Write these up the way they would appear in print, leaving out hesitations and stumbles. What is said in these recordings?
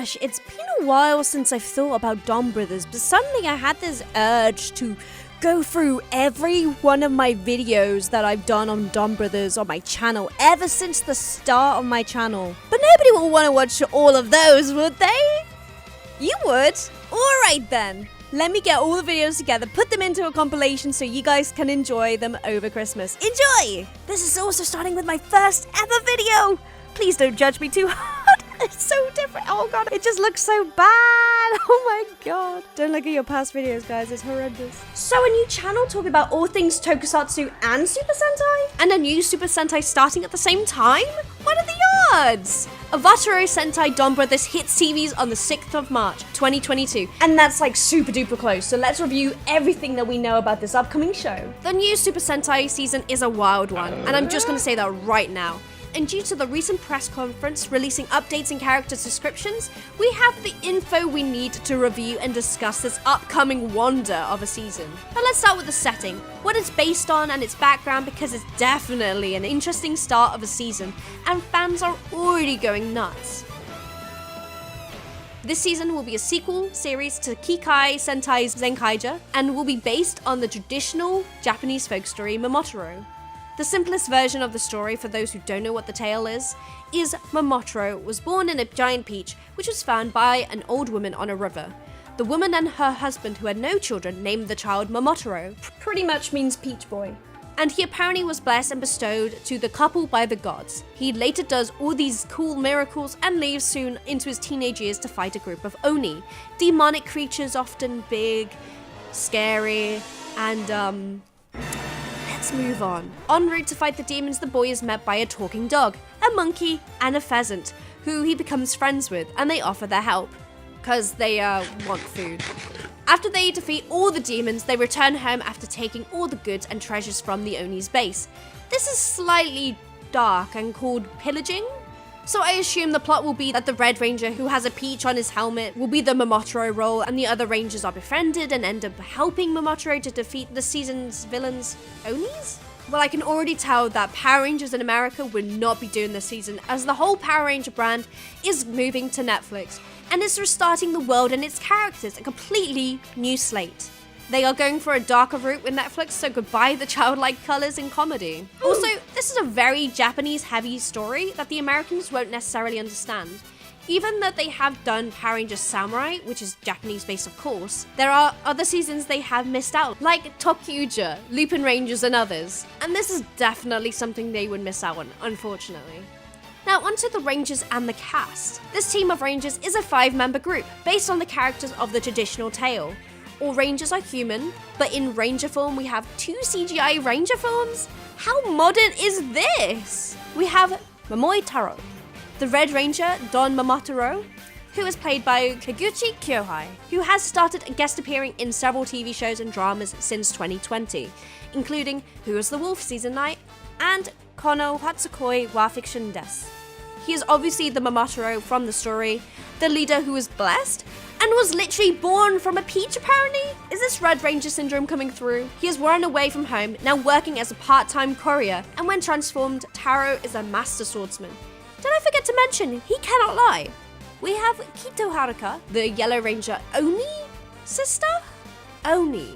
gosh, it's been a while since I've thought about Donbrothers, but suddenly I had this urge to go through every one of my videos that I've done on Donbrothers on my channel ever since the start of my channel. But nobody will want to watch all of those, would they? You would? Alright then. Let me get all the videos together, put them into a compilation so you guys can enjoy them over Christmas. Enjoy! This is also starting with my first ever video. Please don't judge me too hard. It's so different. Oh god, it just looks so bad. Oh my god. Don't look at your past videos, guys. It's horrendous. So a new channel talking about all things Tokusatsu and Super Sentai? And a new Super Sentai starting at the same time? What are the odds? Avataro Sentai Donbrothers hits TVs on the 6th of March, 2022. And that's like super duper close. So let's review everything that we know about this upcoming show. The new Super Sentai season is a wild one. And I'm just gonna say that right now. And due to the recent press conference releasing updates and character descriptions, we have the info we need to review and discuss this upcoming wonder of a season. But let's start with the setting, what it's based on and its background, because it's definitely an interesting start of a season, and fans are already going nuts. This season will be a sequel series to Kikai Sentai's Zenkaija, and will be based on the traditional Japanese folk story Momotaro. The simplest version of the story, for those who don't know what the tale is Momotaro was born in a giant peach, which was found by an old woman on a river. The woman and her husband, who had no children, named the child Momotaro. Pretty much means peach boy. And he apparently was blessed and bestowed to the couple by the gods. He later does all these cool miracles and leaves soon into his teenage years to fight a group of Oni. Demonic creatures, often big, scary, and let's move on. En route to fight the demons, the boy is met by a talking dog, a monkey, and a pheasant, who he becomes friends with, and they offer their help, because they want food. After they defeat all the demons, they return home after taking all the goods and treasures from the Oni's base. This is slightly dark and called pillaging. So I assume the plot will be that the Red Ranger, who has a peach on his helmet, will be the Momotaro role, and the other Rangers are befriended and end up helping Momotaro to defeat the season's villains, Onis? Well, I can already tell that Power Rangers in America would not be doing this season, as the whole Power Ranger brand is moving to Netflix, and is restarting the world and its characters, a completely new slate. They are going for a darker route with Netflix, so goodbye the childlike colors and comedy. Also, this is a very Japanese-heavy story that the Americans won't necessarily understand. Even though they have done Power Rangers Samurai, which is Japanese-based of course, there are other seasons they have missed out, like Toku-BL, Lupin Rangers, and others. And this is definitely something they would miss out on, unfortunately. Now onto the Rangers and the cast. This team of Rangers is a 5-member group, based on the characters of the traditional tale. All Rangers are human, but in Ranger form we have 2 CGI Ranger forms? How modern is this? We have Momoi Taro, the Red Ranger Don Momotaro, who is played by Kaguchi Kyohei, who has started guest appearing in several TV shows and dramas since 2020, including Who is the Wolf Season 9 and Kono Hatsukoi wa Fiction Desu. He is obviously the Momotaro from the story, the leader who was blessed, and was literally born from a peach apparently? Is this Red Ranger syndrome coming through? He has run away from home, now working as a part-time courier, and when transformed, Taro is a master swordsman. Did I forget to mention, he cannot lie. We have Kito Haruka, the Yellow Ranger Oni sister? Oni.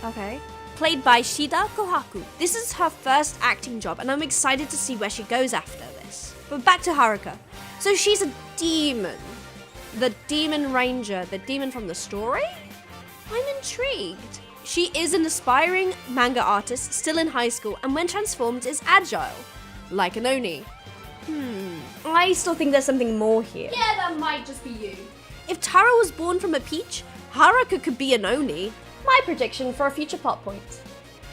Okay. Played by Shida Kohaku. This is her first acting job, and I'm excited to see where she goes after this. But back to Haruka. So she's a demon. The Demon Ranger, the demon from the story? I'm intrigued. She is an aspiring manga artist, still in high school, and when transformed is agile, like an Oni. I still think there's something more here. Yeah, that might just be you. If Taro was born from a peach, Haruka could be an Oni. My prediction for a future plot point.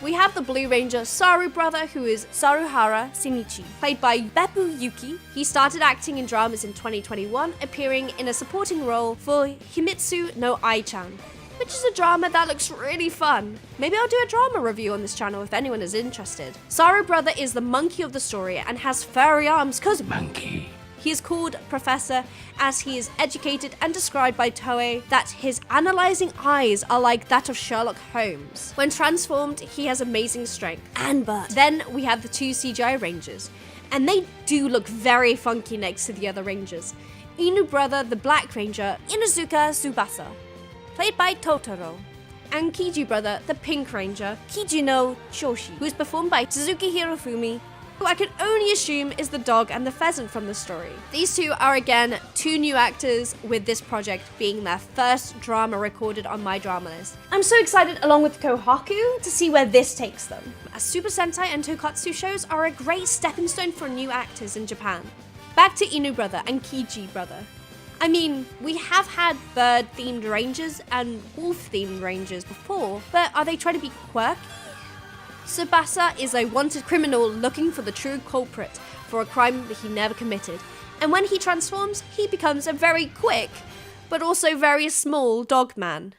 We have the Blue Ranger Saru brother, who is Saruhara Shinichi, played by Beppu Yuki. He started acting in dramas in 2021, appearing in a supporting role for Himitsu no Ai-chan, which is a drama that looks really fun. Maybe I'll do a drama review on this channel if anyone is interested. Saru brother is the monkey of the story and has furry arms cause monkey. He is called Professor as he is educated and described by Toei that his analyzing eyes are like that of Sherlock Holmes. When transformed, he has amazing strength and butt. Then we have the 2 CGI Rangers, and they do look very funky next to the other Rangers. Inu brother, the Black Ranger, Inuzuka Tsubasa, played by Totoro, and Kiju brother, the Pink Ranger, Kijino Shoshi, who is performed by Suzuki Hirofumi, who I can only assume is the dog and the pheasant from the story. These two are again 2 new actors, with this project being their first drama recorded on my drama list. I'm so excited, along with Kohaku, to see where this takes them, as Super Sentai and Tokatsu shows are a great stepping stone for new actors in Japan. Back to Inu brother and Kiji brother. I mean, we have had bird-themed rangers and wolf-themed rangers before, but are they trying to be quirky? Tsubasa is a wanted criminal looking for the true culprit for a crime that he never committed, and when he transforms, he becomes a very quick, but also very small dog man.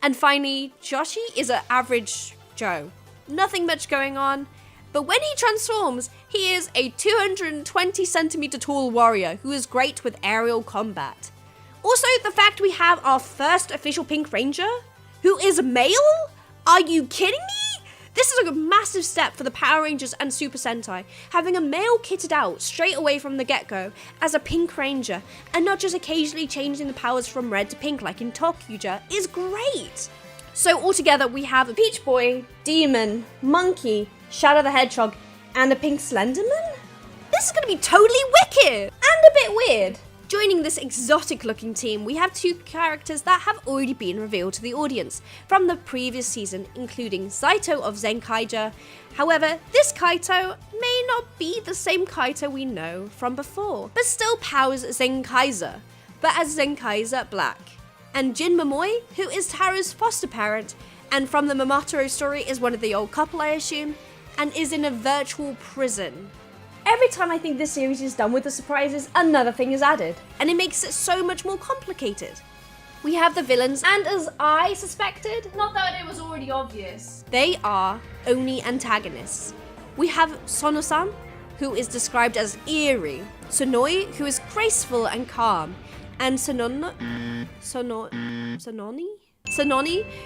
And finally, Joshi is an average Joe. Nothing much going on, but when he transforms, he is a 220 centimeter tall warrior who is great with aerial combat. Also, the fact we have our first official Pink Ranger, who is male? Are you kidding me? This is a massive step for the Power Rangers and Super Sentai, having a male kitted out straight away from the get-go as a Pink Ranger, and not just occasionally changing the powers from red to pink like in Toku-BL is great. So altogether we have a Peach Boy, Demon, Monkey, Shadow the Hedgehog, and a Pink Slenderman? This is going to be totally wicked and a bit weird. Joining this exotic looking team, we have 2 characters that have already been revealed to the audience from the previous season, including Saito of Zenkaija. However, this Kaito may not be the same Kaito we know from before, but still powers Zenkaiser, but as Zenkaiser Black. And Jin Momoi, who is Taro's foster parent, and from the Momotaro story is one of the old couple I assume, and is in a virtual prison. Every time I think this series is done with the surprises, another thing is added, and it makes it so much more complicated. We have the villains, and as I suspected, not that it was already obvious, they are only antagonists. We have Sono-san, who is described as eerie, Sonoi, who is graceful and calm, and Sononi,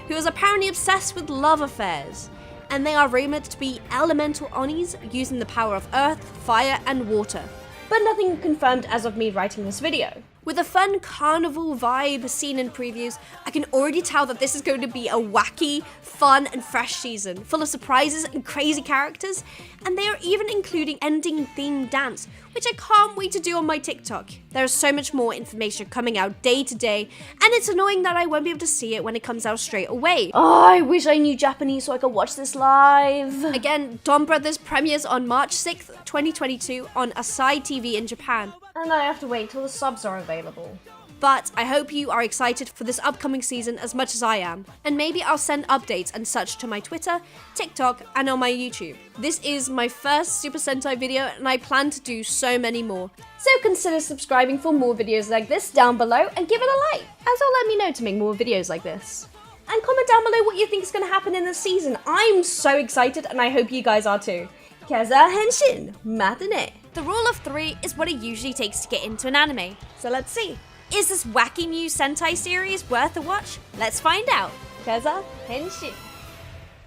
who is apparently obsessed with love affairs. And they are rumoured to be elemental Onis using the power of earth, fire, and water. But nothing confirmed as of me writing this video. With a fun carnival vibe seen in previews, I can already tell that this is going to be a wacky, fun, and fresh season, full of surprises and crazy characters, and they are even including ending-themed dance, which I can't wait to do on my TikTok. There is so much more information coming out day to day, and it's annoying that I won't be able to see it when it comes out straight away. Oh, I wish I knew Japanese so I could watch this live. Again, Donbrothers premieres on March 6th, 2022 on Asahi TV in Japan. And I have to wait till the subs are available. But I hope you are excited for this upcoming season as much as I am. And maybe I'll send updates and such to my Twitter, TikTok, and on my YouTube. This is my first Super Sentai video, and I plan to do so many more. So consider subscribing for more videos like this down below, and give it a like, as it'll let me know to make more videos like this. And comment down below what you think is going to happen in this season. I'm so excited, and I hope you guys are too. Kezza Henshin, Matane. The rule of 3 is what it usually takes to get into an anime. So let's see. Is this wacky new Sentai series worth a watch? Let's find out. Kezza Henshin.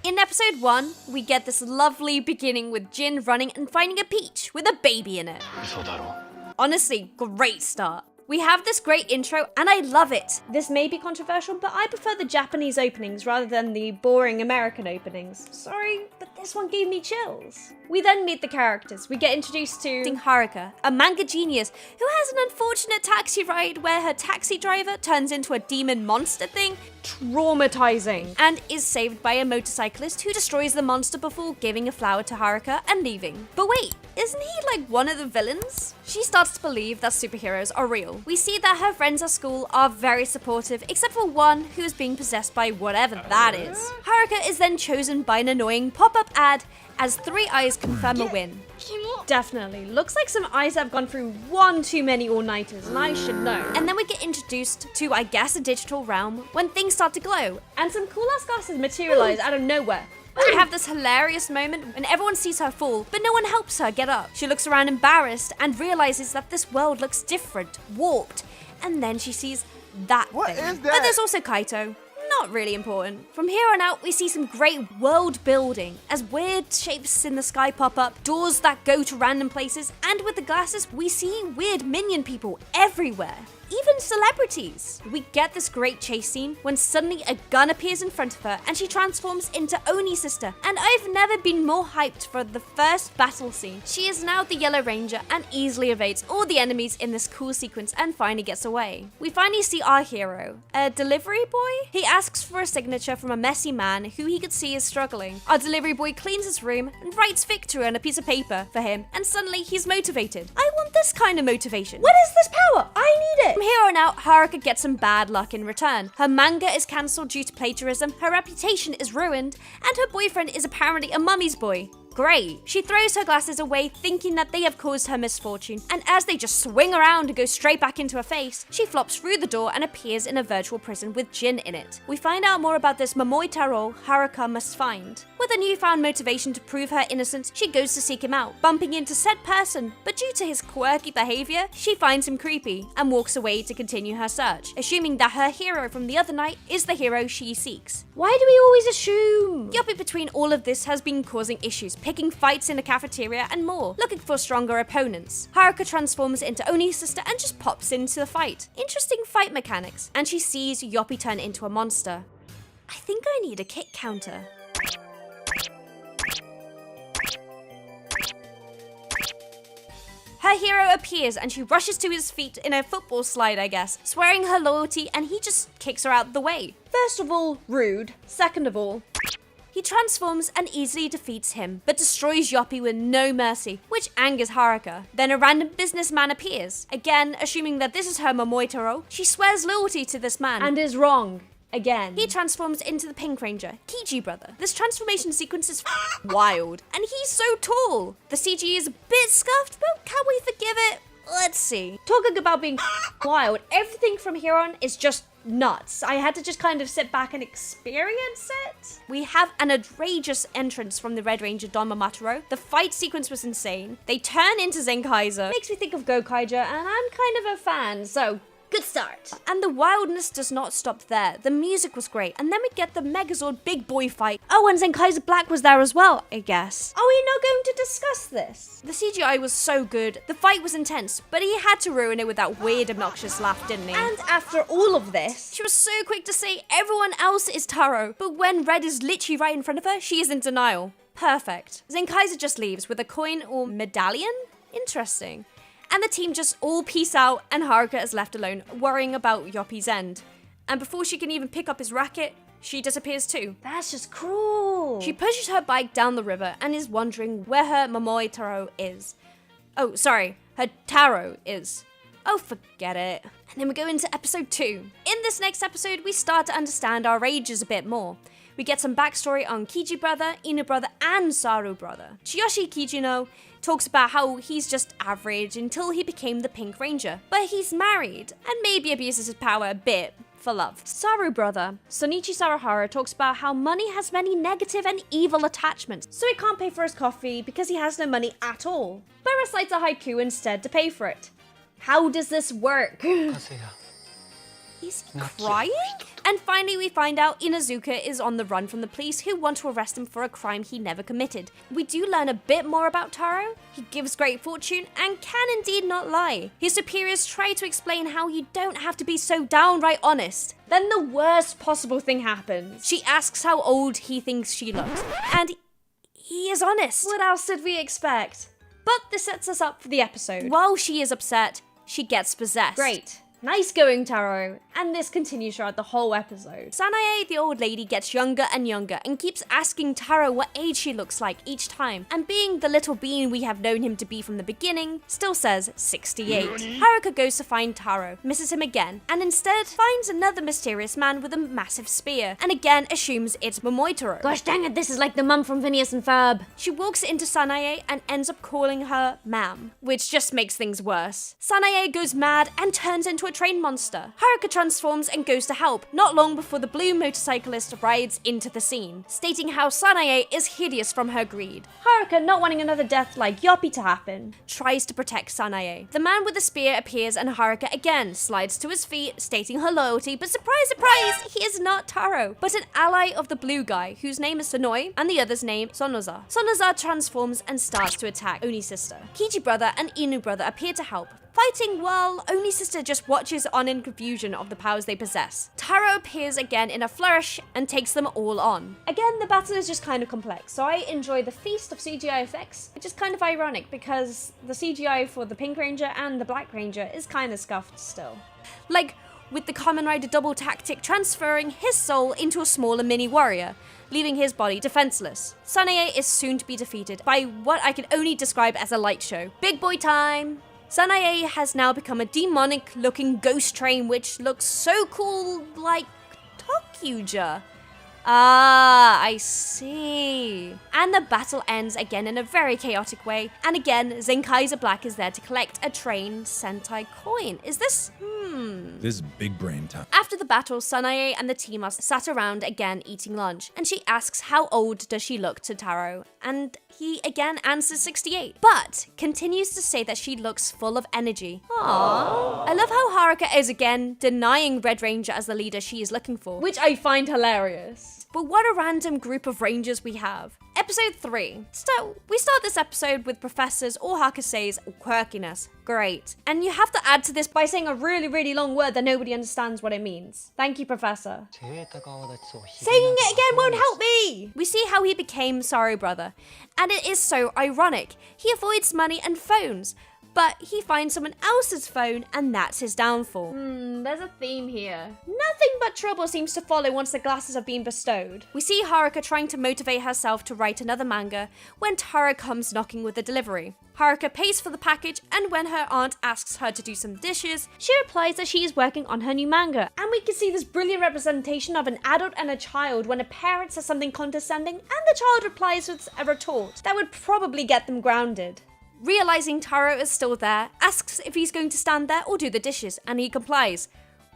In episode 1, we get this lovely beginning with Jin running and finding a peach with a baby in it. Honestly, great start. We have this great intro, and I love it. This may be controversial, but I prefer the Japanese openings rather than the boring American openings. Sorry, but this one gave me chills. We then meet the characters. We get introduced to Haruka, a manga genius who has an unfortunate taxi ride where her taxi driver turns into a demon monster thing. Traumatizing. And is saved by a motorcyclist who destroys the monster before giving a flower to Haruka and leaving. But wait, isn't he like one of the villains? She starts to believe that superheroes are real. We see that her friends at school are very supportive, except for one who is being possessed by whatever that is. Haruka is then chosen by an annoying pop-up ad as 3 eyes confirm a win. Definitely. Looks like some eyes have gone through one too many all-nighters, and I should know. And then we get introduced to, I guess, a digital realm when things start to glow, and some cool-ass glasses materialize out of nowhere. We have this hilarious moment when everyone sees her fall, but no one helps her get up. She looks around embarrassed and realizes that this world looks different, warped, and then she sees that thing. But there's also Kaito. not really important. From here on out, we see some great world building as weird shapes in the sky pop up, doors that go to random places, and with the glasses, we see weird minion people everywhere. Even celebrities. We get this great chase scene when suddenly a gun appears in front of her and she transforms into Oni's sister. And I've never been more hyped for the first battle scene. She is now the Yellow Ranger and easily evades all the enemies in this cool sequence and finally gets away. We finally see our hero, a delivery boy? He asks for a signature from a messy man who he could see is struggling. Our delivery boy cleans his room and writes victory on a piece of paper for him, and suddenly he's motivated. I want this kind of motivation. What is this power? I need it! From here on out, Haruka gets some bad luck in return. Her manga is cancelled due to plagiarism, her reputation is ruined, and her boyfriend is apparently a mummy's boy. Great. She throws her glasses away, thinking that they have caused her misfortune, and as they just swing around and go straight back into her face, she flops through the door and appears in a virtual prison with Jin in it. We find out more about this Momoi Taro Haruka must find. With a newfound motivation to prove her innocence, she goes to seek him out, bumping into said person, but due to his quirky behavior, she finds him creepy and walks away to continue her search, assuming that her hero from the other night is the hero she seeks. Why do we always assume? Yoppie between all of this has been causing issues, picking fights in a cafeteria and more, looking for stronger opponents. Haruka transforms into Oni's sister and just pops into the fight. Interesting fight mechanics, and she sees Yoppie turn into a monster. I think I need a kick counter. Her hero appears and she rushes to his feet in a football slide, I guess, swearing her loyalty, and he just kicks her out the way. First of all, rude. Second of all, he transforms and easily defeats him, but destroys Yoppie with no mercy, which angers Haruka. Then a random businessman appears. Again, assuming that this is her Momoi Taro, she swears loyalty to this man and is wrong. Again. He transforms into the Pink Ranger, Kiji brother. This transformation sequence is wild, and he's so tall. The CG is a bit scuffed, but can we forgive it? Let's see. Talking about being wild, everything from here on is just nuts. I had to just kind of sit back and experience it. We have an outrageous entrance from the Red Ranger Don Mamataro. The fight sequence was insane. They turn into Zenkaiser. Makes me think of Gokaiger, and I'm kind of a fan, so good start. And the wildness does not stop there. The music was great, and then we get the Megazord big boy fight. Oh, and Zenkaiser Black was there as well, I guess. Are we not going to discuss this? The CGI was so good. The fight was intense, but he had to ruin it with that weird, obnoxious laugh, didn't he? And after all of this, she was so quick to say everyone else is Taro, but when Red is literally right in front of her, she is in denial. Perfect. Zenkaiser just leaves with a coin or medallion? Interesting. And the team just all peace out, and Haruka is left alone, worrying about Yoppie's end. And before she can even pick up his racket, she disappears too. That's just cruel. She pushes her bike down the river and is wondering where her Momoi Taro is. Oh, sorry, her Taro is. Oh, forget it. And then we go into episode 2. In this next episode, we start to understand our ages a bit more. We get some backstory on Kiji brother, Inu brother, and Saru brother. Chiyoshi Kijino talks about how he's just average until he became the Pink Ranger, but he's married and maybe abuses his power a bit for love. Saru brother, Sonichi Saruhara, talks about how money has many negative and evil attachments, so he can't pay for his coffee because he has no money at all, but recites a haiku instead to pay for it. How does this work? Is he crying? And finally we find out Inazuka is on the run from the police who want to arrest him for a crime he never committed. We do learn a bit more about Taro. He gives great fortune and can indeed not lie. His superiors try to explain how you don't have to be so downright honest. Then the worst possible thing happens. She asks how old he thinks she looks, and he is honest. What else did we expect? But this sets us up for the episode. While she is upset, she gets possessed. Great. Nice going, Taro. And this continues throughout the whole episode. Sanae, the old lady, gets younger and younger and keeps asking Taro what age she looks like each time. And being the little bean we have known him to be from the beginning, still says 68. Haruka goes to find Taro, misses him again, and instead finds another mysterious man with a massive spear, and again assumes it's Momoi Taro. Gosh dang it, this is like the mum from Phineas and Ferb. She walks into Sanae and ends up calling her ma'am, which just makes things worse. Sanae goes mad and turns into a trained monster. Haruka transforms and goes to help, not long before the blue motorcyclist rides into the scene, stating how Sanae is hideous from her greed. Haruka, not wanting another death like Yoppie to happen, tries to protect Sanae. The man with the spear appears and Haruka again slides to his feet, stating her loyalty, but surprise, surprise, he is not Taro, but an ally of the blue guy, whose name is Sonoi, and the other's name, Sonoza. Sonoza transforms and starts to attack Oni sister. Kiji brother and Inu brother appear to help, fighting while Oni sister just watches on in confusion of the powers they possess. Taro appears again in a flourish and takes them all on. Again, the battle is just kind of complex, so I enjoy the feast of CGI effects, which is kind of ironic because the CGI for the Pink Ranger and the Black Ranger is kind of scuffed still. Like, with the Kamen Rider double tactic transferring his soul into a smaller mini warrior, leaving his body defenseless. Sanae is soon to be defeated by what I can only describe as a light show. Big boy time! Sanae has now become a demonic-looking ghost train which looks so cool like Toku-BL. Ah, I see. And the battle ends again in a very chaotic way, and again, Zenkaiser Black is there to collect a train Sentai coin. Is this? This is big brain time. After the battle, Sanae and the team are sat around again eating lunch, and she asks how old does she look to Taro, and he again answers 68, but continues to say that she looks full of energy. Aww. I love how Haruka is again denying Red Ranger as the leader she is looking for, which I find hilarious. But what a random group of rangers we have. Episode 3. So, we start this episode with Professor's or Hakuse's quirkiness. Great. And you have to add to this by saying a really, really long word that nobody understands what it means. Thank you, Professor. Saying it again won't help me! We see how he became Sorry Brother. And it is so ironic. He avoids money and phones, but he finds someone else's phone and that's his downfall. There's a theme here. Nothing but trouble seems to follow once the glasses have been bestowed. We see Haruka trying to motivate herself to write another manga when Taro comes knocking with the delivery. Haruka pays for the package, and when her aunt asks her to do some dishes, she replies that she is working on her new manga. And we can see this brilliant representation of an adult and a child when a parent says something condescending and the child replies with a retort that would probably get them grounded. Realizing Taro is still there, asks if he's going to stand there or do the dishes, and he complies.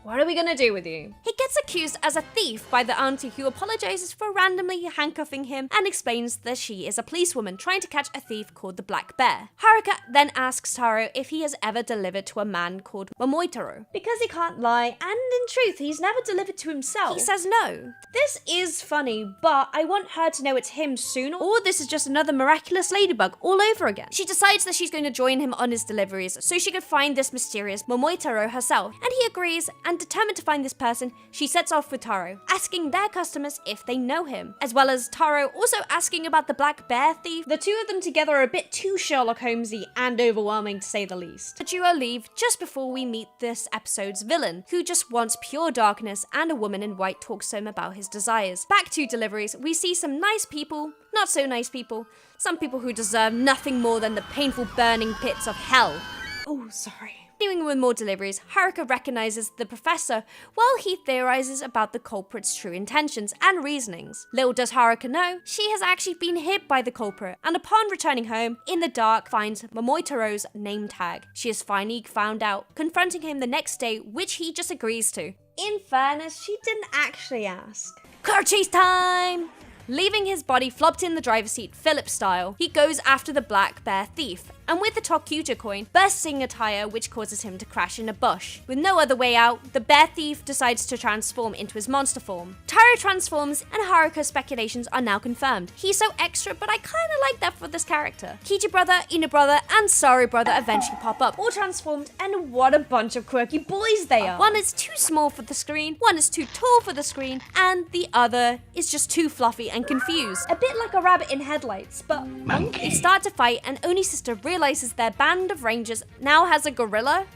What are we gonna do with you? He gets accused as a thief by the auntie, who apologizes for randomly handcuffing him and explains that she is a policewoman trying to catch a thief called the Black Bear. Haruka then asks Taro if he has ever delivered to a man called Momoitaro, because he can't lie, and in truth, he's never delivered to himself. He says no. This is funny, but I want her to know it's him soon, or this is just another miraculous ladybug all over again. She decides that she's going to join him on his deliveries so she could find this mysterious Momoitaro herself, and he agrees, and determined to find this person, she sets off with Taro, asking their customers if they know him, as well as Taro also asking about the Black Bear thief. The two of them together are a bit too Sherlock Holmesy and overwhelming to say the least. The duo leave just before we meet this episode's villain, who just wants pure darkness, and a woman in white talks to him about his desires. Back to deliveries, we see some nice people, not so nice people, some people who deserve nothing more than the painful burning pits of hell. Oh, sorry. Continuing with more deliveries, Haruka recognizes the professor while he theorizes about the culprit's true intentions and reasonings. Little does Haruka know, she has actually been hit by the culprit, and upon returning home, in the dark finds Momoitaro's name tag. She has finally found out, confronting him the next day, which he just agrees to. In fairness, she didn't actually ask. Car chase time! Leaving his body flopped in the driver's seat, Philip style, he goes after the Black Bear thief, and with the Toku-BL coin, bursting a tire which causes him to crash in a bush. With no other way out, the bear thief decides to transform into his monster form. Taro transforms, and Haruka's speculations are now confirmed. He's so extra, but I kinda like that for this character. Kiji brother, Inu brother, and Sorry brother eventually pop up, all transformed, and what a bunch of quirky boys they are. One is too small for the screen, one is too tall for the screen, and the other is just too fluffy and confused. A bit like a rabbit in headlights, but monkey. They start to fight, and Oni sister realizes their band of rangers now has a gorilla.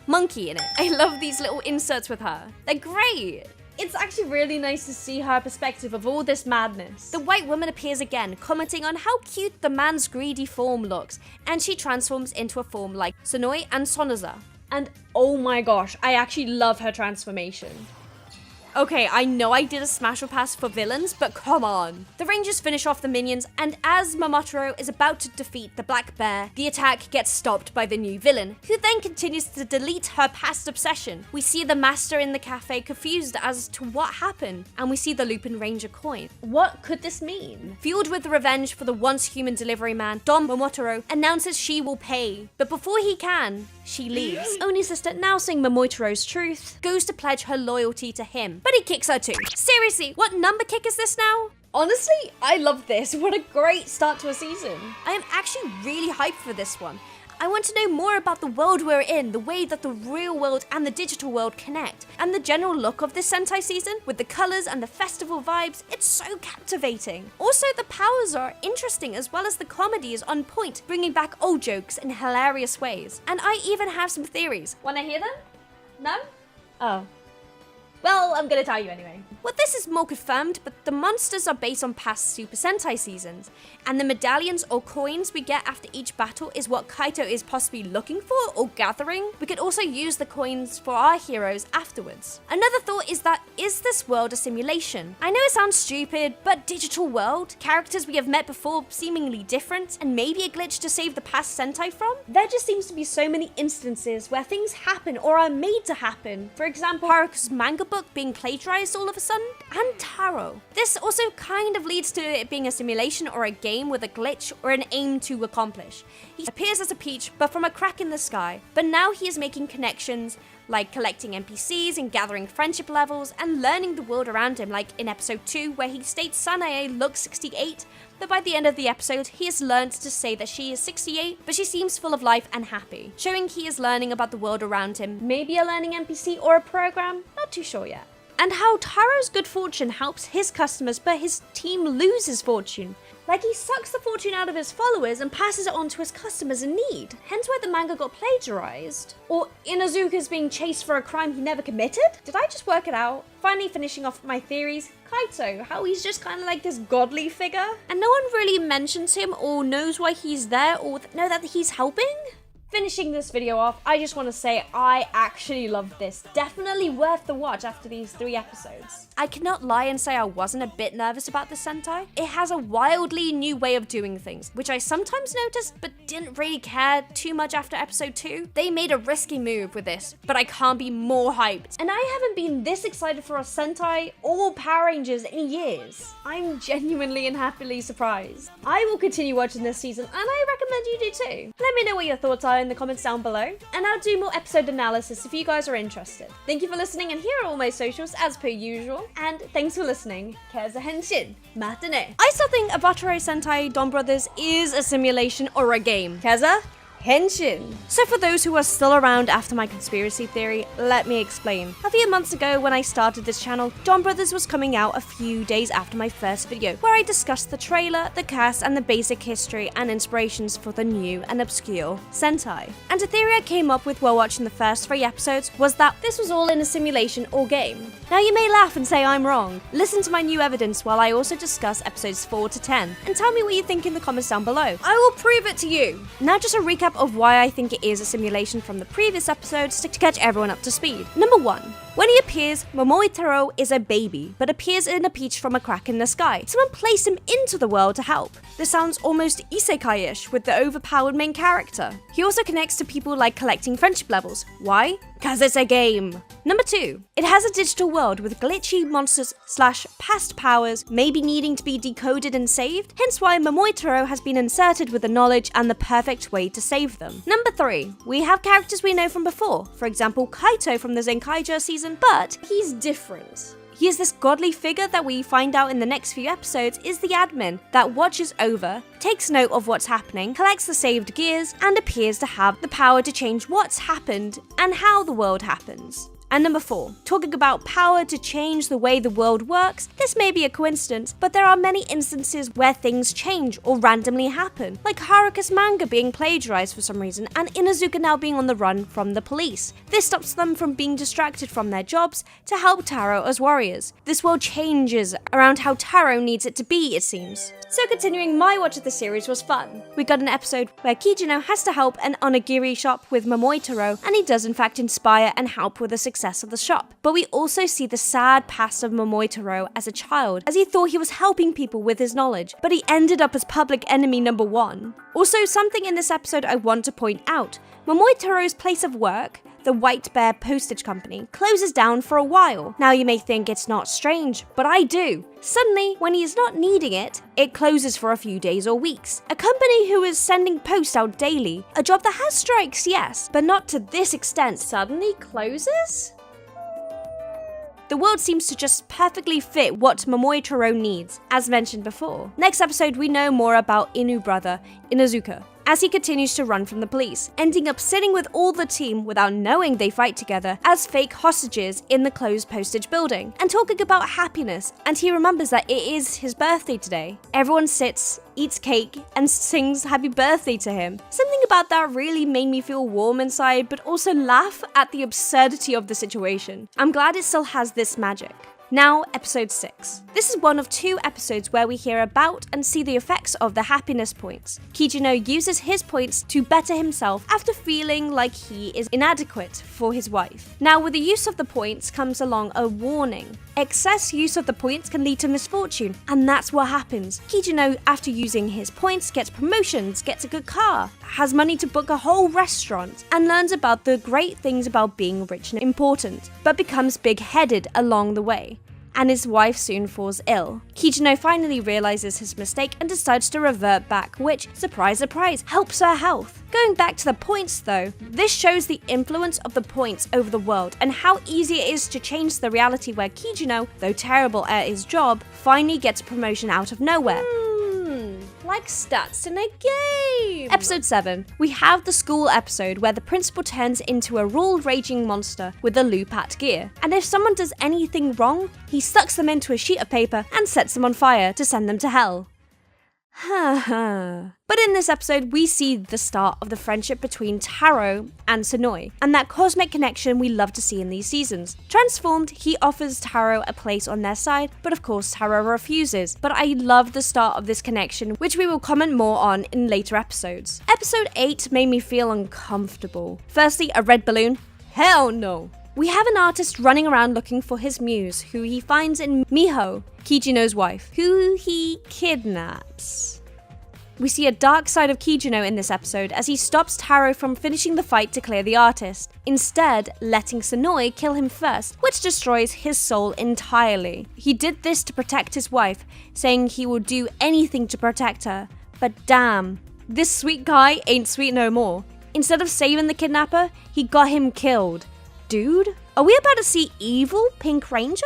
Monkey in it. I love these little inserts with her. They're great. It's actually really nice to see her perspective of all this madness. The white woman appears again, commenting on how cute the man's greedy form looks, and she transforms into a form like Sonoi and Sonoza. And oh my gosh, I actually love her transformation. Okay, I know I did a smash or pass for villains, but come on. The Rangers finish off the minions, and as Momotaro is about to defeat the Black Bear, the attack gets stopped by the new villain, who then continues to delete her past obsession. We see the master in the cafe confused as to what happened, and we see the Lupin Ranger coin. What could this mean? Fueled with revenge for the once human delivery man, Don Momotaro announces she will pay, but before he can, she leaves. Oni sister, now seeing Momotaro's truth, goes to pledge her loyalty to him, but he kicks her too. Seriously, what number kick is this now? Honestly, I love this. What a great start to a season. I am actually really hyped for this one. I want to know more about the world we're in, the way that the real world and the digital world connect, and the general look of this Sentai season, with the colors and the festival vibes. It's so captivating. Also, the powers are interesting, as well as the comedy is on point, bringing back old jokes in hilarious ways. And I even have some theories. Wanna hear them? No? Oh. Well, I'm gonna tell you anyway. Well, this is more confirmed, but the monsters are based on past Super Sentai seasons, and the medallions or coins we get after each battle is what Kaito is possibly looking for or gathering. We could also use the coins for our heroes afterwards. Another thought is that, is this world a simulation? I know it sounds stupid, but digital world, characters we have met before seemingly different, and maybe a glitch to save the past Sentai from? There just seems to be so many instances where things happen or are made to happen. For example, Haruka's manga book being plagiarized all of a sudden, and Taro. This also kind of leads to it being a simulation or a game with a glitch or an aim to accomplish. He appears as a peach, but from a crack in the sky, but now he is making connections like collecting NPCs and gathering friendship levels and learning the world around him, like in episode 2 where he states Sanae looks 68, but by the end of the episode he has learned to say that she is 68, but she seems full of life and happy, showing he is learning about the world around him. Maybe a learning NPC or a program? Not too sure yet. And how Taro's good fortune helps his customers, but his team loses fortune. Like he sucks the fortune out of his followers and passes it on to his customers in need. Hence why the manga got plagiarized. Or Inazuka's being chased for a crime he never committed? Did I just work it out? Finally finishing off my theories, Kaito, how he's just kind of like this godly figure. And no one really mentions him or knows why he's there or know that he's helping? Finishing this video off, I just want to say I actually love this. Definitely worth the watch after these 3 episodes. I cannot lie and say I wasn't a bit nervous about this Sentai. It has a wildly new way of doing things, which I sometimes noticed but didn't really care too much after episode 2. They made a risky move with this, but I can't be more hyped. And I haven't been this excited for a Sentai or Power Rangers in years. I'm genuinely and happily surprised. I will continue watching this season and I recommend you do too. Let me know what your thoughts are in the comments down below, and I'll do more episode analysis if you guys are interested. Thank you for listening, and here are all my socials as per usual, and thanks for listening. Kezza Henshin, matane. I still think Avatare Sentai Donbrothers is a simulation or a game. Kezza Henshin. So for those who are still around after my conspiracy theory, let me explain. A few months ago when I started this channel, Donbrothers was coming out a few days after my first video, where I discussed the trailer, the cast, and the basic history and inspirations for the new and obscure Sentai. And a theory I came up with while watching the first 3 episodes was that this was all in a simulation or game. Now you may laugh and say I'm wrong. Listen to my new evidence while I also discuss episodes 4 to 10, and tell me what you think in the comments down below. I will prove it to you. Now just a recap of why I think it is a simulation from the previous episodes to catch everyone up to speed. Number 1. When he appears, Momotaro is a baby, but appears in a peach from a crack in the sky. Someone placed him into the world to help. This sounds almost isekai-ish with the overpowered main character. He also connects to people like collecting friendship levels. Why? Because it's a game. Number 2. It has a digital world with glitchy monsters / past powers maybe needing to be decoded and saved, hence why Momotaro has been inserted with the knowledge and the perfect way to save them. Number 3. We have characters we know from before, for example Kaito from the Zenkaija season, but he's different. He is this godly figure that we find out in the next few episodes is the admin that watches over, takes note of what's happening, collects the saved gears, and appears to have the power to change what's happened and how the world happens. And number 4, talking about power to change the way the world works, this may be a coincidence, but there are many instances where things change or randomly happen, like Haruka's manga being plagiarized for some reason and Inazuka now being on the run from the police. This stops them from being distracted from their jobs to help Taro as warriors. This world changes around how Taro needs it to be, it seems. So continuing my watch of the series was fun. We got an episode where Kijino has to help an onigiri shop with Momotaro, and he does in fact inspire and help with a successful success of the shop. But we also see the sad past of Momotaro as a child, as he thought he was helping people with his knowledge, but he ended up as public enemy number 1. Also, something in this episode I want to point out. Momotaro's place of work, the White Bear Postage Company, closes down for a while. Now you may think it's not strange, but I do. Suddenly, when he is not needing it, it closes for a few days or weeks. A company who is sending post out daily, a job that has strikes, yes, but not to this extent, suddenly closes? The world seems to just perfectly fit what Momotaro needs, as mentioned before. Next episode, we know more about Inu brother, Inuzuka, as he continues to run from the police, ending up sitting with all the team without knowing they fight together as fake hostages in the closed postage building, and talking about happiness, and he remembers that it is his birthday today. Everyone sits, eats cake, and sings happy birthday to him. Something about that really made me feel warm inside, but also laugh at the absurdity of the situation. I'm glad it still has this magic. Now, episode 6. This is one of 2 episodes where we hear about and see the effects of the happiness points. Kijino uses his points to better himself after feeling like he is inadequate for his wife. Now, with the use of the points comes along a warning. Excess use of the points can lead to misfortune, and that's what happens. Kijino, after using his points, gets promotions, gets a good car, has money to book a whole restaurant, and learns about the great things about being rich and important, but becomes big-headed along the way. And his wife soon falls ill. Kijino finally realizes his mistake and decides to revert back, which, surprise surprise, helps her health. Going back to the points though, this shows the influence of the points over the world and how easy it is to change the reality where Kijino, though terrible at his job, finally gets a promotion out of nowhere. Like stats in a game! Episode 7. We have the school episode where the principal turns into a rule-raging monster with a loop-at gear. And if someone does anything wrong, he sucks them into a sheet of paper and sets them on fire to send them to hell. But in this episode, we see the start of the friendship between Taro and Sonoi, and that cosmic connection we love to see in these seasons. Transformed, he offers Taro a place on their side, but of course Taro refuses. But I love the start of this connection, which we will comment more on in later episodes. Episode 8 made me feel uncomfortable. Firstly, a red balloon? Hell no! We have an artist running around looking for his muse, who he finds in Miho, Kijino's wife, who he kidnaps. We see a dark side of Kijino in this episode as he stops Taro from finishing the fight to clear the artist, instead letting Sonoi kill him first, which destroys his soul entirely. He did this to protect his wife, saying he will do anything to protect her, but damn, this sweet guy ain't sweet no more. Instead of saving the kidnapper, he got him killed. Dude, are we about to see evil Pink Ranger?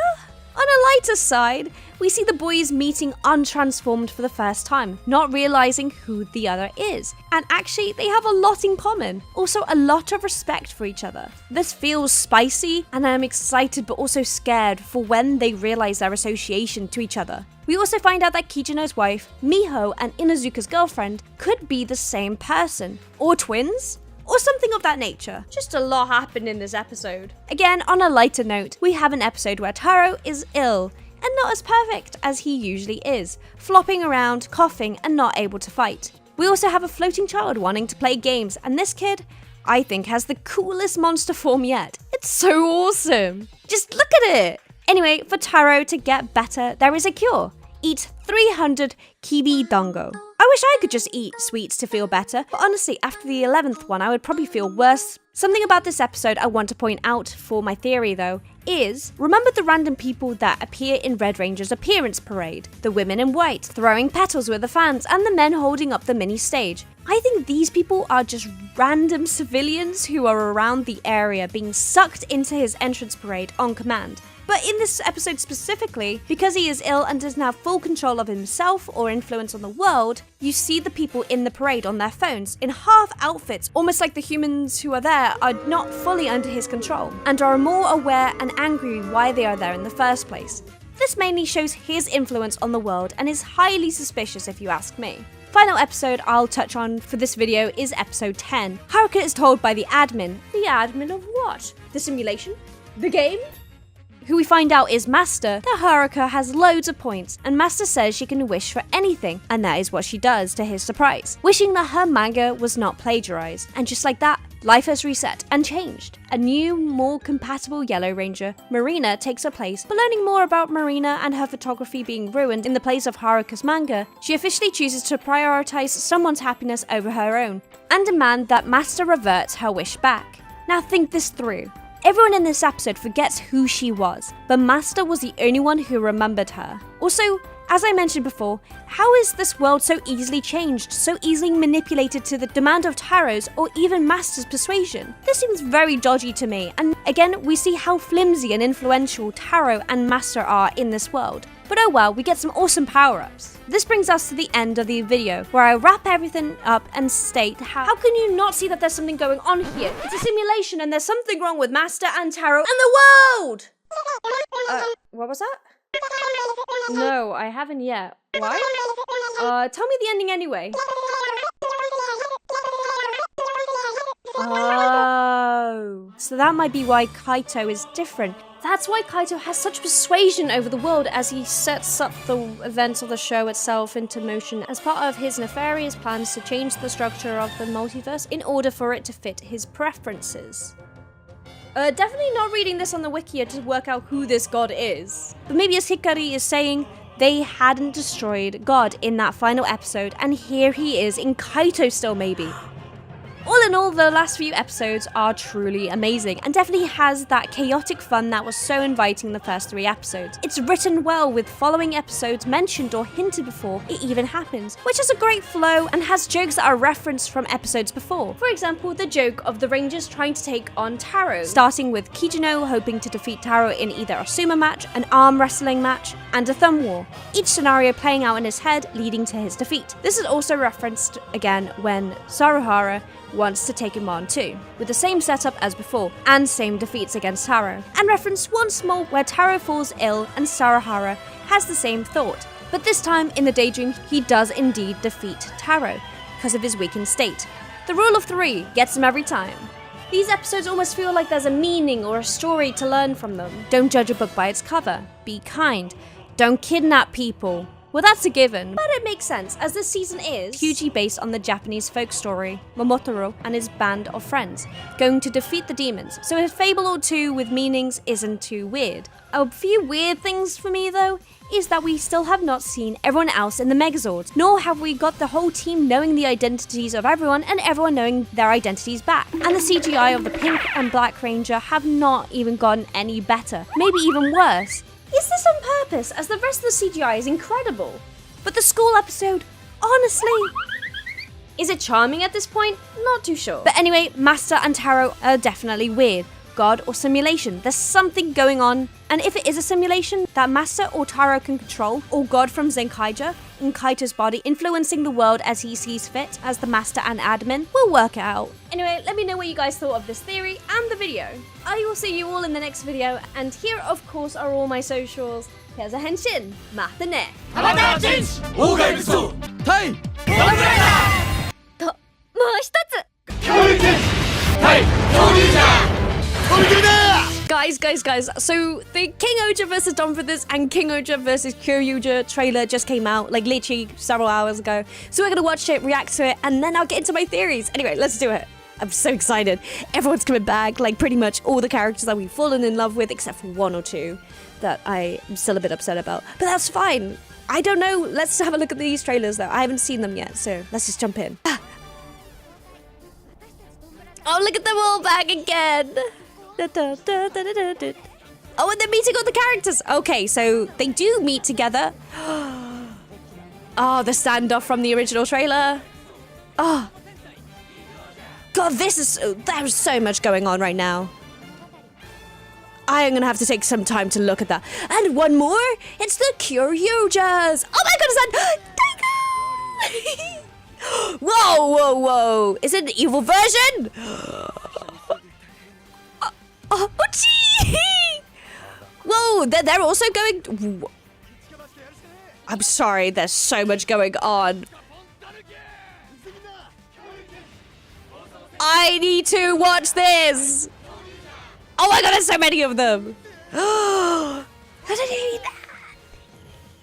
On a lighter side, we see the boys meeting untransformed for the first time, not realizing who the other is. And actually, they have a lot in common. Also, a lot of respect for each other. This feels spicy, and I'm excited but also scared for when they realize their association to each other. We also find out that Kijino's wife, Miho, and Inuzuka's girlfriend could be the same person. Or twins? Or something of that nature. Just a lot happened in this episode. Again, on a lighter note, we have an episode where Taro is ill, and not as perfect as he usually is, flopping around, coughing, and not able to fight. We also have a floating child wanting to play games, and this kid, I think, has the coolest monster form yet. It's so awesome. Just look at it. Anyway, for Taro to get better, there is a cure. Eat 300 kibi dango. I wish I could just eat sweets to feel better, but honestly, after the 11th one, I would probably feel worse. Something about this episode I want to point out for my theory though, is remember the random people that appear in Red Ranger's appearance parade? The women in white, throwing petals with the fans, and the men holding up the mini stage. I think these people are just random civilians who are around the area being sucked into his entrance parade on command. But in this episode specifically, because he is ill and doesn't have full control of himself or influence on the world, you see the people in the parade on their phones in half outfits, almost like the humans who are there are not fully under his control, and are more aware and angry why they are there in the first place. This mainly shows his influence on the world and is highly suspicious if you ask me. Final episode I'll touch on for this video is episode 10. Haruka is told by the admin. The admin of what? The simulation? The game? Who we find out is Master, that Haruka has loads of points, and Master says she can wish for anything, and that is what she does to his surprise, wishing that her manga was not plagiarized. And just like that, life has reset and changed. A new, more compatible Yellow Ranger, Marina, takes her place, but learning more about Marina and her photography being ruined in the place of Haruka's manga, she officially chooses to prioritize someone's happiness over her own, and demand that Master reverts her wish back. Now think this through. Everyone in this episode forgets who she was, but Master was the only one who remembered her. Also, as I mentioned before, how is this world so easily changed, so easily manipulated to the demand of Taro's or even Master's persuasion? This seems very dodgy to me, and again, we see how flimsy and influential Taro and Master are in this world. But oh well, we get some awesome power-ups. This brings us to the end of the video, where I wrap everything up and state how can you not see that there's something going on here? It's a simulation and there's something wrong with Master and Taro and the world! What was that? No, I haven't yet. Why? Tell me the ending anyway. Oh, so that might be why Kaito is different. That's why Kaito has such persuasion over the world as he sets up the events of the show itself into motion as part of his nefarious plans to change the structure of the multiverse in order for it to fit his preferences. Definitely not reading this on the wiki to work out who this god is. But maybe as Hikari is saying, they hadn't destroyed God in that final episode, and here he is in Kaito still maybe. All in all, the last few episodes are truly amazing and definitely has that chaotic fun that was so inviting the first 3 episodes. It's written well with following episodes mentioned or hinted before it even happens, which has a great flow and has jokes that are referenced from episodes before. For example, the joke of the Rangers trying to take on Taro, starting with Kijino hoping to defeat Taro in either a sumo match, an arm wrestling match, and a thumb war, each scenario playing out in his head leading to his defeat. This is also referenced again when Saruhara wants to take him on too, with the same setup as before, and same defeats against Taro, and referenced once more where Taro falls ill and Saruhara has the same thought, but this time in the daydream he does indeed defeat Taro, because of his weakened state. The rule of 3 gets him every time. These episodes almost feel like there's a meaning or a story to learn from them. Don't judge a book by its cover, be kind, don't kidnap people. Well, that's a given, but it makes sense, as this season is hugely based on the Japanese folk story, Momotaro and his band of friends, going to defeat the demons, so a fable or two with meanings isn't too weird. A few weird things for me, though, is that we still have not seen everyone else in the Megazords, nor have we got the whole team knowing the identities of everyone and everyone knowing their identities back. And the CGI of the Pink and Black Ranger have not even gotten any better, maybe even worse. Is this on purpose, as the rest of the CGI is incredible? But the school episode, honestly, is it charming at this point? Not too sure. But anyway, Master and Taro are definitely weird. God or simulation, there's something going on. And if it is a simulation that Master or Taro can control, or God from Zenkaija in Kaito's body influencing the world as he sees fit as the Master and admin, we'll work it out. Anyway, let me know what you guys thought of this theory and the video. I will see you all in the next video, and here of course are all my socials. Kezza Henshin, Mata ne! Adaptation! ohger episode! Tai! To, もう一つ! Tai! Guys, so the King Ohger vs Donbrothers and King Ohger vs Kyoryuger trailer just came out, like literally several hours ago. So we're gonna watch it, react to it, and then I'll get into my theories. Anyway, let's do it. I'm so excited. Everyone's coming back, like pretty much all the characters that we've fallen in love with, except for 1 or 2 that I am still a bit upset about. But that's fine. I don't know. Let's have a look at these trailers though. I haven't seen them yet, so let's just jump in. Oh, look at them all back again. Oh, and they're meeting all the characters. Okay, so they do meet together. Oh, the standoff from the original trailer. Oh. God, there's so much going on right now. I am gonna have to take some time to look at that. And one more, it's the Kyoryugers. Oh my god, is that Daigo? Whoa. Is it an evil version? Oh, gee! Whoa, they're also going... I'm sorry, there's so much going on. I need to watch this! Oh my god, there's so many of them! How did he eat that?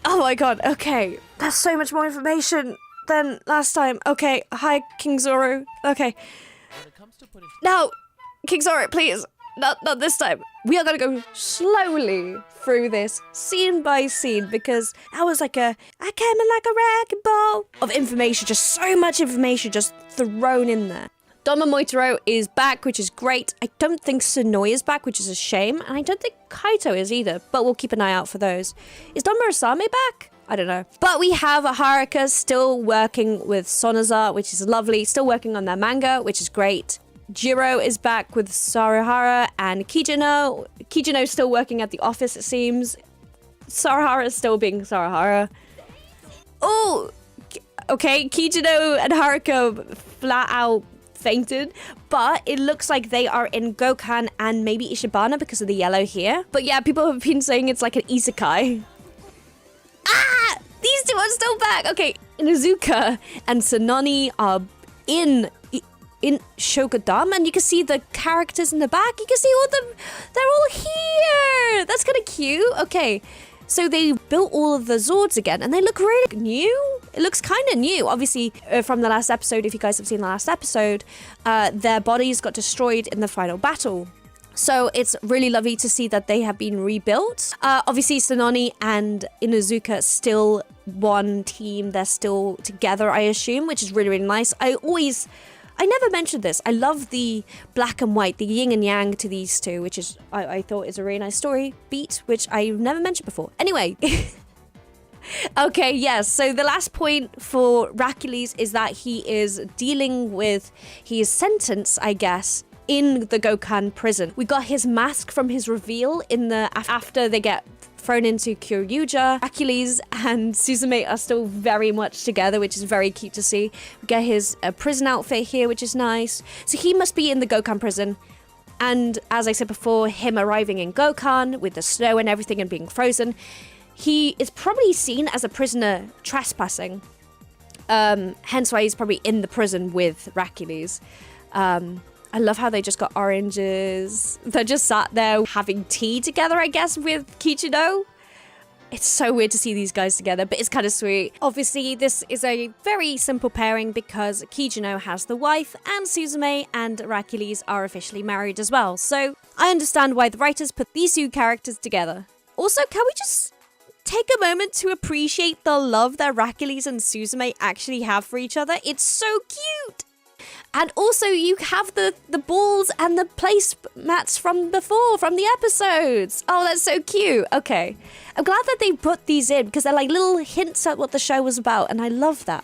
Oh my god, okay. That's so much more information than last time. Okay, hi, King Zoro. Okay. Now, King Sora, please. Not this time. We are going to go slowly through this, scene by scene, because that was I came in like a wrecking ball of information, just so much information just thrown in there. Doma Moitaro is back, which is great. I don't think Sonoi is back, which is a shame, and I don't think Kaito is either, but we'll keep an eye out for those. Is Don Murasame back? I don't know. But we have Haruka still working with Sonoza, which is lovely, still working on their manga, which is great. Jiro is back with Sarahara and Kijino. Kijino's still working at the office, it seems. Sarahara is still being Sarahara. Oh, okay, Kijino and Haruka flat out fainted, but it looks like they are in Gokan and maybe Ishibana because of the yellow here. But yeah, people have been saying it's like an isekai. Ah! These two are still back! Okay, Inuzuka and Sanoni are in Shogadam, and you can see the characters in the back. You can see all them. They're all here. That's kind of cute. Okay, so they built all of the Zords again, and they look really new. It looks kind of new. Obviously, from the last episode, if you guys have seen the last episode, their bodies got destroyed in the final battle. So it's really lovely to see that they have been rebuilt. Obviously, Sanoni and Inuzuka still one team. They're still together, I assume, which is really, really nice. I never mentioned this. I love the black and white, the yin and yang to these two, which is, I thought is a really nice story beat, which I never mentioned before. Anyway. Okay, yes. So the last point for Hercules is that he is dealing with his sentence, I guess, in the Gokan prison. We got his mask from his reveal in the after they get thrown into Kyoryuja. Hercules and Suzume are still very much together, which is very cute to see. We get his prison outfit here, which is nice. So he must be in the Gokan prison. And as I said before, him arriving in Gokan with the snow and everything and being frozen, he is probably seen as a prisoner trespassing. Hence why he's probably in the prison with Hercules. I love how they just got oranges. They're just sat there having tea together, I guess, with Kichino. It's so weird to see these guys together, but it's kind of sweet. Obviously, this is a very simple pairing because Kichino has the wife and Suzume and Hercules are officially married as well. So I understand why the writers put these two characters together. Also, can we just take a moment to appreciate the love that Hercules and Suzume actually have for each other? It's so cute! And also, you have the balls and the placemats from before, from the episodes. Oh, that's so cute. Okay. I'm glad that they put these in because they're like little hints at what the show was about. And I love that.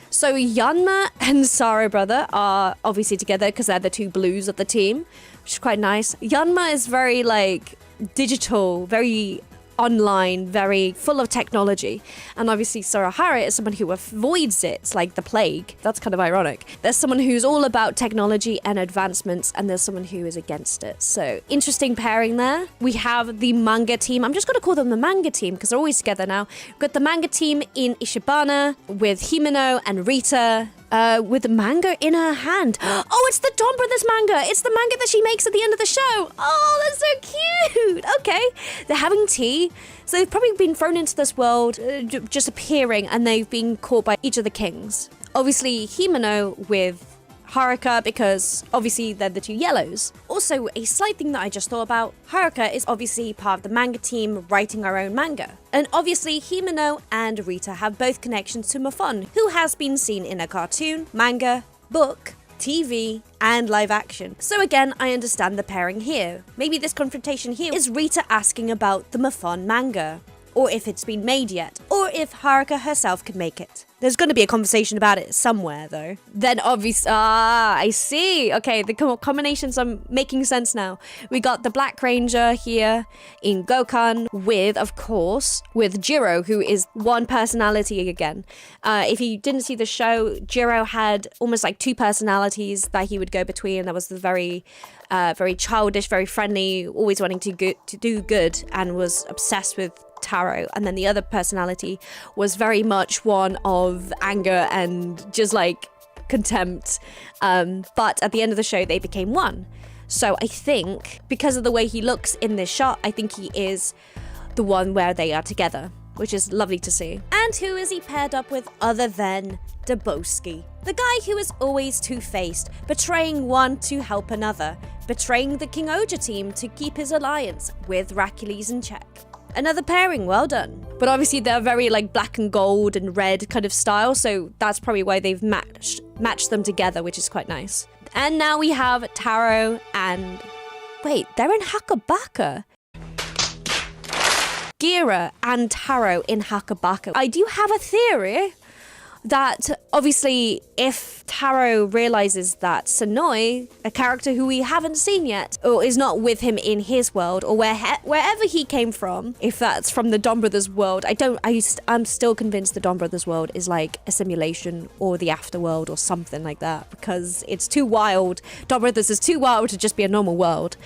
So Yanma and Sara brother are obviously together because they're the two blues of the team, which is quite nice. Yanma is very like digital, very online, very full of technology. And obviously Sarahara is someone who avoids it like the plague. That's kind of ironic. There's someone who's all about technology and advancements, and there's someone who is against it. So interesting pairing there. We have the manga team. I'm just going to call them the manga team because they're always together now. We've got the manga team in Ishibana with Himeno and Rita. With the manga in her hand. Oh, it's the Donbrothers manga. It's the manga that she makes at the end of the show. Oh, that's so cute. Okay. They're having tea. So they've probably been thrown into this world, just appearing, and they've been caught by each of the kings. Obviously, Himeno with Haruka, because obviously they're the two yellows. Also, a slight thing that I just thought about, Haruka is obviously part of the manga team writing our own manga. And obviously Himeno and Rita have both connections to Mafon, who has been seen in a cartoon, manga, book, TV, and live action. So again, I understand the pairing here. Maybe this confrontation here is Rita asking about the Mafon manga, or if it's been made yet, or if Haruka herself can make it. There's going to be a conversation about it somewhere, though. Then obviously, I see. Okay, the combinations are making sense now. We got the Black Ranger here in Gokan with, of course, with Jiro, who is one personality again. If you didn't see the show, Jiro had almost like two personalities that he would go between. That was the very childish, very friendly, always wanting to do good, and was obsessed with Taro. And then the other personality was very much one of anger and just like contempt. But at the end of the show, they became one. So I think because of the way he looks in this shot, I think he is the one where they are together. which is lovely to see. And who is he paired up with other than Daboski? The guy who is always two-faced, betraying one to help another, betraying the King Ohger team to keep his alliance with reallllys in check. Another pairing, well done. But obviously they're very like black and gold and red kind of style, so that's probably why they've matched them together, which is quite nice. And now we have Taro and... Wait, they're in Hakabaka. Gira and Taro in Hakabaka. I do have a theory that obviously if Taro realizes that Senoi, a character who we haven't seen yet, or is not with him in his world, or wherever he came from, if that's from the Donbrothers world, I'm still convinced the Donbrothers world is like a simulation or the afterworld or something like that, because it's too wild. Donbrothers is too wild to just be a normal world.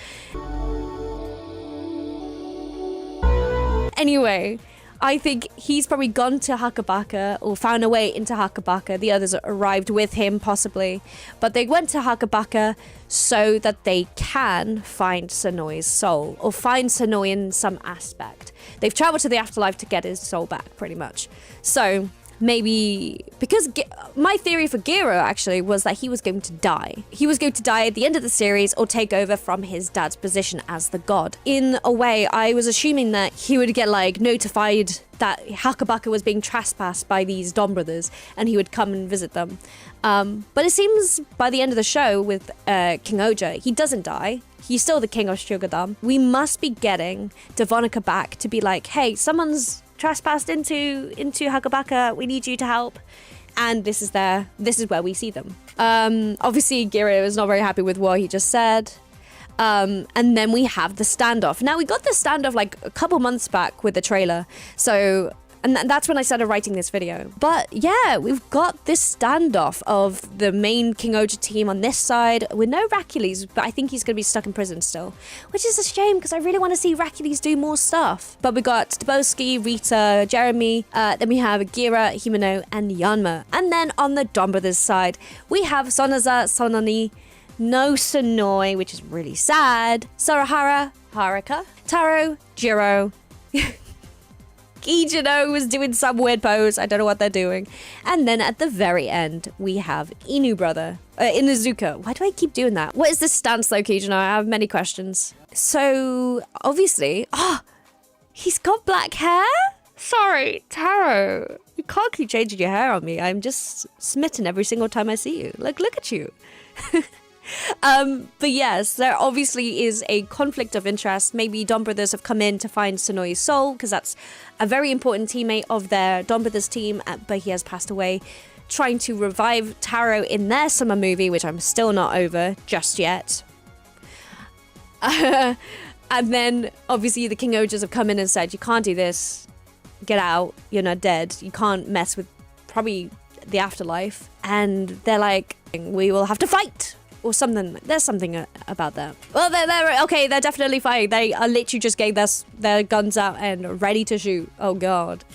Anyway, I think he's probably gone to Hakabaka or found a way into Hakabaka. The others arrived with him, possibly. But they went to Hakabaka so that they can find Senoi's soul, or find Senoi in some aspect. They've traveled to the afterlife to get his soul back, pretty much. So maybe... Because my theory for Giro, actually, was that he was going to die. He was going to die at the end of the series or take over from his dad's position as the god. In a way, I was assuming that he would get, like, notified that Hakabaka was being trespassed by these Donbrothers, and he would come and visit them. But it seems by the end of the show with King Ohger, he doesn't die. He's still the king of Sugadam. We must be getting Devonica back to be like, hey, someone's trespassed into Hakabaka, we need you to help. And this is where we see them. Obviously Giro is not very happy with what he just said. And then we have the standoff. Now we got the standoff like a couple months back with the trailer. So, and that's when I started writing this video. But yeah, we've got this standoff of the main King Ohger team on this side with no reallllys, but I think he's going to be stuck in prison still, which is a shame because I really want to see reallllys do more stuff. But we got Daboski, Rita, Jeremy, then we have Gira, Himeno, and Yanma. And then on the Donbrothers side, we have Sonaza, Sononi, no Senoi, which is really sad, Sarahara, Haruka, Taro, Jiro, Kijino was doing some weird pose. I don't know what they're doing. And then at the very end, we have Inuzuka. Why do I keep doing that? What is this stance though, Kijino? I have many questions. So, obviously... he's got black hair? Sorry, Taro. You can't keep changing your hair on me. I'm just smitten every single time I see you. Like, look at you. But yes, there obviously is a conflict of interest. Maybe Donbrothers have come in to find Senoi's soul, because that's a very important teammate of their Donbrothers team, but he has passed away. Trying to revive Taro in their summer movie, which I'm still not over just yet. And then obviously the King Ohgers have come in and said, you can't do this, get out, you're not dead, you can't mess with probably the afterlife. And they're like, we will have to fight or something. There's something about that. Well, they're definitely fighting. They are literally just getting their guns out and ready to shoot. Oh god.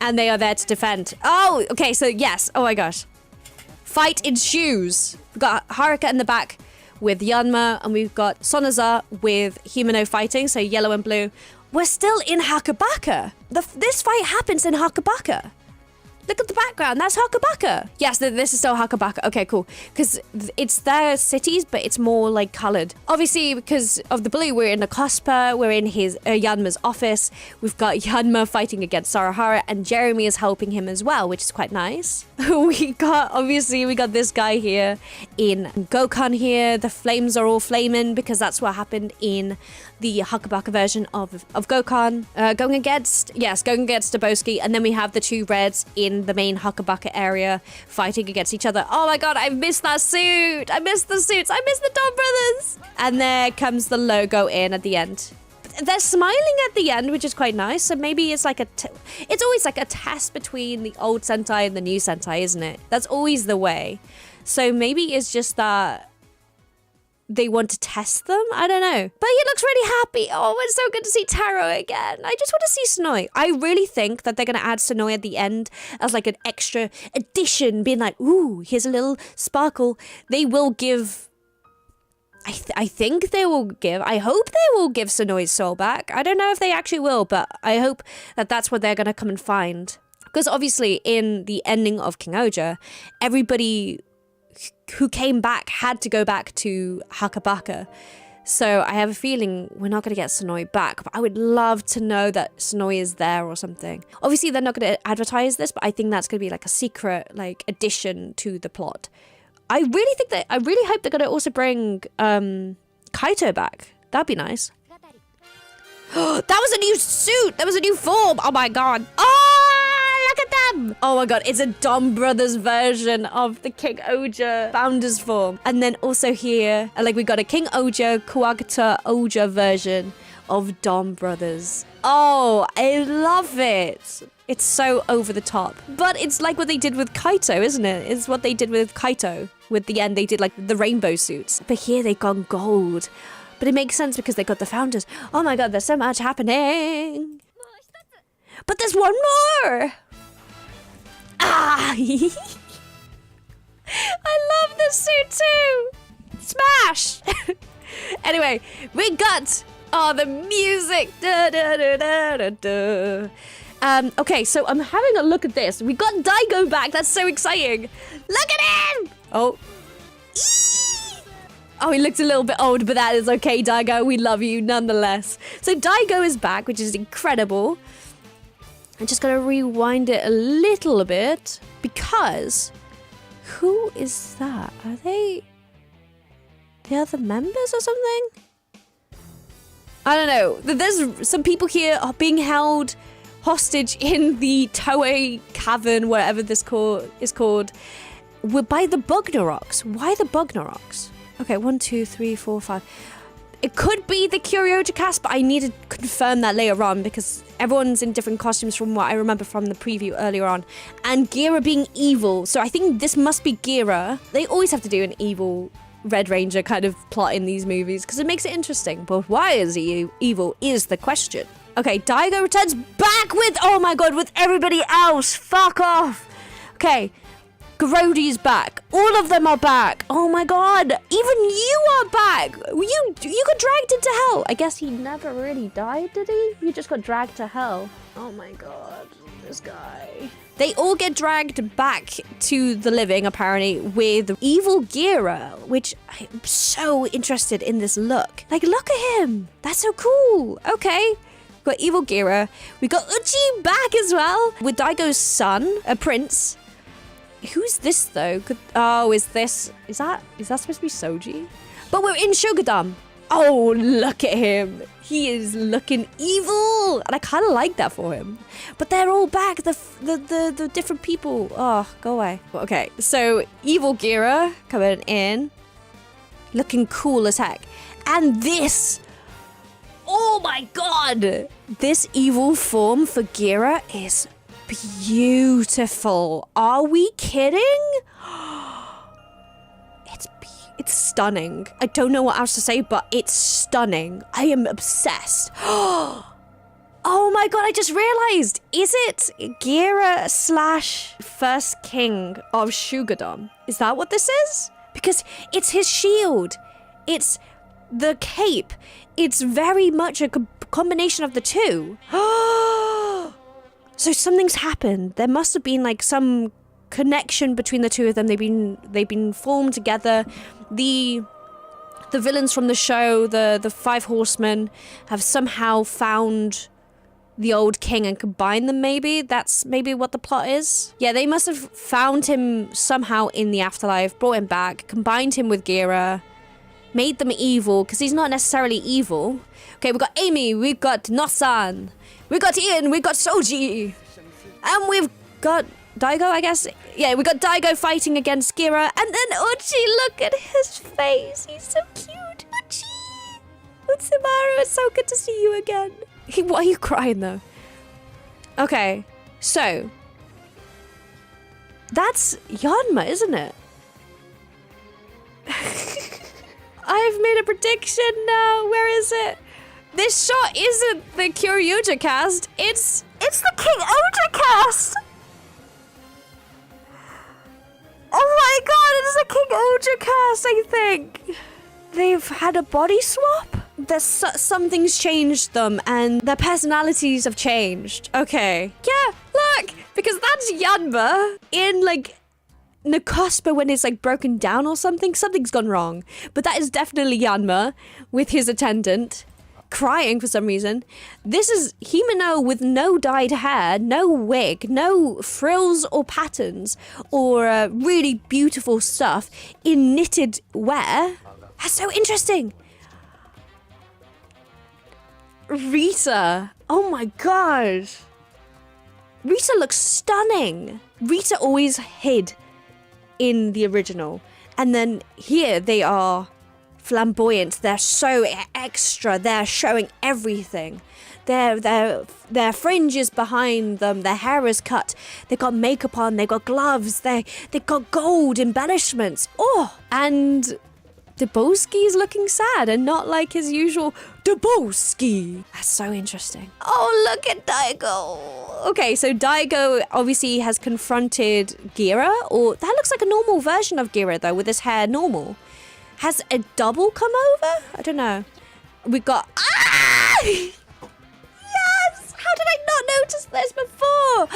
And they are there to defend. Oh, okay, so yes. Oh my gosh. Fight ensues. We've got Haruka in the back with Yanma, and we've got Sonaza with Himeno fighting, so yellow and blue. We're still in Hakabaka. This fight happens in Hakabaka. Look at the background, that's Hakabaka. Yes, this is still Hakabaka. Okay, cool. Because it's their cities, but it's more like colored. Obviously, because of the blue, we're in the Cospa, we're in his Yanma's office. We've got Yanma fighting against Sarahara, and Jeremy is helping him as well, which is quite nice. we got this guy here in Gokhan here. The flames are all flaming because that's what happened in the Hakabaka version of Gokhan. Going against Daboski, and then we have the two reds in the main Hakabaka area fighting against each other. Oh my god, I missed that suit! I missed the suits! I missed the Donbrothers! And there comes the logo in at the end. They're smiling at the end, which is quite nice. So maybe it's like it's always like a test between the old Sentai and the new Sentai, isn't it? That's always the way. So maybe it's just that they want to test them? I don't know. But he looks really happy. Oh, it's so good to see Taro again. I just want to see Senoi. I really think that they're going to add Senoi at the end as like an extra addition, being like, ooh, here's a little sparkle. They will give I think they will I hope they will give Sonoi's soul back. I don't know if they actually will, but I hope that that's what they're going to come and find. Because obviously in the ending of King Ohger, everybody who came back had to go back to Hakabaka. So I have a feeling we're not going to get Sonoi back, but I would love to know that Sonoi is there or something. Obviously, they're not going to advertise this, but I think that's going to be like a secret addition to the plot. I really hope they're going to also bring Kaito back. That'd be nice. That was a new suit. That was a new form. Oh my god. Oh, look at them. Oh my god, it's a Donbrothers version of the King Ohger founders form. And then also here, we got a King Ohger, Kuwagata Ohger version of Donbrothers. Oh, I love it. It's so over the top. But it's like what they did with Kaito, isn't it? It's what they did with Kaito. With the end, they did the rainbow suits. But here they've gone gold. But it makes sense because they got the founders. Oh my god, there's so much happening. But there's one more. Ah! I love this suit too. Smash! Anyway, we got the music. Da, da, da, da, da, da. Okay, so I'm having a look at this. We got Daigo back. That's so exciting. Look at him! Oh. Oh, he looks a little bit old, but that is okay, Daigo. We love you nonetheless. So Daigo is back, which is incredible. I'm just going to rewind it a little bit because who is that? Are they the other members or something? I don't know. There's some people here are being held hostage in the Toei cavern, whatever this is called, by the Bugnaroks. Why the Bugnaroks? Okay, 1, 2, 3, 4, 5. It could be the Kyoryuger cast, but I need to confirm that later on because everyone's in different costumes from what I remember from the preview earlier on. And Gira being evil, so I think this must be Gira. They always have to do an evil Red Ranger kind of plot in these movies because it makes it interesting. But why is he evil is the question. Okay, Daigo returns back with, oh my god, with everybody else. Fuck off. Okay. Grody's back. All of them are back. Oh my god. Even you are back. You got dragged into hell. I guess he never really died, did he? You just got dragged to hell. Oh my god. This guy. They all get dragged back to the living, apparently, with evil Gira, which I'm so interested in this look. Look at him. That's so cool. Okay. We got evil Gira. We got Uchi back as well with Daigo's son, a prince. Who's this though? Is that supposed to be Soji? But we're in Shogadam. Oh, look at him. He is looking evil. And I kind of like that for him. But they're all back. The different people. Oh, go away. Okay, so evil Gira coming in. Looking cool as heck. And this. Oh my god. This evil form for Gira is beautiful. Are we kidding? It's stunning. I don't know what else to say, but it's stunning. I am obsessed. Oh my god, I just realized. Is it Gira / first king of Shugadom? Is that what this is? Because it's his shield. It's the cape. It's very much a combination of the two. So something's happened. There must have been some connection between the two of them. They've been formed together. The villains from the show, the Five Horsemen, have somehow found the old king and combined them. Maybe that's what the plot is. Yeah, they must have found him somehow in the afterlife, brought him back, combined him with Gira, made them evil because he's not necessarily evil. Okay, we've got Amy, we've got Nosan. We got Ian, we got Soji, and we've got Daigo, I guess. Yeah, we got Daigo fighting against Gira, and then Uchi, look at his face. He's so cute. Uchi! Utsumaru, it's so good to see you again. Why are you crying, though? Okay, so. That's Yanma, isn't it? I've made a prediction now. Where is it? This shot isn't the Kyoryuger cast. It's the King Ohger cast. Oh my god, it's the King Ohger cast, I think. they've had a body swap? Something's changed them and their personalities have changed. Okay. Yeah, look, because that's Yanma in like Nakospa when it's like broken down or something. Something's gone wrong. But that is definitely Yanma with his attendant crying for some reason. This is Himeno with no dyed hair, no wig, no frills or patterns or really beautiful stuff in knitted wear. That's so interesting. Rita. Oh my god. Rita looks stunning. Rita always hid in the original. And then here they are flamboyant. They're so extra. They're showing everything. Their fringe is behind them. Their hair is cut. They've got makeup on. They've got gloves. They've got gold embellishments. Oh, and Dubowski is looking sad and not like his usual Dubowski. That's so interesting. Oh, look at Daigo. Okay, so Daigo obviously has confronted Gira, or that looks like a normal version of Gira though, with his hair normal. Has a double come over? I don't know. We got... Ah! Yes! How did I not notice this before?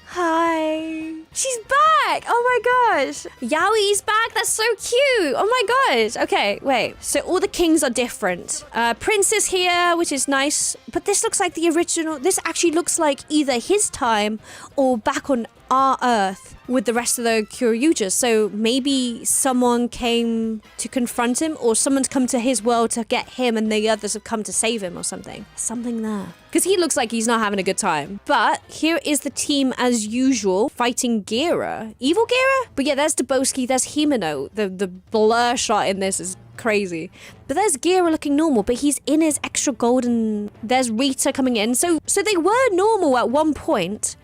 Hi. She's back. Oh my gosh. Yaoi's back. That's so cute. Oh my gosh. Okay, wait. So all the kings are different. Prince is here, which is nice. But this looks like the original. This actually looks like either his time or back on our Earth with the rest of the Kyoryujas. So maybe someone came to confront him or someone's come to his world to get him and the others have come to save him or something. Something there. Because he looks like he's not having a good time. But here is the team as usual fighting Gira. Evil Gira? But yeah, there's Dubowski, there's Himeno. The blur shot in this is crazy. But there's Gira looking normal, but he's in his extra golden... There's Rita coming in. So they were normal at one point.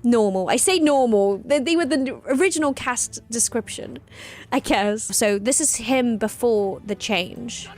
Normal. I say normal. They were the original cast description, I guess. So this is him before the change.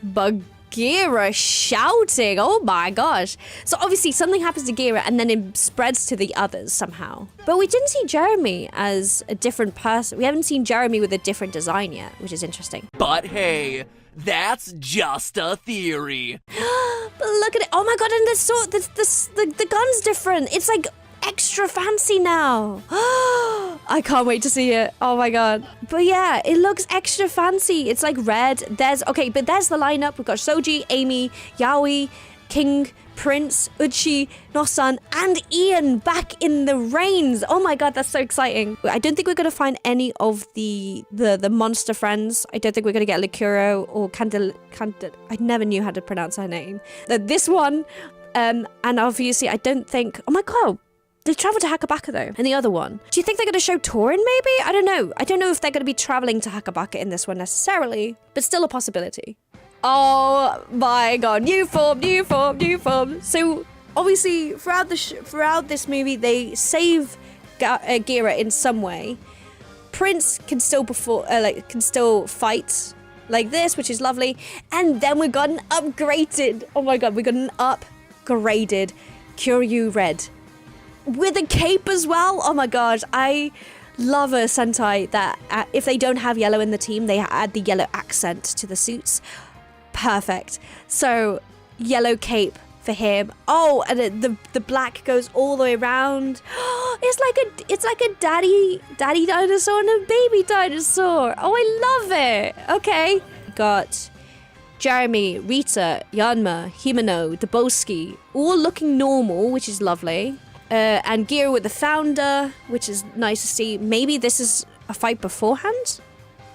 Gira shouting. Oh my gosh. So obviously something happens to Gira and then it spreads to the others somehow. But we didn't see Jeremy as a different person. We haven't seen Jeremy with a different design yet, which is interesting. But hey, that's just a theory. But look at it. Oh my god, and the gun's different. It's like extra fancy now. I can't wait to see it. Oh my god. But yeah, it looks extra fancy. It's like red. There's the lineup. We've got Soji, Amy, Yaoi, King, Prince, Uchi, Nosan, and Ian back in the reins. Oh my god, that's so exciting. I don't think we're going to find any of the monster friends. I don't think we're going to get Likuro or Candil. I never knew how to pronounce her name. This one, and obviously I don't think... Oh my god. They traveled to Hakabaka though, and the other one. Do you think they're going to show Torin maybe? I don't know. I don't know if they're going to be traveling to Hakabaka in this one necessarily, but still a possibility. Oh my god, new form, new form, new form. So obviously throughout this movie, they save Gira in some way. Prince can still fight like this, which is lovely. And then we got an upgraded, oh my god, we got an upgraded Kyoryu Red. With a cape as well. Oh my gosh, I love a Sentai that if they don't have yellow in the team, they add the yellow accent to the suits. Perfect. So yellow cape for him. Oh, and the black goes all the way around. It's like a daddy dinosaur and a baby dinosaur. Oh, I love it. Okay, got Jeremy, Rita, Yanma, Himeno, Dubowski, all looking normal, which is lovely. And Gira with the founder, which is nice to see. Maybe this is a fight beforehand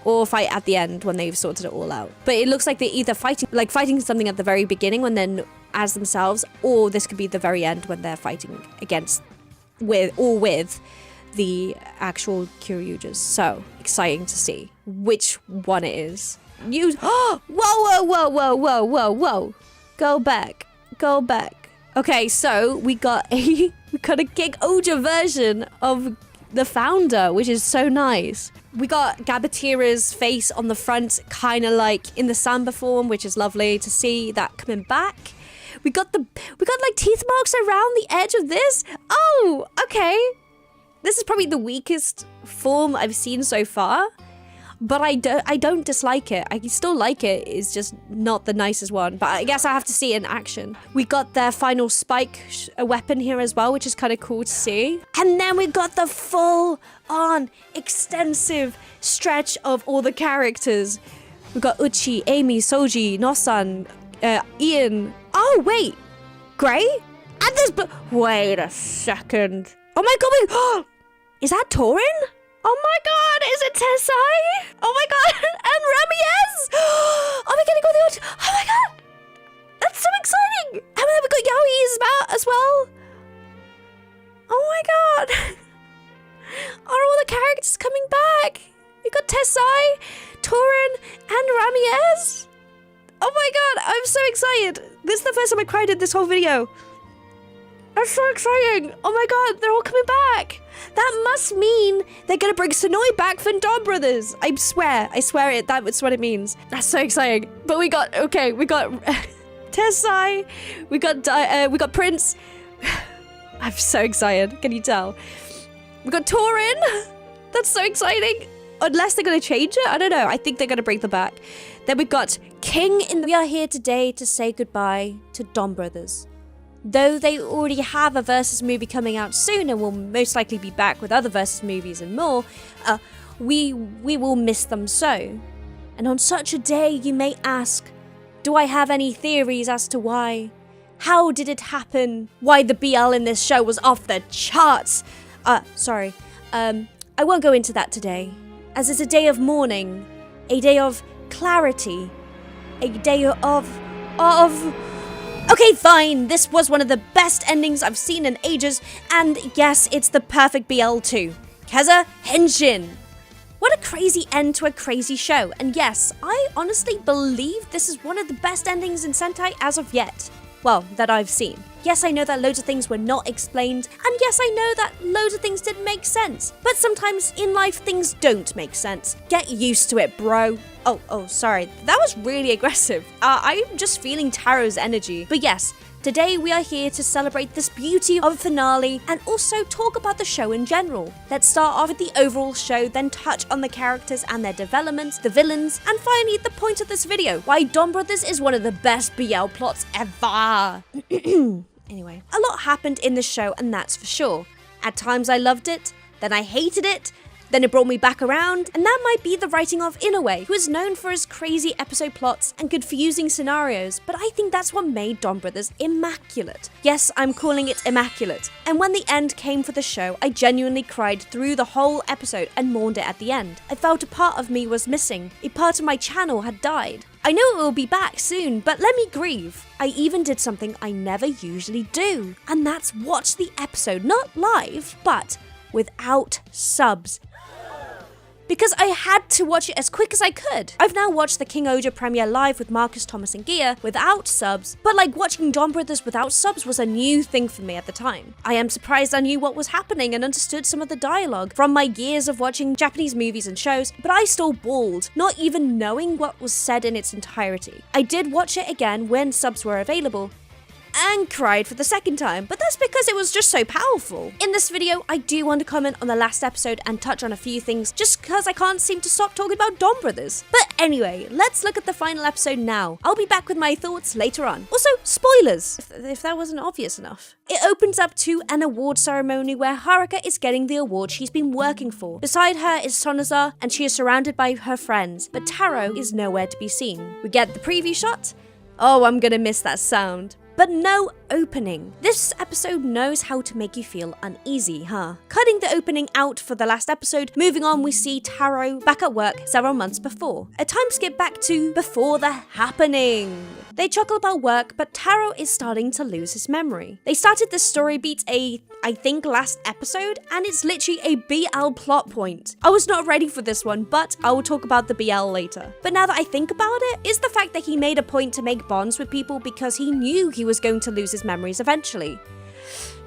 or a fight at the end when they've sorted it all out. But it looks like they're either fighting something at the very beginning when then as themselves, or this could be the very end when they're fighting with the actual Kyoryujas. So exciting to see which one it is. Whoa. Go back. Okay, so we got a King Ohger version of the founder, which is so nice. We got Gabatira's face on the front, kind of like in the Samba form, which is lovely to see that coming back. We got like teeth marks around the edge of this. Oh, okay. This is probably the weakest form I've seen so far. but I don't dislike it. I still like it. It's just not the nicest one, but I guess I have to see it in action. We got their final spike weapon here as well, which is kind of cool to see. And then we got the full on extensive stretch of all the characters. We got Uchi, Amy, Soji, Nosan, Ian. Oh wait, Gray? And there's wait a second. Oh my god, is that Torin? Oh my god, is it Tessai? Oh my god, and Ramirez? Oh my god, oh my god, that's so exciting. And then we got Yaoi as well. Oh my god. Are all the characters coming back? We got Tessai, Torin, and Ramirez. Oh my god, I'm so excited. This is the first time I cried in this whole video. That's so exciting. Oh my god, they're all coming back. That must mean they're gonna bring Sonoi back from Donbrothers. I swear it, that's what it means. That's so exciting. But we got Tessai, we got Prince. I'm so excited, can you tell? We got Torin. That's so exciting. Unless they're gonna change it, I don't know. I think they're gonna bring them back. Then we got King we are here today to say goodbye to Donbrothers. Though they already have a Versus movie coming out soon and will most likely be back with other Versus movies and more, we will miss them so. And on such a day, you may ask, do I have any theories as to why? How did it happen? Why the BL in this show was off the charts? Sorry. I won't go into that today, as it's a day of mourning, a day of clarity, a day of... Okay, fine, this was one of the best endings I've seen in ages, and yes, it's the perfect BL too. Kezza Henshin. What a crazy end to a crazy show, and yes, I honestly believe this is one of the best endings in Sentai as of yet. Well, that I've seen. Yes, I know that loads of things were not explained, and yes, I know that loads of things didn't make sense. But sometimes in life, things don't make sense. Get used to it, bro. Oh, sorry. That was really aggressive. I'm just feeling Taro's energy. But yes, today we are here to celebrate this beauty of a finale and also talk about the show in general. Let's start off with the overall show, then touch on the characters and their developments, the villains, and finally the point of this video, why Donbrothers is one of the best BL plots ever. Anyway, a lot happened in the show, and that's for sure. At times I loved it, then I hated it, then it brought me back around, and that might be the writing of Inoue, who is known for his crazy episode plots and confusing scenarios, but I think that's what made Donbrothers immaculate. Yes, I'm calling it immaculate. And when the end came for the show, I genuinely cried through the whole episode and mourned it at the end. I felt a part of me was missing, a part of my channel had died. I know it will be back soon, but let me grieve. I even did something I never usually do, and that's watch the episode, not live, but without subs. Because I had to watch it as quick as I could. I've now watched the King Ohger premiere live with Marcus, Thomas and Gia without subs, but like watching Donbrothers without subs was a new thing for me at the time. I am surprised I knew what was happening and understood some of the dialogue from my years of watching Japanese movies and shows, but I still bawled, not even knowing what was said in its entirety. I did watch it again when subs were available, and cried for the second time, but that's because it was just so powerful. In this video, I do want to comment on the last episode and touch on a few things just because I can't seem to stop talking about Donbrothers. But anyway, let's look at the final episode now. I'll be back with my thoughts later on. Also, spoilers, if that wasn't obvious enough. It opens up to an award ceremony where Haruka is getting the award she's been working for. Beside her is Sonoza, and she is surrounded by her friends, but Taro is nowhere to be seen. We get the preview shot. Oh, I'm gonna miss that sound. But no opening. This episode knows how to make you feel uneasy, huh? Cutting the opening out for the last episode, moving on we see Taro back at work several months before. A time skip back to before the happening. They chuckle about work, but Taro is starting to lose his memory. They started this story beat I think last episode, and it's literally a BL plot point. I was not ready for this one, but I will talk about the BL later. But now that I think about it, is the fact that he made a point to make bonds with people because he knew he was going to lose his memories eventually.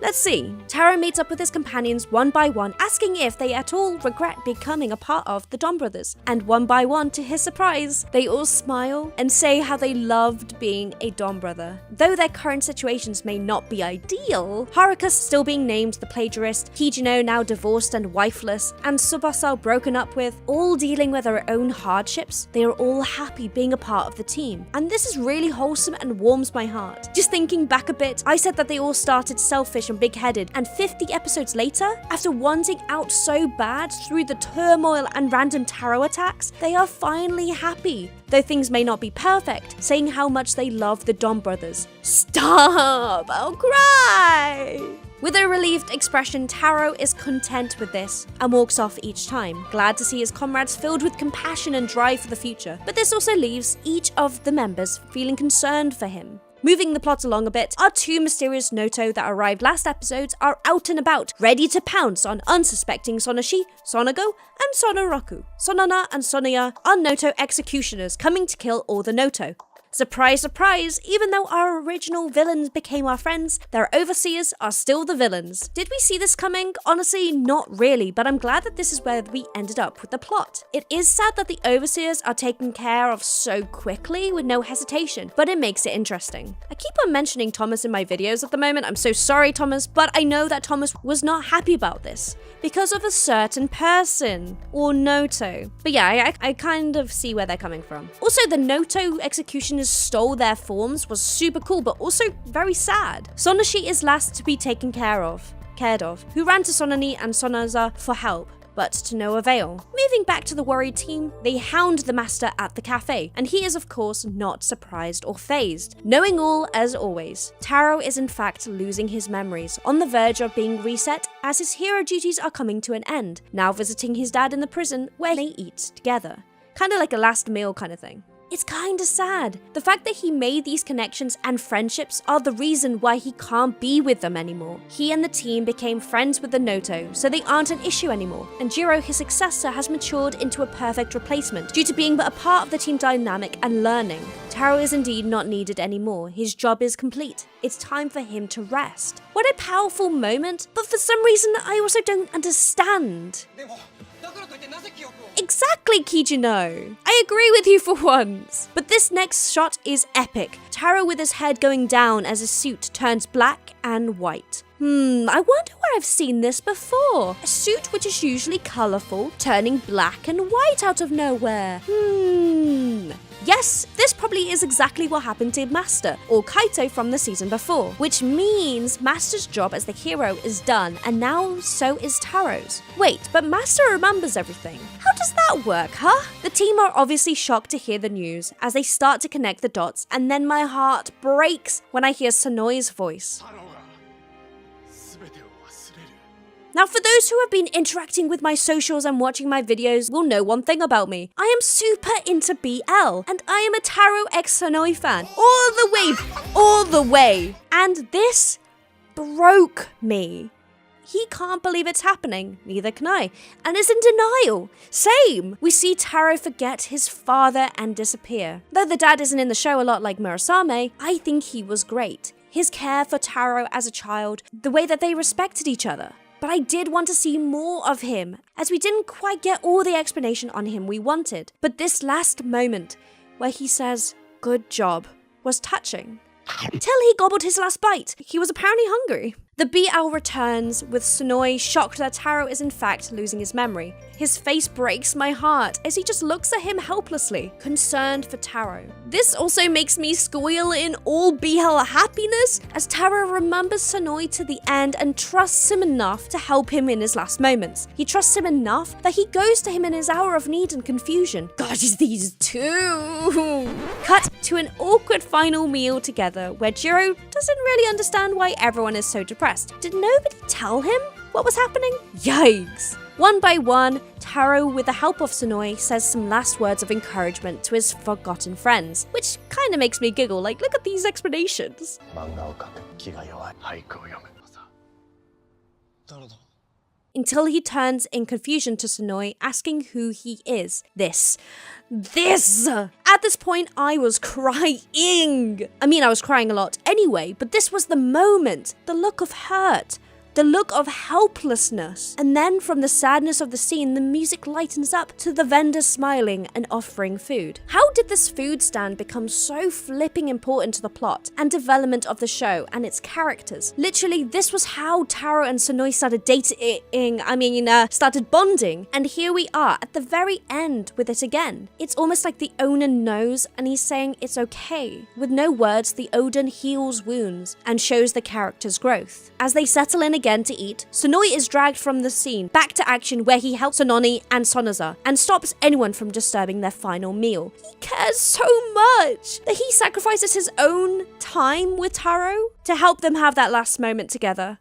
Let's see. Taro meets up with his companions one by one, asking if they at all regret becoming a part of the Donbrothers. And one by one, to his surprise, they all smile and say how they loved being a Donbrother. Though their current situations may not be ideal, Haruka still being named the plagiarist, Kijino now divorced and wifeless, and Tsubasa broken up with, all dealing with their own hardships, they are all happy being a part of the team. And this is really wholesome and warms my heart. Just thinking back a bit, I said that they all started selfish and big-headed, and 50 episodes later, after wanting out so bad through the turmoil and random Taro attacks, they are finally happy. Though things may not be perfect, saying how much they love the Donbrothers. Stop! I'll cry! With a relieved expression, Taro is content with this and walks off each time, glad to see his comrades filled with compassion and drive for the future. But this also leaves each of the members feeling concerned for him. Moving the plot along a bit, our two mysterious Noto that arrived last episode are out and about, ready to pounce on unsuspecting Sonoshi, Sonago, and Sonoroku. Sonana and Sonoya are Noto executioners coming to kill all the Noto. Surprise, surprise, even though our original villains became our friends, their overseers are still the villains. Did we see this coming? Honestly, not really, but I'm glad that this is where we ended up with the plot. It is sad that the overseers are taken care of so quickly with no hesitation, but it makes it interesting. I keep on mentioning Thomas in my videos at the moment. I'm so sorry, Thomas, but I know that Thomas was not happy about this because of a certain person, or Noto. But yeah, I kind of see where they're coming from. Also, the Noto executioners stole their forms was super cool, but also very sad. Sonoshi is last to be taken cared of, who ran to Sonani and Sonaza for help, but to no avail. Moving back to the worried team, they hound the master at the cafe, and he is of course not surprised or fazed. Knowing all as always, Taro is in fact losing his memories, on the verge of being reset as his hero duties are coming to an end, now visiting his dad in the prison where they eat together. Kinda like a last meal kind of thing. It's kinda sad. The fact that he made these connections and friendships are the reason why he can't be with them anymore. He and the team became friends with the Noto, so they aren't an issue anymore. And Jiro, his successor, has matured into a perfect replacement due to being but a part of the team dynamic and learning. Taro is indeed not needed anymore. His job is complete. It's time for him to rest. What a powerful moment, but for some reason I also don't understand. Exactly, Kijino! I agree with you for once. But this next shot is epic. Taro with his head going down as his suit turns black and white. I wonder where I've seen this before. A suit which is usually colourful, turning black and white out of nowhere. Yes, this probably is exactly what happened to Master, or Kaito from the season before, which means Master's job as the hero is done, and now so is Taro's. Wait, but Master remembers everything. How does that work, huh? The team are obviously shocked to hear the news, as they start to connect the dots, and then my heart breaks when I hear Sonoi's voice. Now, for those who have been interacting with my socials and watching my videos will know one thing about me. I am super into BL, and I am a Taro x Sonoi fan. All the way. And this broke me. He can't believe it's happening, neither can I, and is in denial. Same! We see Taro forget his father and disappear. Though the dad isn't in the show a lot like Murasame, I think he was great. His care for Taro as a child, the way that they respected each other. But I did want to see more of him, as we didn't quite get all the explanation on him we wanted. But this last moment, where he says, "Good job," was touching. Till he gobbled his last bite. He was apparently hungry. The BL returns, with Sonoi shocked that Taro is in fact losing his memory. His face breaks my heart as he just looks at him helplessly, concerned for Taro. This also makes me squeal in all BL happiness, as Taro remembers Sonoi to the end and trusts him enough to help him in his last moments. He trusts him enough that he goes to him in his hour of need and confusion. God, is these two! Cut to an awkward final meal together, where Jiro doesn't really understand why everyone is so depressed. Did nobody tell him what was happening? Yikes! One by one, Taro, with the help of Sonoi, says some last words of encouragement to his forgotten friends, which kind of makes me giggle, like, look at these explanations. until he turns in confusion to Sonoi, asking who he is. This. At this point, I was crying. I mean, I was crying a lot anyway, but this was the moment. The look of hurt. The look of helplessness. And then from the sadness of the scene, the music lightens up to the vendor smiling and offering food. How did this food stand become so flipping important to the plot and development of the show and its characters? Literally, this was how Taro and Sonoi started started bonding. And here we are at the very end with it again. It's almost like the Onin knows and he's saying it's okay. With no words, the Odin heals wounds and shows the character's growth. As they settle in again to eat, Sonoi is dragged from the scene back to action where he helps Sononi and Sonoza and stops anyone from disturbing their final meal. He cares so much that he sacrifices his own time with Taro to help them have that last moment together.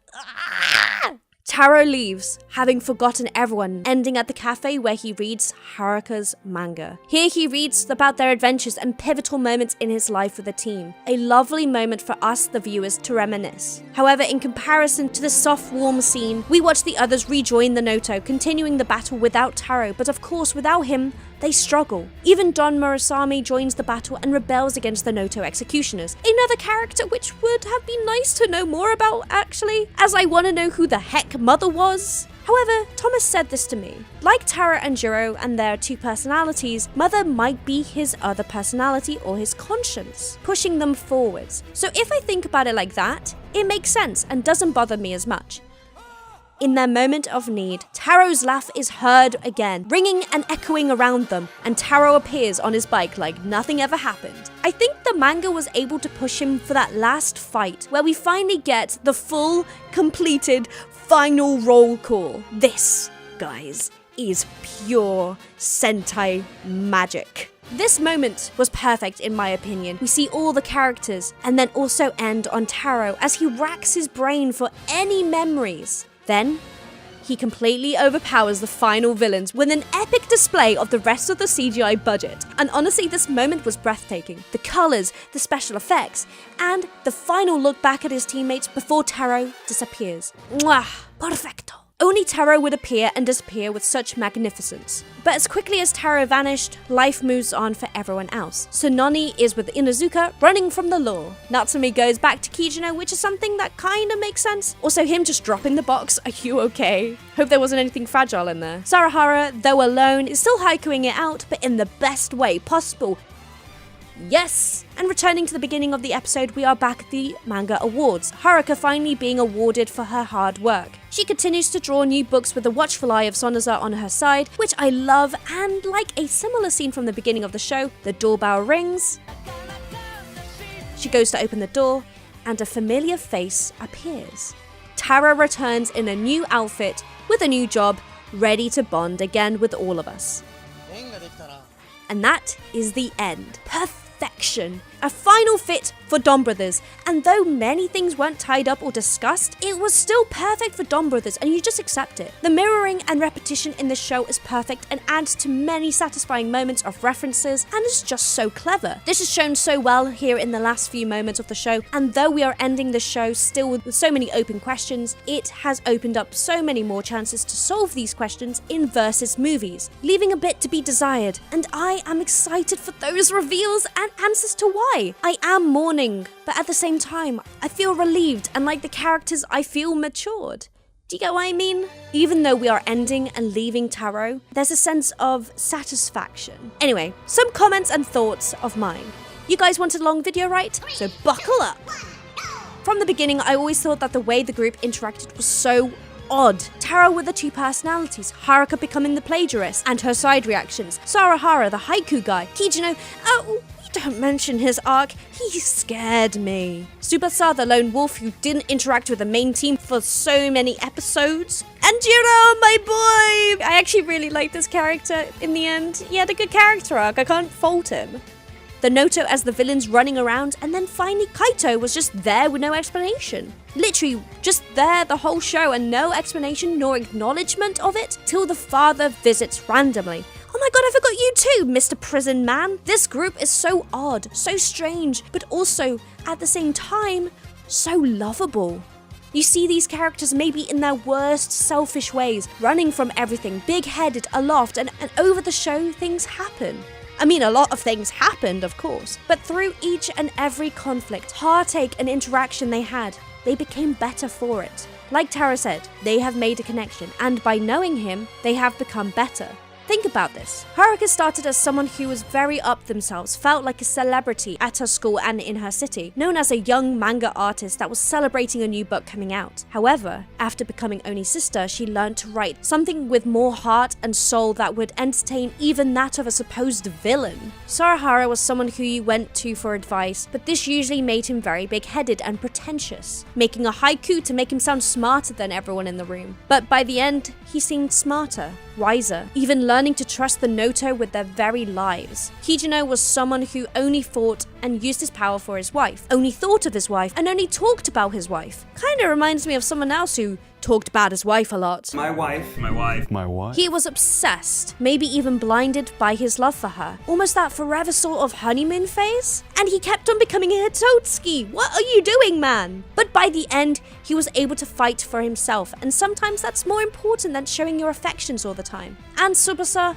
Taro leaves, having forgotten everyone, ending at the cafe where he reads Haruka's manga. Here he reads about their adventures and pivotal moments in his life with the team. A lovely moment for us, the viewers, to reminisce. However, in comparison to the soft, warm scene, we watch the others rejoin the Noto, continuing the battle without Taro, but of course without him, they struggle. Even Don Murasame joins the battle and rebels against the Noto executioners. Another character which would have been nice to know more about, actually, as I want to know who the heck Mother was. However, Thomas said this to me. Like Taro and Jiro and their two personalities, Mother might be his other personality or his conscience, pushing them forwards. So if I think about it like that, it makes sense and doesn't bother me as much. In their moment of need, Taro's laugh is heard again, ringing and echoing around them, and Taro appears on his bike like nothing ever happened. I think the manga was able to push him for that last fight, where we finally get the full, completed, final roll call. This, guys, is pure Sentai magic. This moment was perfect in my opinion. We see all the characters, and then also end on Taro as he racks his brain for any memories. Then, he completely overpowers the final villains with an epic display of the rest of the CGI budget. And honestly, this moment was breathtaking. The colors, the special effects, and the final look back at his teammates before Taro disappears. Mwah! Perfecto! Only Taro would appear and disappear with such magnificence. But as quickly as Taro vanished, life moves on for everyone else. So Noni is with Inuzuka, running from the law. Natsumi goes back to Kijino, which is something that kinda makes sense. Also him just dropping the box, are you okay? Hope there wasn't anything fragile in there. Sarahara, though alone, is still haikuing it out, but in the best way possible. Yes! And returning to the beginning of the episode, we are back at the manga awards. Haruka finally being awarded for her hard work. She continues to draw new books with the watchful eye of Sonoza on her side, which I love, and like a similar scene from the beginning of the show, the doorbell rings. She goes to open the door, and a familiar face appears. Taro returns in a new outfit, with a new job, ready to bond again with all of us. And that is the end. Perfection. A final fit for Donbrothers, and though many things weren't tied up or discussed, it was still perfect for Donbrothers and you just accept it. The mirroring and repetition in the show is perfect and adds to many satisfying moments of references and is just so clever. This is shown so well here in the last few moments of the show, and though we are ending the show still with so many open questions, it has opened up so many more chances to solve these questions in versus movies, leaving a bit to be desired, and I am excited for those reveals and answers to why. I am mourning, but at the same time, I feel relieved and like the characters I feel matured. Do you get what I mean? Even though we are ending and leaving Taro, there's a sense of satisfaction. Anyway, some comments and thoughts of mine. You guys wanted a long video, right? So buckle up. From the beginning, I always thought that the way the group interacted was so odd. Taro with the two personalities, Haruka becoming the plagiarist and her side reactions, Sarahara the haiku guy, Kijino, don't mention his arc, he scared me. Tsubasa the lone wolf who didn't interact with the main team for so many episodes. And Jiro, my boy! I actually really liked this character in the end. He had a good character arc, I can't fault him. The Noto as the villains running around, and then finally Kaito was just there with no explanation. Literally just there the whole show and no explanation nor acknowledgement of it till the father visits randomly. Oh my god, I forgot you too, Mr. Prison Man. This group is so odd, so strange, but also, at the same time, so lovable. You see these characters maybe in their worst selfish ways, running from everything, big-headed, aloft, and over the show, things happen. I mean, a lot of things happened, of course, but through each and every conflict, heartache, and interaction they had, they became better for it. Like Taro said, they have made a connection, and by knowing him, they have become better. Think about this. Haruka started as someone who was very up themselves, felt like a celebrity at her school and in her city, known as a young manga artist that was celebrating a new book coming out. However, after becoming Oni's sister, she learned to write something with more heart and soul that would entertain even that of a supposed villain. Sarahara was someone who you went to for advice, but this usually made him very big-headed and pretentious, making a haiku to make him sound smarter than everyone in the room. But by the end, he seemed smarter, wiser, even learning to trust the Noto with their very lives. Kijino was someone who only fought and used his power for his wife, only thought of his wife, and only talked about his wife. Kinda reminds me of someone else who talked about his wife a lot. My wife. He was obsessed, maybe even blinded by his love for her. Almost that forever sort of honeymoon phase. And he kept on becoming a Hitotsuki. What are you doing, man? But by the end, he was able to fight for himself, and sometimes that's more important than showing your affections all the time. And Tsubasa,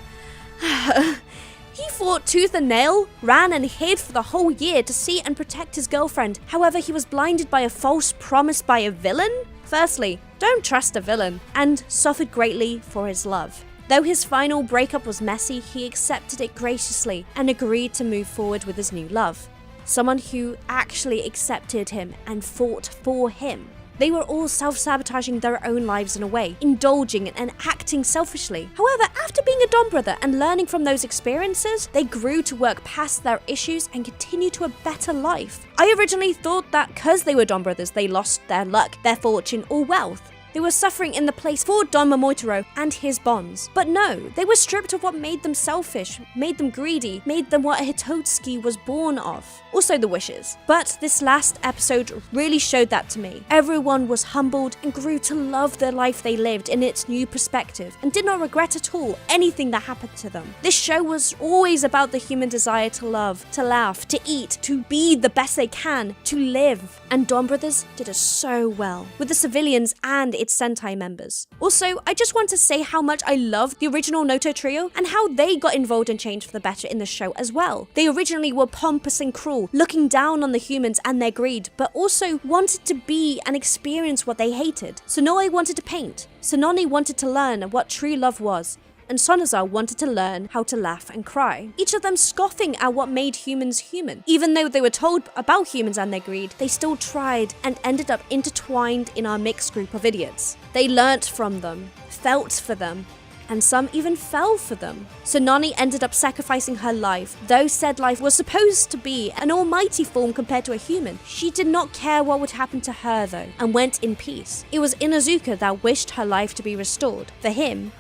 he fought tooth and nail, ran and hid for the whole year to see and protect his girlfriend. However, he was blinded by a false promise by a villain? Firstly, don't trust a villain, and suffered greatly for his love. Though his final breakup was messy, he accepted it graciously and agreed to move forward with his new love. Someone who actually accepted him and fought for him. They were all self-sabotaging their own lives in a way, indulging and acting selfishly. However, after being a Donbrother and learning from those experiences, they grew to work past their issues and continue to a better life. I originally thought that because they were Donbrothers, they lost their luck, their fortune, or wealth. They were suffering in the place for Don Momotaro and his bonds. But no, they were stripped of what made them selfish, made them greedy, made them what a Hitotsuki was born of. Also the wishes. But this last episode really showed that to me. Everyone was humbled and grew to love the life they lived in its new perspective, and did not regret at all anything that happened to them. This show was always about the human desire to love, to laugh, to eat, to be the best they can, to live. And Donbrothers did it so well, with the civilians and its Sentai members. Also, I just want to say how much I love the original Noto trio and how they got involved and changed for the better in the show as well. They originally were pompous and cruel, looking down on the humans and their greed, but also wanted to be and experience what they hated. Sonoe wanted to paint, Sononi wanted to learn what true love was, and Sonoza wanted to learn how to laugh and cry. Each of them scoffing at what made humans human. Even though they were told about humans and their greed, they still tried and ended up intertwined in our mixed group of idiots. They learnt from them, felt for them, and some even fell for them. Sononi ended up sacrificing her life. Though said life was supposed to be an almighty form compared to a human, she did not care what would happen to her though, and went in peace. It was Inuzuka that wished her life to be restored. For him,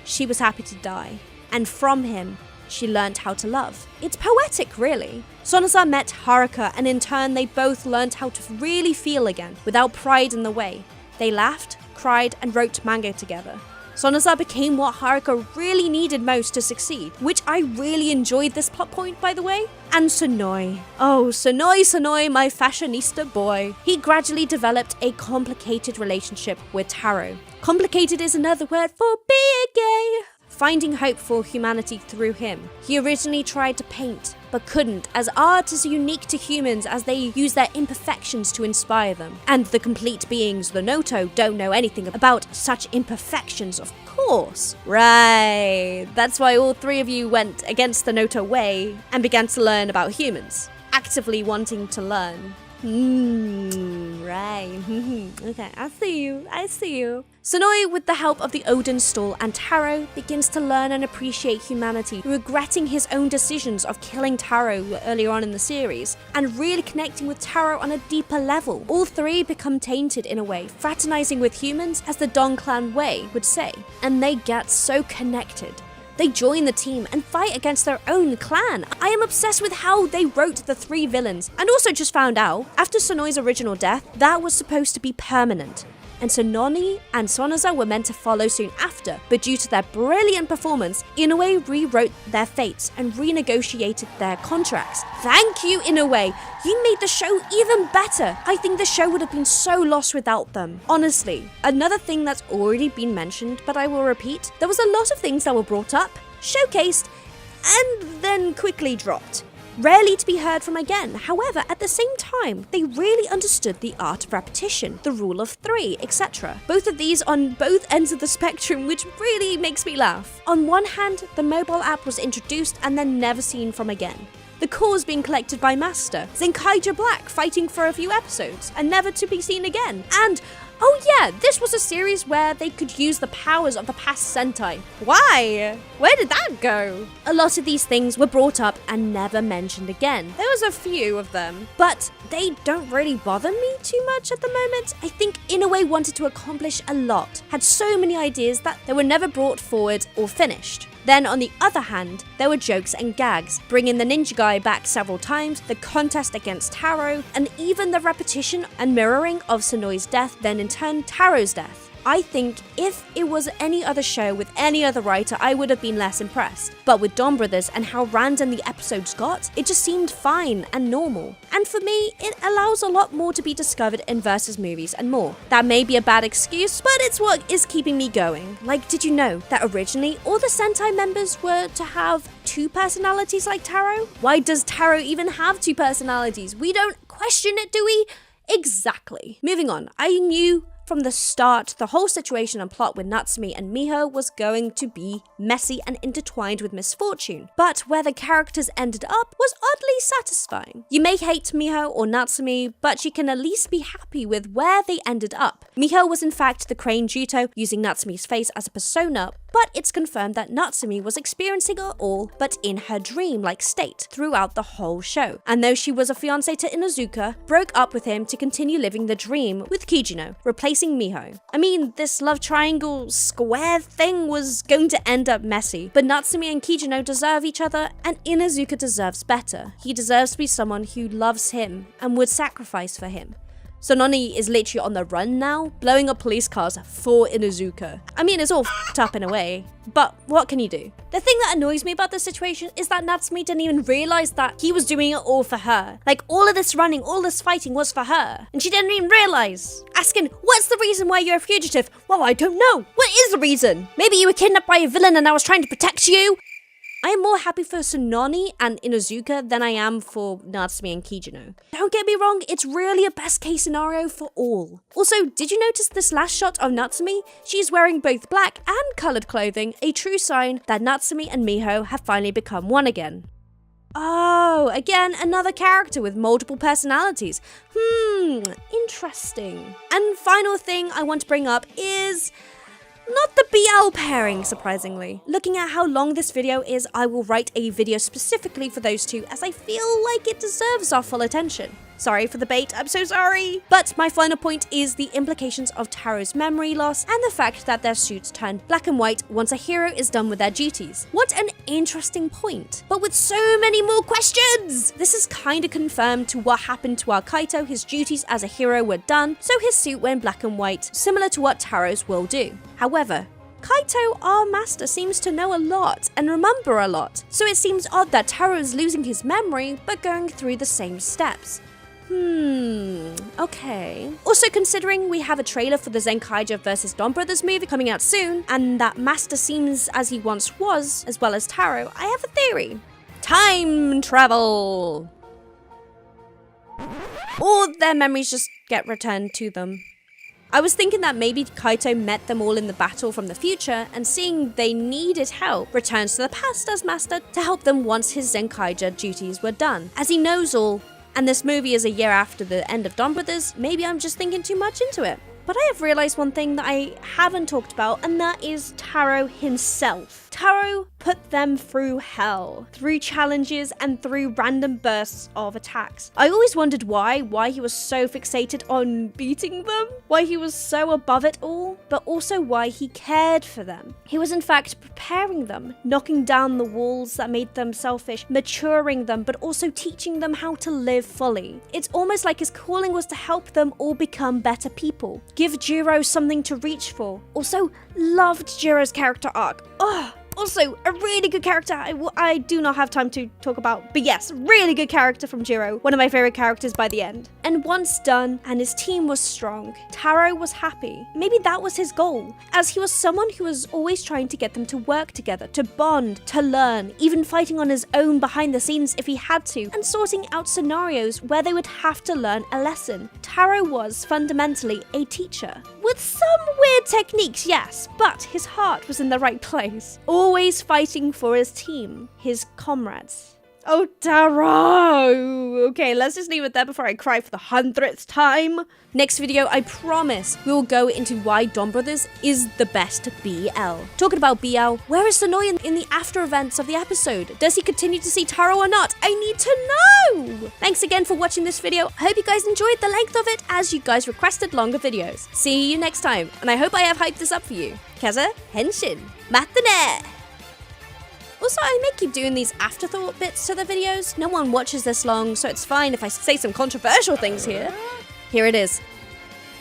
she was happy to die, and from him, she learned how to love. It's poetic, really. Sonoza met Haruka, and in turn, they both learned how to really feel again, without pride in the way. They laughed, cried, and wrote manga together. Sonoza became what Haruka really needed most to succeed, which I really enjoyed this plot point, by the way. And Sonoe. Oh, Sonoe, my fashionista boy. He gradually developed a complicated relationship with Taro. Complicated is another word for being gay. Finding hope for humanity through him. He originally tried to paint, but couldn't, as art is unique to humans as they use their imperfections to inspire them. And the complete beings, the Noto, don't know anything about such imperfections, of course. Right, that's why all three of you went against the Noto way and began to learn about humans. Actively wanting to learn. Right. Okay, I see you. Sonoe, with the help of the Odin Stall and Taro, begins to learn and appreciate humanity, regretting his own decisions of killing Taro earlier on in the series, and really connecting with Taro on a deeper level. All three become tainted in a way, fraternizing with humans as the Don Clan way would say, and they get so connected. They join the team and fight against their own clan. I am obsessed with how they wrote the three villains, and also just found out, after Sonoe's original death, that was supposed to be permanent. and Sononi and Sonoza were meant to follow soon after, but due to their brilliant performance, Inoue rewrote their fates and renegotiated their contracts. Thank you, Inoue! You made the show even better! I think the show would have been so lost without them. Honestly. Another thing that's already been mentioned, but I will repeat, there was a lot of things that were brought up, showcased, and then quickly dropped. Rarely to be heard from again. However, at the same time, they really understood the art of repetition, the rule of three, etc. Both of these on both ends of the spectrum, which really makes me laugh. On one hand, the mobile app was introduced and then never seen from again. The cores being collected by Master, Zenkaija Black fighting for a few episodes and never to be seen again, and oh yeah, this was a series where they could use the powers of the past Sentai. Why? Where did that go? A lot of these things were brought up and never mentioned again. There was a few of them, but they don't really bother me too much at the moment. I think Inoue wanted to accomplish a lot, had so many ideas that they were never brought forward or finished. Then on the other hand, there were jokes and gags, bringing the ninja guy back several times, the contest against Taro, and even the repetition and mirroring of Sanoi's death, then in turn Taro's death. I think if it was any other show with any other writer, I would have been less impressed. But with Donbrothers and how random the episodes got, it just seemed fine and normal. And for me, it allows a lot more to be discovered in Versus movies and more. That may be a bad excuse, but it's what is keeping me going. Like, did you know that originally all the Sentai members were to have two personalities like Taro? Why does Taro even have two personalities? We don't question it, do we? Exactly. Moving on, I knew from the start, the whole situation and plot with Natsumi and Miho was going to be messy and intertwined with misfortune, but where the characters ended up was oddly satisfying. You may hate Miho or Natsumi, but you can at least be happy with where they ended up. Miho was in fact the Crane Juto, using Natsumi's face as a persona, but it's confirmed that Natsumi was experiencing it all, but in her dream-like state, throughout the whole show. And though she was a fiancé to Inuzuka, broke up with him to continue living the dream with Kijino, replacing Miho. I mean, this love triangle square thing was going to end up messy, but Natsumi and Kijino deserve each other, and Inuzuka deserves better. He deserves to be someone who loves him and would sacrifice for him. Sononi is literally on the run now, blowing up police cars for Inuzuka. I mean, it's all f***ed up in a way, but what can you do? The thing that annoys me about this situation is that Natsumi didn't even realize that he was doing it all for her. Like, all of this running, all this fighting was for her, and she didn't even realize. Asking, what's the reason why you're a fugitive? Well, I don't know. What is the reason? Maybe you were kidnapped by a villain and I was trying to protect you? I am more happy for Sononi and Inuzuka than I am for Natsumi and Kijino. Don't get me wrong, it's really a best case scenario for all. Also, did you notice this last shot of Natsumi? She's wearing both black and coloured clothing, a true sign that Natsumi and Miho have finally become one again. Oh, again, another character with multiple personalities. Interesting. And final thing I want to bring up is not the BL pairing, surprisingly. Looking at how long this video is, I will write a video specifically for those two, as I feel like it deserves our full attention. Sorry for the bait, I'm so sorry. But my final point is the implications of Taro's memory loss and the fact that their suits turn black and white once a hero is done with their duties. What an interesting point, but with so many more questions! This is kinda confirmed to what happened to our Kaito. His duties as a hero were done, so his suit went black and white, similar to what Taro's will do. However, Kaito, our master, seems to know a lot and remember a lot, so it seems odd that Taro is losing his memory but going through the same steps. Okay. Also, considering we have a trailer for the Zenkaija vs Donbrothers movie coming out soon, and that Master seems as he once was, as well as Taro, I have a theory. Time travel! Or their memories just get returned to them. I was thinking that maybe Kaito met them all in the battle from the future, and seeing they needed help, returns to the past as Master to help them once his Zenkaija duties were done. As he knows all, and this movie is a year after the end of Donbrothers, maybe I'm just thinking too much into it. But I have realized one thing that I haven't talked about, and that is Taro himself. Taro put them through hell, through challenges and through random bursts of attacks. I always wondered why he was so fixated on beating them, why he was so above it all, but also why he cared for them. He was in fact preparing them, knocking down the walls that made them selfish, maturing them, but also teaching them how to live fully. It's almost like his calling was to help them all become better people, give Jiro something to reach for. Also, loved Jiro's character arc. Also, a really good character I do not have time to talk about, but yes, really good character from Jiro, one of my favorite characters by the end. And once done, and his team was strong, Taro was happy. Maybe that was his goal, as he was someone who was always trying to get them to work together, to bond, to learn, even fighting on his own behind the scenes if he had to, and sorting out scenarios where they would have to learn a lesson. Taro was fundamentally a teacher. With some weird techniques, yes, but his heart was in the right place. Always fighting for his team, his comrades. Oh, Taro! Okay, let's just leave it there before I cry for the 100th time. Next video, I promise, we will go into why Donbrothers is the best BL. Talking about BL, where is Sonoya in the after events of the episode? Does he continue to see Taro or not? I need to know! Thanks again for watching this video. I hope you guys enjoyed the length of it, as you guys requested longer videos. See you next time, and I hope I have hyped this up for you. Kezza, Henshin, Matane! Also, I may keep doing these afterthought bits to the videos. No one watches this long, so it's fine if I say some controversial things here. Here it is.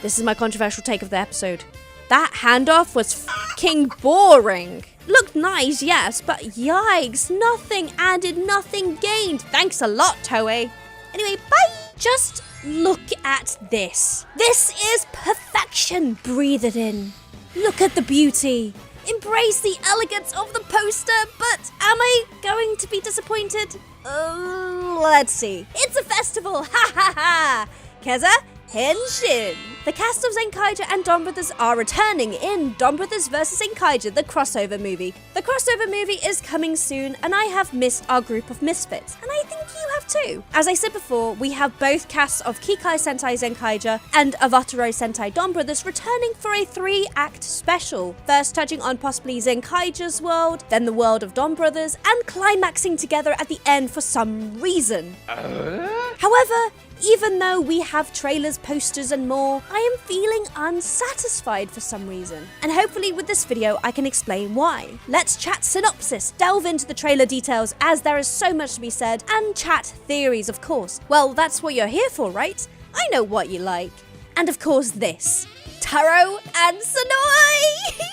This is my controversial take of the episode. That handoff was fucking boring. Looked nice, yes, but yikes, nothing added, nothing gained. Thanks a lot, Toei. Anyway, bye! Just look at this. This is perfection. Breathe it in. Look at the beauty. Embrace the elegance of the poster, but am I going to be disappointed? Let's see. It's a festival! Ha ha ha! Kezza, Henshin! The cast of Zenkaija and Donbrothers are returning in Donbrothers vs. Zenkaija, the crossover movie. The crossover movie is coming soon, and I have missed our group of misfits, and I think you have too. As I said before, we have both casts of Kikai Sentai Zenkaija and Avataro Sentai Donbrothers returning for a 3-act special, first touching on possibly Zenkaija's world, then the world of Donbrothers, and climaxing together at the end for some reason. However, even though we have trailers, posters and more, I am feeling unsatisfied for some reason. And hopefully with this video I can explain why. Let's chat synopsis, delve into the trailer details as there is so much to be said, and chat theories of course. Well, that's what you're here for, right? I know what you like. And of course this. Taro and Sonoi!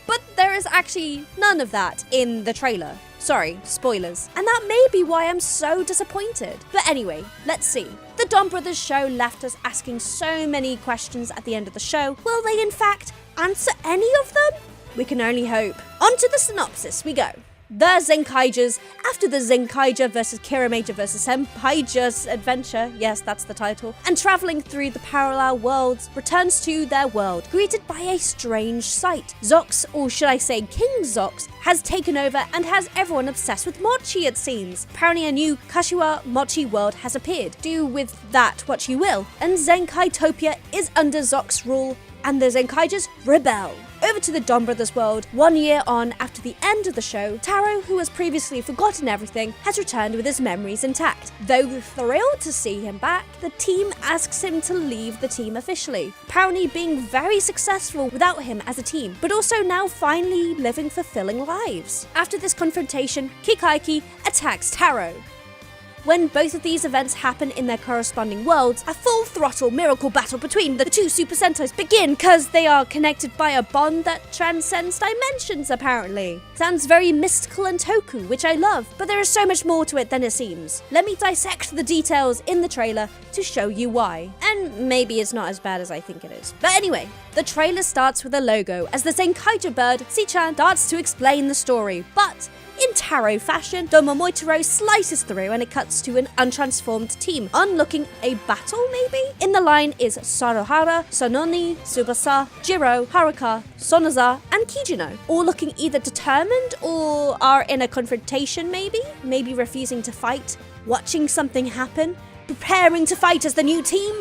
But there is actually none of that in the trailer. Sorry, spoilers. And that may be why I'm so disappointed. But anyway, let's see. The Donbrothers show left us asking so many questions at the end of the show. Will they in fact answer any of them? We can only hope. On to the synopsis we go. The Zenkaijas, after the Zenkaija vs. Kiramager vs. Senpaija's adventure, yes, that's the title, and traveling through the parallel worlds, returns to their world, greeted by a strange sight. Zox, or should I say King Zox, has taken over and has everyone obsessed with mochi, it seems. Apparently a new Kashiwa mochi world has appeared. Do with that what you will. And Zenkaitopia is under Zox's rule, and the Zenkaijas rebel. Over to the Donbrothers world, 1 year on after the end of the show, Taro, who has previously forgotten everything, has returned with his memories intact. Though thrilled to see him back, the team asks him to leave the team officially, apparently being very successful without him as a team, but also now finally living fulfilling lives. After this confrontation, Kikaiki attacks Taro. When both of these events happen in their corresponding worlds, a full-throttle miracle battle between the two Super Sentais begin because they are connected by a bond that transcends dimensions, apparently. Sounds very mystical and Toku, which I love, but there is so much more to it than it seems. Let me dissect the details in the trailer to show you why. And maybe it's not as bad as I think it is. But anyway, the trailer starts with a logo as the Zenkaija bird, Sichan, starts to explain the story, but in Taro fashion, Domomoitaro slices through and it cuts to an untransformed team, unlocking a battle maybe? In the line is Saruhara, Sononi, Tsubasa, Jiro, Haruka, Sonoza, and Kijino, all looking either determined or are in a confrontation maybe? Maybe refusing to fight, watching something happen, preparing to fight as the new team.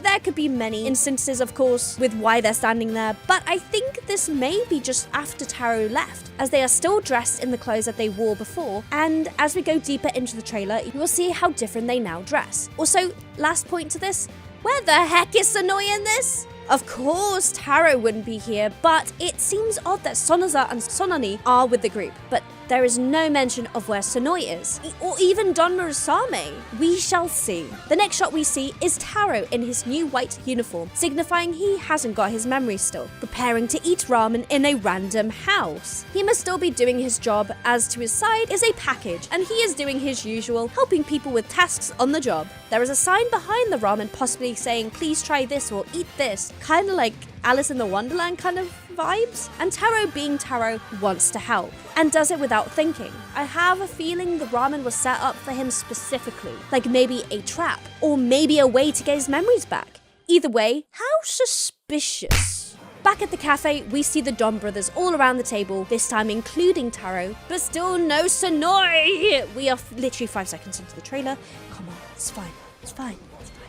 There could be many instances, of course, with why they're standing there, but I think this may be just after Taro left, as they are still dressed in the clothes that they wore before, and as we go deeper into the trailer, you will see how different they now dress. Also, last point to this, where the heck is Sonoi in this? Of course, Taro wouldn't be here, but it seems odd that Sonoza and Sonani are with the group, but there is no mention of where Sonoi is, or even Donbrothers. We shall see. The next shot we see is Taro in his new white uniform, signifying he hasn't got his memories still, preparing to eat ramen in a random house. He must still be doing his job, as to his side is a package, and he is doing his usual, helping people with tasks on the job. There is a sign behind the ramen possibly saying, please try this or eat this, kind of like Alice in the Wonderland kind of vibes. And Taro, being Taro, wants to help and does it without thinking. I have a feeling the ramen was set up for him specifically, like maybe a trap or maybe a way to get his memories back. Either way, how suspicious. Back at the cafe, we see the Donbrothers all around the table, this time including Taro, but still no Sonoi. We are literally 5 seconds into the trailer. Come on, it's fine, it's fine.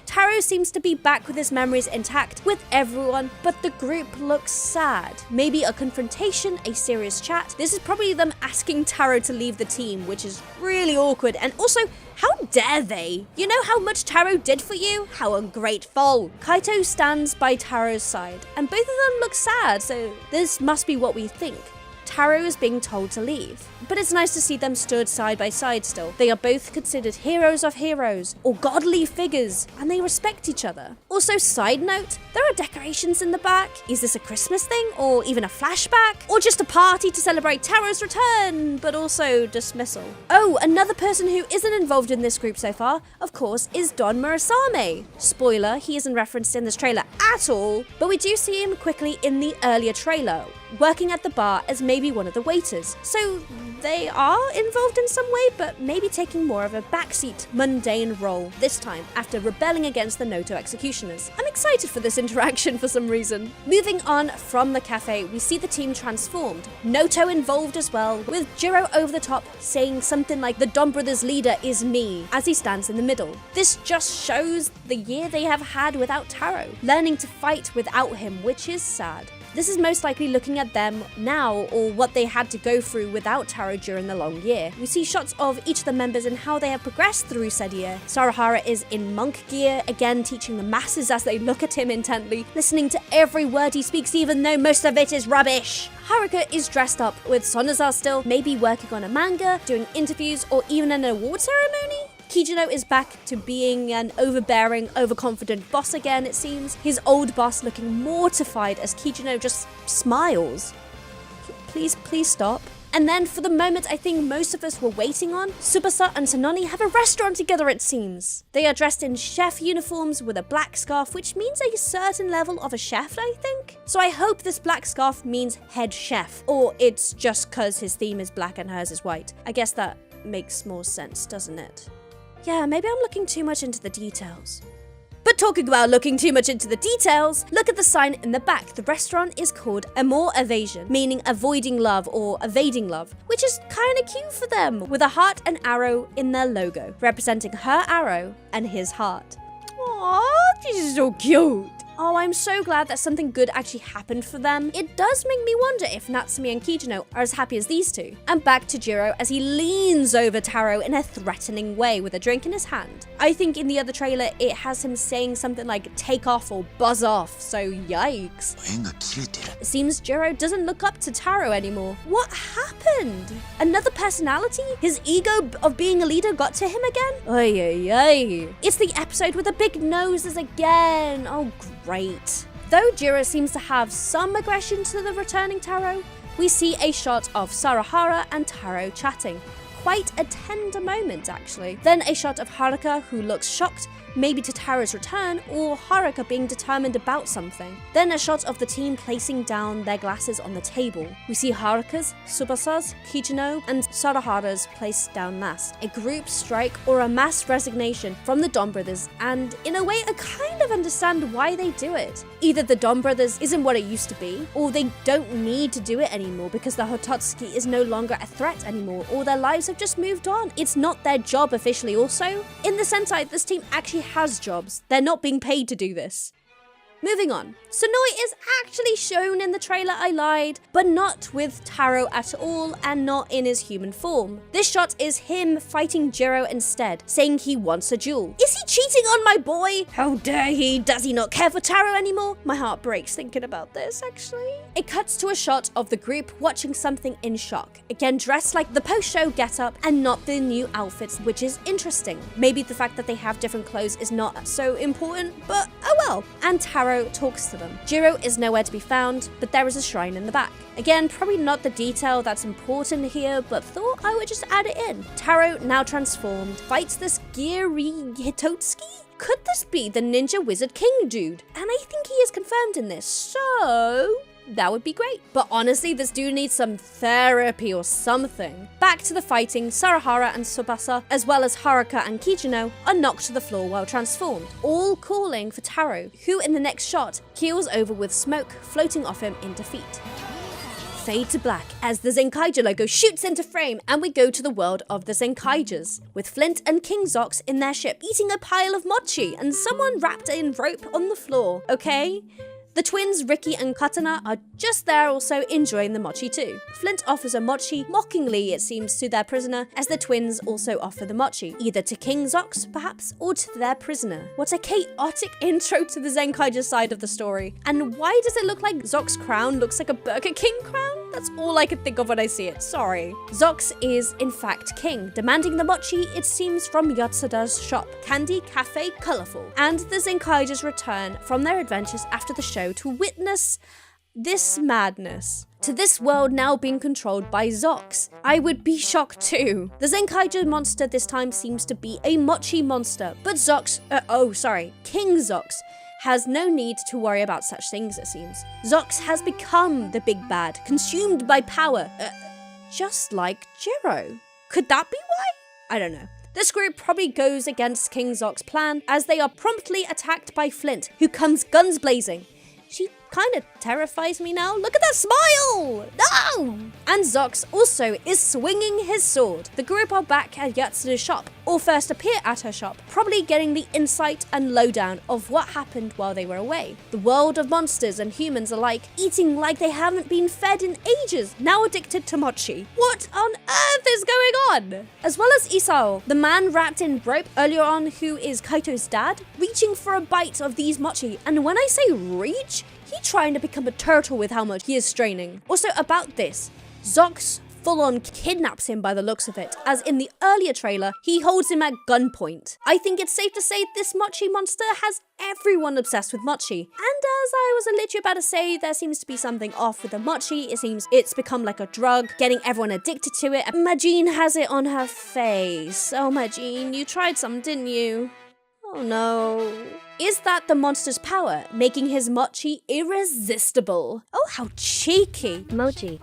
Taro seems to be back with his memories intact with everyone, but the group looks sad. Maybe a confrontation, a serious chat. This is probably them asking Taro to leave the team, which is really awkward. And also, how dare they? You know how much Taro did for you? How ungrateful. Kaito stands by Taro's side, and both of them look sad, so this must be what we think. Taro is being told to leave, but it's nice to see them stood side by side still. They are both considered heroes of heroes, or godly figures, and they respect each other. Also, side note, there are decorations in the back. Is this a Christmas thing, or even a flashback, or just a party to celebrate Taro's return, but also dismissal? Oh, another person who isn't involved in this group so far, of course, is Donbrothers. Spoiler, he isn't referenced in this trailer at all, but we do see him quickly in the earlier trailer, working at the bar as maybe one of the waiters. So they are involved in some way, but maybe taking more of a backseat, mundane role this time after rebelling against the Noto executioners. I'm excited for this interaction for some reason. Moving on from the cafe, we see the team transformed. Noto involved as well, with Jiro over the top saying something like, the Donbrothers leader is me, as he stands in the middle. This just shows the year they have had without Taro, learning to fight without him, which is sad. This is most likely looking at them now, or what they had to go through without Taro during the long year. We see shots of each of the members and how they have progressed through said year. Sarahara is in monk gear, again teaching the masses as they look at him intently, listening to every word he speaks even though most of it is rubbish. Haruka is dressed up with Sonoza still, maybe working on a manga, doing interviews, or even an award ceremony. Kijino is back to being an overbearing, overconfident boss again, it seems. His old boss looking mortified as Kijino just smiles. Please stop. And then for the moment I think most of us were waiting on, Tsubasa and Sononi have a restaurant together, it seems. They are dressed in chef uniforms with a black scarf, which means a certain level of a chef, I think. So I hope this black scarf means head chef, or it's just cause his theme is black and hers is white. I guess that makes more sense, doesn't it? Yeah, maybe I'm looking too much into the details. But talking about looking too much into the details, look at the sign in the back. The restaurant is called Amour Evasion, meaning avoiding love or evading love, which is kind of cute for them, with a heart and arrow in their logo, representing her arrow and his heart. Aww, this is so cute. Oh, I'm so glad that something good actually happened for them. It does make me wonder if Natsumi and Kijino are as happy as these two. And back to Jiro as he leans over Taro in a threatening way with a drink in his hand. I think in the other trailer it has him saying something like take off or buzz off, so yikes. It seems Jiro doesn't look up to Taro anymore. What happened? Another personality? His ego of being a leader got to him again? Oy, oy, oy. It's the episode with the big noses again. Oh, great. Though Jiro seems to have some aggression to the returning Taro, we see a shot of Sarahara and Taro chatting. Quite a tender moment, actually. Then a shot of Haruka, who looks shocked, maybe to Taro's return, or Haruka being determined about something. Then a shot of the team placing down their glasses on the table. We see Haruka's, Tsubasa's, Kijino, and Sarahara's placed down last. A group strike or a mass resignation from the Donbrothers, and in a way I kind of understand why they do it. Either the Donbrothers isn't what it used to be, or they don't need to do it anymore because the Hototsuki is no longer a threat anymore, or their lives Sentais have just moved on. It's not their job officially also. In the Sentai, this team actually has jobs. They're not being paid to do this. Moving on. Sonoi is actually shown in the trailer, I lied, but not with Taro at all and not in his human form. This shot is him fighting Jiro instead, saying he wants a duel. Is he cheating on my boy? How dare he? Does he not care for Taro anymore? My heart breaks thinking about this, actually. It cuts to a shot of the group watching something in shock. Again, dressed like the post-show getup and not the new outfits, which is interesting. Maybe the fact that they have different clothes is not so important, but oh well. And Taro talks to them. Jiro is nowhere to be found, but there is a shrine in the back. Again, probably not the detail that's important here, but thought I would just add it in. Taro, now transformed, fights this Giri Hitotsuki? Could this be the Ninja Wizard King dude? And I think he is confirmed in this, so that would be great. But honestly, this dude needs some therapy or something. Back to the fighting, Sarahara and Tsubasa, as well as Haruka and Kijino, are knocked to the floor while transformed, all calling for Taro, who in the next shot keels over with smoke floating off him in defeat. Fade to black as the Zenkaija logo shoots into frame and we go to the world of the Zenkaijas, with Flint and King Zox in their ship eating a pile of mochi and someone wrapped in rope on the floor, okay? The twins, Ricky and Katana, are just there also enjoying the mochi too. Flint offers a mochi, mockingly it seems, to their prisoner, as the twins also offer the mochi, either to King Zox, perhaps, or to their prisoner. What a chaotic intro to the Zenkaija side of the story. And why does it look like Zox's crown looks like a Burger King crown? That's all I can think of when I see it, sorry. Zox is, in fact, king, demanding the mochi, it seems, from Yatsuda's shop, Candy Cafe Colorful. And the Zenkaijas return from their adventures after the show to witness this madness. To this world now being controlled by Zox. I would be shocked too. The Zenkaija monster this time seems to be a mochi monster, but King Zox has no need to worry about such things, it seems. Zox has become the big bad, consumed by power, just like Jiro. Could that be why? I don't know. This group probably goes against King Zox's plan as they are promptly attacked by Flint, who comes guns blazing. She kind of terrifies me now. Look at that smile! No! And Zox also is swinging his sword. The group are back at Yatsuda's shop, or first appear at her shop, probably getting the insight and lowdown of what happened while they were away. The world of monsters and humans alike, eating like they haven't been fed in ages, now addicted to mochi. What on earth is going on? As well as Isao, the man wrapped in rope earlier on who is Kaito's dad, reaching for a bite of these mochi. And when I say reach, he's trying to become a turtle with how much he is straining. Also about this, Zox full-on kidnaps him by the looks of it, as in the earlier trailer, he holds him at gunpoint. I think it's safe to say this mochi monster has everyone obsessed with mochi. And as I was literally about to say, there seems to be something off with the mochi. It seems it's become like a drug, getting everyone addicted to it. Majin has it on her face. Oh, Majin, you tried some, didn't you? Oh no. Is that the monster's power, making his mochi irresistible? Oh, how cheeky. Mochi.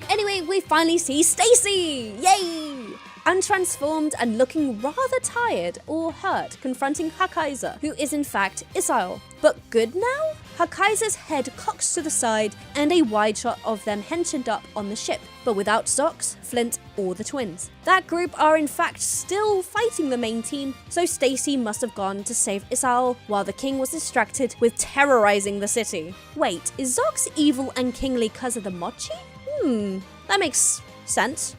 Anyway, we finally see Stacy! Yay! Untransformed and looking rather tired or hurt, confronting Hakaiza, who is in fact Isao. But good now? Hakaiza's head cocks to the side and a wide shot of them henchioned up on the ship, but without Zox, Flint, or the twins. That group are in fact still fighting the main team, so Stacy must have gone to save Isao while the king was distracted with terrorizing the city. Wait, is Zox evil and kingly cause of the mochi? That makes sense.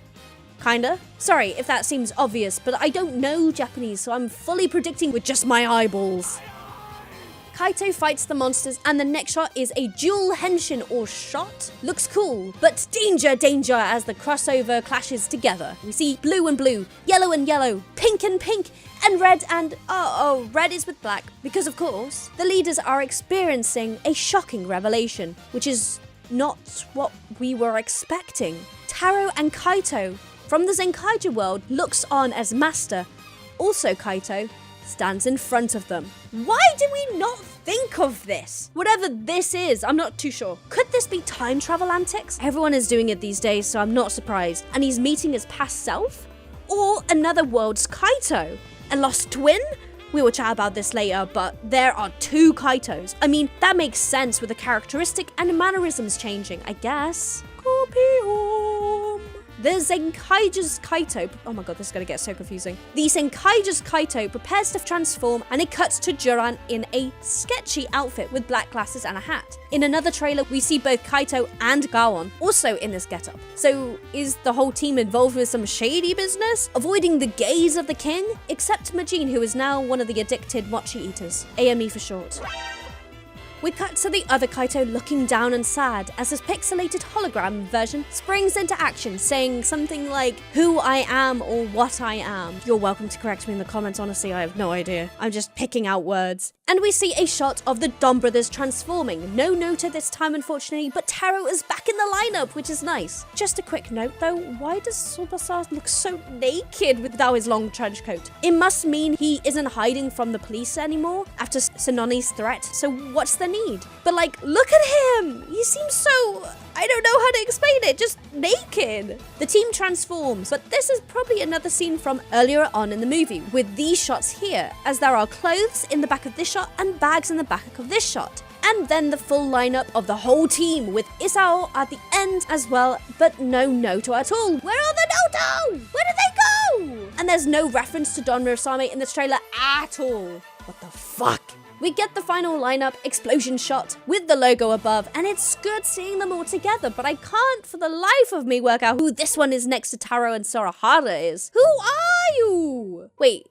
Kinda. Sorry if that seems obvious, but I don't know Japanese, so I'm fully predicting with just my eyeballs. Kaito fights the monsters, and the next shot is a dual henshin or shot. Looks cool, but danger, danger as the crossover clashes together. We see blue and blue, yellow and yellow, pink and pink, and red and, red is with black. Because of course, the leaders are experiencing a shocking revelation, which is not what we were expecting. Taro and Kaito from the Zenkaija world looks on as master. Also Kaito stands in front of them. Why did we not think of this? Whatever this is, I'm not too sure. Could this be time travel antics? Everyone is doing it these days, so I'm not surprised. And he's meeting his past self? Or another world's Kaito? A lost twin? We will chat about this later, but there are two Kaitos. I mean, that makes sense with the characteristic and mannerisms changing, I guess. Copium. The Zenkaiger's Kaito, oh my god, this is gonna get so confusing. The Zenkaiger's Kaito prepares to transform, and it cuts to Duran in a sketchy outfit with black glasses and a hat. In another trailer, we see both Kaito and Gawon also in this getup. So is the whole team involved with some shady business? Avoiding the gaze of the king? Except Majin, who is now one of the addicted mochi eaters. AME for short. We cut to the other Kaito looking down and sad as his pixelated hologram version springs into action, saying something like, "Who I am or what I am." You're welcome to correct me in the comments, honestly, I have no idea. I'm just picking out words. And we see a shot of the Donbrothers transforming. No Nota this time, unfortunately, but Taro is back in the lineup, which is nice. Just a quick note though, why does Tsubasa look so naked without his long trench coat? It must mean he isn't hiding from the police anymore after Sanoni's threat, so what's the need? But like, look at him! He seems so, I don't know how to explain it, just naked. The team transforms, but this is probably another scene from earlier on in the movie, with these shots here, as there are clothes in the back of this shot and bags in the back of this shot. And then the full lineup of the whole team, with Isao at the end as well, but no Noto at all. Where are the Noto? Where did they go? And there's no reference to Don Rosame in this trailer at all. What the fuck? We get the final lineup explosion shot with the logo above, and it's good seeing them all together, but I can't for the life of me work out who this one is next to Taro and Sorahara is. Who are you? Wait,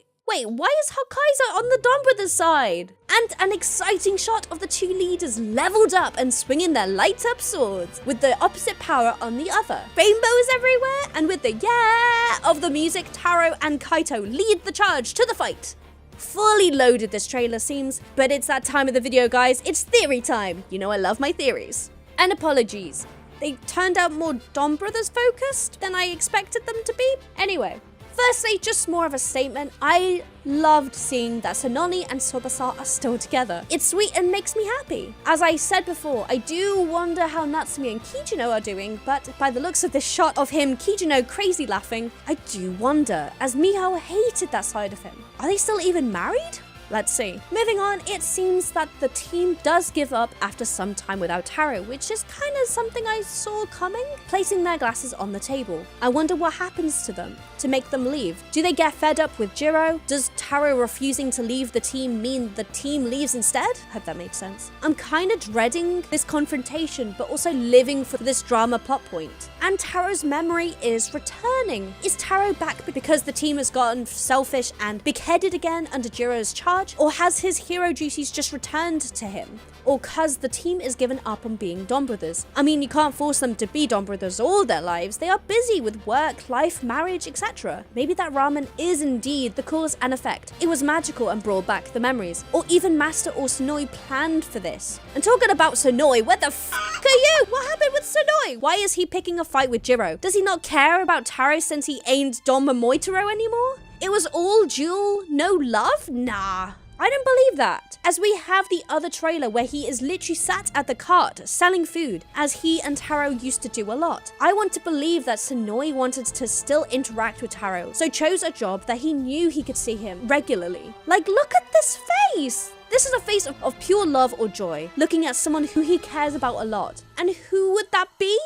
why is Hokkaido on the Donbrothers side? And an exciting shot of the two leaders leveled up and swinging their light-up swords, with the opposite power on the other. Rainbows everywhere, and with the yeah of the music, Taro and Kaito lead the charge to the fight. Fully loaded this trailer seems, but it's that time of the video, guys. It's theory time. You know I love my theories. And apologies. They turned out more Donbrothers focused than I expected them to be. Anyway, firstly, just more of a statement. I loved seeing that Sanoni and Tsubasa are still together. It's sweet and makes me happy. As I said before, I do wonder how Natsumi and Kijino are doing, but by the looks of this shot of him, Kijino crazy laughing, I do wonder, as Miho hated that side of him. Are they still even married? Let's see. Moving on, it seems that the team does give up after some time without Taro, which is kind of something I saw coming. Placing their glasses on the table. I wonder what happens to them to make them leave. Do they get fed up with Jiro? Does Taro refusing to leave the team mean the team leaves instead? Hope that made sense. I'm kind of dreading this confrontation, but also living for this drama plot point. And Taro's memory is returning. Is Taro back because the team has gotten selfish and big-headed again under Jiro's charge? Or has his hero duties just returned to him? Or cause the team is given up on being Donbrothers? I mean, you can't force them to be Donbrothers all their lives. They are busy with work, life, marriage, etc. Maybe that ramen is indeed the cause and effect. It was magical and brought back the memories. Or even Master or Sonoi planned for this. And talking about Sonoi, where the f*** are you? What happened with Sonoi? Why is he picking a fight with Jiro? Does he not care about Taro since he ain't Don Momoitaro anymore? It was all duel, no love? Nah. I don't believe that. As we have the other trailer where he is literally sat at the cart selling food, as he and Taro used to do a lot. I want to believe that Sonoi wanted to still interact with Taro, so chose a job that he knew he could see him regularly. Like, look at this face! This is a face of pure love or joy, looking at someone who he cares about a lot. And who would that be?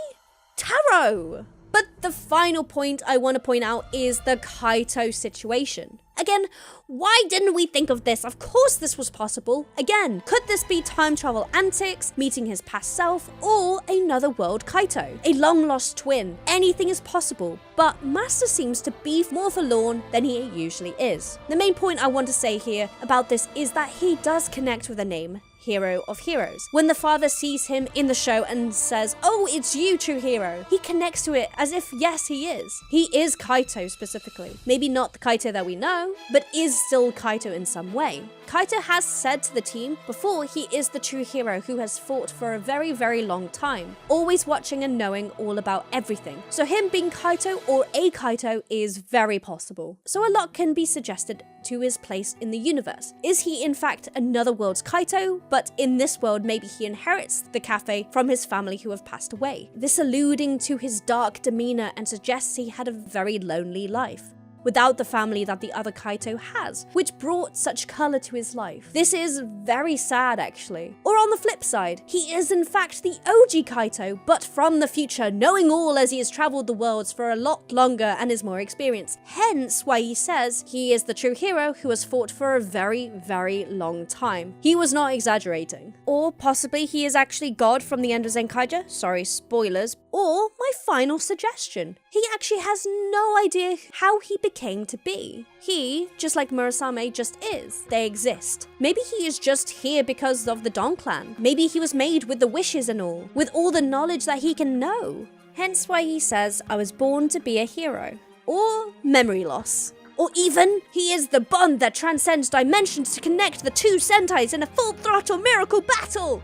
Taro! But the final point I want to point out is the Kaito situation. Again, why didn't we think of this? Of course this was possible. Again, could this be time travel antics, meeting his past self, or another world Kaito? A long lost twin. Anything is possible, but Master seems to be more forlorn than he usually is. The main point I want to say here about this is that he does connect with the name Hero of Heroes. When the father sees him in the show and says, "Oh, it's you, true hero," he connects to it as if, yes, he is. He is Kaito specifically. Maybe not the Kaito that we know, but is still Kaito in some way. Kaito has said to the team before he is the true hero who has fought for a very, very long time, always watching and knowing all about everything. So him being Kaito or a Kaito is very possible. So a lot can be suggested to his place in the universe. Is he in fact another world's Kaito, but in this world maybe he inherits the cafe from his family who have passed away? This alluding to his dark demeanor and suggests he had a very lonely life. without the family that the other Kaito has, which brought such color to his life. This is very sad, actually. Or on the flip side, he is in fact the OG Kaito, but from the future, knowing all as he has traveled the worlds for a lot longer and is more experienced. Hence why he says he is the true hero who has fought for a very, very long time. He was not exaggerating. Or possibly he is actually God from the end of Zenkaija. Sorry, spoilers. Or my final suggestion. He actually has no idea how he became to be. He, just like Murasame, just is. They exist. Maybe he is just here because of the Don clan. Maybe he was made with the wishes and all, with all the knowledge that he can know. Hence why he says, I was born to be a hero. Or memory loss. Or even, he is the bond that transcends dimensions to connect the two Sentais in a full-throttle miracle battle!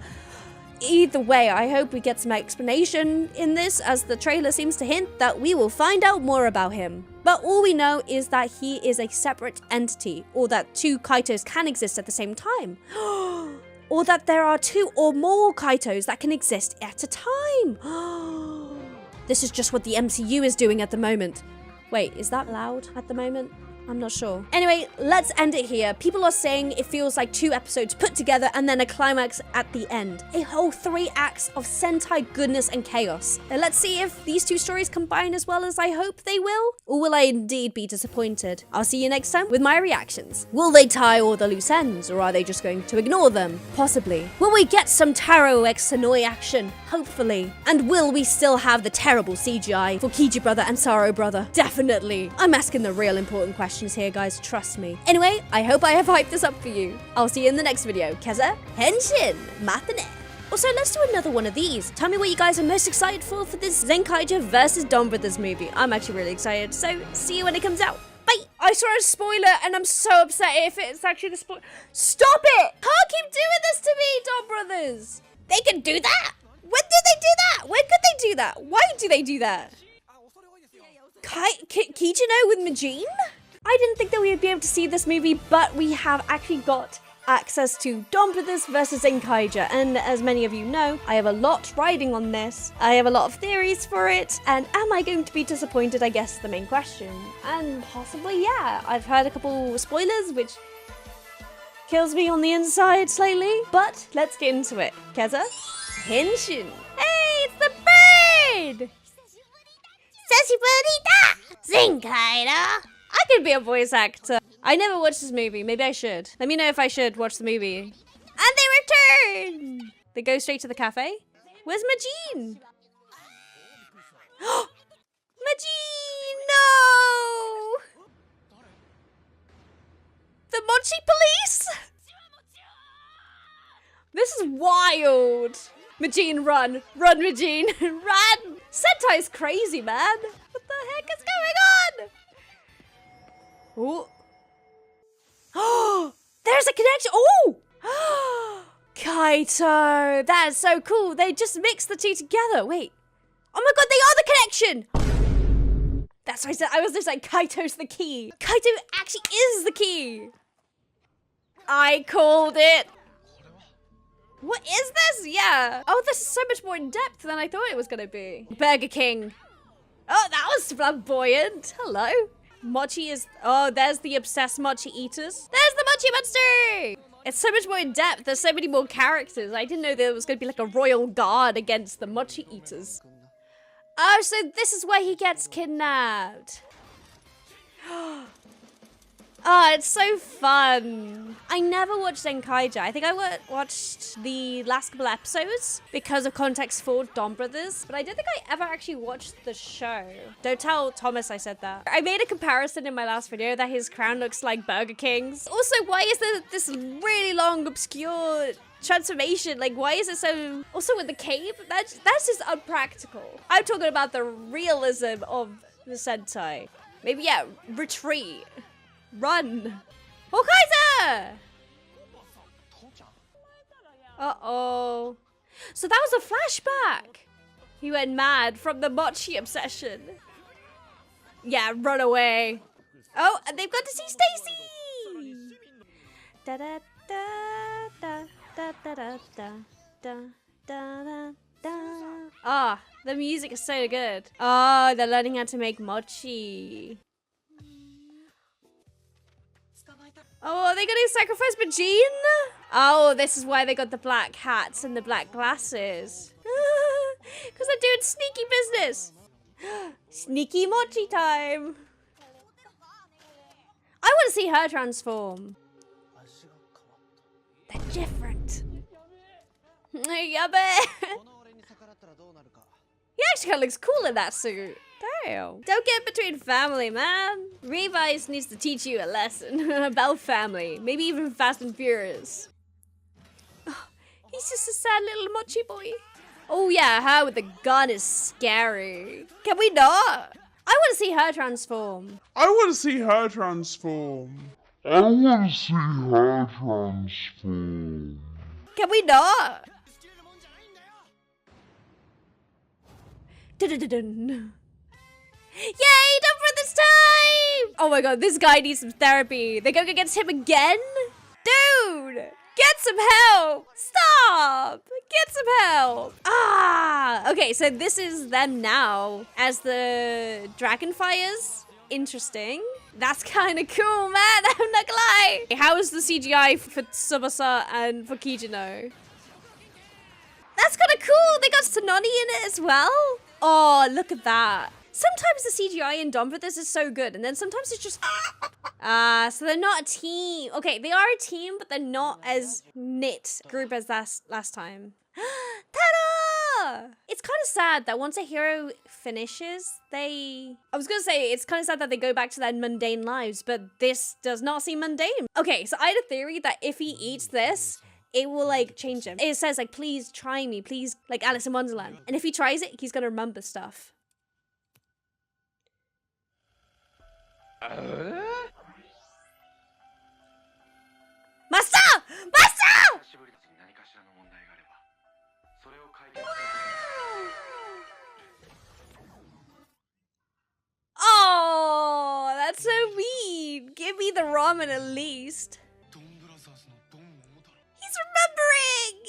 Either way, I hope we get some explanation in this, as the trailer seems to hint that we will find out more about him. But all we know is that he is a separate entity, or that two Kaitos can exist at the same time. Or that there are two or more Kaitos that can exist at a time. This is just what the MCU is doing at the moment. Wait, is that loud at the moment? I'm not sure. Anyway, let's end it here. People are saying it feels like 2 episodes put together and then a climax at the end. A whole 3 acts of Sentai goodness and chaos. Now let's see if these 2 stories combine as well as I hope they will. Or will I indeed be disappointed? I'll see you next time with my reactions. Will they tie all the loose ends, or are they just going to ignore them? Possibly. Will we get some Taro x Hanoi action? Hopefully. And will we still have the terrible CGI for Kiji brother and Saro brother? Definitely. I'm asking the real important questions here, guys, trust me. Anyway, I hope I have hyped this up for you. I'll see you in the next video. Kezza, henshin, matane. Also, let's do another one of these. Tell me what you guys are most excited for this Zenkaija versus Donbrothers movie. I'm actually really excited, so see you when it comes out. Bye! I saw a spoiler and I'm so upset if it's actually the spoiler. Stop it! Can't keep doing this to me, Donbrothers! They can do that! When did they do that? When could they do that? Why do they do that? Kijino with Majin? I didn't think that we would be able to see this movie, but we have actually got access to Donbrothers versus Zenkaija, and as many of you know, I have a lot riding on this. I have a lot of theories for it, and am I going to be disappointed, I guess, the main question. And possibly, yeah. I've heard a couple spoilers, which kills me on the inside slightly, but let's get into it. Kezza, henshin. Hey, it's the bird! Zenkaija! I could be a voice actor. I never watched this movie. Maybe I should. Let me know if I should watch the movie. And they return! They go straight to the cafe? Where's Majin? Majin! No! The Mochi police? This is wild. Majin, run. Run, Majin. Run! Sentai's crazy, man. What the heck is going on? Oh, there's a connection. Oh, Kaito. That is so cool. They just mixed the 2 together. Wait. Oh my god, they are the connection. That's what I said. I was just like, Kaito's the key. Kaito actually is the key. I called it. What is this? Yeah. Oh, this is so much more in depth than I thought it was going to be. Burger King. Oh, that was flamboyant. Hello. Mochi is... Oh, there's the obsessed Mochi eaters. There's the Mochi monster! It's so much more in depth. There's so many more characters. I didn't know there was going to be like a royal guard against the Mochi eaters. Oh, so this is where he gets kidnapped. Oh, it's so fun. I never watched Zenkaija. I think I watched the last couple episodes because of context for Donbrothers, but I don't think I ever actually watched the show. Don't tell Thomas I said that. I made a comparison in my last video that his crown looks like Burger King's. Also, why is there this really long, obscure transformation? Like, why is it so... Also, with the cave, that's just unpractical. I'm talking about the realism of the Sentai. Maybe, yeah, retreat. Run! Hokaiser! Uh-oh. So that was a flashback. He went mad from the Mochi obsession. Yeah, run away. Oh, and they've got to see Stacy! Da da da da da da da da da da da. Ah, the music is so good. Oh, they're learning how to make mochi. Oh, are they gonna sacrifice Majin? Oh, this is why they got the black hats and the black glasses. Because they're doing sneaky business. Sneaky mochi time. I want to see her transform. They're different. Yabe. He actually kind of looks cool in that suit. Damn. Don't get between family, man. Revice needs to teach you a lesson about family. Maybe even Fast and Furious. Oh, he's just a sad little mochi boy. Oh yeah, her with the gun is scary. Can we not? I want to see her transform. I want to see her transform. Can we not? Dun-dun-dun-dun. Yay, Donbrothers time! Oh my god, this guy needs some therapy. They're going against him again? Dude! Get some help! Stop! Get some help! Ah! Okay, so this is them now as the Dragonfires. Interesting. That's kind of cool, man. I'm not gonna lie. How is the CGI for Tsubasa and for Kijino? That's kind of cool. They got Sononi in it as well. Oh, look at that. Sometimes the CGI in Donbrothers is so good, and then sometimes it's just... so they're not a team. Okay, they are a team, but they're not as knit group as last time. Ta-da! It's kind of sad that once a hero finishes, I was gonna say, it's kind of sad that they go back to their mundane lives, but this does not seem mundane. Okay, so I had a theory that if he eats this, it will, like, change him. It says, like, please try me, please, like Alice in Wonderland. And if he tries it, he's gonna remember stuff. Master! Master! Oh, that's so mean. Give me the ramen at least. He's remembering.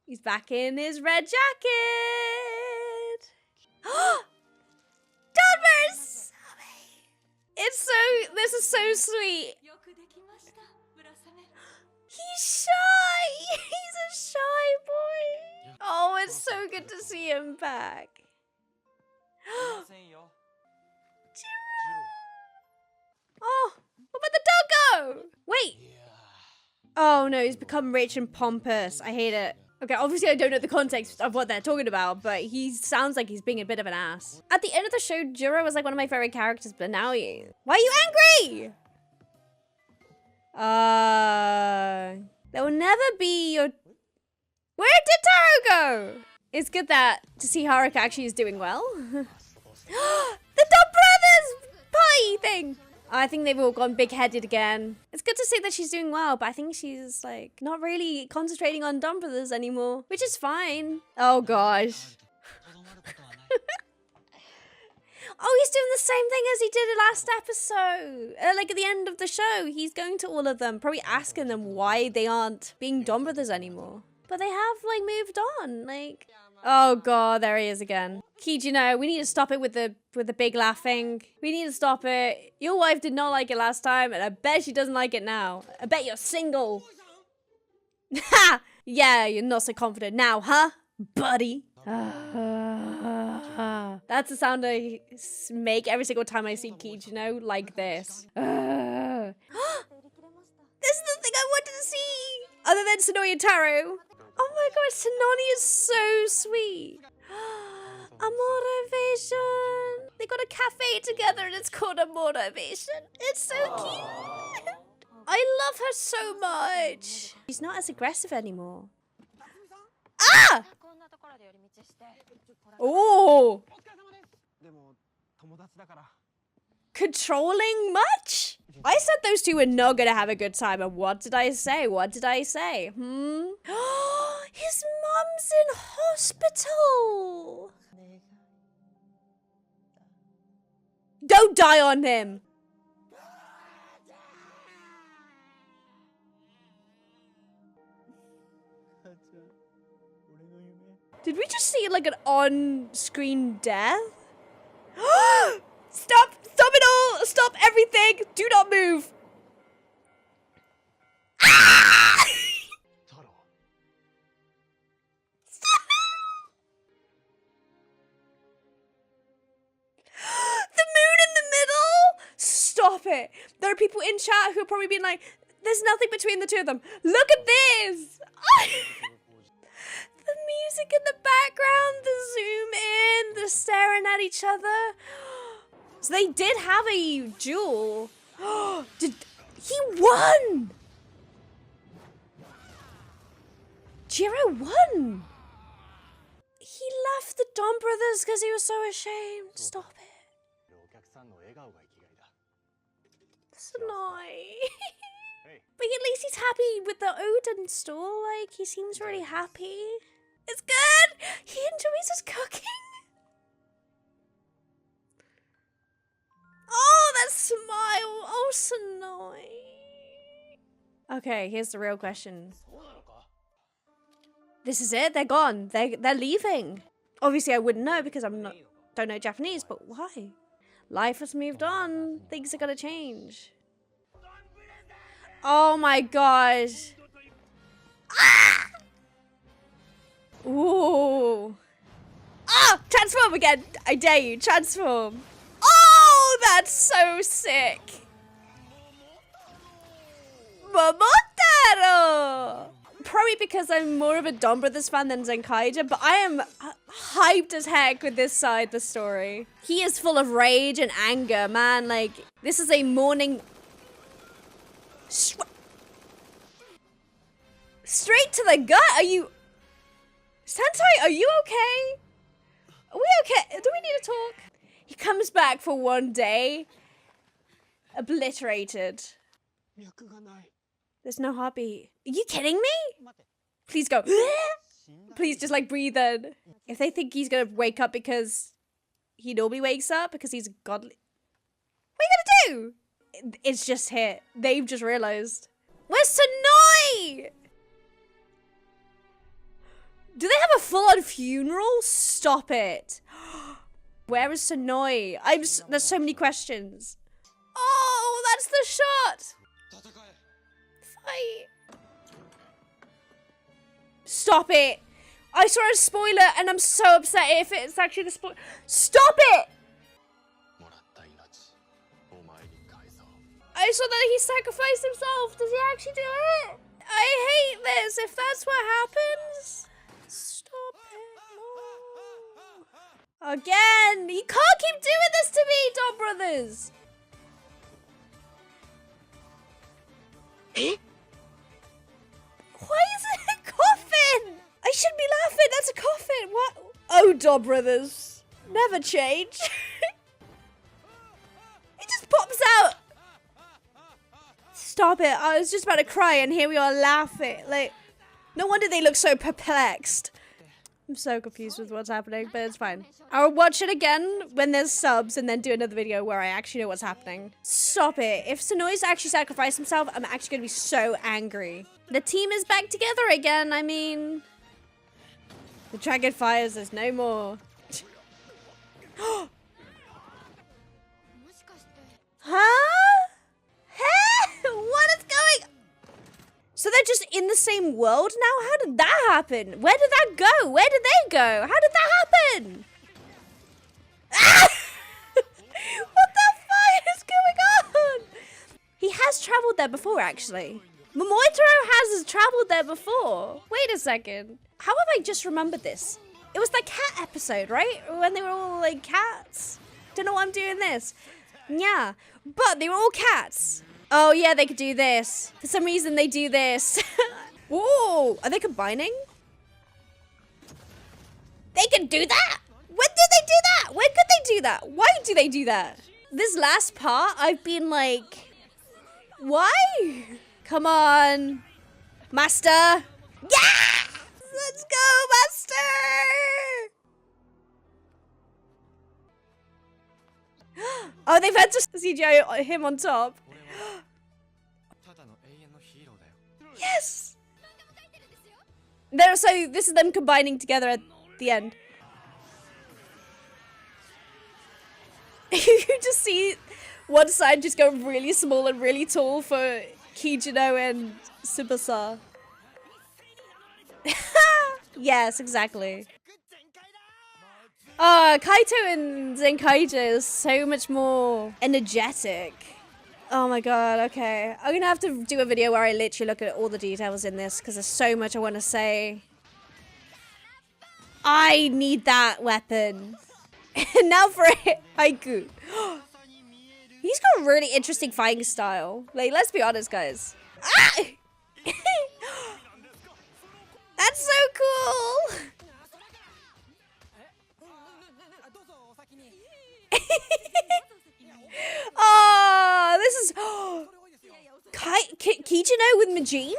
He's back in his red jacket. Donbers! This is so sweet. He's shy. He's a shy boy. Oh, it's so good to see him back. Oh, what about the doggo? Wait. Oh no, he's become rich and pompous. I hate it. Okay, obviously I don't know the context of what they're talking about, but he sounds like he's being a bit of an ass. At the end of the show, Juro was like one of my favorite characters, but now why are you angry? There will never be your... Where did Taro go? It's good that to see Haruka actually is doing well. The Donbrothers party thing. I think they've all gone big-headed again. It's good to see that she's doing well, but I think she's, like, not really concentrating on Donbrothers anymore, which is fine. Oh, gosh. Oh, he's doing the same thing as he did in last episode. Like, at the end of the show, he's going to all of them, probably asking them why they aren't being Donbrothers anymore. But they have, like, moved on, like... Oh god, there he is again. Kijino, we need to stop it with the big laughing. We need to stop it. Your wife did not like it last time, and I bet she doesn't like it now. I bet you're single. Ha! Yeah, you're not so confident now, huh, buddy? That's the sound I make every single time I see Kijino, like this. This is the thing I wanted to see! Other than Sonoi and Taro. Oh my god, Sononi is so sweet. Amoravation. They got a cafe together and it's called Amoravation. It's so cute. I love her so much. She's not as aggressive anymore. Ah! Oh! Controlling much? I said those two were not gonna have a good time, and what did I say? What did I say? His mum's in hospital! Don't die on him! Did we just see like an on-screen death? Stop! Stop it all! Stop everything! Do not move! it. There are people in chat who are probably being like, there's nothing between the two of them. Look at this. The music in the background, the zoom in, the staring at each other. So they did have a duel. He won! Jiro won! He left the Donbrothers because he was so ashamed. Stop it. That's annoying. But at least he's happy with the Odin store. Like, he seems really happy. It's good! He enjoys his cooking. Oh, that smile! Oh, Sentai. Okay, here's the real question. This is it? They're gone. They're leaving. Obviously, I wouldn't know because don't know Japanese, but why? Life has moved on. Things are gonna change. Oh my gosh. Ah! Ooh. Ah! Transform again! I dare you, transform. Oh, that's so sick. Momotaro! Probably because I'm more of a Donbrothers fan than Zenkaija, but I am hyped as heck with this side of the story. He is full of rage and anger, man. Like, this is a morning... Straight to the gut? Are you... Sentai, are you okay? Are we okay? Do we need to talk? He comes back for one day. Obliterated. There's no heartbeat. Are you kidding me? Please go. Please just like breathe in. If they think he's gonna wake up because he normally wakes up because he's godly. What are you gonna do? It's just hit. They've just realized. Where's Sentai? Do they have a full-on funeral? Stop it. Where is Sentai? There's so many questions. Oh, that's the shot. Fight. Stop it. I saw a spoiler and I'm so upset if it's actually the spoiler. Stop it. I saw that he sacrificed himself. Does he actually do it? I hate this. If that's what happens. Stop it. No. Again. You can't keep doing this to me, Donbrothers. Why is it a coffin? I shouldn't be laughing. That's a coffin. What? Oh, Donbrothers. Never change. It just pops out. Stop it. I was just about to cry and here we are laughing. Like, no wonder they look so perplexed. I'm so confused with what's happening, but it's fine. I'll watch it again when there's subs and then do another video where I actually know what's happening. Stop it. If Sonoi's actually sacrificed himself, I'm actually going to be so angry. The team is back together again. I mean, the dragon fires, there's no more. Huh? What is going? So they're just in the same world now? How did that happen? Where did that go? Where did they go? How did that happen? Ah! What the fuck is going on? He has traveled there before, actually. Momotaro has traveled there before. Wait a second. How have I just remembered this? It was the cat episode, right? When they were all like cats. Don't know why I'm doing this. Yeah, but they were all cats. Oh yeah, they could do this. For some reason they do this. Whoa, are they combining? They can do that? When did they do that? When could they do that? Why do they do that? This last part, I've been like, why? Come on, Master. Yeah! Let's go, Master! Oh, they've had to CGI him on top. Yes! So this is them combining together at the end. You just see one side just go really small and really tall for Kijino and Tsubasa. Yes, exactly. Kaito and Zenkaija is so much more energetic. Oh my god, okay. I'm gonna have to do a video where I literally look at all the details in this because there's so much I want to say. I need that weapon. And now for it, Haiku. He's got a really interesting fighting style. Like, let's be honest, guys. Ah! That's so cool. Oh, this is Kijino with Majin?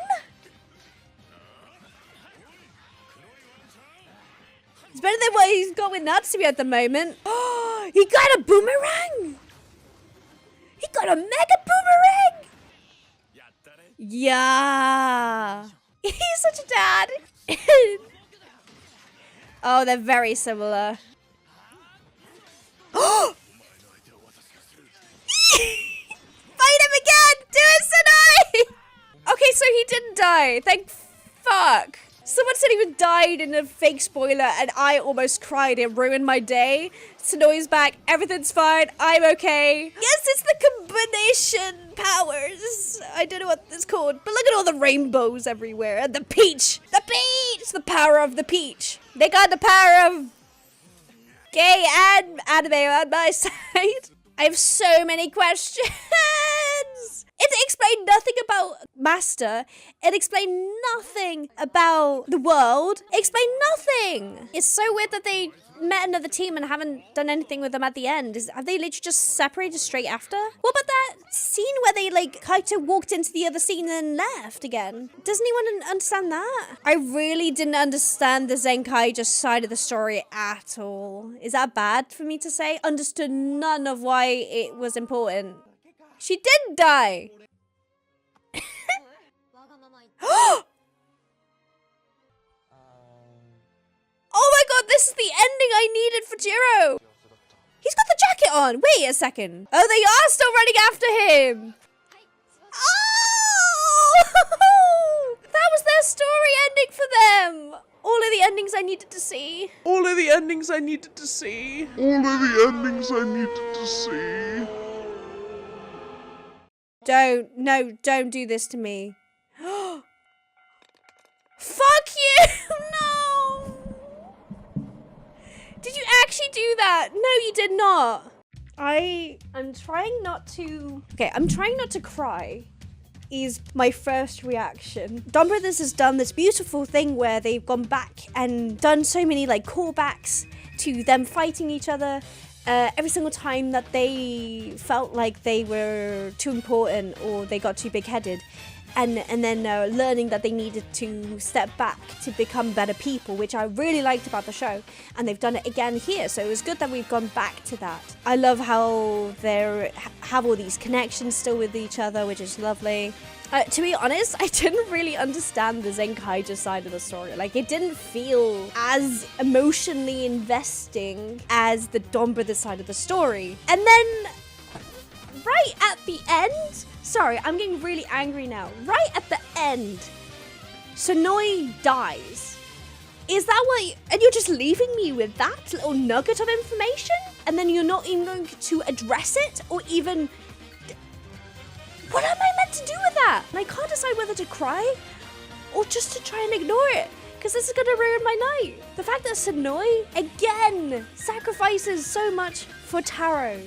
It's better than what he's got with Natsume at the moment. Oh, he got a boomerang! He got a mega boomerang! Yeah. He's such a dad. Oh, they're very similar. Oh! Fight him again! Do it, Sentai! Okay, so he didn't die. Thank fuck. Someone said he was died in a fake spoiler and I almost cried. It ruined my day. Sonoi's back. Everything's fine. I'm okay. Yes, it's the combination powers. I don't know what it's called. But look at all the rainbows everywhere. And the peach. The peach! The power of the peach. They got the power of gay and anime on my side. I have so many questions. It explained nothing about Master. It explained nothing about the world. It explained nothing. It's so weird that they met another team and haven't done anything with them at the end. Have they literally just separated straight after? What about that scene where they, like, Kaito walked into the other scene and left again? Doesn't anyone understand that? I really didn't understand the Zenkai side of the story at all. Is that bad for me to say? Understood none of why it was important. She did die. Oh my god, this is the ending I needed for Jiro. He's got the jacket on. Wait a second. Oh, they are still running after him. Oh! That was their story ending for them. All of the endings I needed to see. All of the endings I needed to see. All of the endings I needed to see. Don't do this to me. Fuck you! No! Did you actually do that? No, you did not. I'm trying not to... Okay, I'm trying not to cry. Is my first reaction. Donbrothers has done this beautiful thing where they've gone back and done so many like callbacks to them fighting each other. Every single time that they felt like they were too important or they got too big-headed, and then learning that they needed to step back to become better people, which I really liked about the show, and they've done it again here, so it was good that we've gone back to that. I love how they have all these connections still with each other, which is lovely. To be honest, I didn't really understand the Zenkaija side of the story. Like, it didn't feel as emotionally investing as the Donbrothers side of the story. And then, right at the end, sorry, I'm getting really angry now. Right at the end, Sonoi dies. Is that what, and you're just leaving me with that little nugget of information? And then you're not even going to address it or even... What am I meant to do with that? And I can't decide whether to cry or just to try and ignore it, because this is going to ruin my night. The fact that Sonoi, again, sacrifices so much for Taro.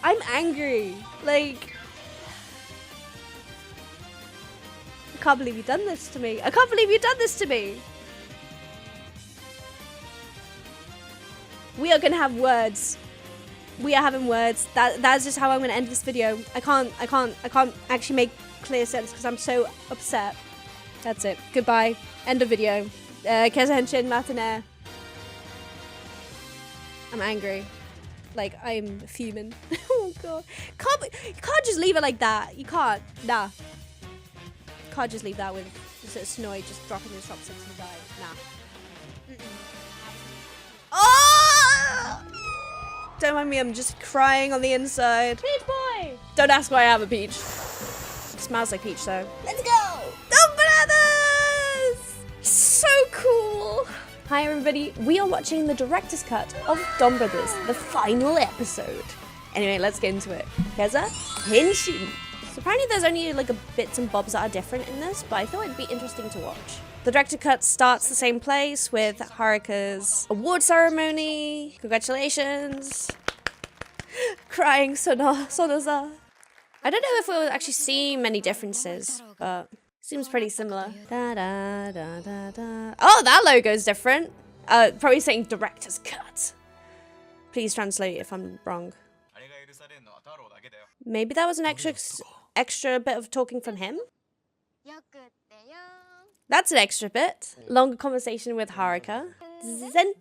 I'm angry. Like, I can't believe you've done this to me. I can't believe you've done this to me. We are going to have words. We are having words. That's just how I'm gonna end this video. I can't actually make clear sense because I'm so upset. That's it. Goodbye. End of video. Kezza Henshin, matinee. I'm angry. Like, I'm fuming. Oh god. You can't just leave it like that. You can't. Nah. You can't just leave that with Sonoi just dropping his chopsticks and dying. Nah. Oh! Don't mind me, I'm just crying on the inside. Peach boy! Don't ask why I have a peach. It smells like peach though. Let's go! Donbrothers! So cool! Hi everybody, we are watching the director's cut of Donbrothers, the final episode. Anyway, let's get into it. Kezza, Henshin. So apparently there's only like bits and bobs that are different in this, but I thought it'd be interesting to watch. The director cut starts the same place with Haruka's award ceremony. Congratulations. Crying Sonoza. I don't know if we'll actually see many differences, but seems pretty similar. Da, da, da, da, da. Oh, that logo's different. Probably saying director's cut. Please translate if I'm wrong. Maybe that was an extra bit of talking from him? That's an extra bit. Longer conversation with Haruka. Zen.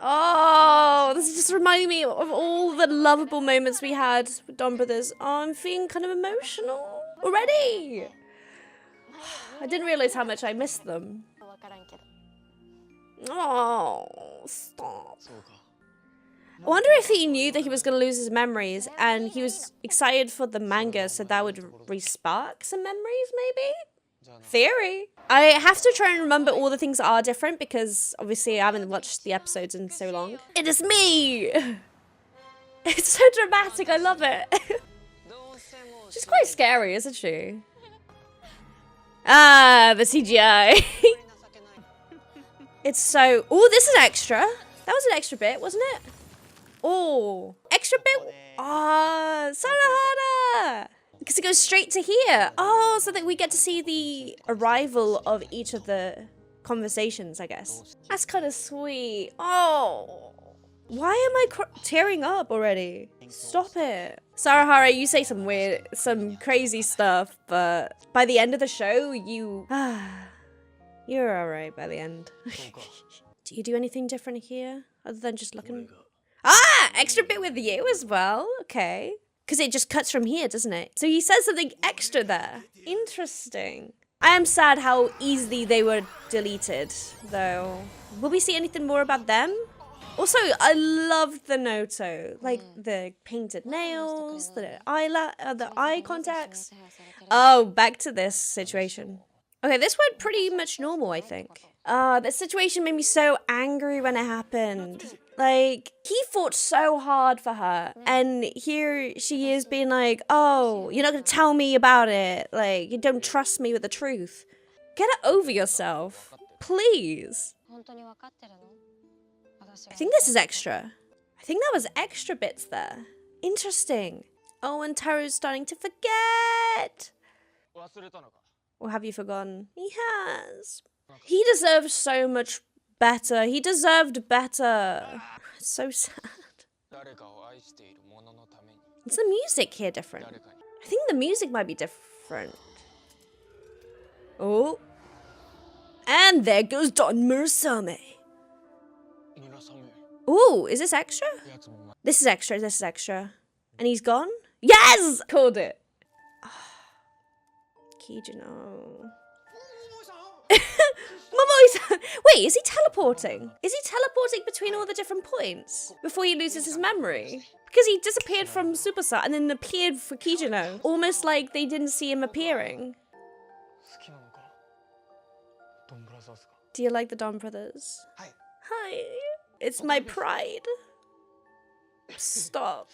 Oh, this is just reminding me of all the lovable moments we had with Donbrothers. Oh, I'm feeling kind of emotional already. I didn't realize how much I missed them. Oh, stop. I wonder if he knew that he was going to lose his memories and he was excited for the manga, so that would re-spark some memories, maybe? Theory. I have to try and remember all the things that are different because obviously I haven't watched the episodes in so long. It is me! It's so dramatic, I love it. She's quite scary, isn't she? Ah, the CGI. It's so... Oh, this is extra. That was an extra bit, wasn't it? Oh, extra bit. Ah, Sarahara. Because it goes straight to here. Oh, so that we get to see the arrival of each of the conversations, I guess. That's kind of sweet. Oh, why am I tearing up already? Stop it. Sarahara, you say some crazy stuff, but by the end of the show, you're all right by the end. Do you do anything different here other than just looking? Ah, extra bit with you as well. Okay. Because it just cuts from here, doesn't it? So he says something extra there. Interesting. I am sad how easily they were deleted, though. Will we see anything more about them? Also, I loved the Noto. Like, the painted nails, the eye contacts. Oh, back to this situation. Okay, this went pretty much normal, I think. This situation made me so angry when it happened. Like, he fought so hard for her, and here she is being like, oh, you're not gonna tell me about it. Like, you don't trust me with the truth. Get it over yourself. Please. I think this is extra. I think that was extra bits there. Interesting. Oh, and Taro's starting to forget. Or have you forgotten? He has. He deserves so much better. He deserved better. It's so sad. Is the music here different? I think the music might be different. Oh. And there goes Don Murasame. Oh, is this extra? This is extra. This is extra. And he's gone? Yes! Called it. Kijino. Wait, is he teleporting? Is he teleporting between all the different points before he loses his memory? Because he disappeared from Superstar and then appeared for Kijino. Almost like they didn't see him appearing. Do you like the Donbrothers? Hi. It's my pride. Stop.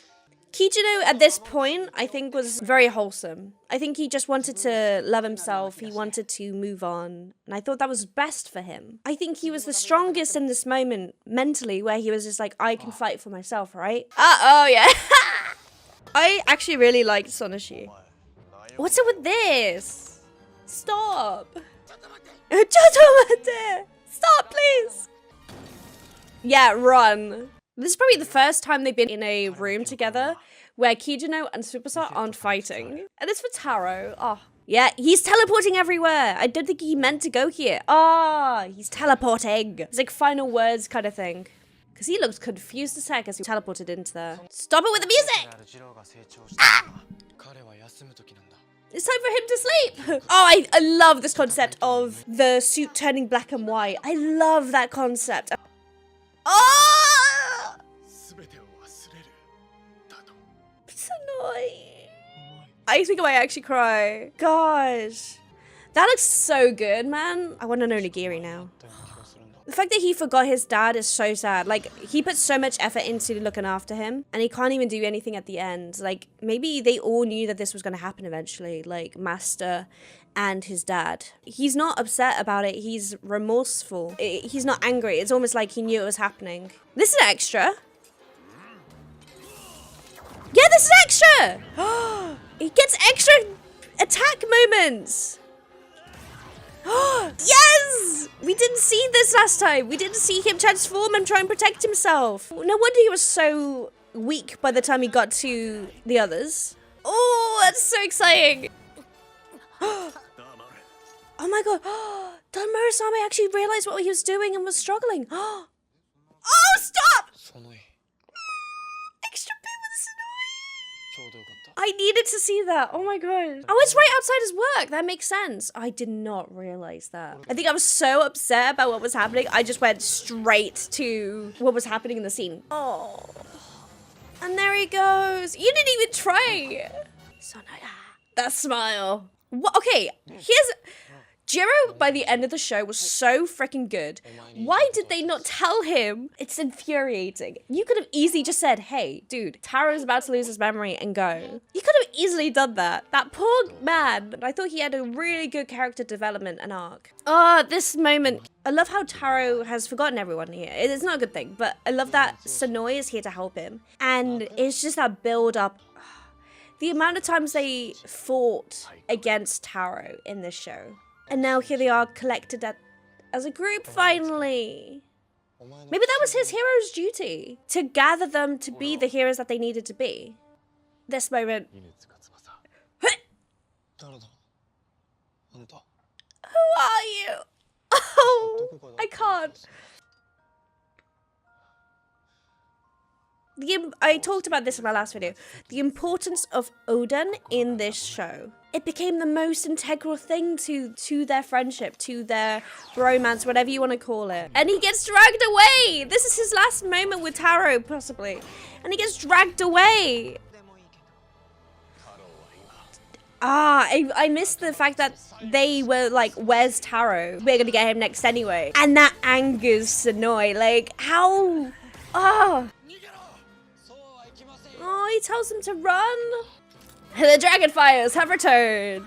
Kijino at this point, I think, was very wholesome. I think he just wanted to love himself. He wanted to move on. And I thought that was best for him. I think he was the strongest in this moment mentally, where he was just like, I can fight for myself, right? Oh, yeah. I actually really liked Sonoshi. What's up with this? Stop. Stop, please. Yeah, run. This is probably the first time they've been in a room together where Kijino and Superstar aren't fighting. And it's for Taro. Oh, yeah, he's teleporting everywhere. I don't think he meant to go here. Ah, he's teleporting. It's like final words kind of thing. Because he looks confused as heck as he teleported into there. Stop it with the music! Ah! It's time for him to sleep. Oh, I love this concept of the suit turning black and white. I love that concept. Oh! It's annoying. I think I might actually cry. Gosh. That looks so good, man. I want to know Nigiri now. The fact that he forgot his dad is so sad. Like, he put so much effort into looking after him, and he can't even do anything at the end. Like, maybe they all knew that this was going to happen eventually, like Master and his dad. He's not upset about it. He's remorseful. He's not angry. It's almost like he knew it was happening. This is extra. Yeah, this is extra. He gets extra attack moments. Yes! We didn't see this last time. We didn't see him transform and try and protect himself. No wonder he was so weak by the time he got to the others. Oh, that's so exciting. Oh my god. Donbrothers actually realized what he was doing and was struggling. Oh, stop! Extra bit with Sentai. I needed to see that. Oh my god. Oh, it's right outside his work. That makes sense. I did not realize that. I think I was so upset about what was happening. I just went straight to what was happening in the scene. Oh. And there he goes. You didn't even try. That smile. What? Okay, here's... Jiro, by the end of the show, was so freaking good. Why did they not tell him? It's infuriating. You could have easily just said, hey, dude, Taro's about to lose his memory and go. You could have easily done that. That poor man. I thought he had a really good character development and arc. Oh, this moment. I love how Taro has forgotten everyone here. It's not a good thing, but I love that Senoi is here to help him. And it's just that build up. The amount of times they fought against Taro in this show. And now here they are collected as a group, finally. Maybe that was his hero's duty. To gather them to be the heroes that they needed to be. This moment. Who are you? Oh, I can't. I talked about this in my last video. The importance of Oden in this show. It became the most integral thing to their friendship, to their romance, whatever you want to call it. And he gets dragged away. This is his last moment with Taro, possibly. And he gets dragged away. I missed the fact that they were like, where's Taro? We're going to get him next anyway. And that angers Senoi. Like, how... Oh, he tells him to run. The Dragonfires have returned.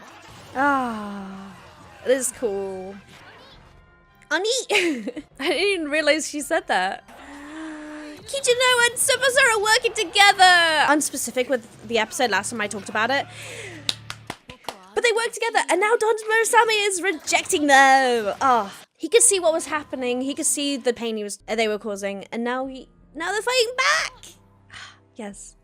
This is cool. Ani! I didn't even realize she said that. Kijino and Tsubasa are working together. Unspecific with the episode last time I talked about it. But they work together, and now Donbrothers is rejecting them. He could see what was happening. He could see the pain they were causing, and now they're fighting back. Yes.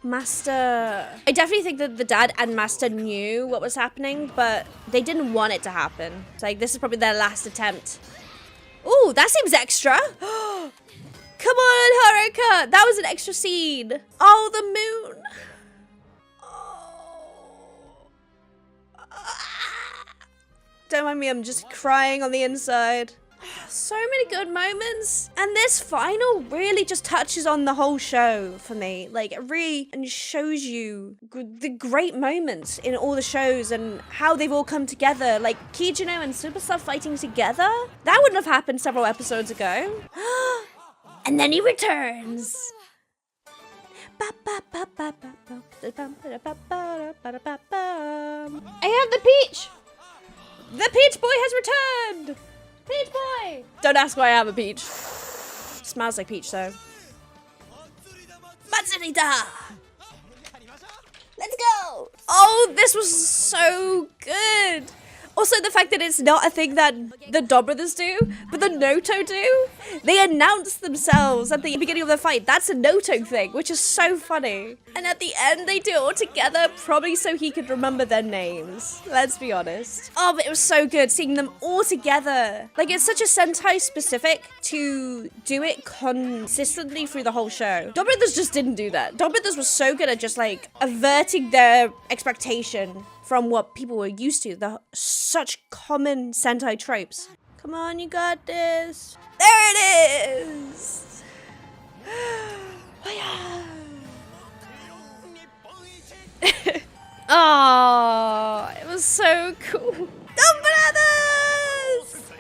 Master... I definitely think that the dad and Master knew what was happening, but they didn't want it to happen. It's like, this is probably their last attempt. Ooh, that seems extra. Come on, Haruka. That was an extra scene. Oh, the moon. Don't mind me, I'm just crying on the inside. So many good moments. And this final really just touches on the whole show for me. Like, it really shows you the great moments in all the shows and how they've all come together. Like, Kijino and Tsubasa fighting together? That wouldn't have happened several episodes ago. And then he returns. I have the peach! The peach boy has returned! Peach boy! Don't ask why I have a peach. Smells like peach though. Matsurita! Let's go! Oh, this was so good! Also, the fact that it's not a thing that the Donbrothers do, but the Noto do. They announce themselves at the beginning of the fight. That's a Noto thing, which is so funny. And at the end, they do it all together, probably so he could remember their names. Let's be honest. Oh, but it was so good seeing them all together. Like, it's such a Sentai specific to do it consistently through the whole show. Donbrothers just didn't do that. Donbrothers was so good at just, like, averting their expectation from what people were used to, such common Sentai tropes. Come on, you got this. There it is. Oh, it was so cool. Donbrothers!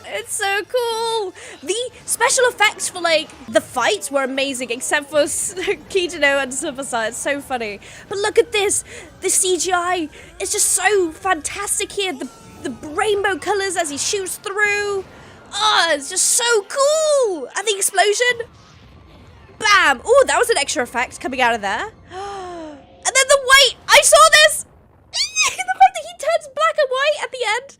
It's so cool. The special effects for like the fights were amazing, except for Kijino and Tsubasa. It's so funny. But look at this. The CGI is just so fantastic here. The rainbow colors as he shoots through. Oh, it's just so cool. And the explosion. Bam. Oh, that was an extra effect coming out of there. And then the white. I saw this. The fact that he turns black and white at the end.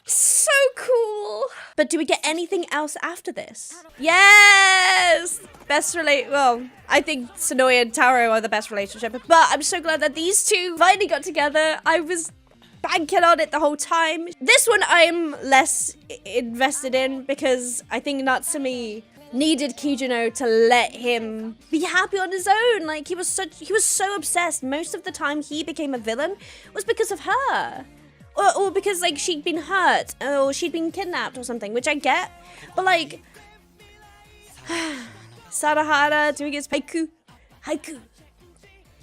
So cool. But do we get anything else after this? Yes! Well, I think Sonoya and Taro are the best relationship. But I'm so glad that these two finally got together. I was banking on it the whole time. This one I'm less invested in because I think Natsumi needed Kijino to let him be happy on his own. Like he was so obsessed. Most of the time he became a villain was because of her. Or because like she'd been hurt or she'd been kidnapped or something, which I get. But like Sarahara doing his haiku.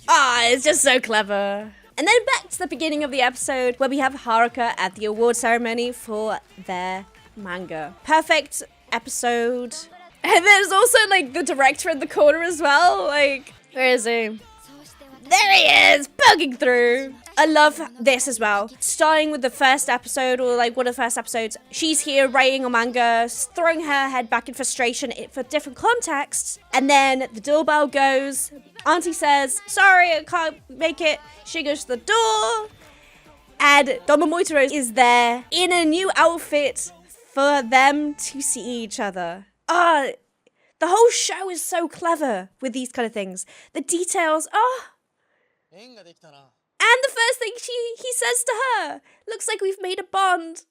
It's just so clever. And then back to the beginning of the episode where we have Haruka at the award ceremony for their manga. Perfect episode. And there's also like the director in the corner as well. Like, where is he? There he is, poking through. I love this as well. Starting with the first episode, or like one of the first episodes, she's here writing a manga, throwing her head back in frustration for different contexts. And then the doorbell goes. Auntie says, sorry, I can't make it. She goes to the door. And Donbrothers is there in a new outfit for them to see each other. The whole show is so clever with these kind of things. The details, And the first thing he says to her, looks like we've made a bond.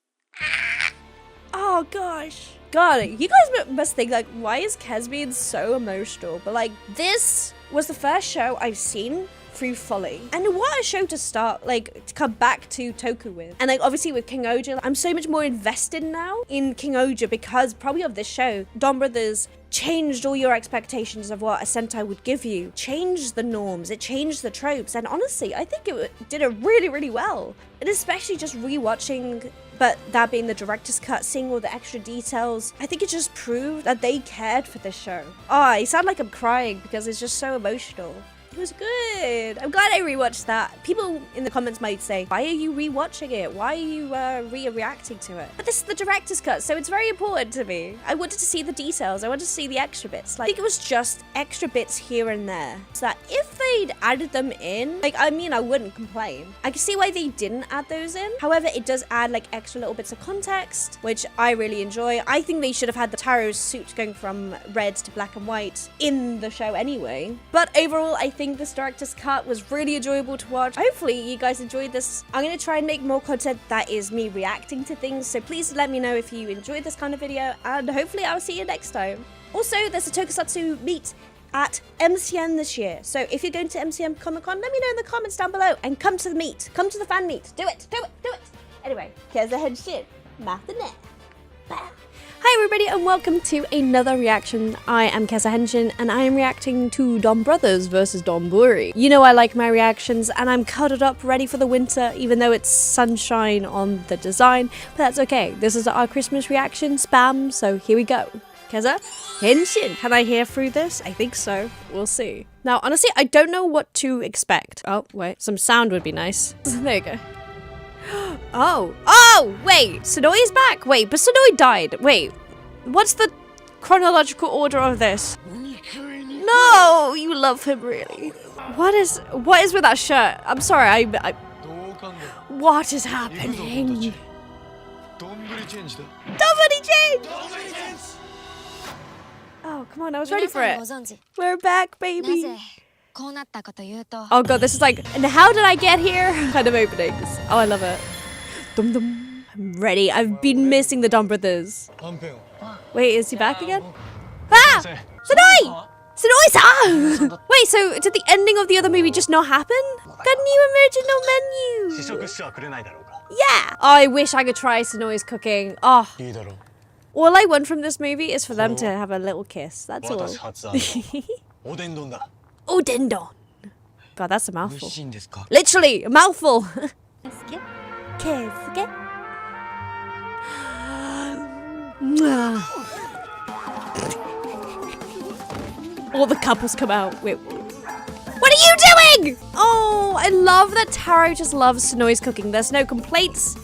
Oh gosh. God, you guys must think like, why is Kezza being so emotional? But like, this was the first show I've seen through fully. And what a show to start, like, to come back to Toku with. And like, obviously with King Ohger, I'm so much more invested now in King Ohger because probably of this show. Donbrothers changed all your expectations of what a Sentai would give you. Changed the norms, it changed the tropes. And honestly, I think it did it really, really well. And especially just rewatching, but that being the director's cut, seeing all the extra details, I think it just proved that they cared for this show. I sound like I'm crying because it's just so emotional. It was good. I'm glad I rewatched that. People in the comments might say, why are you rewatching it? Why are you re-reacting to it? But this is the director's cut, so it's very important to me. I wanted to see the details. I wanted to see the extra bits. Like, I think it was just extra bits here and there. So that if they'd added them in, like, I mean, I wouldn't complain. I can see why they didn't add those in. However, it does add like extra little bits of context, which I really enjoy. I think they should have had the Taro's suit going from red to black and white in the show anyway. But overall, I think this director's cut was really enjoyable to watch. Hopefully you guys enjoyed this. I'm going to try and make more content that is me reacting to things, so please let me know if you enjoyed this kind of video, and hopefully I'll see you next time. Also, there's a Tokusatsu meet at MCM this year, so if you're going to MCM Comic Con, let me know in the comments down below and come to the meet. Come to the fan meet. Do it. Anyway, here's the head shit. Matinee. Bye. Hi everybody and welcome to another reaction. I am Kezza Henshin and I am reacting to Donbrothers versus Donburi. You know I like my reactions and I'm cuddled up ready for the winter even though it's sunshine on the design, but that's okay. This is our Christmas reaction spam, so here we go. Kezza Henshin. Can I hear through this? I think so. We'll see. Now honestly I don't know what to expect. Oh wait, some sound would be nice. There you go. Oh, wait, Sonoya's back. Wait, but Sonoya died. Wait, what's the chronological order of this? No, you love him really. What is with that shirt? I'm sorry, what is happening? Donburi changed. Oh, come on, I was ready for it. We're back, baby. Oh god, this is like, and how did I get here? Kind of openings. Oh, I love it. Dum dum. I'm ready. I've been missing the Donbrothers. Wait, is he back again? Ah! Sentai! Sentai-san! Wait, so did the ending of the other movie just not happen? Got new original menu! Yeah! Oh, I wish I could try Sonoya's cooking. Oh. All I want from this movie is for them to have a little kiss. That's all. Odendon. God, that's a mouthful. Literally, a mouthful. All the couples come out. Wait. What are you doing? Oh, I love that Taro just loves Sonoi's cooking. There's no complaints.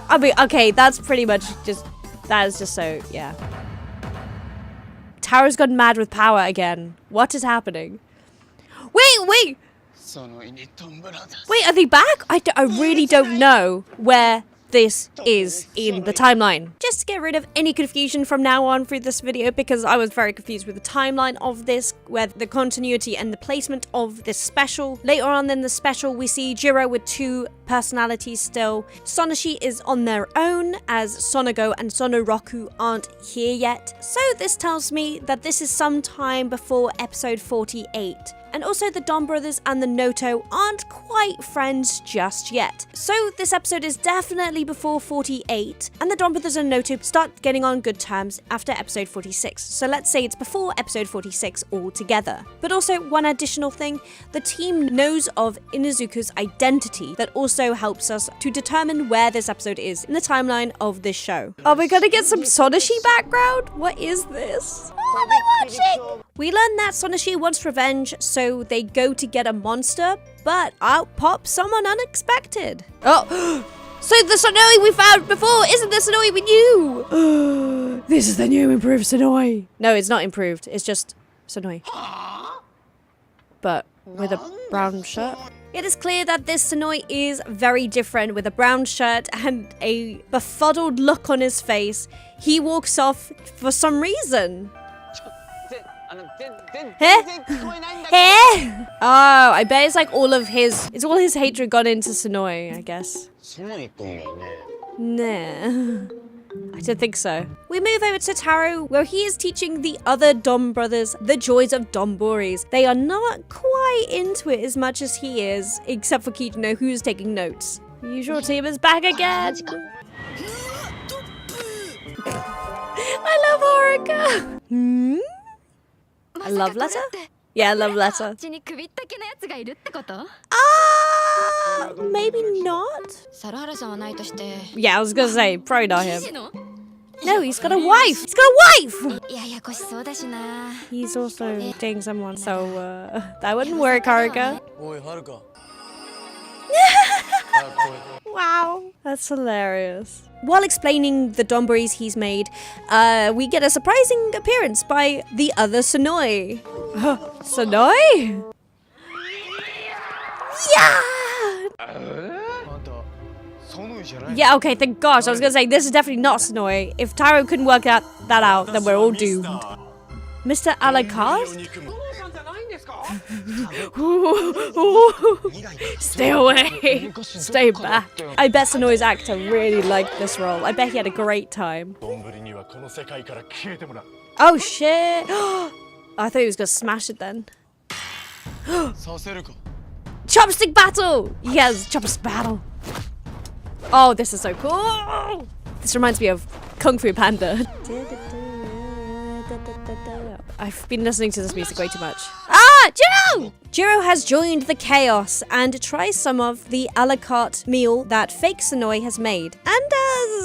I mean, okay, that's pretty much just... That is just so... Yeah. Taro's gone mad with power again. What is happening? Wait! Wait, are they back? I really don't know where this is in the timeline. Just to get rid of any confusion from now on through this video, because I was very confused with the timeline of this, where the continuity and the placement of this special. Later on in the special, we see Jiro with 2 personalities still. Sonoshi is on their own, as Sonogo and Sonoroku aren't here yet. So this tells me that this is sometime before episode 48. And also the Donbrothers and the Noto aren't quite friends just yet. So this episode is definitely before 48, and the Donbrothers and Noto start getting on good terms after episode 46. So let's say it's before episode 46 altogether. But also one additional thing, the team knows of Inuzuka's identity that also helps us to determine where this episode is in the timeline of this show. Are we gonna get some Sonoshi background? What is this? What am I watching? We learn that Sonoshi wants revenge, so they go to get a monster, but out pops someone unexpected. Oh, so the Sonoi we found before isn't the Sonoi we knew. This is the new improved Sonoi. No, it's not improved. It's just Sonoi. But with a brown shirt. It is clear that this Sonoi is very different, with a brown shirt and a befuddled look on his face. He walks off for some reason. Oh, I bet it's like all his hatred gone into Sonoi, I guess. Nah. I don't think so. We move over to Taro, where he is teaching the other Donbrothers the joys of Donboris. They are not quite into it as much as he is, except for Kijino, who's taking notes. The usual team is back again. I love Haruka. A love letter? Yeah, a love letter. Maybe not? Yeah, I was gonna say, probably not him. No, he's got a wife! He's got a wife! He's also dating someone, so that wouldn't work, Haruka. Wow, that's hilarious. While explaining the Donboris he's made, we get a surprising appearance by the other Sonoi. Sonoi? Yeah! Yeah, okay, thank gosh. I was gonna say, this is definitely not Sonoi. If Taro couldn't work that out, then we're all doomed. Mr. Alucard? Stay away. Stay back. I bet Sonoi's actor really liked this role. I bet he had a great time. Oh shit. I thought he was gonna smash it then. Chopstick battle! Yes, chopstick battle. Oh, this is so cool. This reminds me of Kung Fu Panda. I've been listening to this music way too much. Ah, Jiro! Jiro has joined the chaos and tries some of the a la carte meal that fake Sonoi has made. And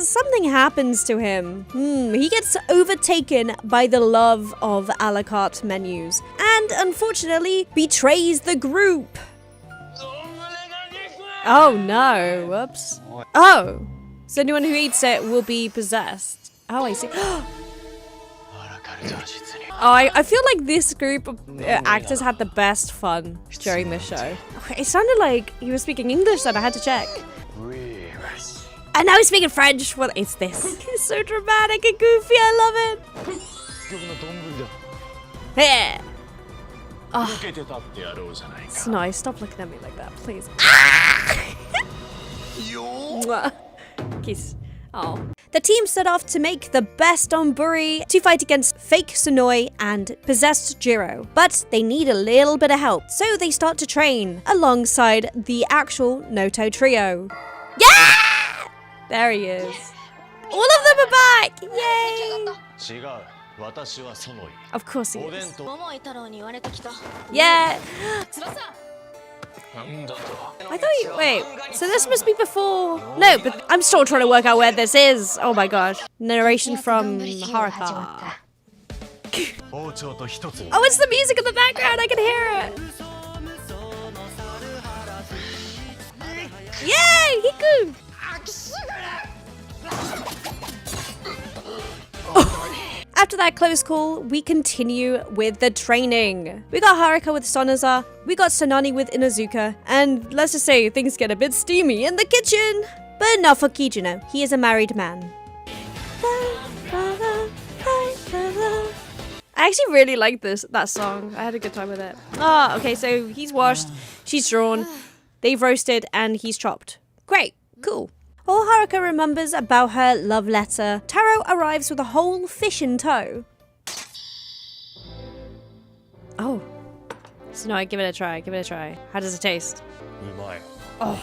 something happens to him. He gets overtaken by the love of a la carte menus and unfortunately betrays the group. Oh no, whoops. Oh, so anyone who eats it will be possessed. Oh, I see. Oh, I feel like this group of actors had the best fun during this show. It sounded like he was speaking English then, I had to check. And now he's speaking French. What is this? It's so dramatic and goofy, I love it. Yeah. Oh. It's nice, stop looking at me like that, please. Kiss. Oh. The team set off to make the best Donburi to fight against fake Sonoi and possessed Jiro, but they need a little bit of help, so they start to train alongside the actual Noto trio. Yeah! There he is. All of them are back! Yay! Of course he is. Yeah! I thought you. Wait, so this must be before. No, but I'm still trying to work out where this is. Oh my gosh. Narration from Haruka. Oh, it's the music in the background. I can hear it. Yay, Hiku! After that close call, we continue with the training. We got Haruka with Sonaza, we got Sonani with Inuzuka, and let's just say things get a bit steamy in the kitchen. But not for Kijino, he is a married man. I actually really like that song. I had a good time with it. Oh, okay, so he's washed, she's drawn, they've roasted, and he's chopped. Great, cool. While Haruka remembers about her love letter, Taro arrives with a whole fish in tow. Oh. So no, give it a try, give it a try. How does it taste? Oh.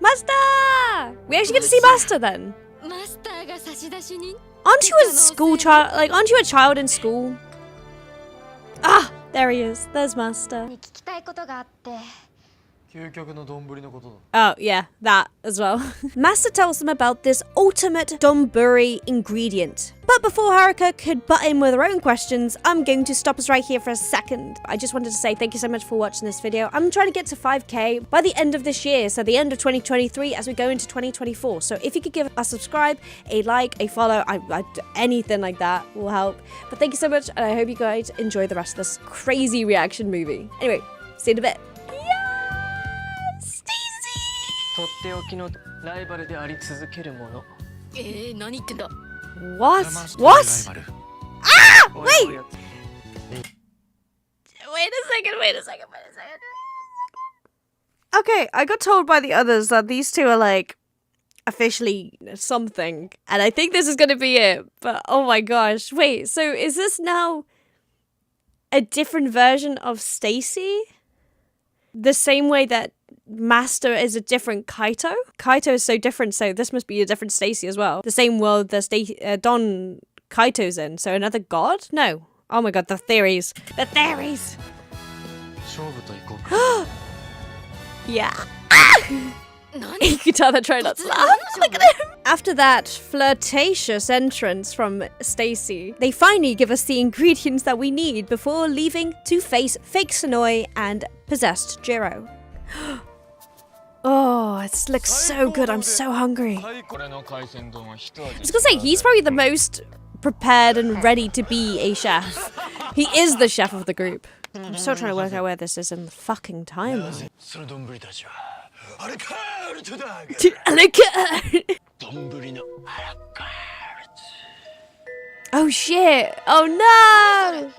Master! We actually get to see Master then. Aren't you a school child? Like, aren't you a child in school? Ah, there he is. There's Master. Oh, yeah, that as well. Master tells them about this ultimate donburi ingredient. But before Haruka could butt in with her own questions, I'm going to stop us right here for a second. I just wanted to say thank you so much for watching this video. I'm trying to get to 5k by the end of this year, so the end of 2023 as we go into 2024. So if you could give a subscribe, a like, a follow, anything like that will help. But thank you so much, and I hope you guys enjoy the rest of this crazy reaction movie. Anyway, see you in a bit. とっておきのライバルであり続けるもの。何言ってんだ。What? What? Ah! Wait! Wait a second. Okay, I got told by the others that these two are like officially something, and I think this is gonna be it. But oh my gosh, wait, so is this now a different version of Stacy? The same way that Master is a different Kaito? Kaito is so different, so this must be a different Stacy as well. The same world that Don Kaito's in, so another god? No. Oh my god, the theories. The theories! Yeah. You can tell they're trying not to laugh. Look at him! After that flirtatious entrance from Stacy, they finally give us the ingredients that we need before leaving to face fake Sonoi and possessed Jiro. Oh, it looks so good. I'm so hungry. I was gonna say, he's probably the most prepared and ready to be a chef. He is the chef of the group. I'm still trying to work out where this is in the fucking time. Oh shit! Oh no!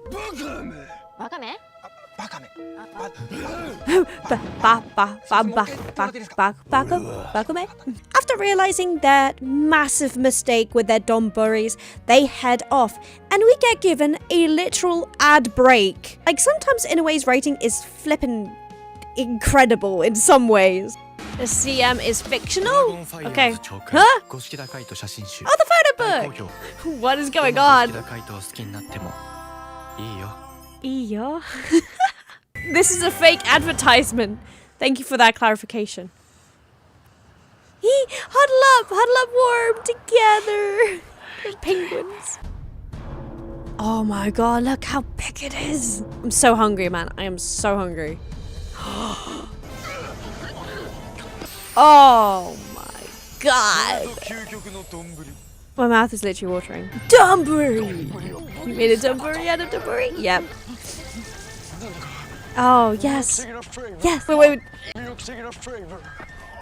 After realizing that massive mistake with their donburis, they head off, and we get given a literal ad break. Like, sometimes Inoue's writing is flippin' incredible in some ways. The CM is fictional? Okay. Huh? Oh, the photo book! What is going on? Iyo? This is a fake advertisement. Thank you for that clarification. Huddle up warm together. There's penguins. Oh my god, look how big it is. I'm so hungry, man. I am so hungry. Oh my god. My mouth is literally watering. Donburi! You made a donburi out of donburi? Yep. Oh, yes. Yes. Wait.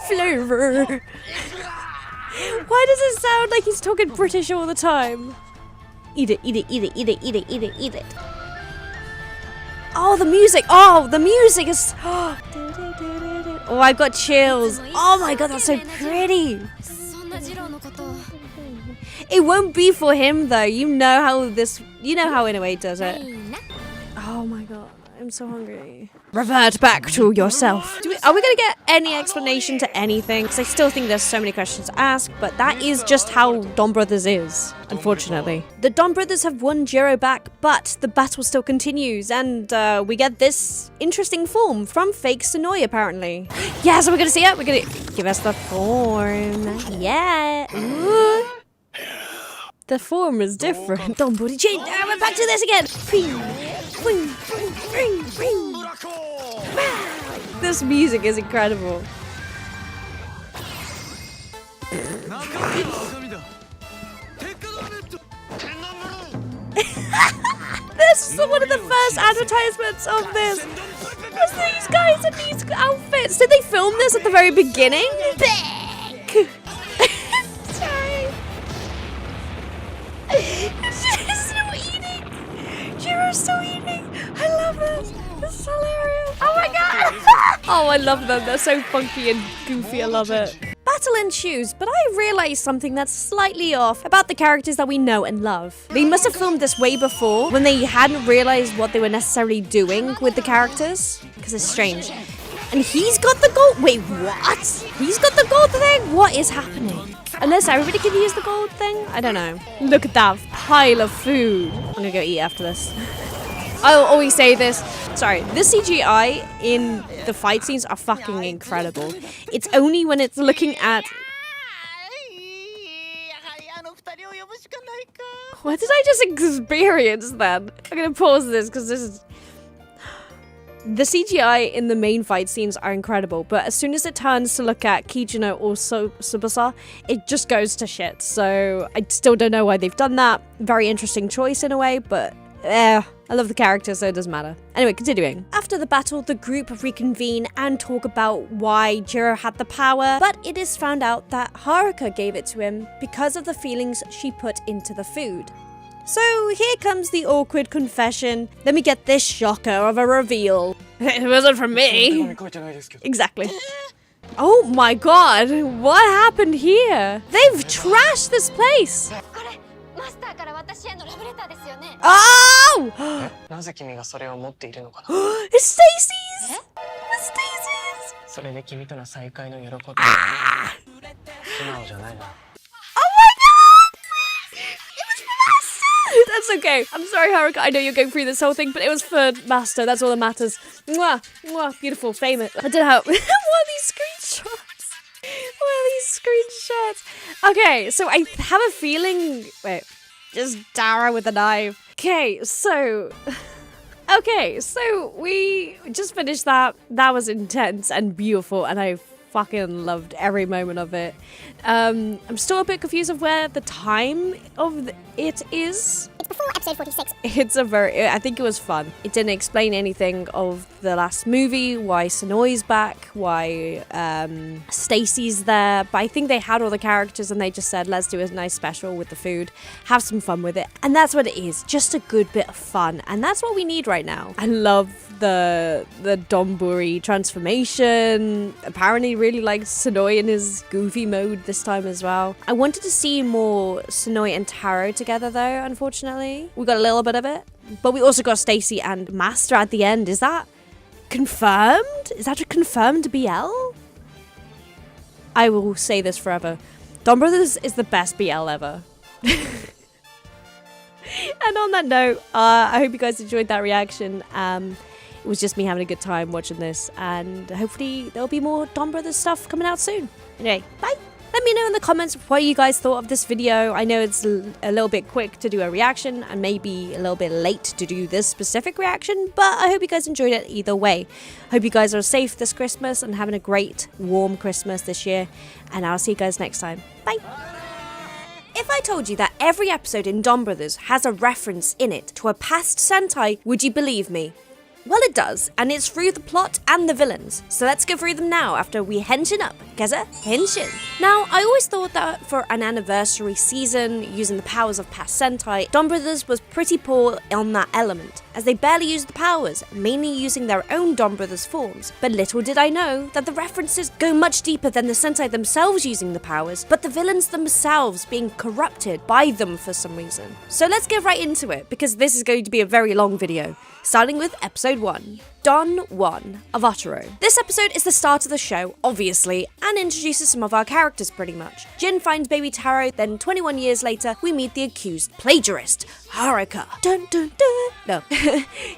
Flavor. Why does it sound like he's talking British all the time? Eat it. Oh, the music. Oh, the music is... Oh, I've got chills. Oh my god, that's so pretty. It won't be for him though. You know how Inoue does it. Oh my god. I'm so hungry. Revert back to yourself. Are we gonna get any explanation to anything? Because I still think there's so many questions to ask, but that is just how Donbrothers is, unfortunately. The Donbrothers have won Jiro back, but the battle still continues, and we get this interesting form from fake Senoi, apparently. Yeah, so we're gonna see it. We're gonna give us the form. Yeah. Ooh. The form is different. Donbody change. We're back to this again. This music is incredible. This is one of the first advertisements of this. Was these guys in these outfits? Did they film this at the very beginning? Sorry. Jiro's still eating. Jiro's still eating. I love this. This is hilarious. Oh my god. Oh, I love them. They're so funky and goofy. I love it. Battle ensues, but I realized something that's slightly off about the characters that we know and love. They must have filmed this way before when they hadn't realized what they were necessarily doing with the characters, because it's strange. And he's got the gold. Wait, what? He's got the gold thing? What is happening? Unless everybody can use the gold thing? I don't know. Look at that pile of food. I'm gonna go eat after this. I'll always say this. Sorry, the CGI in the fight scenes are fucking incredible. It's only when it's looking at... What did I just experience then? I'm gonna pause this because this is... The CGI in the main fight scenes are incredible, but as soon as it turns to look at Kijino or Tsubasa, it just goes to shit. So I still don't know why they've done that. Very interesting choice in a way, but I love the character, so it doesn't matter. Anyway, continuing. After the battle, the group reconvene and talk about why Jiro had the power, but it is found out that Haruka gave it to him because of the feelings she put into the food. So here comes the awkward confession. Let me get this shocker of a reveal. It wasn't from me. Exactly. Oh my god, what happened here? They've trashed this place. Oh! It's Stacy's! It's Stacy's! Ah! Oh my god! It was for Master! That's okay. I'm sorry, Haruka. I know you're going through this whole thing, but it was for Master. That's all that matters. Mwah! Mwah! Beautiful. Famous. I don't know how. What are these screenshots? What are these screenshots? Okay, so I have a feeling... Wait. Just Dara with a knife. Okay, so we just finished that. That was intense and beautiful, and I fucking loved every moment of it. I'm still a bit confused of where the time of it is. It's before episode 46. I think it was fun. It didn't explain anything of the last movie, why Sonoi's back, why Stacy's there, but I think they had all the characters and they just said, let's do a nice special with the food, have some fun with it. And that's what it is, just a good bit of fun. And that's what we need right now. I love the Donburi transformation. Apparently really likes Sonoi in his goofy mode this time as well. I wanted to see more Sonoi and Taro together though, unfortunately. We got a little bit of it, but we also got Stacy and Master at the end. Is that confirmed? Is that a confirmed BL? I will say this forever. Donbrothers is the best BL ever. And on that note, I hope you guys enjoyed that reaction. It was just me having a good time watching this, and hopefully there'll be more Donbrothers stuff coming out soon. Anyway, bye! Let me know in the comments what you guys thought of this video. I know it's a little bit quick to do a reaction and maybe a little bit late to do this specific reaction, but I hope you guys enjoyed it either way. Hope you guys are safe this Christmas and having a great, warm Christmas this year, and I'll see you guys next time. Bye! If I told you that every episode in Donbrothers has a reference in it to a past Sentai, would you believe me? Well, it does, and it's through the plot and the villains. So let's go through them now after we henshin up. Kezza, henshin. Now, I always thought that for an anniversary season, using the powers of past Sentai, Donbrothers was pretty poor on that element, as they barely used the powers, mainly using their own Donbrothers forms. But little did I know that the references go much deeper than the Sentai themselves using the powers, but the villains themselves being corrupted by them for some reason. So let's get right into it, because this is going to be a very long video, starting with episode Episode 1. Don 1 of Otaro. This episode is the start of the show, obviously, and introduces some of our characters pretty much. Jin finds baby Taro, then 21 years later, we meet the accused plagiarist, Haruka. Dun dun dun! No.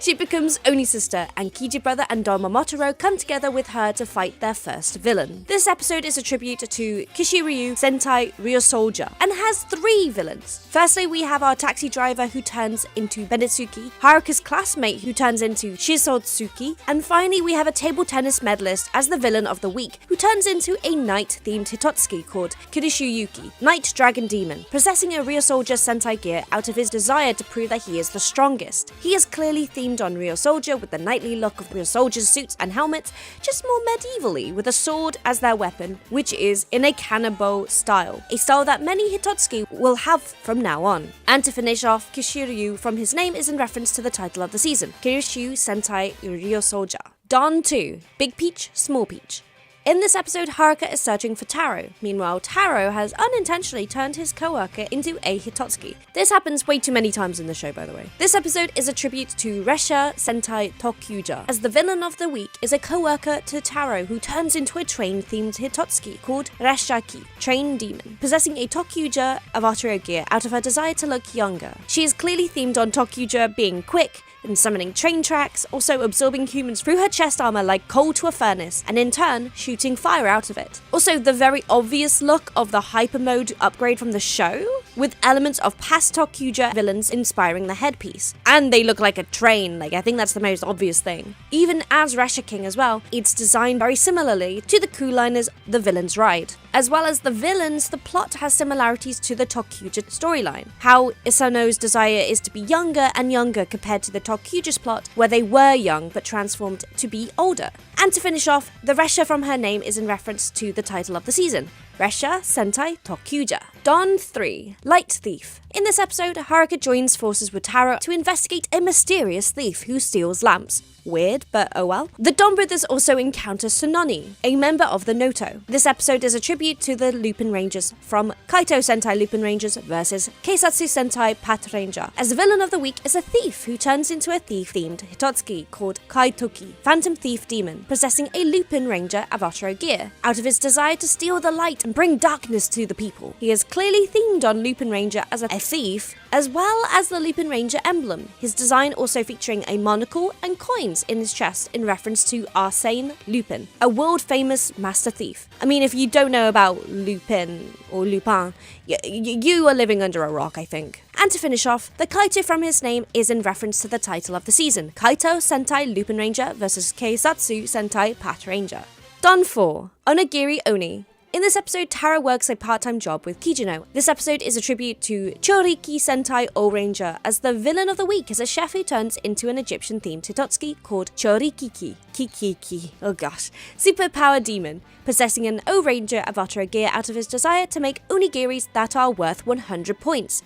She becomes Oni's sister, and Kiji brother and Don Momotaro come together with her to fight their first villain. This episode is a tribute to Kishiryu Sentai Ryosoldier, and has 3 villains. Firstly, we have our taxi driver who turns into Benetsuki, Haruka's classmate who turns into Shisotsuki, and finally we have a table tennis medalist as the villain of the week, who turns into a knight-themed Hitotsuki called Kirishuyuki, Knight Dragon Demon, possessing a Ryosoldier Sentai gear out of his desire to prove that he is the strongest. He is clearly themed on Ryosoldier with the knightly look of Ryosoldiers' suits and helmets, just more medievally with a sword as their weapon, which is in a kanabo style, a style that many Hitotsuki will have from now on. And to finish off, Kishiryu from his name is in reference to the title of the season, Kirishyu Sentai Ryosoldier. Don 2, Big Peach, Small Peach. In this episode, Haruka is searching for Taro. Meanwhile, Taro has unintentionally turned his co-worker into a Hitotsuki. This happens way too many times in the show, by the way. This episode is a tribute to Resha Sentai Tokuja, as the villain of the week is a co-worker to Taro who turns into a train-themed Hitotsuki called Reshaki, Train Demon, possessing a Tokuja Avataro gear out of her desire to look younger. She is clearly themed on Tokuja being quick, and summoning train tracks, also absorbing humans through her chest armor like coal to a furnace, and in turn, shooting fire out of it. Also, the very obvious look of the hyper mode upgrade from the show, with elements of past Tokuja villains inspiring the headpiece. And they look like a train, I think that's the most obvious thing. Even as Resha King as well, it's designed very similarly to the crew liners The Villains Ride. As well as the villains, the plot has similarities to the Tokuja storyline. How Isano's desire is to be younger and younger compared to the Tokuja's plot, where they were young but transformed to be older. And to finish off, the Resha from her name is in reference to the title of the season, Resha Sentai Tokuja. Don 3, Light Thief. In this episode, Haruka joins forces with Taro to investigate a mysterious thief who steals lamps. Weird, but oh well. The Donbrothers also encounter Sononi, a member of the Noto. This episode is a tribute to the Lupin Rangers from Kaito Sentai Lupin Rangers versus Keisatsu Sentai Pat Ranger, as the villain of the week is a thief who turns into a thief-themed Hitotsuki called Kaitoki, Phantom Thief Demon, possessing a Lupin Ranger Avataro gear, out of his desire to steal the light and bring darkness to the people. He is clearly themed on Lupin Ranger as a thief, as well as the Lupin Ranger emblem, his design also featuring a monocle and coins in his chest in reference to Arsène Lupin, a world-famous master thief. I mean, if you don't know about Lupin or Lupin, you are living under a rock, I think. And to finish off, the Kaito from his name is in reference to the title of the season, Kaito Sentai Lupin Ranger vs Keisatsu Sentai Pat Ranger. Don 4, Onigiri Oni. In this episode, Tara works a part-time job with Kijino. This episode is a tribute to Choriki Sentai O-Ranger, as the villain of the week is a chef who turns into an Egyptian-themed Hitotsuki called Chorikiki. Kikiki. Oh gosh. Superpower demon, possessing an O-Ranger Avataro gear out of his desire to make onigiris that are worth 100 points.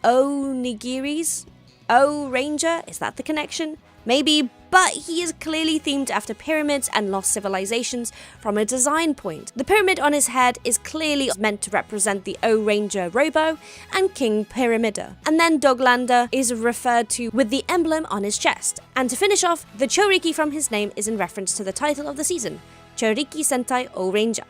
Onigiris? O-Ranger? Is that the connection? Maybe, but he is clearly themed after pyramids and lost civilizations from a design point. The pyramid on his head is clearly meant to represent the O-Ranger Robo and King Pyramida. And then Doglander is referred to with the emblem on his chest. And to finish off, the Choriki from his name is in reference to the title of the season, Choriki Sentai O-Ranger.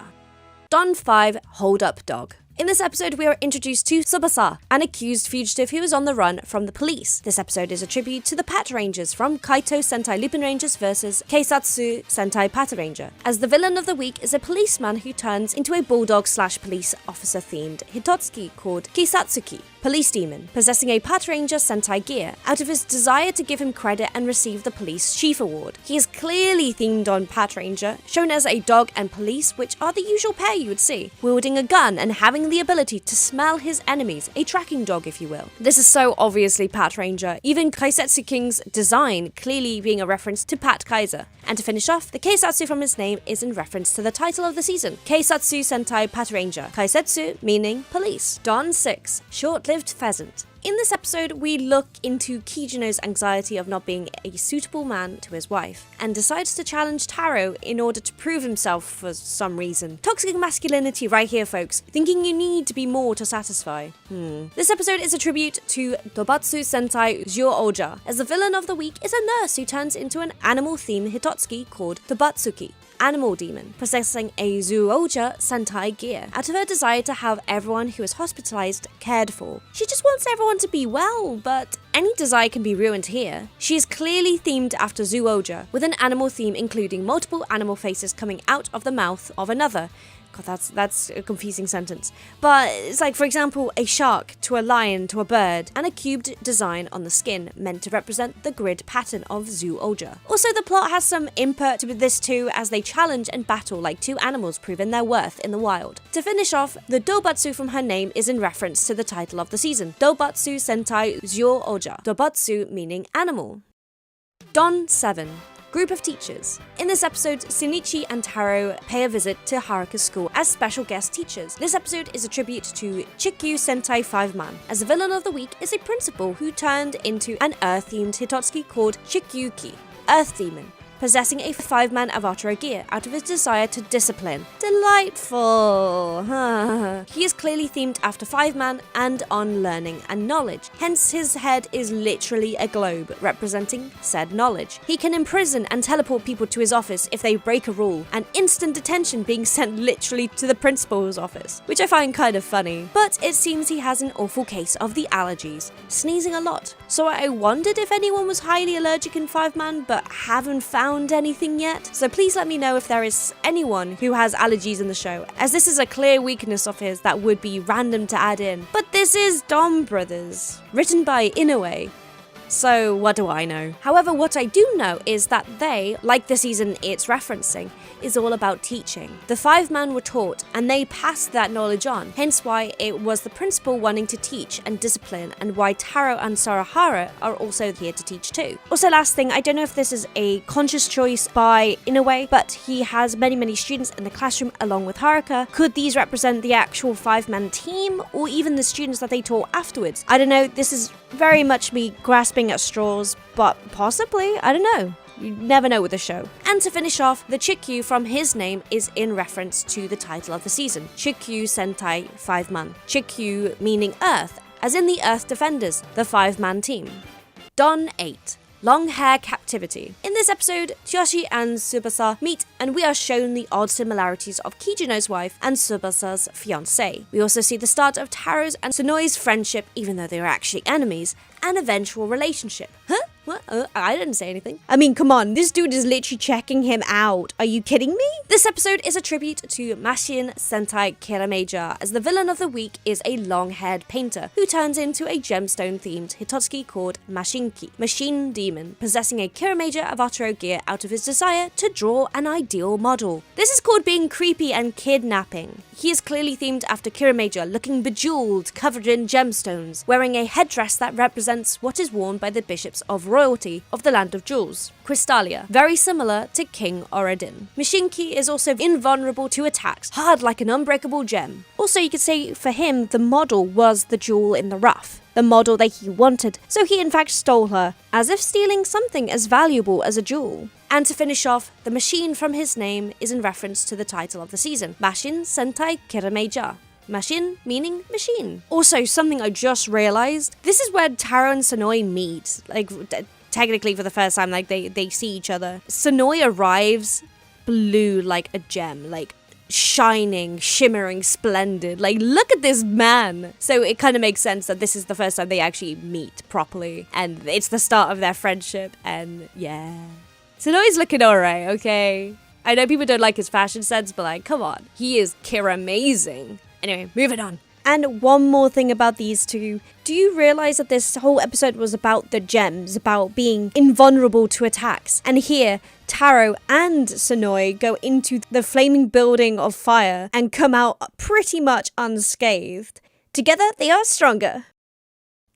Don 5, Hold Up Dog. In this episode, we are introduced to Tsubasa, an accused fugitive who is on the run from the police. This episode is a tribute to the Pat Rangers from Kaito Sentai Lupin Rangers vs Keisatsu Sentai Pat Ranger, as the villain of the week is a policeman who turns into a bulldog/police officer themed Hitotsuki called Kisatsuki, Police Demon, possessing a Pat Ranger Sentai gear, out of his desire to give him credit and receive the Police Chief Award. He is clearly themed on Pat Ranger, shown as a dog and police, which are the usual pair you would see, wielding a gun and having the ability to smell his enemies, a tracking dog if you will. This is so obviously Pat Ranger, even Kaisetsu King's design clearly being a reference to Pat Kaiser. And to finish off, the Keisatsu from his name is in reference to the title of the season, Keisatsu Sentai Pat Ranger, Kaisetsu meaning police. Don 6, Short-Lived Pheasant. In this episode, we look into Kijino's anxiety of not being a suitable man to his wife, and decides to challenge Taro in order to prove himself for some reason. Toxic masculinity right here, folks. Thinking you need to be more to satisfy. This episode is a tribute to Dobatsu Sentai ohger, as the villain of the week is a nurse who turns into an animal-themed Hitotsuki called Dobatsuki, animal demon, possessing a ohger Sentai gear, out of her desire to have everyone who is hospitalized cared for. She just wants everyone to be well, but any desire can be ruined here. She is clearly themed after ohger, with an animal theme including multiple animal faces coming out of the mouth of another. God, that's a confusing sentence. But it's like, for example, a shark to a lion to a bird, and a cubed design on the skin meant to represent the grid pattern of ohger. Also, the plot has some input to this too, as they challenge and battle like two animals proving their worth in the wild. To finish off, the Dobatsu from her name is in reference to the title of the season, Dobatsu Sentai ohger, Dobatsu meaning animal. Don 7. Group of teachers. In this episode, Shinichi and Taro pay a visit to Haruka's school as special guest teachers. This episode is a tribute to Chikyu Sentai 5-man, as the villain of the week is a principal who turned into an Earth-themed Hitotsuki called Chikyuki, Earth Demon, possessing a 5-man Avataro gear out of his desire to discipline. Delightful! He is clearly themed after 5-man and on learning and knowledge, hence his head is literally a globe representing said knowledge. He can imprison and teleport people to his office if they break a rule, and instant detention being sent literally to the principal's office, which I find kind of funny. But it seems he has an awful case of the allergies, sneezing a lot. So I wondered if anyone was highly allergic in 5-man, but haven't found anything yet, so please let me know if there is anyone who has allergies in the show, as this is a clear weakness of his that would be random to add in. But this is Donbrothers, written by Inoue, so what do I know? However, what I do know is that they, like the season it's referencing, is all about teaching. The 5-man were taught, and they passed that knowledge on, hence why it was the principal wanting to teach and discipline, and why Taro and Sarahara are also here to teach too. Also, last thing, I don't know if this is a conscious choice by Inoue, but he has many students in the classroom along with Haruka. Could these represent the actual 5-man team, or even the students that they taught afterwards? I don't know, this is very much me grasping at straws, but possibly, I don't know. You never know with the show. And to finish off, the Chikyu from his name is in reference to the title of the season, Chikyu Sentai 5-man. Chikyu meaning Earth, as in the Earth Defenders, the 5-man team. Don 8. Long hair captivity. In this episode, Tsuyoshi and Tsubasa meet, and we are shown the odd similarities of Kijino's wife and Tsubasa's fiancé. We also see the start of Taro's and Sonoi's friendship, even though they are actually enemies, and eventual relationship. Huh? What? I didn't say anything. I mean, come on, this dude is literally checking him out. Are you kidding me? This episode is a tribute to Mashin Sentai Kirameja, as the villain of the week is a long-haired painter who turns into a gemstone-themed Hitotsuki called Mashinki, Machine Demon, possessing a Kirameja Avataro gear out of his desire to draw an ideal model. This is called being creepy and kidnapping. He is clearly themed after Kirameja, looking bejeweled, covered in gemstones, wearing a headdress that represents what is worn by the bishops of royalty of the Land of Jewels, Crystalia, very similar to King Oradin. Mashinki is also invulnerable to attacks, hard like an unbreakable gem. Also, you could say for him, the model was the jewel in the rough, the model that he wanted, so he in fact stole her, as if stealing something as valuable as a jewel. And to finish off, the machine from his name is in reference to the title of the season, Mashin Sentai Kirameja. Mashin meaning machine. Also, something I just realized, this is where Taro and Sonoi meet, like technically for the first time, like they see each other. Sonoi arrives blue like a gem, like shining, shimmering, splendid. Like, look at this man. So it kind of makes sense that this is the first time they actually meet properly, and it's the start of their friendship, and yeah. Sonoi's looking alright, okay? I know people don't like his fashion sense, but like, come on. He is Kira-amazing. Anyway, moving on. And one more thing about these two. Do you realize that this whole episode was about the gems, about being invulnerable to attacks? And here, Taro and Sonoi go into the flaming building of fire and come out pretty much unscathed. Together, they are stronger.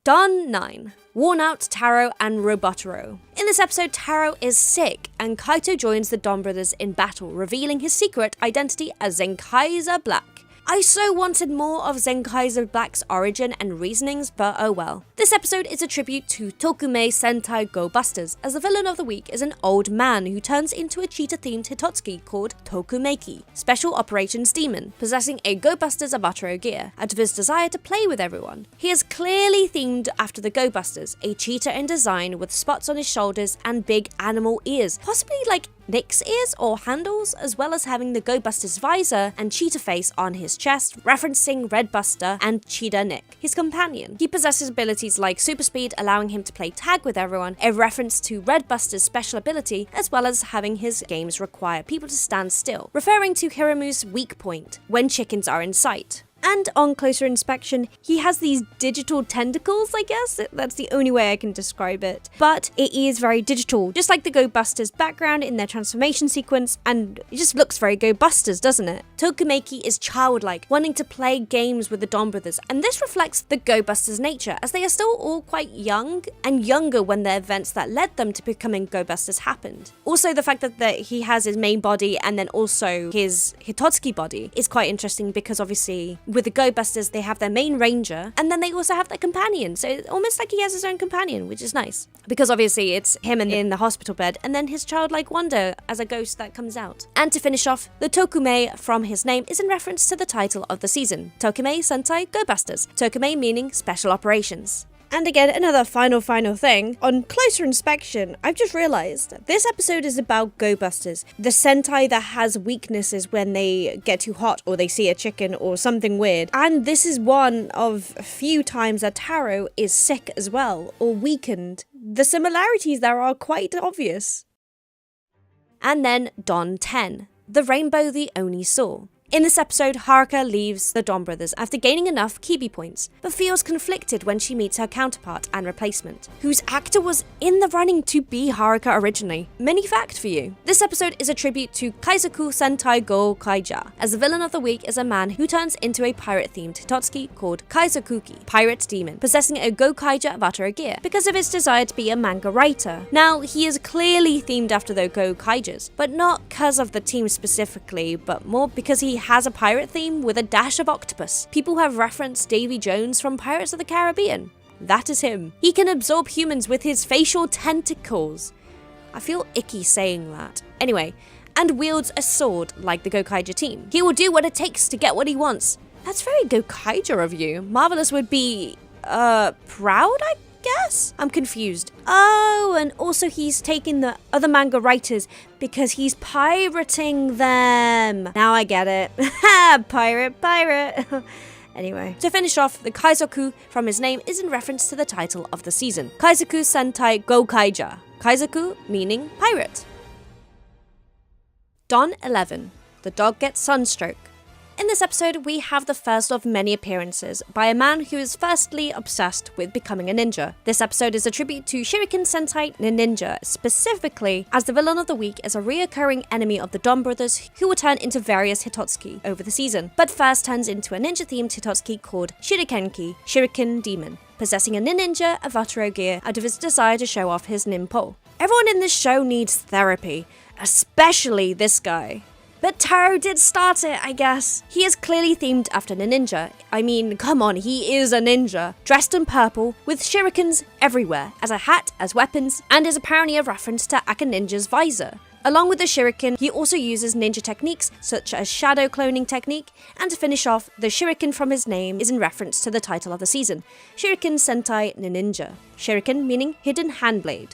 Don 9. Worn out Taro and Robotaro. In this episode, Taro is sick, and Kaito joins the Donbrothers in battle, revealing his secret identity as Zenkaiser Black. I so wanted more of Zenkaiser Black's origin and reasonings, but oh well. This episode is a tribute to Toku-BL Sentai Go Busters, as the villain of the week is an old man who turns into a cheetah-themed Hitotsuki called Toku-Meki, Special Operations Demon, possessing a Go Busters Avataro gear, out of his desire to play with everyone. He is clearly themed after the Go Busters, a cheetah in design with spots on his shoulders and big animal ears, possibly like Nick's ears or handles, as well as having the Go Busters visor and cheetah face on his chest, referencing Red Buster and Cheetah Nick, his companion. He possesses abilities like super speed, allowing him to play tag with everyone, a reference to Red Buster's special ability, as well as having his games require people to stand still, referring to Hiromu's weak point, when chickens are in sight. And on closer inspection, he has these digital tentacles, I guess. That's the only way I can describe it. But it is very digital, just like the Go Busters background in their transformation sequence, and it just looks very Go Busters, doesn't it? Toku-Meki is childlike, wanting to play games with the Donbrothers, and this reflects the Go Busters' nature, as they are still all quite young, and younger when the events that led them to becoming Go Busters happened. Also, the fact that he has his main body and then also his Hitotsuki body is quite interesting, because obviously with the Go Busters, they have their main ranger, and then they also have their companion. So it's almost like he has his own companion, which is nice. Because obviously it's him in the hospital bed, and then his childlike wonder as a ghost that comes out. And to finish off, the Toku-BL from his name is in reference to the title of the season, Toku-BL Sentai Go Busters. Toku-BL meaning special operations. And again, another final thing. On closer inspection, I've just realised this episode is about Go Busters, the Sentai that has weaknesses when they get too hot or they see a chicken or something weird. And this is one of a few times that Taro is sick as well, or weakened. The similarities there are quite obvious. And then Don 10, the rainbow the Oni saw. In this episode, Haruka leaves the Donbrothers after gaining enough Kibi points, but feels conflicted when she meets her counterpart and replacement, whose actor was in the running to be Haruka originally. Mini fact for you. This episode is a tribute to Kaizoku Sentai Go Kaija, as the villain of the week is a man who turns into a pirate-themed Hitotsuki called Kaizokuki, Pirate Demon, possessing a Go Kaija Avataro gear, because of his desire to be a manga writer. Now, he is clearly themed after the Go Kaijas, but not because of the team specifically, but more because he has a pirate theme with a dash of octopus. People have referenced Davy Jones from Pirates of the Caribbean. That is him. He can absorb humans with his facial tentacles. I feel icky saying that. Anyway, and wields a sword like the Go Kaija team. He will do what it takes to get what he wants. That's very Go Kaija of you. Marvelous would be, proud, I guess? I'm confused. Oh, and also he's taking the other manga writers because he's pirating them. Now I get it. Pirate. Anyway, to finish off, the Kaizoku from his name is in reference to the title of the season, Kaizoku Sentai Go Kaija. Kaizoku meaning pirate. Don 11, the dog gets sunstroke. In this episode, we have the first of many appearances by a man who is firstly obsessed with becoming a ninja. This episode is a tribute to Shuriken Sentai Ninja, specifically as the villain of the week is a reoccurring enemy of the Donbrothers who will turn into various Hitotsuki over the season, but first turns into a ninja-themed Hitotsuki called Shurikenki, Shuriken Demon, possessing a ninja Avataro gear out of his desire to show off his ninpo. Everyone in this show needs therapy, especially this guy. But Taro did start it, I guess. He is clearly themed after a ninja. I mean, come on, he is a ninja. Dressed in purple, with shurikens everywhere, as a hat, as weapons, and is apparently a reference to Aka Ninja's visor. Along with the shuriken, he also uses ninja techniques, such as shadow cloning technique, and to finish off, the shuriken from his name is in reference to the title of the season, Shuriken Sentai Ninja. Shuriken meaning hidden handblade.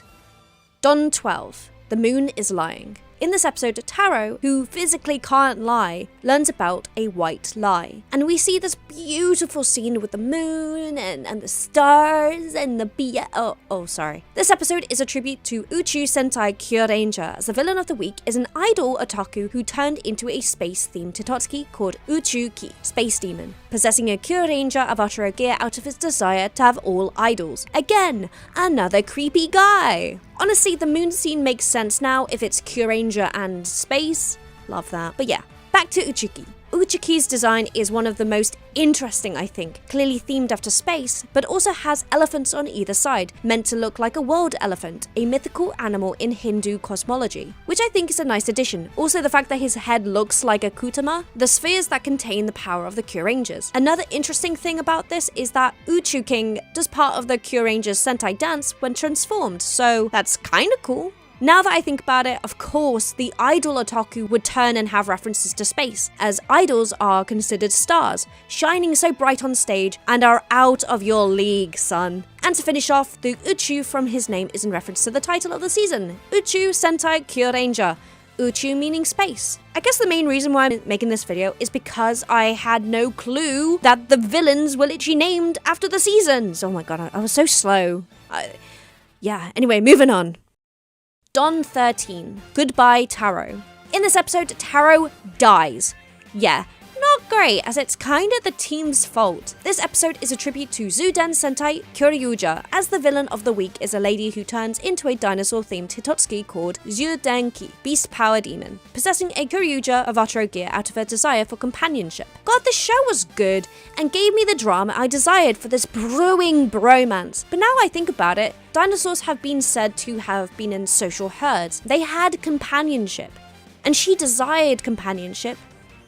Don 12, the moon is lying. In this episode, Taro, who physically can't lie, learns about a white lie. And we see this beautiful scene with the moon and the stars and the sorry. This episode is a tribute to Uchu Sentai Kyuranger, as the villain of the week is an idol otaku who turned into a space-themed Hitotsuki called Uchu-ki, Space Demon, possessing a Kyuranger Avataro gear out of his desire to have all idols. Again, another creepy guy. Honestly, the moon scene makes sense now if it's Kyuranger and space. Love that. But yeah, Back to Uchuki. Uchuki's design is one of the most interesting, I think, clearly themed after space, but also has elephants on either side, meant to look like a world elephant, a mythical animal in Hindu cosmology, which I think is a nice addition. Also the fact that his head looks like a kutama, the spheres that contain the power of the Kyurangers. Another interesting thing about this is that Uchu King does part of the Kyurangers Sentai dance when transformed, so that's kinda cool. Now that I think about it, of course, the idol otaku would turn and have references to space, as idols are considered stars, shining so bright on stage and are out of your league, son. And to finish off, the Uchu from his name is in reference to the title of the season, Uchu Sentai Kyuranger. Uchu meaning space. I guess the main reason why I'm making this video is because I had no clue that the villains were literally named after the seasons. Oh my god, I was so slow. Yeah, anyway, moving on. Don 13. Goodbye, Taro. In this episode, Taro dies. Yeah, not great, as it's kinda the team's fault. This episode is a tribute to Zuden Sentai Kyoryuja, as the villain of the week is a lady who turns into a dinosaur-themed Hitotsuki called Zyudenki, Beast Power Demon, possessing a Kyoryuja Avataro gear out of her desire for companionship. God, this show was good, and gave me the drama I desired for this brewing bromance. But now I think about it, dinosaurs have been said to have been in social herds. They had companionship, and she desired companionship.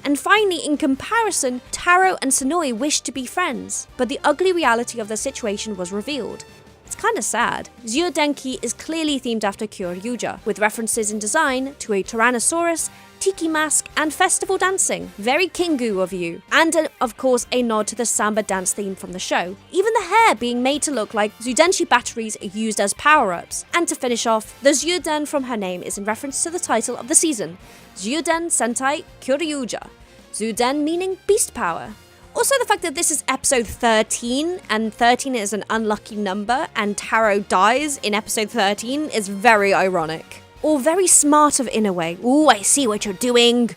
And finally, in comparison, Taro and Sonoi wished to be friends, but the ugly reality of the situation was revealed. It's kinda sad. Zyudenki is clearly themed after Kyoryuja, with references in design to a Tyrannosaurus, tiki mask, and festival dancing. Very Kingu of you. And of course, a nod to the samba dance theme from the show. Even the hair being made to look like Zyudenshi batteries used as power-ups. And to finish off, the Zyuden from her name is in reference to the title of the season, Zyuden Sentai Kyoryuja. Zuden meaning beast power. Also the fact that this is episode 13, and 13 is an unlucky number, and Taro dies in episode 13 is very ironic. Or very smart of in a way. Ooh, I see what you're doing.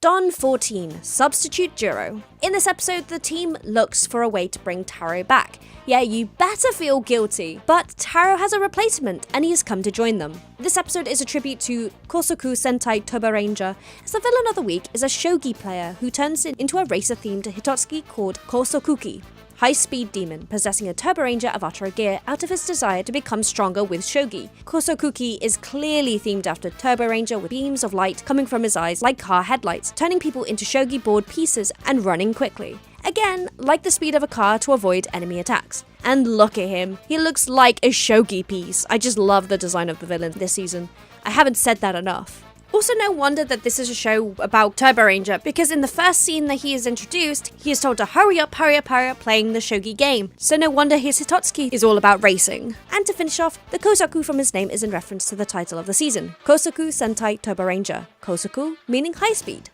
Don 14. Substitute Jiro. In this episode, the team looks for a way to bring Taro back. Yeah, you better feel guilty. But Taro has a replacement, and he has come to join them. This episode is a tribute to Kosoku Sentai Toba Ranger, as the villain of the week is a shogi player who turns into a racer-themed Hitotsuki called Kosokuki, high-speed demon possessing a Turbo Ranger Avataro gear out of his desire to become stronger with shogi. Kosokuki is clearly themed after Turbo Ranger, with beams of light coming from his eyes like car headlights, turning people into shogi board pieces and running quickly. Again, like the speed of a car to avoid enemy attacks. And look at him, he looks like a shogi piece. I just love the design of the villain this season. I haven't said that enough. Also, no wonder that this is a show about Turbo Ranger, because in the first scene that he is introduced, he is told to hurry up, playing the shogi game. So no wonder his Hitotsuki is all about racing. And to finish off, the Kosoku from his name is in reference to the title of the season, Kosoku Sentai Turbo Ranger. Kosoku meaning high speed.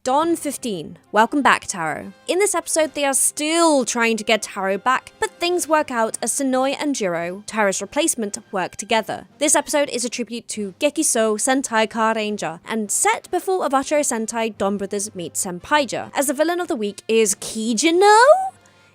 Don 15. Welcome back, Taro. In this episode, they are still trying to get Taro back, but things work out as Sonoi and Jiro, Taro's replacement, work together. This episode is a tribute to Gekiso Sentai Car Ranger, and set before Avataro Sentai Donbrothers meet Senpaija, as the villain of the week is Kijino?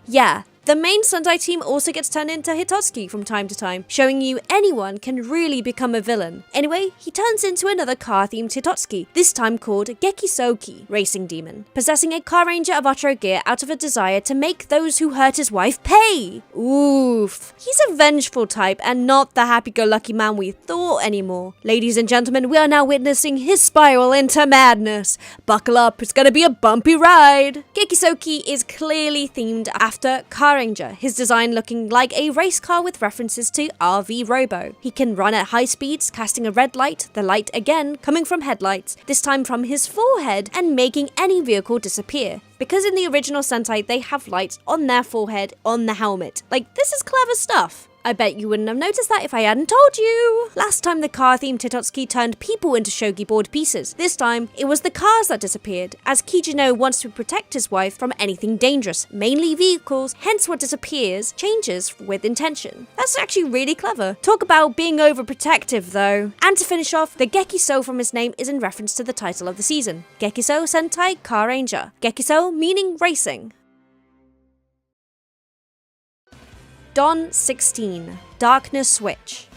Yeah. The main Sentai team also gets turned into Hitotsuki from time to time, showing you anyone can really become a villain. Anyway, he turns into another car-themed Hitotsuki, this time called Gekisoki, Racing Demon, possessing a Car Ranger Avataro gear out of a desire to make those who hurt his wife pay. Oof. He's a vengeful type and not the happy-go-lucky man we thought anymore. Ladies and gentlemen, we are now witnessing his spiral into madness. Buckle up, it's gonna be a bumpy ride. Gekisoki is clearly themed after Car Ranger, his design looking like a race car with references to RV Robo. He can run at high speeds, casting a red light, the light again coming from headlights, this time from his forehead, and making any vehicle disappear. Because in the original Sentai, they have lights on their forehead, on the helmet. Like, this is clever stuff. I bet you wouldn't have noticed that if I hadn't told you. Last time the car-themed Hitotsuki turned people into shogi board pieces. This time, it was the cars that disappeared, as Kijino wants to protect his wife from anything dangerous, mainly vehicles, hence what disappears changes with intention. That's actually really clever. Talk about being overprotective though. And to finish off, the Gekiso from his name is in reference to the title of the season, Gekiso Sentai Car Ranger. Gekiso meaning racing. Don 16. Darkness Switch.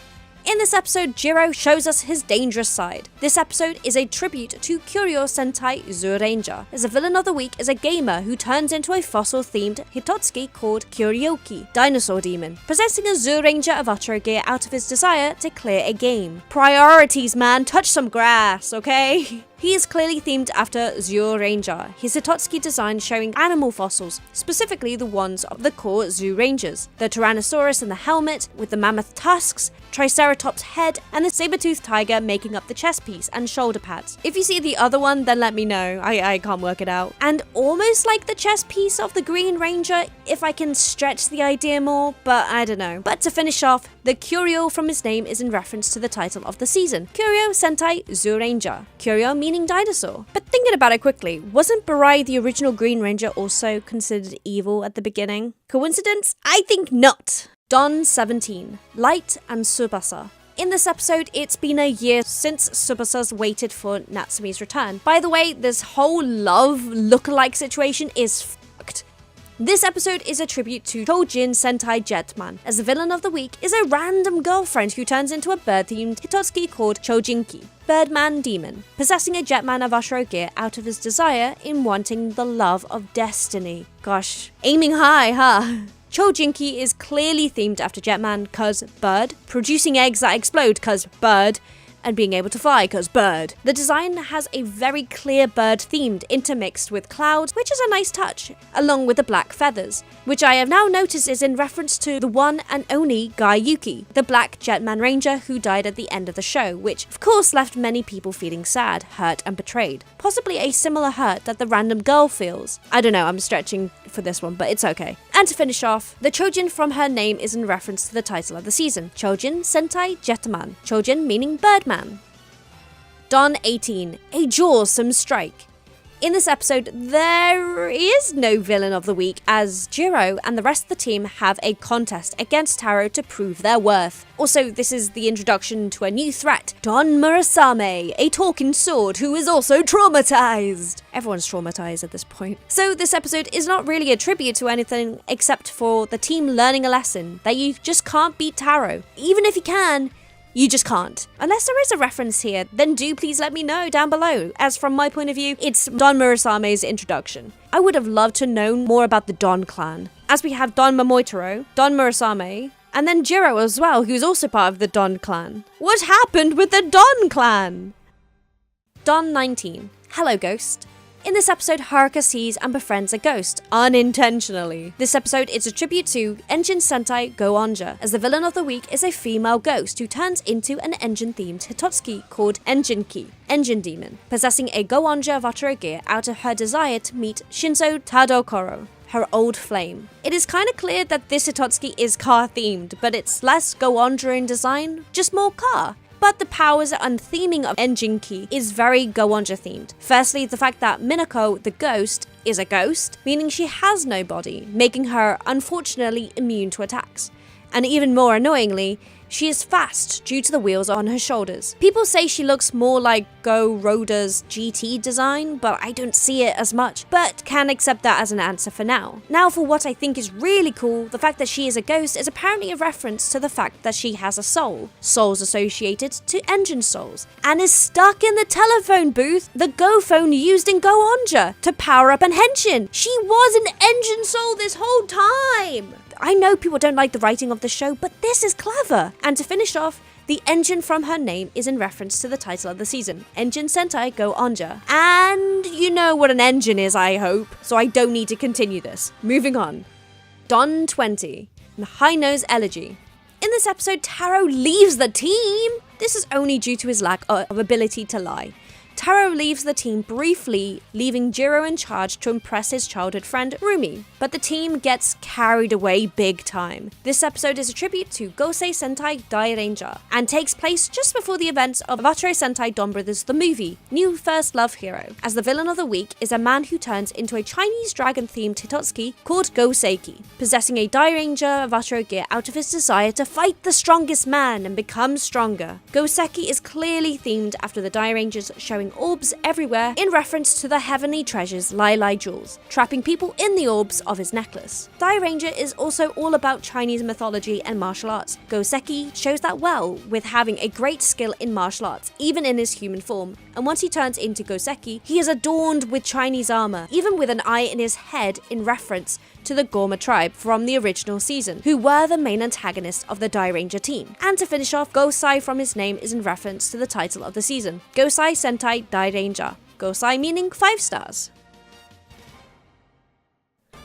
In this episode, Jiro shows us his dangerous side. This episode is a tribute to Kyoryo Sentai Zyuranger, as the villain of the week is a gamer who turns into a fossil-themed Hitotsuki called Kyoryoki, Dinosaur Demon, possessing a Zyuranger Avataro gear out of his desire to clear a game. Priorities, man, touch some grass, okay? He is clearly themed after Zyuranger, his Hitotsuki design showing animal fossils, specifically the ones of the core Zyurangers, the Tyrannosaurus in the helmet, with the mammoth tusks, Triceratops head, and the saber-toothed tiger making up the chest piece and shoulder pads. If you see the other one, then let me know, I can't work it out. And almost like the chest piece of the Green Ranger, if I can stretch the idea more, but I don't know. But to finish off, the Kyoryo from his name is in reference to the title of the season, Kyoryo Sentai Zyuranger. Kyoryo meaning dinosaur. But thinking about it quickly, wasn't Barai the original Green Ranger also considered evil at the beginning? Coincidence? I think not. Don 17, Light and Tsubasa. In this episode, it's been a year since Tsubasa's waited for Natsume's return. By the way, this whole love lookalike situation is fucked. This episode is a tribute to Chojin Sentai Jetman, as the villain of the week is a random girlfriend who turns into a bird-themed Hitotsuki called Chojinki, Birdman Demon, possessing a Jetman Avataro gear out of his desire in wanting the love of destiny. Gosh, aiming high, huh? Chojinki is clearly themed after Jetman cause bird, producing eggs that explode cause bird, and being able to fly cause bird. The design has a very clear bird themed intermixed with clouds, which is a nice touch, along with the black feathers, which I have now noticed is in reference to the one and only Guy Yuki, the black Jetman Ranger who died at the end of the show, which of course left many people feeling sad, hurt and betrayed. Possibly a similar hurt that the random girl feels. I don't know, I'm stretching for this one, but it's okay. And to finish off, the Chojin from her name is in reference to the title of the season, Chojin Sentai Jetman, Chojin meaning Birdman. Don 18, a jawsome strike. In this episode, there is no villain of the week, as Jiro and the rest of the team have a contest against Taro to prove their worth. Also, this is the introduction to a new threat, Don Murasame, a talking sword who is also traumatized. Everyone's traumatized at this point. So this episode is not really a tribute to anything except for the team learning a lesson that you just can't beat Taro. Even if you can, you just can't. Unless there is a reference here, then do please let me know down below, as from my point of view, it's Don Murasame's introduction. I would have loved to know more about the Don clan, as we have Don Momotaro, Don Murasame, and then Jiro as well, who's also part of the Don clan. What happened with the Don clan? Don 19, Hello Ghost. In this episode, Haruka sees and befriends a ghost, unintentionally. This episode is a tribute to Engine Sentai Go-Onja, as the villain of the week is a female ghost who turns into an engine-themed Hitotsuki called Engine-Ki, Engine Demon, possessing a Go-Onja Avataro gear out of her desire to meet Shinso Tadokoro, her old flame. It is kinda clear that this Hitotsuki is car-themed, but it's less Go-Onja in design, just more car. But the powers and theming of Engine-Ki is very Go-Onja themed. Firstly, the fact that Minako, the ghost, is a ghost, meaning she has no body, making her unfortunately immune to attacks. And even more annoyingly, she is fast due to the wheels on her shoulders. People say she looks more like Go Roda's GT design, but I don't see it as much, but can accept that as an answer for now. Now for what I think is really cool, the fact that she is a ghost is apparently a reference to the fact that she has a soul, souls associated to engine souls, and is stuck in the telephone booth, the Go phone used in Go-Onja, to power up an henshin. She was an engine soul this whole time! I know people don't like the writing of the show, but this is clever. And to finish off, the engine from her name is in reference to the title of the season, Engine Sentai Go-Onja. And you know what an engine is, I hope, so I don't need to continue this. Moving on. Don 20, the High Nose Elegy. In this episode, Taro leaves the team. This is only due to his lack of ability to lie. Taro leaves the team briefly, leaving Jiro in charge to impress his childhood friend Rumi, but the team gets carried away big time. This episode is a tribute to Gosei Sentai Dairanger, and takes place just before the events of Avataro Sentai Donbrothers the movie, New First Love Hero, as the villain of the week is a man who turns into a Chinese dragon-themed Hitotsuki called Goseiki, possessing a Dairanger Avataro gear out of his desire to fight the strongest man and become stronger. Goseki is clearly themed after the Dairangers, showing throwing orbs everywhere in reference to the heavenly treasures reallllly jewels, trapping people in the orbs of his necklace. Dairanger is also all about Chinese mythology and martial arts. Goseki shows that well, with having a great skill in martial arts, even in his human form, and once he turns into Goseki, he is adorned with Chinese armor, even with an eye in his head in reference to the Gorma tribe from the original season, who were the main antagonists of the Dairanger team. And to finish off, Gosai from his name is in reference to the title of the season, Gosai Sentai Dairanger, Gosai meaning 5 stars.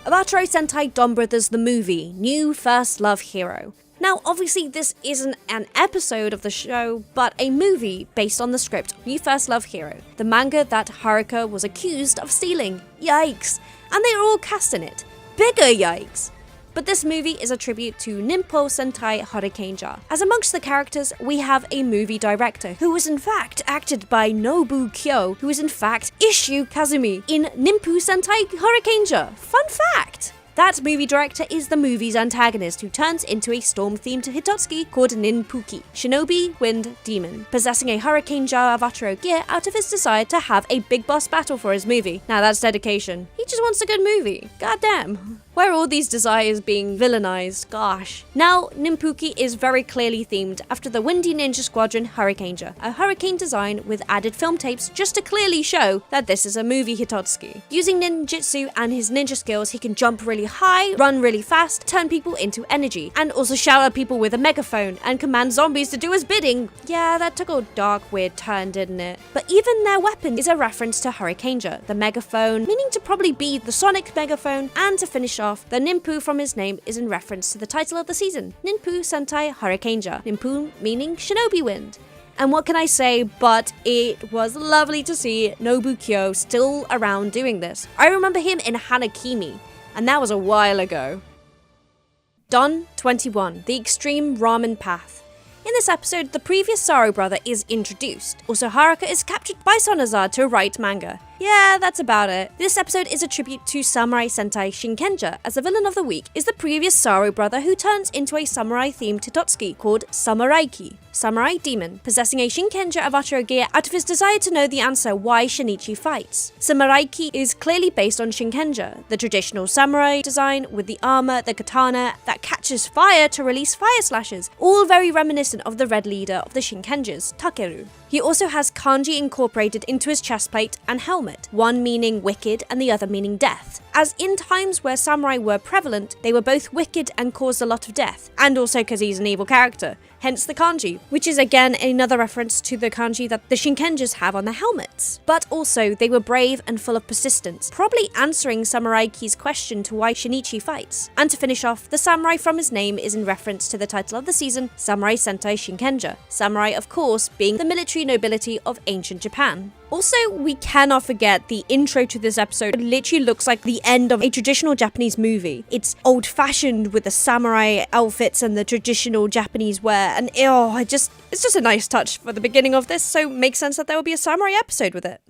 Avataro Sentai Donbrothers the movie, new first love hero. Now, obviously, this isn't an episode of the show, but a movie based on the script New First Love Hero, the manga that Haruka was accused of stealing. Yikes! And they are all cast in it. Bigger yikes! But this movie is a tribute to Ninpo Sentai Hurricaneja. As amongst the characters, we have a movie director, who was in fact acted by Nobu Kyo, who is in fact Isshu Kazumi in Ninpo Sentai Hurricaneja. Fun fact! That movie director is the movie's antagonist, who turns into a storm-themed Hitotsuki called Ninpuki, Shinobi Wind Demon, possessing a Hurricaneja Avataro gear out of his desire to have a big boss battle for his movie. Now that's dedication. He just wants a good movie. Goddamn. Where are all these desires being villainized? Gosh. Now, Ninpuki is very clearly themed after the Windy Ninja Squadron Hurricaneja, a hurricane design with added film tapes just to clearly show that this is a movie Hitotsuki. Using ninjutsu and his ninja skills, he can jump really high, run really fast, turn people into energy, and also shout at people with a megaphone and command zombies to do his bidding. Yeah, that took a dark, weird turn, didn't it? But even their weapon is a reference to Hurricaneja, the megaphone, meaning to probably be the sonic megaphone, and to finish off, the Ninpu from his name is in reference to the title of the season, Ninpu Sentai Hurricaneja, Ninpu meaning Shinobi Wind. And what can I say, but it was lovely to see Nobu Kyo still around doing this. I remember him in Hanakimi, and that was a while ago. Don 21, The Extreme Ramen Path. In this episode, the previous Saru brother is introduced. Also, Haruka is captured by Sonozar to write manga. Yeah, that's about it. This episode is a tribute to Samurai Sentai Shinkenja, as the villain of the week is the previous Saru brother who turns into a samurai-themed Hitotsuki called Samuraiki, Samurai Demon, possessing a Shinkenja Avataro gear out of his desire to know the answer why Shinichi fights. Samuraiki is clearly based on Shinkenja, the traditional samurai design with the armor, the katana that catches fire to release fire slashes, all very reminiscent of the red leader of the Shinkenjas, Takeru. He also has kanji incorporated into his chestplate and helmet, one meaning wicked and the other meaning death. As in times where samurai were prevalent, they were both wicked and caused a lot of death, and also because he's an evil character, hence the kanji, which is again another reference to the kanji that the Shinkenjas have on their helmets. But also, they were brave and full of persistence, probably answering Samuraiki's question to why Shinichi fights. And to finish off, the samurai from his name is in reference to the title of the season, Samurai Sentai Shinkenja. Samurai, of course, being the military nobility of ancient Japan. Also, we cannot forget the intro to this episode. It literally looks like the end of a traditional Japanese movie. It's old-fashioned with the samurai outfits and the traditional Japanese wear, and it's just a nice touch for the beginning of this, so it makes sense that there will be a samurai episode with it.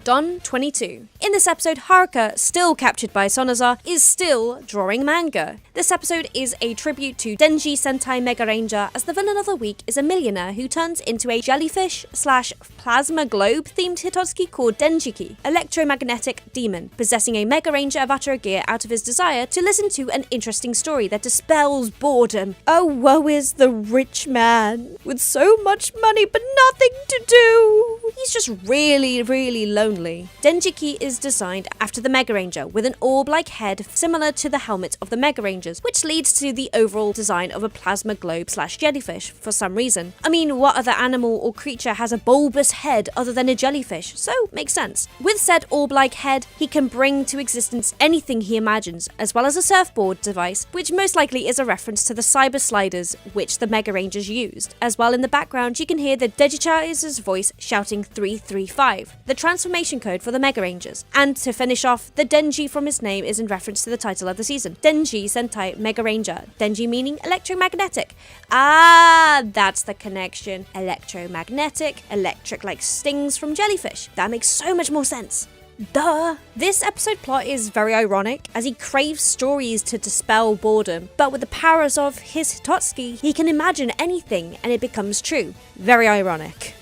Don 22. In this episode, Haruka, still captured by Sonozar, is still drawing manga. This episode is a tribute to Denji Sentai Mega Ranger, as the villain of the week is a millionaire who turns into a jellyfish/plasma globe themed Hitotsuki called Denjiki, electromagnetic demon, possessing a Mega Ranger Avataro gear out of his desire to listen to an interesting story that dispels boredom. Oh, woe is the rich man with so much money but nothing to do. He's just really, really lonely. Denjiki is designed after the Mega Ranger, with an orb-like head similar to the helmet of the Mega Rangers, which leads to the overall design of a plasma globe/jellyfish for some reason. I mean, what other animal or creature has a bulbous head other than a jellyfish? So, makes sense. With said orb-like head, he can bring to existence anything he imagines, as well as a surfboard device, which most likely is a reference to the cyber sliders which the Mega Rangers used. As well, in the background, you can hear the Digitize's voice shouting 335, the transformation code for the Mega Rangers. And to finish off, the Denji from his name is in reference to the title of the season, Denji Sentai Mega Ranger. Denji meaning electromagnetic. Ah, that's the connection. Electromagnetic, electric like stings from jellyfish. That makes so much more sense. Duh! This episode plot is very ironic, as he craves stories to dispel boredom, but with the powers of his Hitotsuki, he can imagine anything and it becomes true. Very ironic.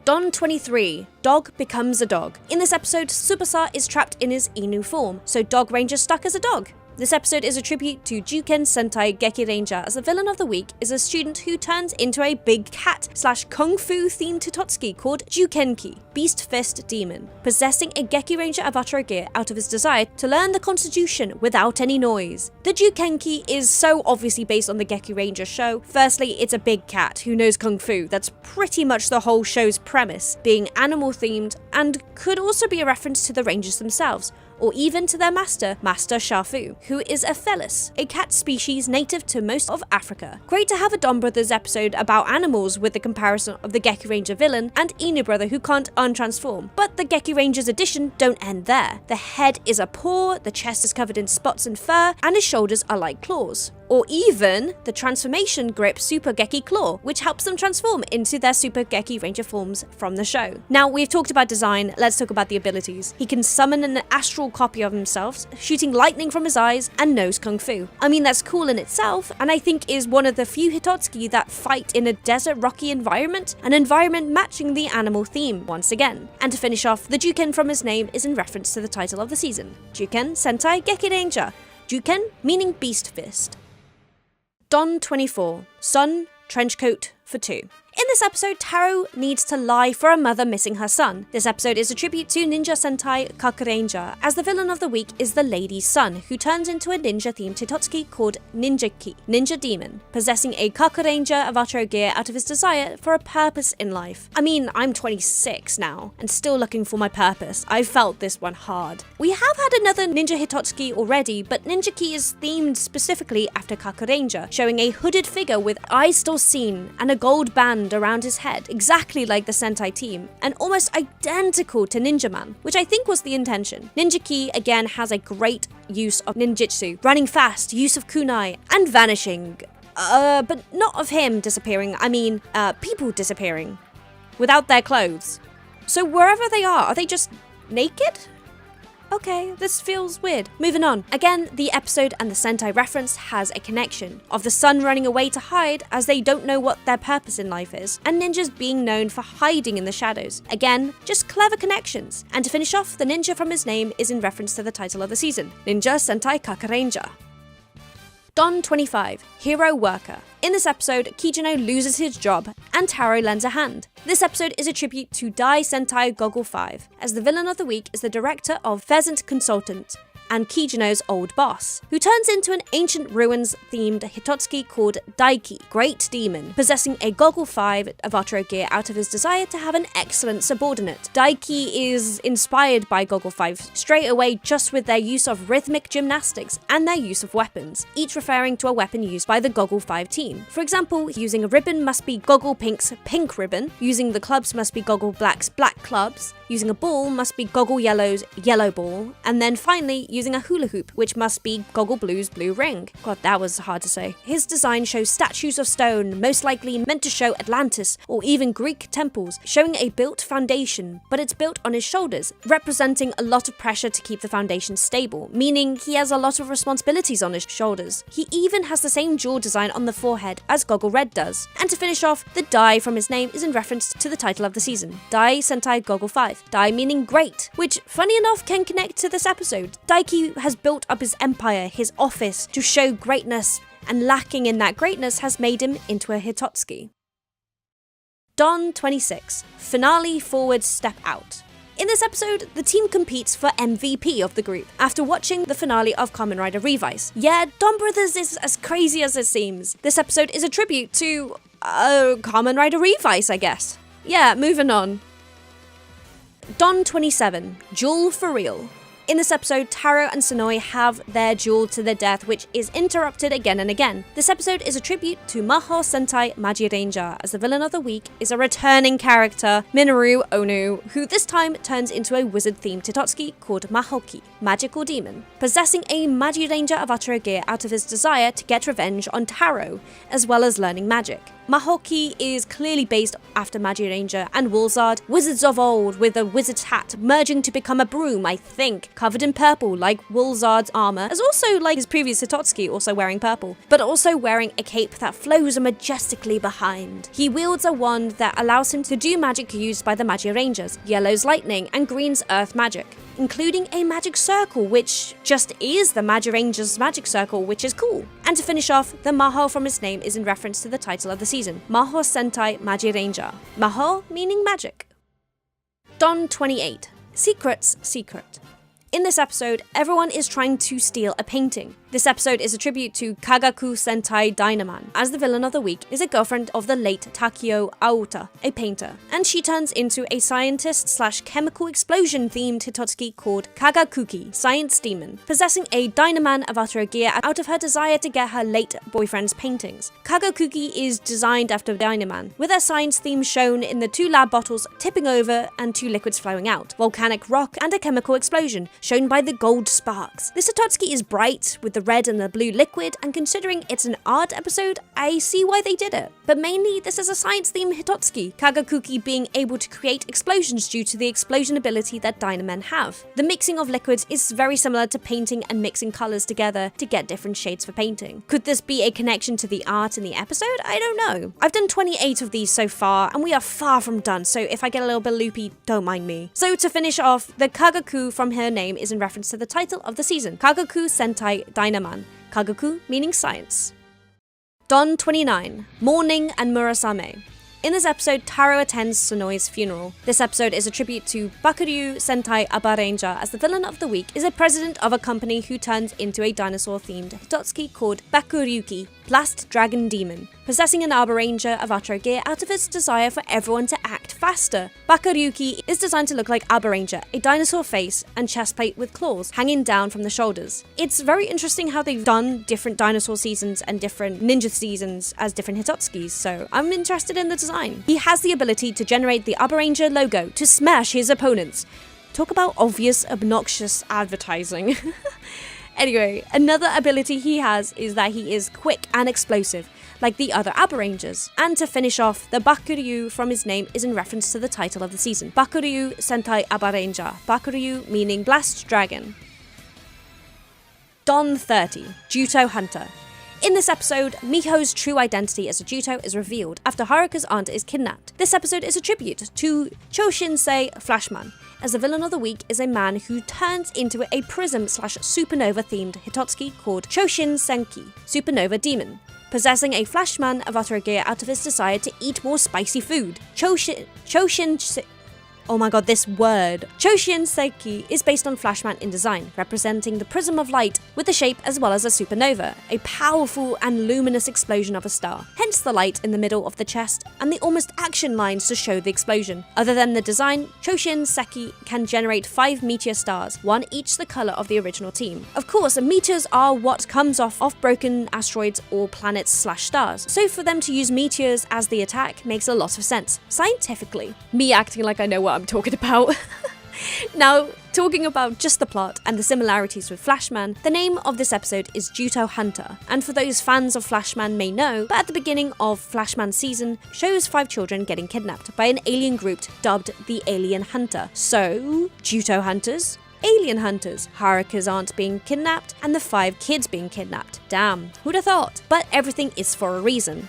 Don 23, Dog becomes a dog. In this episode, Tsubasa is trapped in his Inu form, so Dog Ranger's stuck as a dog. This episode is a tribute to Juken Sentai Geki Ranger, as the villain of the week is a student who turns into a big cat / kung fu themed Totsuki called Jukenki, Beast Fist Demon, possessing a Geki Ranger avatar gear out of his desire to learn the Constitution without any noise. The Jukenki is so obviously based on the Geki Ranger show. Firstly, it's a big cat who knows kung fu. That's pretty much the whole show's premise, being animal themed, and could also be a reference to the Rangers themselves, or even to their master, Master Shafu, who is a felis, a cat species native to most of Africa. Great to have a Donbrothers episode about animals with the comparison of the Geki Ranger villain and Inu brother who can't untransform. But the Geki Rangers edition don't end there. The head is a paw, the chest is covered in spots and fur, and his shoulders are like claws. Or even the transformation grip Super Geki Claw, which helps them transform into their Super Geki Ranger forms from the show. Now, we've talked about design, let's talk about the abilities. He can summon an astral copy of himself, shooting lightning from his eyes, and knows kung fu. I mean, that's cool in itself, and I think is one of the few Hitotsuki that fight in a desert rocky environment, an environment matching the animal theme once again. And to finish off, the Juken from his name is in reference to the title of the season, Juken Sentai Geki Ranger. Juken meaning Beast Fist. Don 24, Sun, Trenchcoat for 2. In this episode, Taro needs to lie for a mother missing her son. This episode is a tribute to Ninja Sentai Kakuranger, as the villain of the week is the lady's son, who turns into a ninja-themed Totsuki called Ninja-ki, Ninja Demon, possessing a Kakuranger avatar gear out of his desire for a purpose in life. I mean, I'm 26 now, and still looking for my purpose. I felt this one hard. We have had another Ninja Hitotsuki already, but Ninja-ki is themed specifically after Kakuranger, showing a hooded figure with eyes still seen and a gold band around his head, exactly like the Sentai team, and almost identical to Ninja Man, which I think was the intention. Ninja-ki again has a great use of ninjutsu, running fast, use of kunai, and vanishing. But not of him disappearing, I mean, people disappearing. Without their clothes. So wherever they are they just naked? Okay, this feels weird. Moving on. Again, the episode and the Sentai reference has a connection of the son running away to hide as they don't know what their purpose in life is, and ninjas being known for hiding in the shadows. Again, just clever connections. And to finish off, the ninja from his name is in reference to the title of the season, Ninja Sentai Kakuranger. Don 25, Hero Worker. In this episode, Kijino loses his job, and Taro lends a hand. This episode is a tribute to Dai Sentai Goggle 5, as the villain of the week is the director of Pheasant Consultant, and Kijino's old boss, who turns into an ancient ruins-themed Hitotsuki called Daiki, Great Demon, possessing a Goggle 5 avatar gear out of his desire to have an excellent subordinate. Daiki is inspired by Goggle 5 straight away just with their use of rhythmic gymnastics and their use of weapons, each referring to a weapon used by the Goggle 5 team. For example, using a ribbon must be Goggle Pink's pink ribbon, using the clubs must be Goggle Black's black clubs, using a ball must be Goggle Yellow's yellow ball, and then finally using a hula hoop, which must be Goggle Blue's blue ring. God, that was hard to say. His design shows statues of stone, most likely meant to show Atlantis or even Greek temples, showing a built foundation, but it's built on his shoulders, representing a lot of pressure to keep the foundation stable, meaning he has a lot of responsibilities on his shoulders. He even has the same jewel design on the forehead as Goggle Red does. And to finish off, the Dai from his name is in reference to the title of the season, Dai Sentai Goggle 5. Dai meaning great, which funny enough can connect to this episode. Daiki has built up his empire, his office, to show greatness, and lacking in that greatness has made him into a Hitotsuki. Don 26, Finale Forward Step Out. In this episode, the team competes for MVP of the group after watching the finale of Kamen Rider Revice. Yeah, Donbrothers is as crazy as it seems. This episode is a tribute to Kamen Rider Revice, I guess. Yeah, moving on. Don 27, Duel for Real. In this episode, Taro and Sonoi have their duel to the death, which is interrupted again and again. This episode is a tribute to Maho Sentai Magi Ranger, as the villain of the week is a returning character, Minoru Onu, who this time turns into a wizard-themed Totsuki called Mahoki, Magical Demon, possessing a Magi Ranger avatar gear out of his desire to get revenge on Taro, as well as learning magic. Mahoki is clearly based after Magi Ranger and Woolzard, wizards of old with a wizard's hat merging to become a broom, I think, covered in purple like Woolzard's armor, as also like his previous Hitotsuki, also wearing purple, but also wearing a cape that flows majestically behind. He wields a wand that allows him to do magic used by the Magi Rangers, yellow's lightning and green's earth magic, including a magic circle, which just is the Magi Rangers' magic circle, which is cool. And to finish off, the Maho from his name is in reference to the title of the season, Maho Sentai Magi Ranger. Maho meaning magic. Don 28. Secret's Secret. In this episode, everyone is trying to steal a painting. This episode is a tribute to Kagaku Sentai Dynaman, as the villain of the week is a girlfriend of the late Takio Aota, a painter, and she turns into a scientist/chemical explosion themed Hitotsuki called Kagakuki, Science Demon, possessing a Dynaman avatar gear out of her desire to get her late boyfriend's paintings. Kagakuki is designed after Dynaman, with her science theme shown in the 2 lab bottles tipping over and 2 liquids flowing out, volcanic rock and a chemical explosion, shown by the gold sparks. This Hitotsuki is bright, with the red and the blue liquid, and considering it's an art episode, I see why they did it. But mainly, this is a science-themed Hitotsuki, Kagakuki being able to create explosions due to the explosion ability that Dynamen have. The mixing of liquids is very similar to painting and mixing colours together to get different shades for painting. Could this be a connection to the art in the episode? I don't know. I've done 28 of these so far, and we are far from done, so if I get a little bit loopy, don't mind me. So to finish off, the Kagaku from her name is in reference to the title of the season, Kagaku Sentai Dynaman, Kagaku meaning science. Don 29, Mourning and Murasame. In this episode, Taro attends Sonoi's funeral. This episode is a tribute to Bakuryu Sentai Aba Ranger, as the villain of the week is a president of a company who turns into a dinosaur-themed Hitotsuki called Bakuryuki, Blast Dragon Demon, possessing an Aba Ranger avatar gear out of its desire for everyone to act faster. Bakuryuki is designed to look like Aba Ranger, a dinosaur face and chestplate with claws hanging down from the shoulders. It's very interesting how they've done different dinosaur seasons and different ninja seasons as different Hitotsukis, so I'm interested in the design. He has the ability to generate the Aba Ranger logo to smash his opponents. Talk about obvious, obnoxious advertising. Anyway, another ability he has is that he is quick and explosive, like the other Aba Rangers. And to finish off, the Bakuryu from his name is in reference to the title of the season, Bakuryu Sentai Aba Ranger, Bakuryu meaning Blast Dragon. Don 30, Juto Hunter. In this episode, Miho's true identity as a Juto is revealed after Haruka's aunt is kidnapped. This episode is a tribute to Choshinsei Flashman, as the villain of the week is a man who turns into a prism/supernova themed Hitotsuki called Choshin Senki, Supernova Demon, possessing a Flashman avatar gear out of his desire to eat more spicy food. Choshin Senki is based on Flashman in design, representing the prism of light with the shape as well as a supernova, a powerful and luminous explosion of a star, hence the light in the middle of the chest and the almost action lines to show the explosion. Other than the design, Choshin Senki can generate 5 meteor stars, one each the colour of the original team. Of course, meteors are what comes off broken asteroids or planets/stars, so for them to use meteors as the attack makes a lot of sense, scientifically. Me acting like I know what I'm talking about. Now, talking about just the plot and the similarities with Flashman, the name of this episode is Juto Hunter, and for those fans of Flashman may know, but at the beginning of Flashman season, shows 5 children getting kidnapped by an alien group dubbed the Alien Hunter. So, Juto Hunters, Alien Hunters, Haruka's aunt being kidnapped, and the 5 kids being kidnapped. Damn, who'd have thought? But everything is for a reason.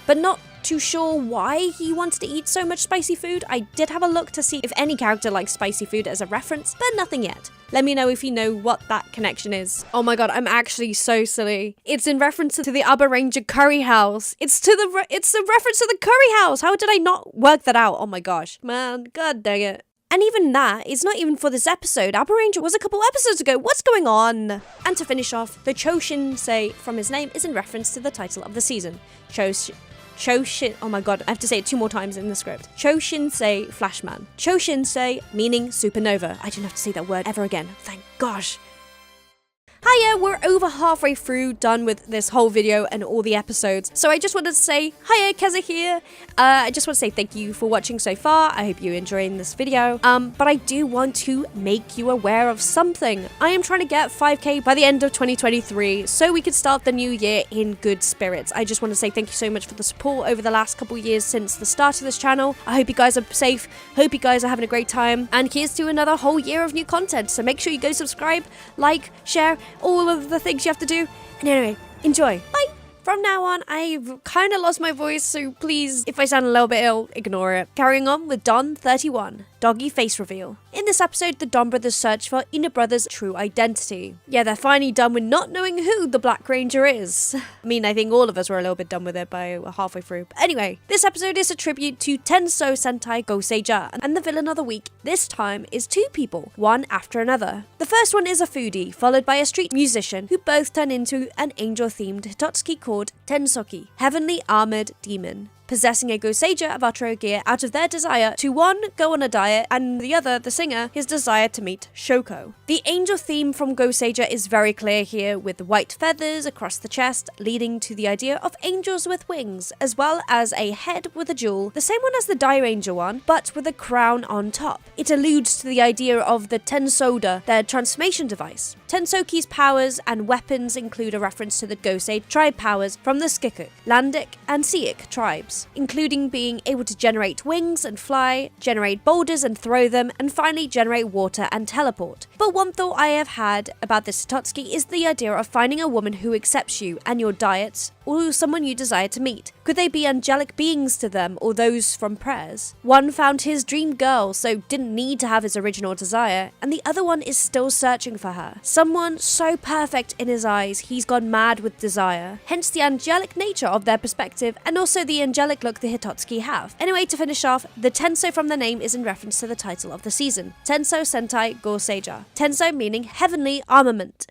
But not too sure why he wanted to eat so much spicy food. I did have a look to see if any character likes spicy food as a reference, but nothing yet. Let me know if you know what that connection is. Oh my god, I'm actually so silly. It's in reference to the Aba Ranger curry house. It's a reference to the curry house. How did I not work that out? Oh my gosh. Man, god dang it. And even that, it's not even for this episode. Aba Ranger was a couple episodes ago. What's going on? And to finish off, the Choshinsei from his name is in reference to the title of the season, oh my god, I have to say it 2 more times in the script. Choshinsei Flashman. Choshinsei meaning supernova. I didn't have to say that word ever again. Thank gosh. Hiya, we're over halfway through, done with this whole video and all the episodes. So I just wanted to say, hiya, Kezza here. I just want to say thank you for watching so far. I hope you're enjoying this video. But I do want to make you aware of something. I am trying to get 5k by the end of 2023, so we could start the new year in good spirits. I just want to say thank you so much for the support over the last couple years since the start of this channel. I hope you guys are safe. Hope you guys are having a great time. And here's to another whole year of new content. So make sure you go subscribe, like, share, all of the things you have to do. And anyway, enjoy. Bye! From now on, I've kind of lost my voice, so please, if I sound a little bit ill, ignore it. Carrying on with Don 31. Doggy face reveal. In this episode, the Donbrothers search for Ina Brother's true identity. Yeah, they're finally done with not knowing who the Black Ranger is. I mean, I think all of us were a little bit done with it by halfway through. But anyway, this episode is a tribute to Tensou Sentai Goseiger, and the villain of the week this time is two people, one after another. The first one is a foodie, followed by a street musician, who both turn into an angel-themed Hitotsuki called Tensoki, Heavenly Armored Demon, possessing a Goseiger Avatar gear out of their desire to one, go on a diet, and the other, the singer, his desire to meet Shoko. The angel theme from Goseiger is very clear here, with white feathers across the chest, leading to the idea of angels with wings, as well as a head with a jewel, the same one as the Dire Angel one, but with a crown on top. It alludes to the idea of the Tensoda, their transformation device. Tensoki's powers and weapons include a reference to the Gosei tribe powers from the Skikuk, Landic, and Siik tribes, including being able to generate wings and fly, generate boulders and throw them, and finally generate water and teleport. But one thought I have had about this Hitotsuki is the idea of finding a woman who accepts you and your diets, or someone you desire to meet. Could they be angelic beings to them, or those from prayers? One found his dream girl, so didn't need to have his original desire, and the other one is still searching for her. Someone so perfect in his eyes, he's gone mad with desire. Hence the angelic nature of their perspective, and also the angelic look the Hitotsuki have. Anyway, to finish off, the Tensou from the name is in reference to the title of the season, Tensou Sentai Goseiger. Tensou meaning heavenly armament.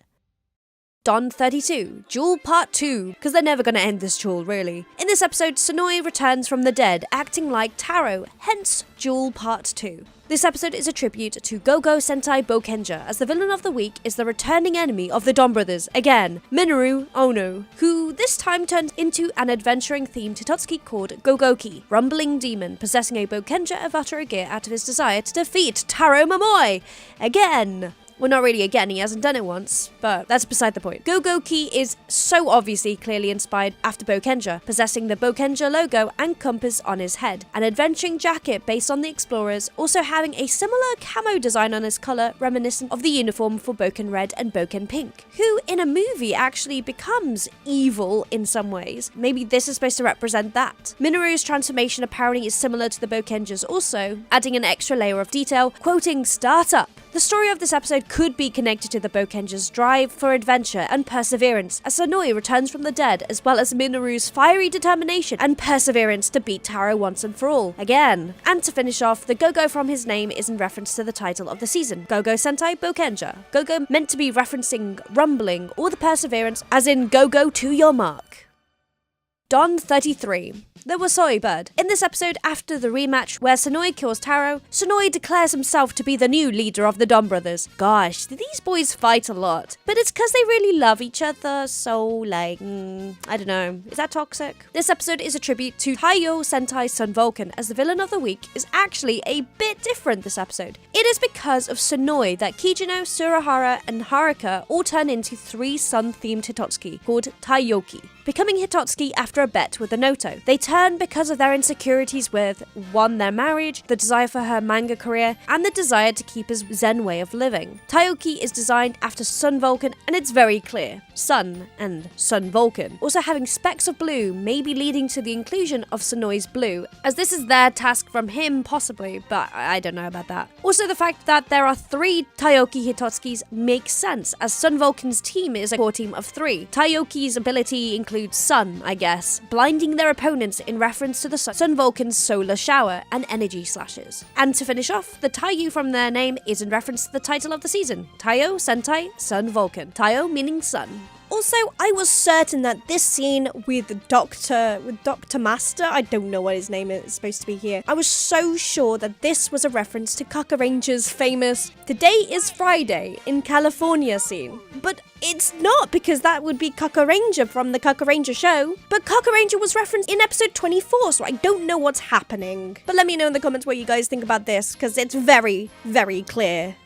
Don 32, Jewel Part 2, because they're never going to end this jewel, really. In this episode, Sonoi returns from the dead, acting like Taro, hence Jewel Part 2. This episode is a tribute to Go-Go Sentai Bokenja, as the villain of the week is the returning enemy of the Donbrothers, again, Minoru Ono, who this time turned into an adventuring themed Hitotsuki called Gogoki, rumbling demon possessing a Bokenja Avatar gear out of his desire to defeat Taro Momoi, again. Well, not really again, he hasn't done it once, but that's beside the point. Gogoki is so obviously clearly inspired after Bokenja, possessing the Bokenja logo and compass on his head, an adventuring jacket based on the Explorers, also having a similar camo design on his colour reminiscent of the uniform for Boken Red and Boken Pink, who in a movie actually becomes evil in some ways. Maybe this is supposed to represent that. Minoru's transformation apparently is similar to the Bokenja's also, adding an extra layer of detail, quoting "Startup." The story of this episode could be connected to the Bokenja's drive for adventure and perseverance, as Sonoi returns from the dead, as well as Minoru's fiery determination and perseverance to beat Taro once and for all, again. And to finish off, the Go-Go from his name is in reference to the title of the season, Go-Go Sentai Bokenja. Go-Go meant to be referencing rumbling or the perseverance, as in go-go to your mark. Don 33. The Wasoi Bird. In this episode, after the rematch where Sonoi kills Taro, Sonoi declares himself to be the new leader of the Donbrothers. Gosh, these boys fight a lot. But it's because they really love each other, so like, I don't know. Is that toxic? This episode is a tribute to Taiyo Sentai Sun Vulcan, as the villain of the week is actually a bit different this episode. It is because of Sonoi that Kijino, Surahara, and Haruka all turn into three sun-themed Hitotsuki called Taiyoki, becoming Hitotsuki after a bet with Anoto. They turn because of their insecurities with, one, their marriage, the desire for her manga career, and the desire to keep his Zen way of living. Taiyoki is designed after Sun Vulcan, and it's very clear. Sun and Sun Vulcan. Also having specks of blue, maybe leading to the inclusion of Sonoi's blue, as this is their task from him possibly, but I don't know about that. Also the fact that there are three Taiyoki Hitotsukis makes sense, as Sun Vulcan's team is a core team of three. Taiyoki's ability includes Sun, I guess, blinding their opponents in reference to the Sun Vulcan's solar shower and energy slashes. And to finish off, the Taiyu from their name is in reference to the title of the season, Taiyo Sentai Sun Vulcan. Taiyo meaning sun. Also, I was certain that this scene with Dr. Master, I don't know what his name is supposed to be here, I was so sure that this was a reference to Kakaranger's famous "Today is Friday" in California scene. But it's not, because that would be Kakaranger from the Kakaranger show. But Kakaranger was referenced in episode 24, so I don't know what's happening. But let me know in the comments what you guys think about this, because it's very, very clear.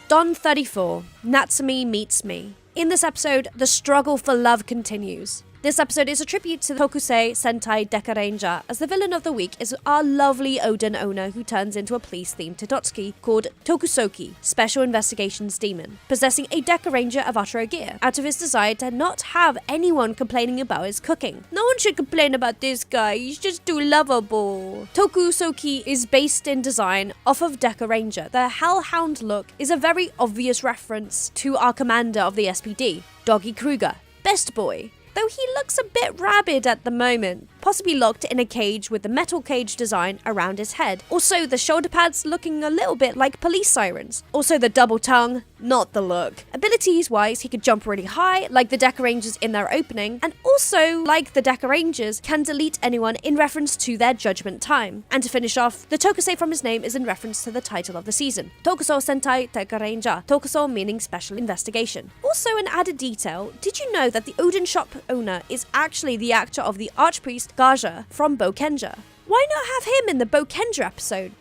Don 34, Natsumi meets me. In this episode, the struggle for love continues. This episode is a tribute to the Tokusei Sentai Dekaranger, as the villain of the week is our lovely Odin owner who turns into a police-themed Hitotsuki called Tokusoki, Special Investigations Demon, possessing a Dekaranger of Utero gear, out of his desire to not have anyone complaining about his cooking. No one should complain about this guy, he's just too lovable. Tokusoki is based in design off of Dekaranger. The Hellhound look is a very obvious reference to our commander of the SPD, Doggy Kruger, Best Boy. Though he looks a bit rabid at the moment, possibly locked in a cage with the metal cage design around his head. Also, the shoulder pads looking a little bit like police sirens. Also, the double tongue, not the look. Abilities-wise, he could jump really high, like the Dekarangers in their opening, and also, like the Dekarangers, can delete anyone in reference to their judgment time. And to finish off, the Tokusei from his name is in reference to the title of the season, Tokusou Sentai Dekaranger, Tokusou meaning special investigation. Also, an added detail, did you know that the Odin shop owner is actually the actor of the Archpriest Gaja from Bokenja? Why not have him in the Bokenja episode?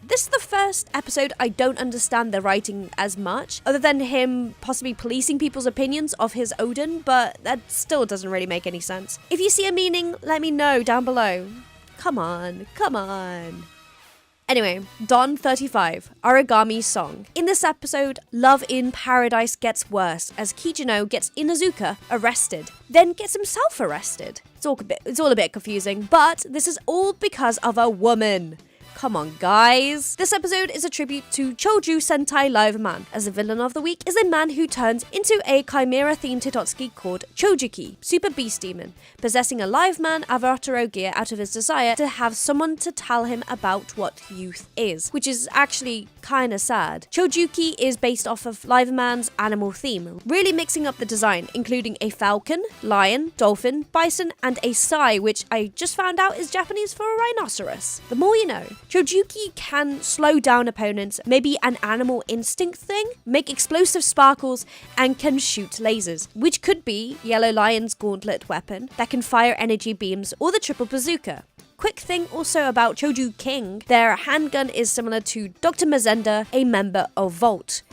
This is the first episode I don't understand the writing as much, other than him possibly policing people's opinions of his Odin, but that still doesn't really make any sense. If you see a meaning, let me know down below. Come on, come on. Anyway, Don 35, Origami Song. In this episode, love in paradise gets worse as Kijino gets Inuzuka arrested, then gets himself arrested. It's all a bit confusing, but this is all because of a woman. Come on, guys. This episode is a tribute to Choju Sentai Live Man, as the villain of the week is a man who turns into a chimera-themed Hitotsuki called Chojuki, Super Beast Demon, possessing a live man Avataro gear out of his desire to have someone to tell him about what youth is, which is actually kinda sad. Chojuki is based off of Live Man's animal theme, really mixing up the design, including a falcon, lion, dolphin, bison, and a sai, which I just found out is Japanese for a rhinoceros. The more you know. Chojuki can slow down opponents, maybe an animal instinct thing, make explosive sparkles, and can shoot lasers, which could be Yellow Lion's gauntlet weapon that can fire energy beams or the triple bazooka. Quick thing also about Choju King, their handgun is similar to Dr. Mazenda, a member of Volt.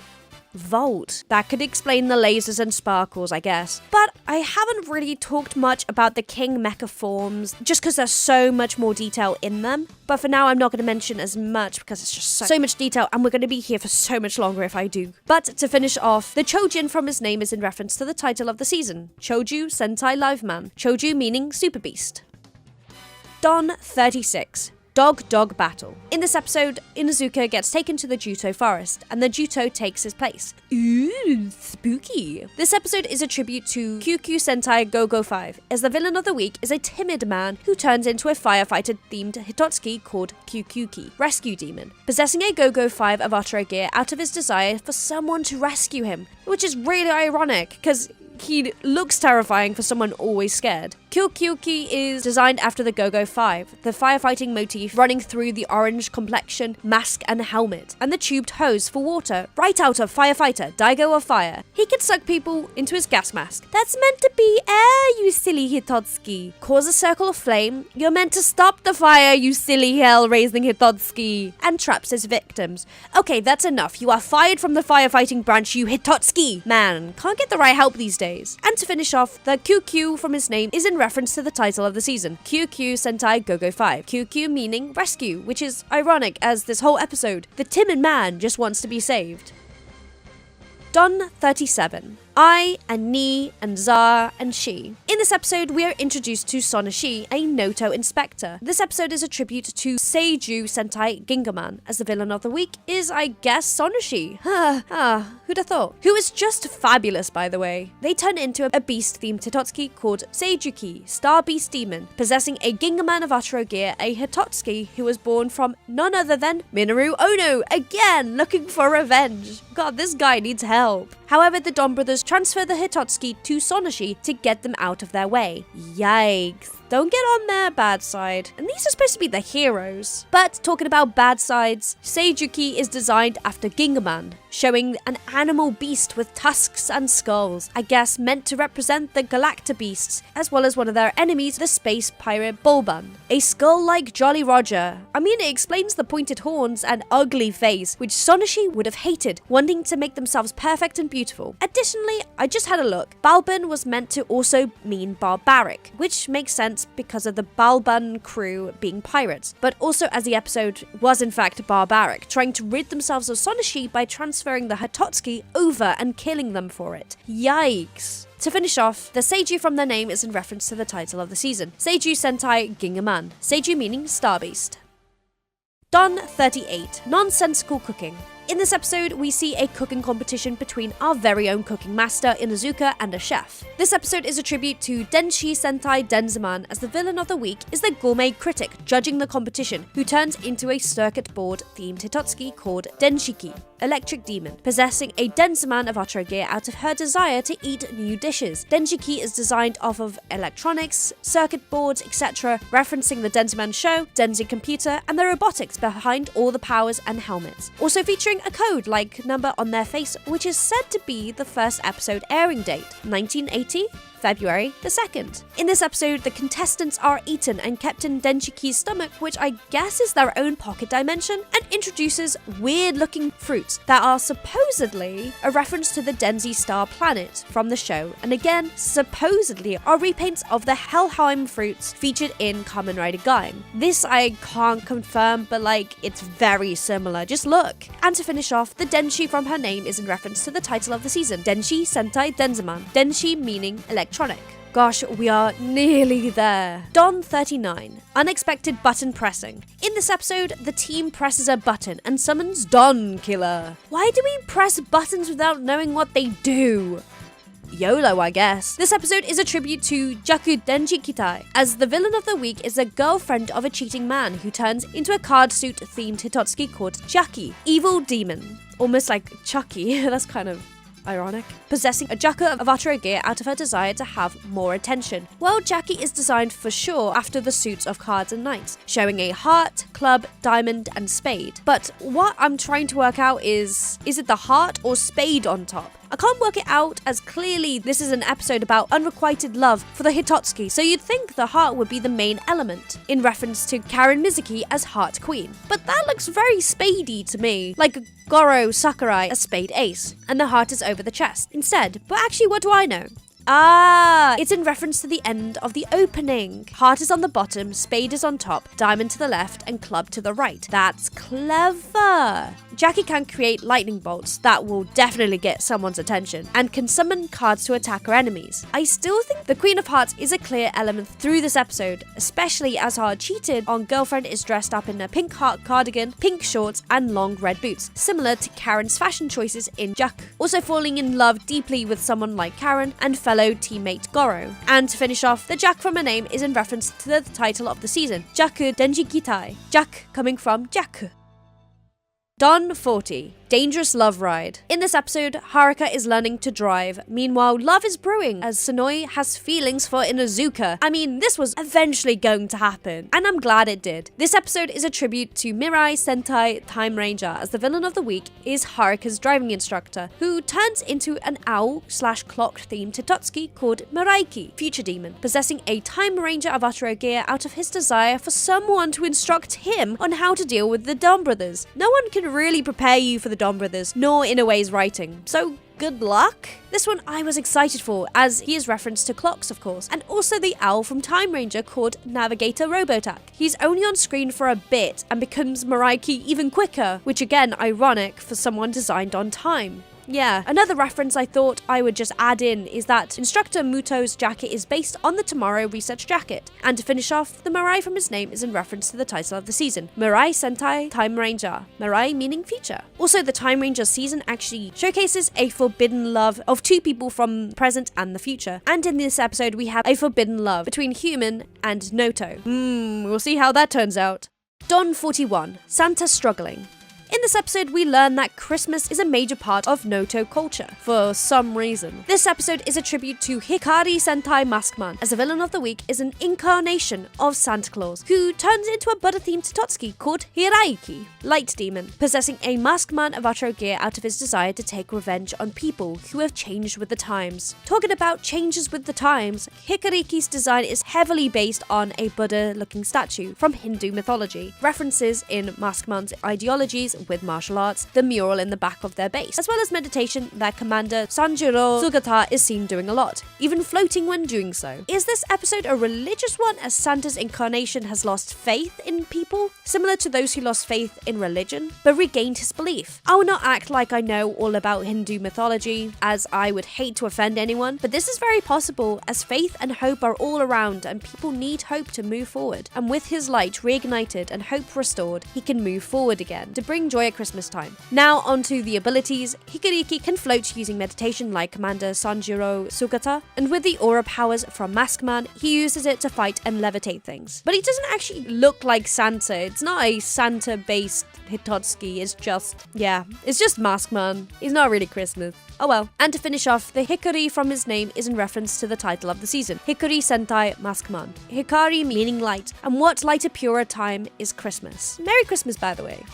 That could explain the lasers and sparkles, I guess. But I haven't really talked much about the King mecha forms, just because there's so much more detail in them. But for now, I'm not going to mention as much because it's just so much detail, and we're going to be here for so much longer if I do. But to finish off, the Chojin from his name is in reference to the title of the season, Choju Sentai Live Man. Choju meaning Super Beast. Don 36. Dog Battle. In this episode, Inuzuka gets taken to the Juto forest, and the Juto takes his place. Ooh, spooky. This episode is a tribute to QQ Sentai Go-Go 5, as the villain of the week is a timid man who turns into a firefighter-themed Hitotsuki called QQki, Rescue Demon, possessing a Go-Go 5 of Utero gear out of his desire for someone to rescue him, which is really ironic, because he looks terrifying for someone always scared. Kyukyuki is designed after the Go-Go 5, the firefighting motif running through the orange complexion, mask and helmet, and the tubed hose for water, right out of Firefighter, Daigo of Fire. He can suck people into his gas mask. That's meant to be air, you silly Hitotsuki. Cause a circle of flame, you're meant to stop the fire, you silly hell-raising Hitotsuki. And traps his victims. Okay, that's enough. You are fired from the firefighting branch, you Hitotsuki. Man, can't get the right help these days. And to finish off, the QQ from his name is in reference to the title of the season, QQ Sentai Go-Go 5. QQ meaning rescue, which is ironic as this whole episode, the timid man just wants to be saved. Don 37. I and Ni and Za and She. In this episode, we are introduced to Sonoshi, a Noto inspector. This episode is a tribute to Seiju Sentai Gingaman, as the villain of the week is, I guess, Sonoshi. Who'd have thought? Who is just fabulous, by the way. They turn into a beast-themed Hitotsuki called Seijuki, Star Beast Demon, possessing a Gingaman of Utero gear, a Hitotsuki who was born from none other than Minoru Ono, again looking for revenge. God, this guy needs help. However, the Donbrothers transfer the Hitotsuki to Sonoshi to get them out of their way. Yikes. Don't get on their bad side. And these are supposed to be the heroes. But talking about bad sides, Seijuki is designed after Gingaman, showing an animal beast with tusks and skulls, I guess meant to represent the Galacta beasts, as well as one of their enemies, the space pirate Bulban. A skull like Jolly Roger. I mean, it explains the pointed horns and ugly face, which Sonoshi would have hated, wanting to make themselves perfect and beautiful. Additionally, I just had a look. Balban was meant to also mean barbaric, which makes sense because of the Balban crew being pirates, but also as the episode was in fact barbaric, trying to rid themselves of Sonoshi by transferring the Hitotsuki over and killing them for it. Yikes. To finish off, the Seiju from their name is in reference to the title of the season, Seiju Sentai Gingaman, Seiju meaning Star Beast. Don 38, Nonsensical Cooking. In this episode, we see a cooking competition between our very own cooking master, Inuzuka, and a chef. This episode is a tribute to Denshi Sentai Denzaman, as the villain of the week is the gourmet critic judging the competition, who turns into a circuit board themed Hitotsuki called Denshiki, Electric Demon, possessing a Denzaman avatar gear out of her desire to eat new dishes. Denshiki is designed off of electronics, circuit boards, etc., referencing the Denzaman show, Denzi computer, and the robotics behind all the powers and helmets. Also featuring a code-like number on their face, which is said to be the first episode airing date, 1980? February the 2nd. In this episode, the contestants are eaten and kept in Denshiki's stomach, which I guess is their own pocket dimension, and introduces weird-looking fruits that are supposedly a reference to the Denzi star planet from the show, and again, supposedly are repaints of the Helheim fruits featured in Kamen Rider Gaim. This I can't confirm, but it's very similar, just look. And to finish off, the Denshi from her name is in reference to the title of the season, Denshi Sentai Denzaman, Denshi meaning electronic. Gosh, we are nearly there. Don 39, Unexpected Button Pressing. In this episode, the team presses a button and summons Don Killer. Why do we press buttons without knowing what they do? YOLO, I guess. This episode is a tribute to Jaku Denji Kitai, as the villain of the week is the girlfriend of a cheating man who turns into a card suit themed Hitotsuki called Jackie, Evil Demon. Almost like Chucky, that's kind of ironic. Possessing a Jaku avatar gear out of her desire to have more attention. Well, Jackie is designed for sure after the suits of cards and knights, showing a heart, club, diamond, and spade. But what I'm trying to work out is it the heart or spade on top? I can't work it out, as clearly this is an episode about unrequited love for the Hitotsuki, so you'd think the heart would be the main element, in reference to Karen Mizuki as Heart Queen. But that looks very spadey to me, like Goro Sakurai as Spade Ace, and the heart is over the chest instead. But actually, what do I know? It's in reference to the end of the opening. Heart is on the bottom, spade is on top, diamond to the left, and club to the right. That's clever. Jackie can create lightning bolts that will definitely get someone's attention, and can summon cards to attack her enemies. I still think the Queen of Hearts is a clear element through this episode, especially as our cheated on girlfriend is dressed up in a pink heart cardigan, pink shorts, and long red boots, similar to Karen's fashion choices in Jaku. Also falling in love deeply with someone like Karen and fellow teammate Goro. And to finish off, the Jack from her name is in reference to the title of the season, Jaku Denji Kitai, Jack coming from Jaku. Don 40, Dangerous Love Ride. In this episode, Haruka is learning to drive. Meanwhile, love is brewing as Sonoi has feelings for Inuzuka. I mean, this was eventually going to happen, and I'm glad it did. This episode is a tribute to Mirai Sentai Time Ranger, as the villain of the week is Haruka's driving instructor, who turns into an owl/clock themed Hitotsuki called Miraiki, Future Demon, possessing a Time Ranger avatar gear out of his desire for someone to instruct him on how to deal with the Donbrothers. No one can really prepare you for the Donbrothers, nor Inoue's writing, so good luck. This one I was excited for, as he is referenced to clocks, of course, and also the owl from Time Ranger called Navigator Robotak. He's only on screen for a bit and becomes Miraiki even quicker, which again, ironic for someone designed on time. Yeah, another reference I thought I would just add in is that Instructor Muto's jacket is based on the Tomorrow Research jacket. And to finish off, the Mirai from his name is in reference to the title of the season, Mirai Sentai Time Ranger, Mirai meaning future. Also, the Time Ranger season actually showcases a forbidden love of two people from the present and the future. And in this episode, we have a forbidden love between Human and Noto. We'll see how that turns out. Don 41, Santa Struggling. In this episode, we learn that Christmas is a major part of Noto culture, for some reason. This episode is a tribute to Hikari Sentai Maskman, as the villain of the week is an incarnation of Santa Claus, who turns into a Buddha-themed Totsuki called Hiraiki, Light Demon, possessing a Maskman Avataro gear out of his desire to take revenge on people who have changed with the times. Talking about changes with the times, Hikariki's design is heavily based on a Buddha-looking statue from Hindu mythology, references in Maskman's ideologies with martial arts, the mural in the back of their base, as well as meditation that Commander Sanjuro Sugata is seen doing a lot, even floating when doing so. Is this episode a religious one, as Santa's incarnation has lost faith in people, similar to those who lost faith in religion, but regained his belief? I will not act like I know all about Hindu mythology, as I would hate to offend anyone, but this is very possible, as faith and hope are all around and people need hope to move forward. And with his light reignited and hope restored, he can move forward again to bring joy at Christmas time. Now onto the abilities. Hikariki can float using meditation like Commander Sanjuro Sugata, and with the aura powers from Maskman, he uses it to fight and levitate things. But he doesn't actually look like Santa. It's not a Santa-based Hitotsuki, it's just Maskman. He's not really Christmas. Oh well. And to finish off, the Hikari from his name is in reference to the title of the season, Hikari Sentai Maskman. Hikari meaning light, and what lighter purer time is Christmas. Merry Christmas, by the way.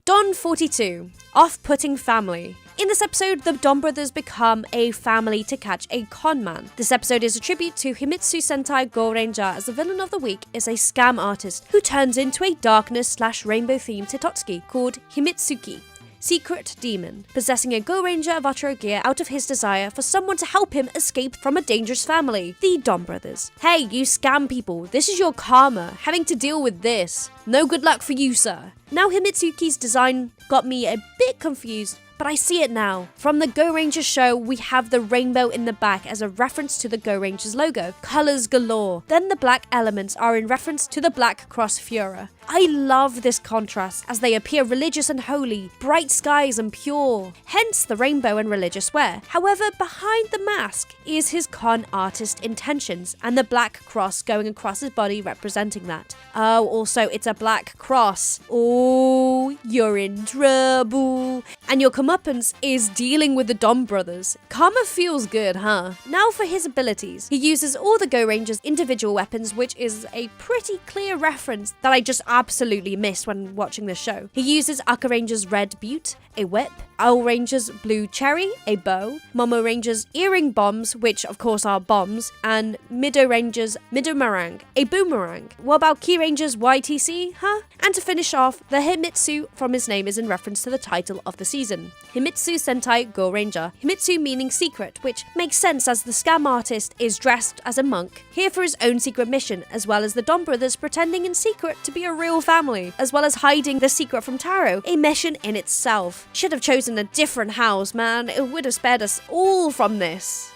Don 42, Off-Putting Family. In this episode, the Donbrothers become a family to catch a con man. This episode is a tribute to Himitsu Sentai Go Ranger, as the villain of the week is a scam artist who turns into a darkness/rainbow themed Hitotsuki called Himitsuki, Secret Demon, possessing a Go Ranger Avataro gear out of his desire for someone to help him escape from a dangerous family, the Donbrothers. Hey, you scam people, this is your karma, having to deal with this. No good luck for you, sir. Now Himitsuki's design got me a bit confused, but I see it now. From the Go Rangers show, we have the rainbow in the back as a reference to the Go Rangers logo. Colors galore. Then the black elements are in reference to the Black Cross Führer. I love this contrast as they appear religious and holy, bright skies and pure, hence the rainbow and religious wear. However, behind the mask is his con artist intentions and the black cross going across his body representing that. Oh, also it's a black cross. Oh, you're in trouble. And your comeuppance is dealing with the Donbrothers. Karma feels good, huh? Now for his abilities. He uses all the Go Rangers' individual weapons, which is a pretty clear reference that I just absolutely missed when watching this show. He uses Aka Ranger's Red Butte, a whip, Owl Ranger's Blue Cherry, a bow, Momo Ranger's Earring Bombs, which of course are bombs, and Mido Ranger's Midomarang, a boomerang. What about Key Ranger's YTC, huh? And to finish off, the Himitsu from his name is in reference to the title of the season, Himitsu Sentai Go Ranger. Himitsu meaning secret, which makes sense as the scam artist is dressed as a monk, here for his own secret mission, as well as the Donbrothers pretending in secret to be a real family, as well as hiding the secret from Taro, a mission in itself. Should have chosen a different house, man. It would have spared us all from this.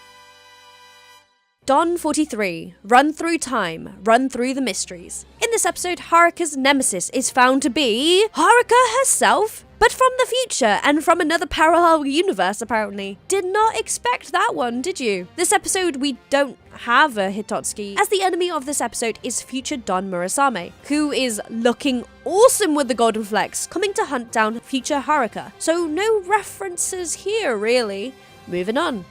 Don 43, Run Through Time, Run Through the Mysteries. In this episode, Haruka's nemesis is found to be Haruka herself, but from the future and from another parallel universe apparently. Did not expect that one, did you? This episode we don't have a Hitotsuki, as the enemy of this episode is future Don Murasame, who is looking awesome with the golden flex, coming to hunt down future Haruka. So no references here really. Moving on.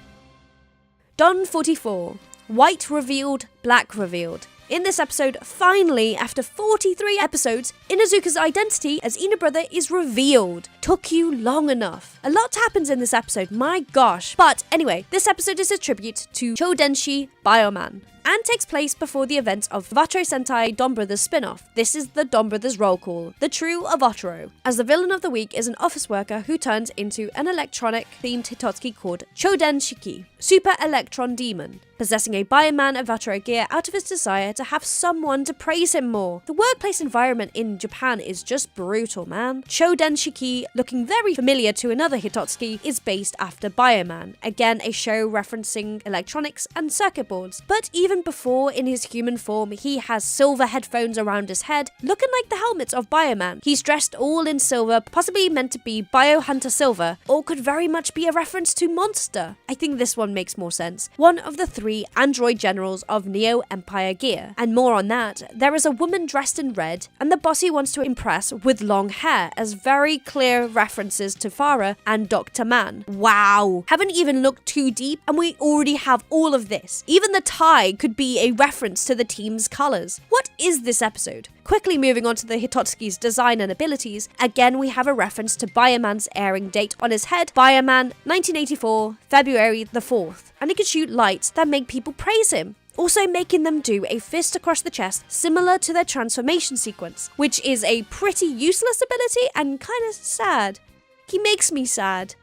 Don 44, White Revealed, Black Revealed. In this episode, finally, after 43 episodes, Inazuka's identity as Ina brother is revealed. Took you long enough. A lot happens in this episode, my gosh. But anyway, this episode is a tribute to Chodenshi Bioman, and takes place before the events of Avataro Sentai Donbrothers spin-off. This is the Donbrothers roll call, the true Avataro, as the villain of the week is an office worker who turns into an electronic-themed Hitotsuki called Chodenshiki, Super Electron Demon, possessing a Bioman Avataro gear out of his desire to have someone to praise him more. The workplace environment in Japan is just brutal, man. Chodenshiki, looking very familiar to another Hitotsuki, is based after Bioman, again a show referencing electronics and circuit boards, but even before in his human form, he has silver headphones around his head, looking like the helmets of Bioman. He's dressed all in silver, possibly meant to be Biohunter Silver, or could very much be a reference to Monster. I think this one makes more sense. One of the 3 3 android generals of Neo Empire Gear. And more on that, there is a woman dressed in red, and the boss he wants to impress with long hair, as very clear references to Farah and Dr. Man. Wow, haven't even looked too deep and we already have all of this. Even the tie could be a reference to the team's colors. What is this episode? Quickly moving on to the Hitotsuki's design and abilities, again we have a reference to Bioman's airing date on his head, Bioman 1984, February the 4th, and he can shoot lights that make people praise him, also making them do a fist across the chest similar to their transformation sequence, which is a pretty useless ability and kinda sad. He makes me sad.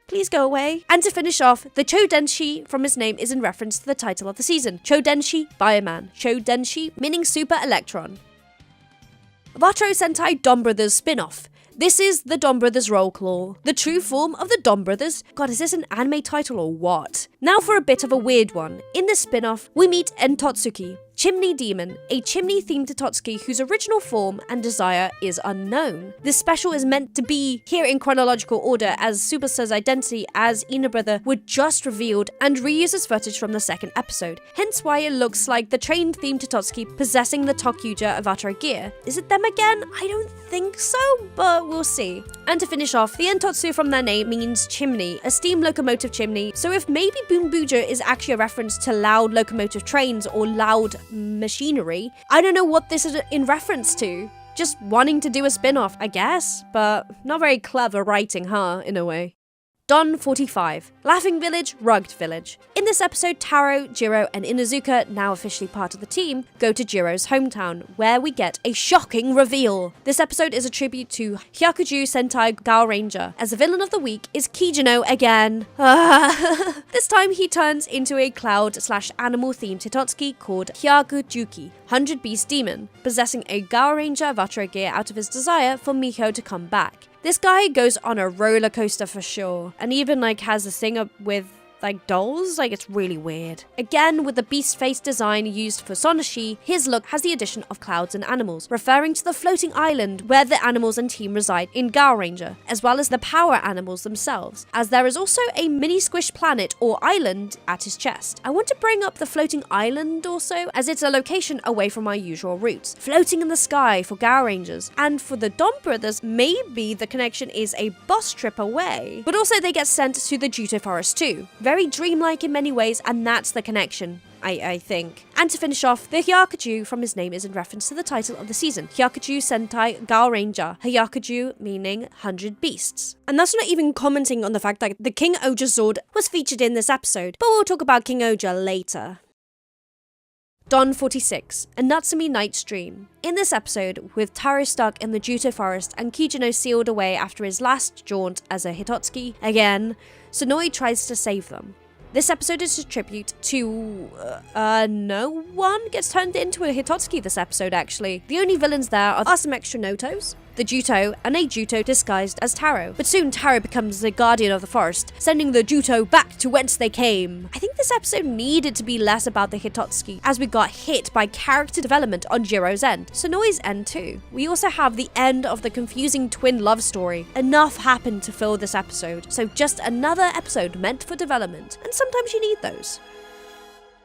Please go away. And to finish off, the Chodenshi from his name is in reference to the title of the season, Chodenshi Bioman. Chodenshi meaning Super Electron. Vatro Sentai Donbrothers spin-off. This is the Donbrothers roll call, the true form of the Donbrothers. God, is this an anime title or what? Now for a bit of a weird one. In this spin-off, we meet Entotsuki, Chimney Demon, a chimney-themed Hitotsuki whose original form and desire is unknown. This special is meant to be here in chronological order, as Tsubas's identity as Ina brother were just revealed and reuses footage from the second episode, hence why it looks like the train-themed Hitotsuki possessing the Tokuja of Atra gear. Is it them again? I don't think so, but we'll see. And to finish off, the Entotsu from their name means chimney, a steam locomotive chimney, so if maybe Boom Bujo is actually a reference to loud locomotive trains or loud machinery, I don't know what this is in reference to. Just wanting to do a spin-off, I guess, but not very clever writing, huh, in a way. Don 45, Laughing Village, Rugged Village. In this episode, Taro, Jiro, and Inuzuka, now officially part of the team, go to Jiro's hometown, where we get a shocking reveal. This episode is a tribute to Hyakuju Sentai Gal Ranger, as the villain of the week is Kijino again. This time he turns into a cloud/animal themed Hitotsuki called Hyakujuki, 100 Beast Demon, possessing a Gal Ranger of Atra gear out of his desire for Miho to come back. This guy goes on a roller coaster for sure, and even has a thing up with dolls, it's really weird. Again, with the beast face design used for Sonoshi, his look has the addition of clouds and animals, referring to the floating island where the animals and team reside in Gal Ranger, as well as the power animals themselves, as there is also a mini squish planet or island at his chest. I want to bring up the floating island also, as it's a location away from our usual routes, floating in the sky for Gal Rangers, and for the Donbrothers, maybe the connection is a bus trip away, but also they get sent to the Juto Forest too. Very dreamlike in many ways, and that's the connection, I think. And to finish off, the Hyakuju from his name is in reference to the title of the season, Hyakuju Sentai Gal Ranger, Hyakuju meaning 100 beasts. And that's not even commenting on the fact that the King Ohger Zord was featured in this episode, but we'll talk about King Ohger later. Don 46, A Natsumi Night's Dream. In this episode, with Taro stuck in the Juto Forest and Kijino sealed away after his last jaunt as a Hitotsuki, again, Sonoi tries to save them. This episode is a tribute to... no one gets turned into a Hitotsuki this episode, actually. The only villains there are some extra Notos, the Juto, and a Juto disguised as Taro. But soon Taro becomes the guardian of the forest, sending the Juto back to whence they came. I think this episode needed to be less about the Hitotsuki, as we got hit by character development on Jiro's end, Sonoi's end too. We also have the end of the confusing twin love story. Enough happened to fill this episode, so just another episode meant for development, and sometimes you need those.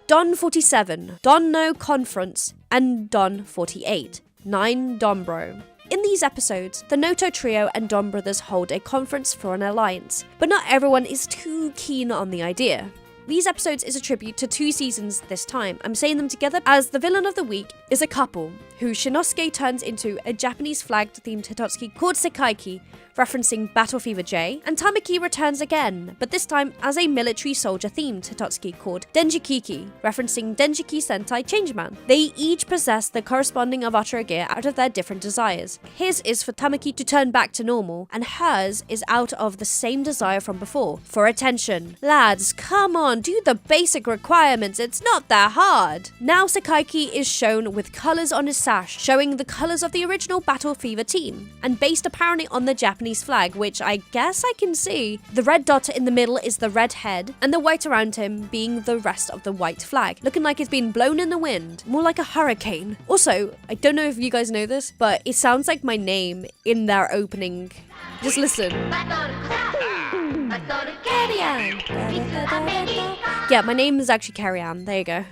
Don 47, Don No Conference, and Don 48, 9 Donbro. In these episodes, the Noto trio and Donbrothers hold a conference for an alliance, but not everyone is too keen on the idea. These episodes is a tribute to 2 seasons this time. I'm saying them together as the villain of the week is a couple, who Shinosuke turns into a Japanese flagged themed Hitotsuki called Sekaiki, referencing Battle Fever J, and Tamaki returns again, but this time as a military soldier themed Hitotsuki called Denjikiki, referencing Denjiki Sentai Changeman. They each possess the corresponding Avatara gear out of their different desires. His is for Tamaki to turn back to normal, and hers is out of the same desire from before, for attention. Lads, come on, do the basic requirements, it's not that hard. Now Sekaiki is shown with colours on his sash, showing the colours of the original Battle Fever team, and based apparently on the Japanese flag, which I guess I can see. The red dot in the middle is the red head, and the white around him being the rest of the white flag, looking like it's been blown in the wind, more like a hurricane. Also, I don't know if you guys know this, but it sounds like my name in their opening. Just listen. Yeah, my name is actually Carrie-Anne. There you go.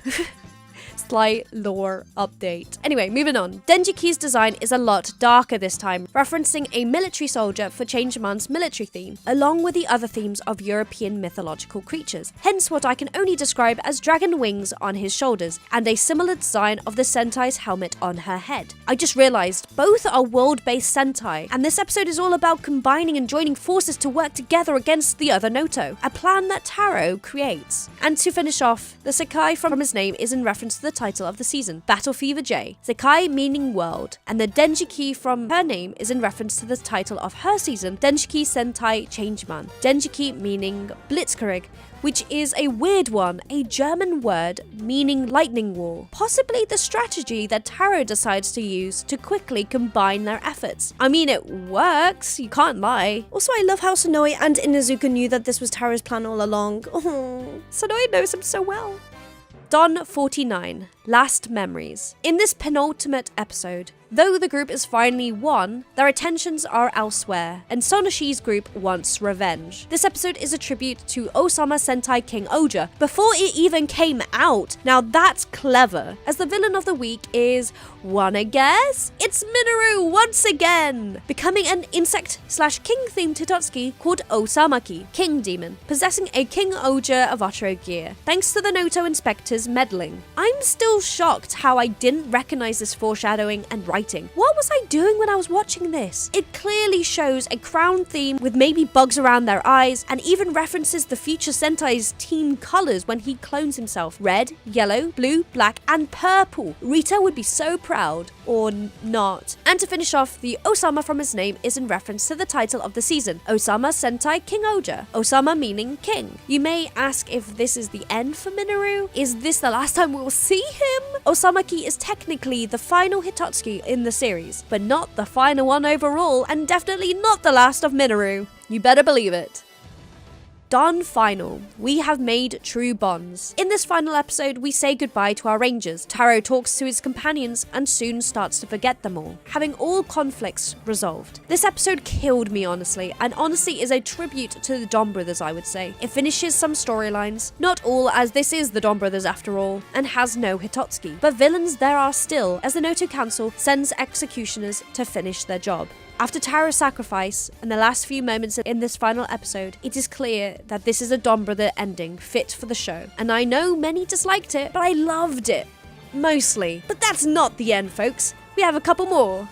Slight lore update. Anyway, moving on. Denjiki's design is a lot darker this time, referencing a military soldier for Changeman's military theme, along with the other themes of European mythological creatures. Hence what I can only describe as dragon wings on his shoulders, and a similar design of the Sentai's helmet on her head. I just realized both are world-based Sentai, and this episode is all about combining and joining forces to work together against the other Noto, a plan that Taro creates. And to finish off, the Sekai from his name is in reference to the title of the season, Battle Fever J. Sekai meaning world, and the Denjiki from her name is in reference to the title of her season, Denjiki Sentai Changeman. Denjiki meaning Blitzkrieg, which is a weird one, a German word meaning lightning wall. Possibly the strategy that Taro decides to use to quickly combine their efforts. I mean, it works, you can't lie. Also, I love how Sonoe and Inuzuka knew that this was Taro's plan all along. Oh, Sonoe knows him so well. Don 49, Last Memories. In this penultimate episode, though the group is finally won, their attentions are elsewhere, and Sonoshi's group wants revenge. This episode is a tribute to Osama Sentai King Ohger, before it even came out. Now that's clever, as the villain of the week is, wanna guess? It's Minoru once again! Becoming an insect/king themed Hitotsuki called Osamaki, King Demon, possessing a King Ohger Avataro gear, thanks to the Noto inspector's meddling. I'm still shocked how I didn't recognize this foreshadowing and writing. What was I doing when I was watching this? It clearly shows a crown theme with maybe bugs around their eyes, and even references the future Sentai's team colors when he clones himself. Red, yellow, blue, black, and purple. Rita would be so proud. Or not. And to finish off, the Osama from his name is in reference to the title of the season, Osama Sentai King Ohger. Osama meaning king. You may ask if this is the end for Minoru? Is this the last time we'll see him? Osamaki is technically the final Hitotsuki in the series, but not the final one overall, and definitely not the last of Minoru. You better believe it. Don Final. We have made true bonds. In this final episode, we say goodbye to our rangers. Taro talks to his companions and soon starts to forget them all, having all conflicts resolved. This episode killed me, honestly, and honestly is a tribute to the Donbrothers, I would say. It finishes some storylines, not all, as this is the Donbrothers after all, and has no Hitotsuki, but villains there are still, as the Noto Council sends executioners to finish their job. After Taro's sacrifice and the last few moments in this final episode, it is clear that this is a Donbrother ending fit for the show. And I know many disliked it, but I loved it. Mostly. But that's not the end, folks. We have a couple more.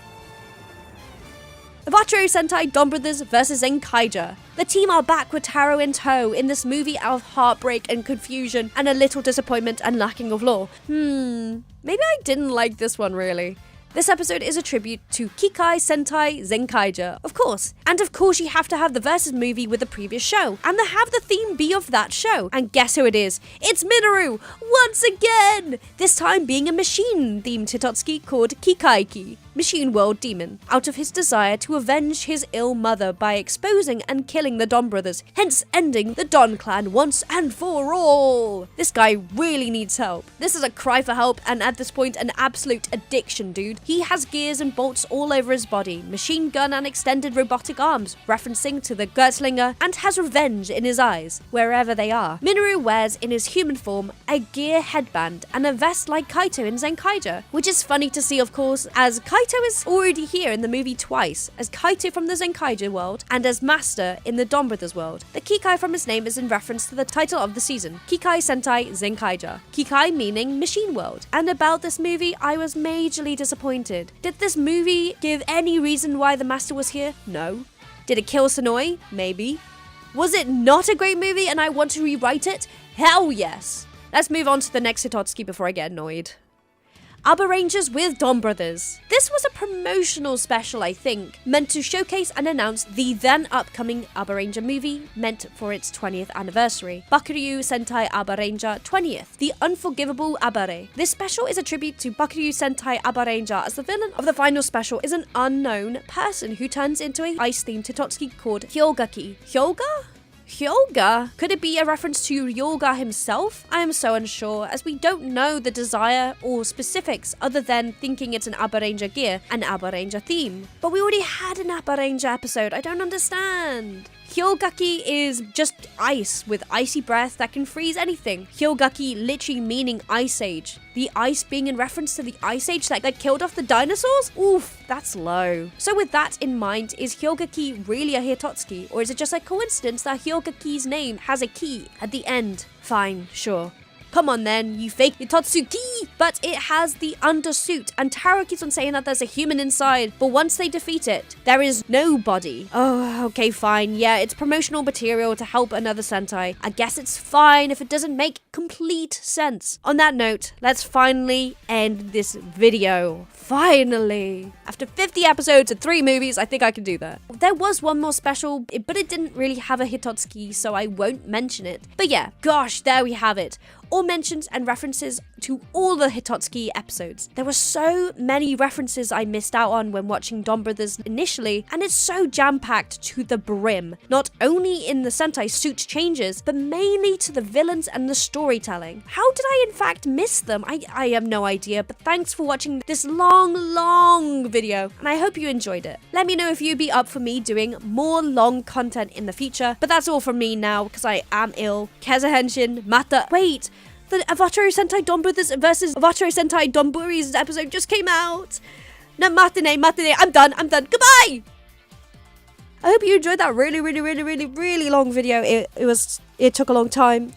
Avataro Sentai Donbrothers vs Zenkaija. The team are back with Taro in tow in this movie of heartbreak and confusion and a little disappointment and lacking of lore. Maybe I didn't like this one really. This episode is a tribute to Kikai Sentai Zenkaija, of course. And of course you have to have the Versus movie with the previous show, and to have the theme be of that show. And guess who it is? It's Minoru! Once again! This time being a machine-themed Hitotsuki called Kikaiki, Machine World Demon, out of his desire to avenge his ill mother by exposing and killing the Donbrothers, hence ending the Don clan once and for all. This guy really needs help. This is a cry for help, and at this point an absolute addiction, dude. He has gears and bolts all over his body, machine gun and extended robotic arms, referencing to the Gertlinger, and has revenge in his eyes, wherever they are. Minoru wears in his human form a gear headband and a vest like Kaito in Zenkaija, which is funny to see, of course, as Kaito is already here in the movie twice, as Kaito from the Zenkaija world and as Master in the Donbrothers world. The Kikai from his name is in reference to the title of the season, Kikai Sentai Zenkaija. Kikai meaning machine world. And about this movie, I was majorly disappointed. Did this movie give any reason why the Master was here? No. Did it kill Sonoe? Maybe. Was it not a great movie and I want to rewrite it? Hell yes. Let's move on to the next Hitotsuki before I get annoyed. ABBA Rangers with Donbrothers. This was a promotional special, I think, meant to showcase and announce the then upcoming ABBA Ranger movie, meant for its 20th anniversary. Bakuryu Sentai ABBA Ranger 20th, The Unforgivable Abare. This special is a tribute to Bakuryu Sentai ABBA Ranger, as the villain of the final special is an unknown person who turns into a ice-themed Hitotsuki called Hyogaki. Hyolga? Could it be a reference to Hyolga himself? I am so unsure, as we don't know the desire or specifics other than thinking it's an Abba Ranger gear and Abba Ranger theme. But we already had an Abba Ranger episode, I don't understand. Hyolgaki is just ice with icy breath that can freeze anything. Hyolgaki literally meaning Ice Age. The ice being in reference to the Ice Age that killed off the dinosaurs? Oof, that's low. So with that in mind, is Hyolgaki really a Hitotsuki? Or is it just a coincidence that Hyolgaki's name has a key at the end? Fine, sure. Come on then, you fake Hitotsuki! But it has the undersuit, and Taro keeps on saying that there's a human inside, but once they defeat it, there is no body. Oh, okay, fine. Yeah, it's promotional material to help another Sentai. I guess it's fine if it doesn't make complete sense. On that note, let's finally end this video. Finally! After 50 episodes and 3 movies, I think I can do that. There was one more special, but it didn't really have a Hitotsuki, so I won't mention it. But yeah, gosh, there we have it. All mentions and references to all the Hitotsuki episodes. There were so many references I missed out on when watching Donbrothers initially, and it's so jam-packed to the brim. Not only in the Sentai suit changes, but mainly to the villains and the storytelling. How did I in fact miss them? I have no idea, but thanks for watching this long video, and I hope you enjoyed it. Let me know if you'd be up for me doing more long content in the future, but that's all from me now, because I am ill. Kezza Henshin, Mata. Wait! The Avataro Sentai Donbrothers versus Avataro Sentai Donburis episode just came out. No, matine, I'm done. Goodbye! I hope you enjoyed that really long video. It took a long time.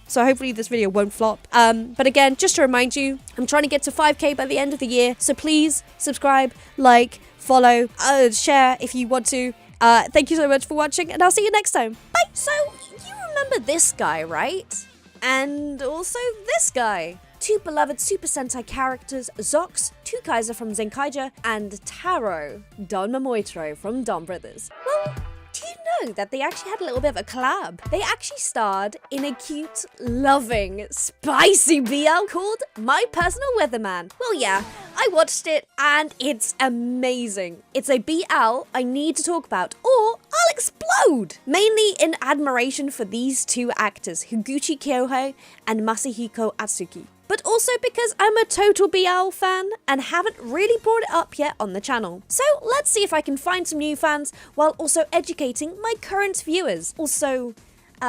So hopefully this video won't flop. But again, just to remind you, I'm trying to get to 5K by the end of the year. So please subscribe, like, follow, share if you want to. Thank you so much for watching, and I'll see you next time. Bye! So, you remember this guy, right? And also this guy. 2 beloved Super Sentai characters, Zox, 2 Kezza from Zenkaija, and Taro, Don Momoitaro from Donbrothers. Well, do you know that they actually had a little bit of a collab? They actually starred in a cute, loving, spicy BL called My Personal Weatherman. Well, yeah, I watched it and it's amazing. It's a BL I need to talk about, or I'll explode! Mainly in admiration for these 2 actors, Higuchi Kyohei and Masahiko Atsuki. But also because I'm a total BL fan and haven't really brought it up yet on the channel. So let's see if I can find some new fans while also educating my current viewers. Also,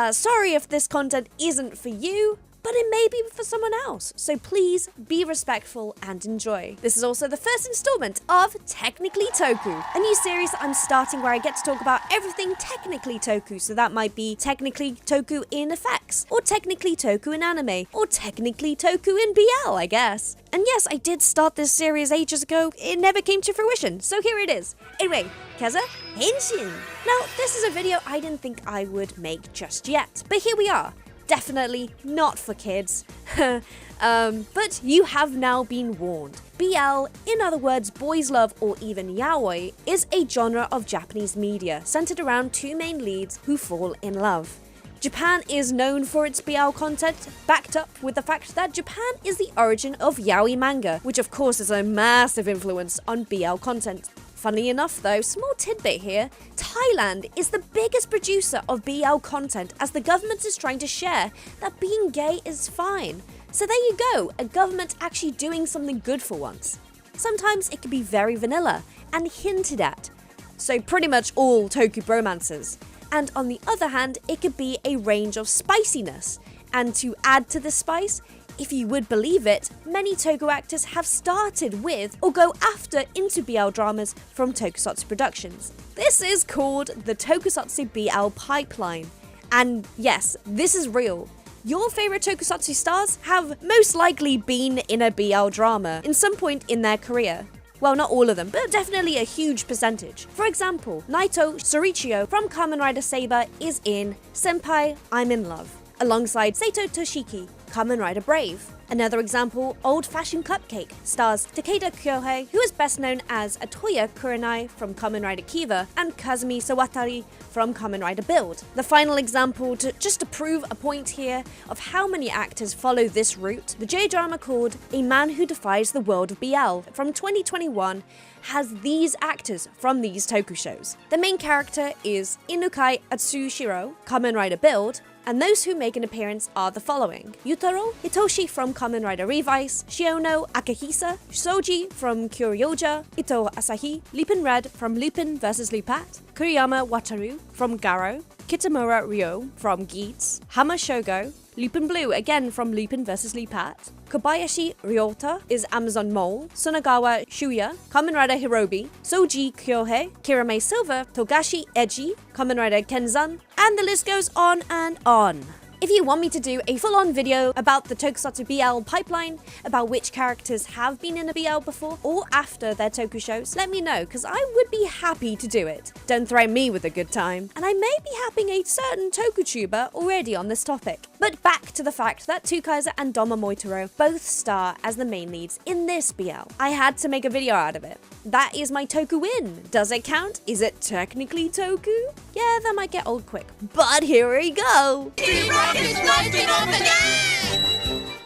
sorry if this content isn't for you, but it may be for someone else. So please be respectful and enjoy. This is also the first installment of Technically Toku, a new series that I'm starting where I get to talk about everything technically Toku. So that might be technically Toku in effects, or technically Toku in anime, or technically Toku in BL, I guess. And yes, I did start this series ages ago. It never came to fruition, so here it is. Anyway, Kezza Henshin. Now, this is a video I didn't think I would make just yet, but here we are. Definitely not for kids. But you have now been warned. BL, in other words boys love or even yaoi, is a genre of Japanese media centered around 2 main leads who fall in love. Japan is known for its BL content, backed up with the fact that Japan is the origin of yaoi manga, which of course is a massive influence on BL content. Funnily enough though, small tidbit here, Thailand is the biggest producer of BL content as the government is trying to share that being gay is fine. So there you go, a government actually doing something good for once. Sometimes it can be very vanilla and hinted at, so pretty much all Toku bromances. And on the other hand, it could be a range of spiciness. And to add to the spice, if you would believe it, many Toku actors have started with or go after into BL dramas from Tokusatsu Productions. This is called the Tokusatsu BL pipeline. And yes, this is real. Your favorite Tokusatsu stars have most likely been in a BL drama in some point in their career. Well, not all of them, but definitely a huge percentage. For example, Naito Sorichio from Kamen Rider Saber is in Senpai, I'm in Love, alongside Seito Toshiki, Kamen Rider Brave. Another example, Old Fashioned Cupcake, stars Takeda Kyohei, who is best known as Atoya Kurenai from Kamen Rider Kiva, and Kazumi Sawatari from Kamen Rider Build. The final example, just to prove a point here of how many actors follow this route, the J-drama called A Man Who Defies the World of BL from 2021 has these actors from these toku shows. The main character is Inukai Atsushiro, Kamen Rider Build, and those who make an appearance are the following: Yutaro Hitoshi from Kamen Rider Revice, Shiono Akahisa, Soji from Kyoryoja, Ito Asahi, Lupin Red from Lupin vs. Lupat, Kuriyama Wataru from Garo, Kitamura Ryo from Geats, Hama Shogo, Lupin Blue again from Lupin vs. Lupat, Kobayashi Ryota is Amazon Mole, Sonagawa Shuya, Kamen Rider Hirobi, Soji Kyohei, Kirame Silver, Togashi Eiji, Kamen Rider Kenzan, and the list goes on and on. If you want me to do a full-on video about the Tokusatsu BL pipeline, about which characters have been in a BL before or after their toku shows, let me know, because I would be happy to do it. Don't threaten me with a good time. And I may be having a certain toku-tuber already on this topic. But back to the fact that Tsukaiza and Doma Moitaro both star as the main leads in this BL. I had to make a video out of it. That is my toku win. Does it count? Is it technically toku? Yeah, that might get old quick. But here we go!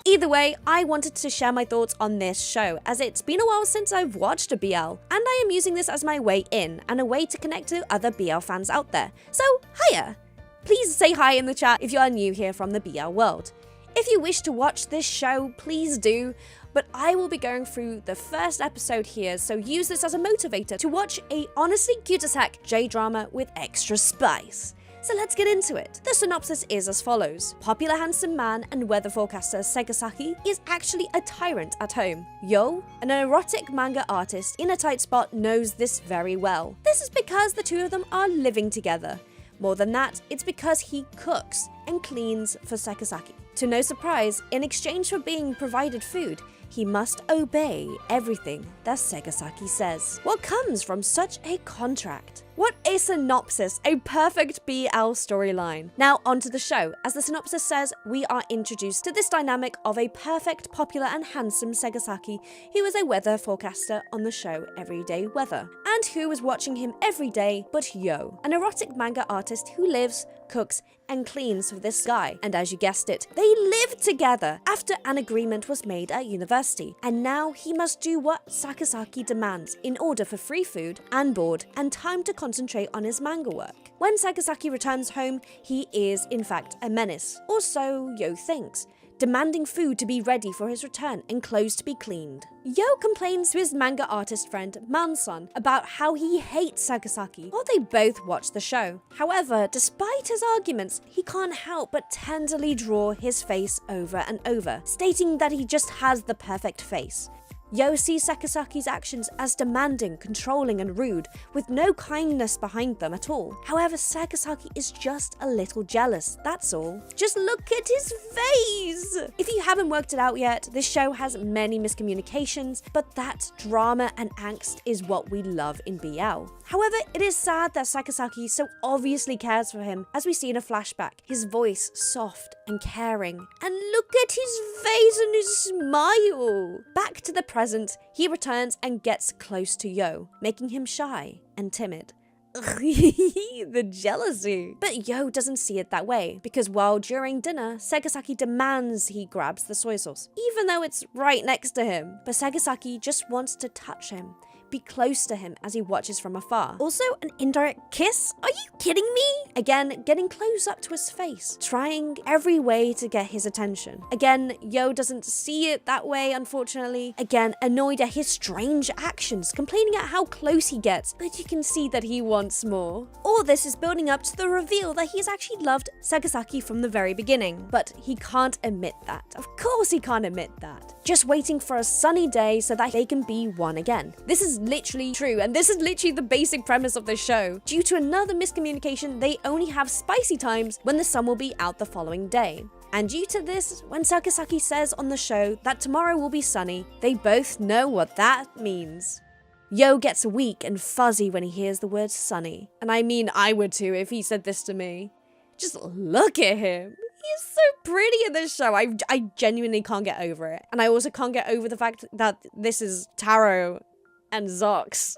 Either way, I wanted to share my thoughts on this show, as it's been a while since I've watched a BL, and I am using this as my way in, and a way to connect to other BL fans out there. So, hiya! Please say hi in the chat if you are new here from the BL world. If you wish to watch this show, please do, but I will be going through the first episode here, so use this as a motivator to watch a honestly cute as heck J-drama with extra spice. So let's get into it. The synopsis is as follows. Popular handsome man and weather forecaster Segasaki is actually a tyrant at home. Yo, an erotic manga artist in a tight spot, knows this very well. This is because the two of them are living together. More than that, it's because he cooks and cleans for Segasaki. To no surprise, in exchange for being provided food, he must obey everything that Segasaki says. What comes from such a contract? What a synopsis, a perfect BL storyline. Now onto the show. As the synopsis says, we are introduced to this dynamic of a perfect, popular and handsome Segasaki who is a weather forecaster on the show Everyday Weather, and who is watching him every day but Yo, an erotic manga artist who lives, cooks and cleans for this guy. And as you guessed it, they live together after an agreement was made at university, and now he must do what Segasaki demands in order for free food and board and time to concentrate on his manga work. When Segasaki returns home, he is in fact a menace, or so Yo thinks, demanding food to be ready for his return and clothes to be cleaned. Yo complains to his manga artist friend Manson about how he hates Segasaki while they both watch the show. However, despite his arguments, he can't help but tenderly draw his face over and over, stating that he just has the perfect face. Yo sees Sakasaki's actions as demanding, controlling and rude, with no kindness behind them at all. However, Sakasaki is just a little jealous, that's all. Just look at his face! If you haven't worked it out yet, this show has many miscommunications, but that drama and angst is what we love in BL. However, it is sad that Sakasaki so obviously cares for him, as we see in a flashback, his voice soft and caring. And look at his face and his smile! Back to the present, he returns and gets close to Yo, making him shy and timid. The jealousy. But Yo doesn't see it that way, because while during dinner, Segasaki demands he grabs the soy sauce, even though it's right next to him. But Segasaki just wants to touch him, be close to him as he watches from afar. Also, an indirect kiss? Are you kidding me? Again, getting close up to his face, trying every way to get his attention. Again, Yo doesn't see it that way, unfortunately. Again, annoyed at his strange actions, complaining at how close he gets, but you can see that he wants more. All this is building up to the reveal that he's actually loved Segasaki from the very beginning, but he can't admit that. Of course he can't admit that. Just waiting for a sunny day so that they can be one again. This is literally true, and this is literally the basic premise of the show. Due to another miscommunication, they only have spicy times when the sun will be out the following day. And due to this, when Sakasaki says on the show that tomorrow will be sunny, they both know what that means. Yo gets weak and fuzzy when he hears the word sunny. And I mean, I would too if he said this to me. Just look at him. He's so pretty in this show. I genuinely can't get over it. And I also can't get over the fact that this is Taro and Zox.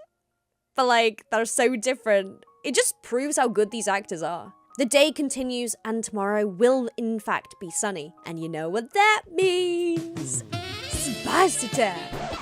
But like, they're so different. It just proves how good these actors are. The day continues and tomorrow will in fact be sunny. And you know what that means. Spicy time.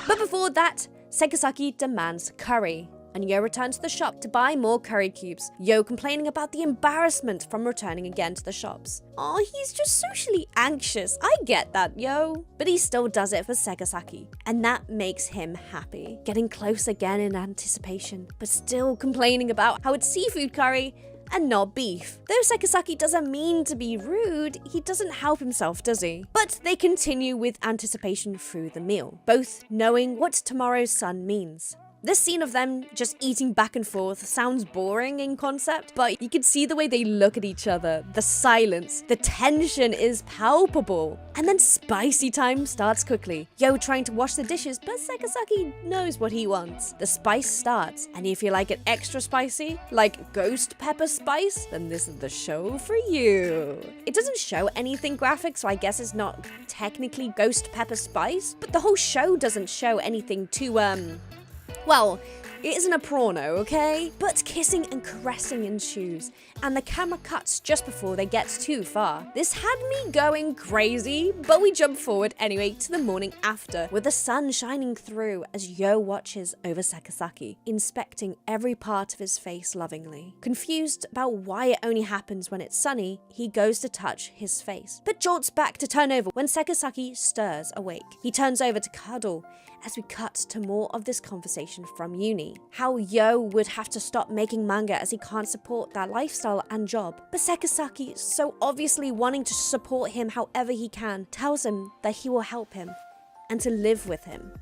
But before that, Sekisaki demands curry. And Yo returns to the shop to buy more curry cubes, Yo complaining about the embarrassment from returning again to the shops. Oh, he's just socially anxious. I get that, Yo. But he still does it for Sekisaki, and that makes him happy. Getting close again in anticipation, but still complaining about how it's seafood curry and not beef. Though Sekisaki doesn't mean to be rude, he doesn't help himself, does he? But they continue with anticipation through the meal, both knowing what tomorrow's sun means. This scene of them just eating back and forth sounds boring in concept, but you can see the way they look at each other, the silence, the tension is palpable. And then spicy time starts quickly. Yo trying to wash the dishes, but Sekisaki knows what he wants. The spice starts, and if you like it extra spicy, like ghost pepper spice, then this is the show for you. It doesn't show anything graphic, so I guess it's not technically ghost pepper spice, but the whole show doesn't show anything too, well, it isn't a porno, okay? But kissing and caressing ensues, and the camera cuts just before they get too far. This had me going crazy, but we jump forward anyway to the morning after, with the sun shining through as Yo watches over Sekisaki, inspecting every part of his face lovingly. Confused about why it only happens when it's sunny, he goes to touch his face, but jolts back to turn over when Sekisaki stirs awake. He turns over to cuddle, as we cut to more of this conversation from uni. How Yo would have to stop making manga as he can't support that lifestyle and job. But Sekisaki, so obviously wanting to support him however he can, tells him that he will help him and to live with him.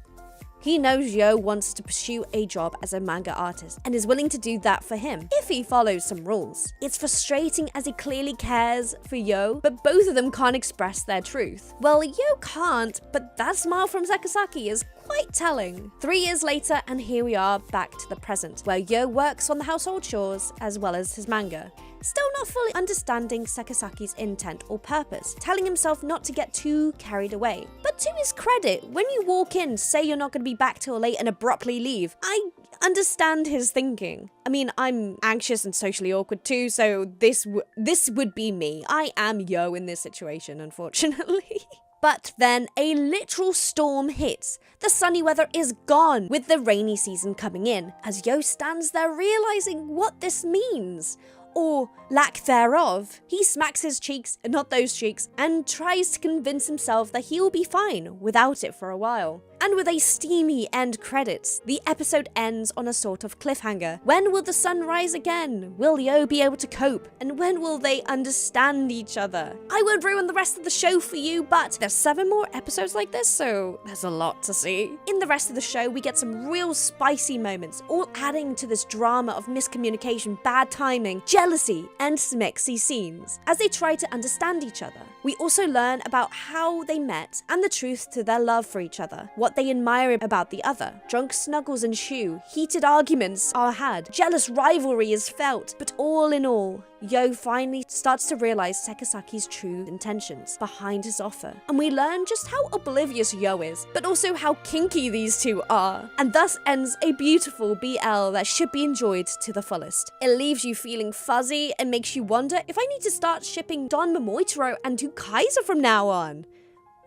He knows Yo wants to pursue a job as a manga artist and is willing to do that for him if he follows some rules. It's frustrating as he clearly cares for Yo, but both of them can't express their truth. Well, Yo can't, but that smile from Sekisaki is quite telling. 3 years later, and here we are back to the present, where Yo works on the household chores as well as his manga. Still not fully understanding Sekisaki's intent or purpose, telling himself not to get too carried away. But to his credit, when you walk in, say you're not going to be back till late and abruptly leave, I understand his thinking. I mean, I'm anxious and socially awkward too, so this would be me. I am Yo in this situation, unfortunately. But then a literal storm hits. The sunny weather is gone, with the rainy season coming in, as Yo stands there realizing what this means. Or lack thereof. He smacks his cheeks, not those cheeks, and tries to convince himself that he will be fine without it for a while. And with a steamy end credits, the episode ends on a sort of cliffhanger. When will the sun rise again? Will Yo be able to cope? And when will they understand each other? I won't ruin the rest of the show for you, but there's 7 more episodes like this, so there's a lot to see. In the rest of the show, we get some real spicy moments, all adding to this drama of miscommunication, bad timing, jealousy, and smexy scenes, as they try to understand each other. We also learn about how they met and the truth to their love for each other, what they admire about the other. Drunk snuggles ensue, heated arguments are had, jealous rivalry is felt, but all in all, Yo finally starts to realize Sekisaki's true intentions behind his offer. And we learn just how oblivious Yo is, but also how kinky these two are. And thus ends a beautiful BL that should be enjoyed to the fullest. It leaves you feeling fuzzy and makes you wonder if I need to start shipping Don Momoitaro and Kezza from now on.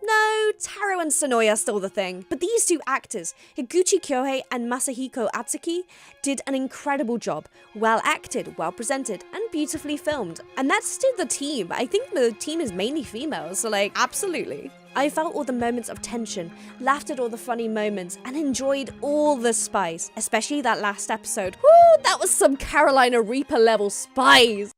No, Taro and Sonoya are still the thing, but these two actors, Higuchi Kyohei and Masahiko Atsuki, did an incredible job. Well acted, well presented, and beautifully filmed. And that's to the team. I think the team is mainly female, so absolutely. I felt all the moments of tension, laughed at all the funny moments, and enjoyed all the spice, especially that last episode. Woo, that was some Carolina Reaper level spice!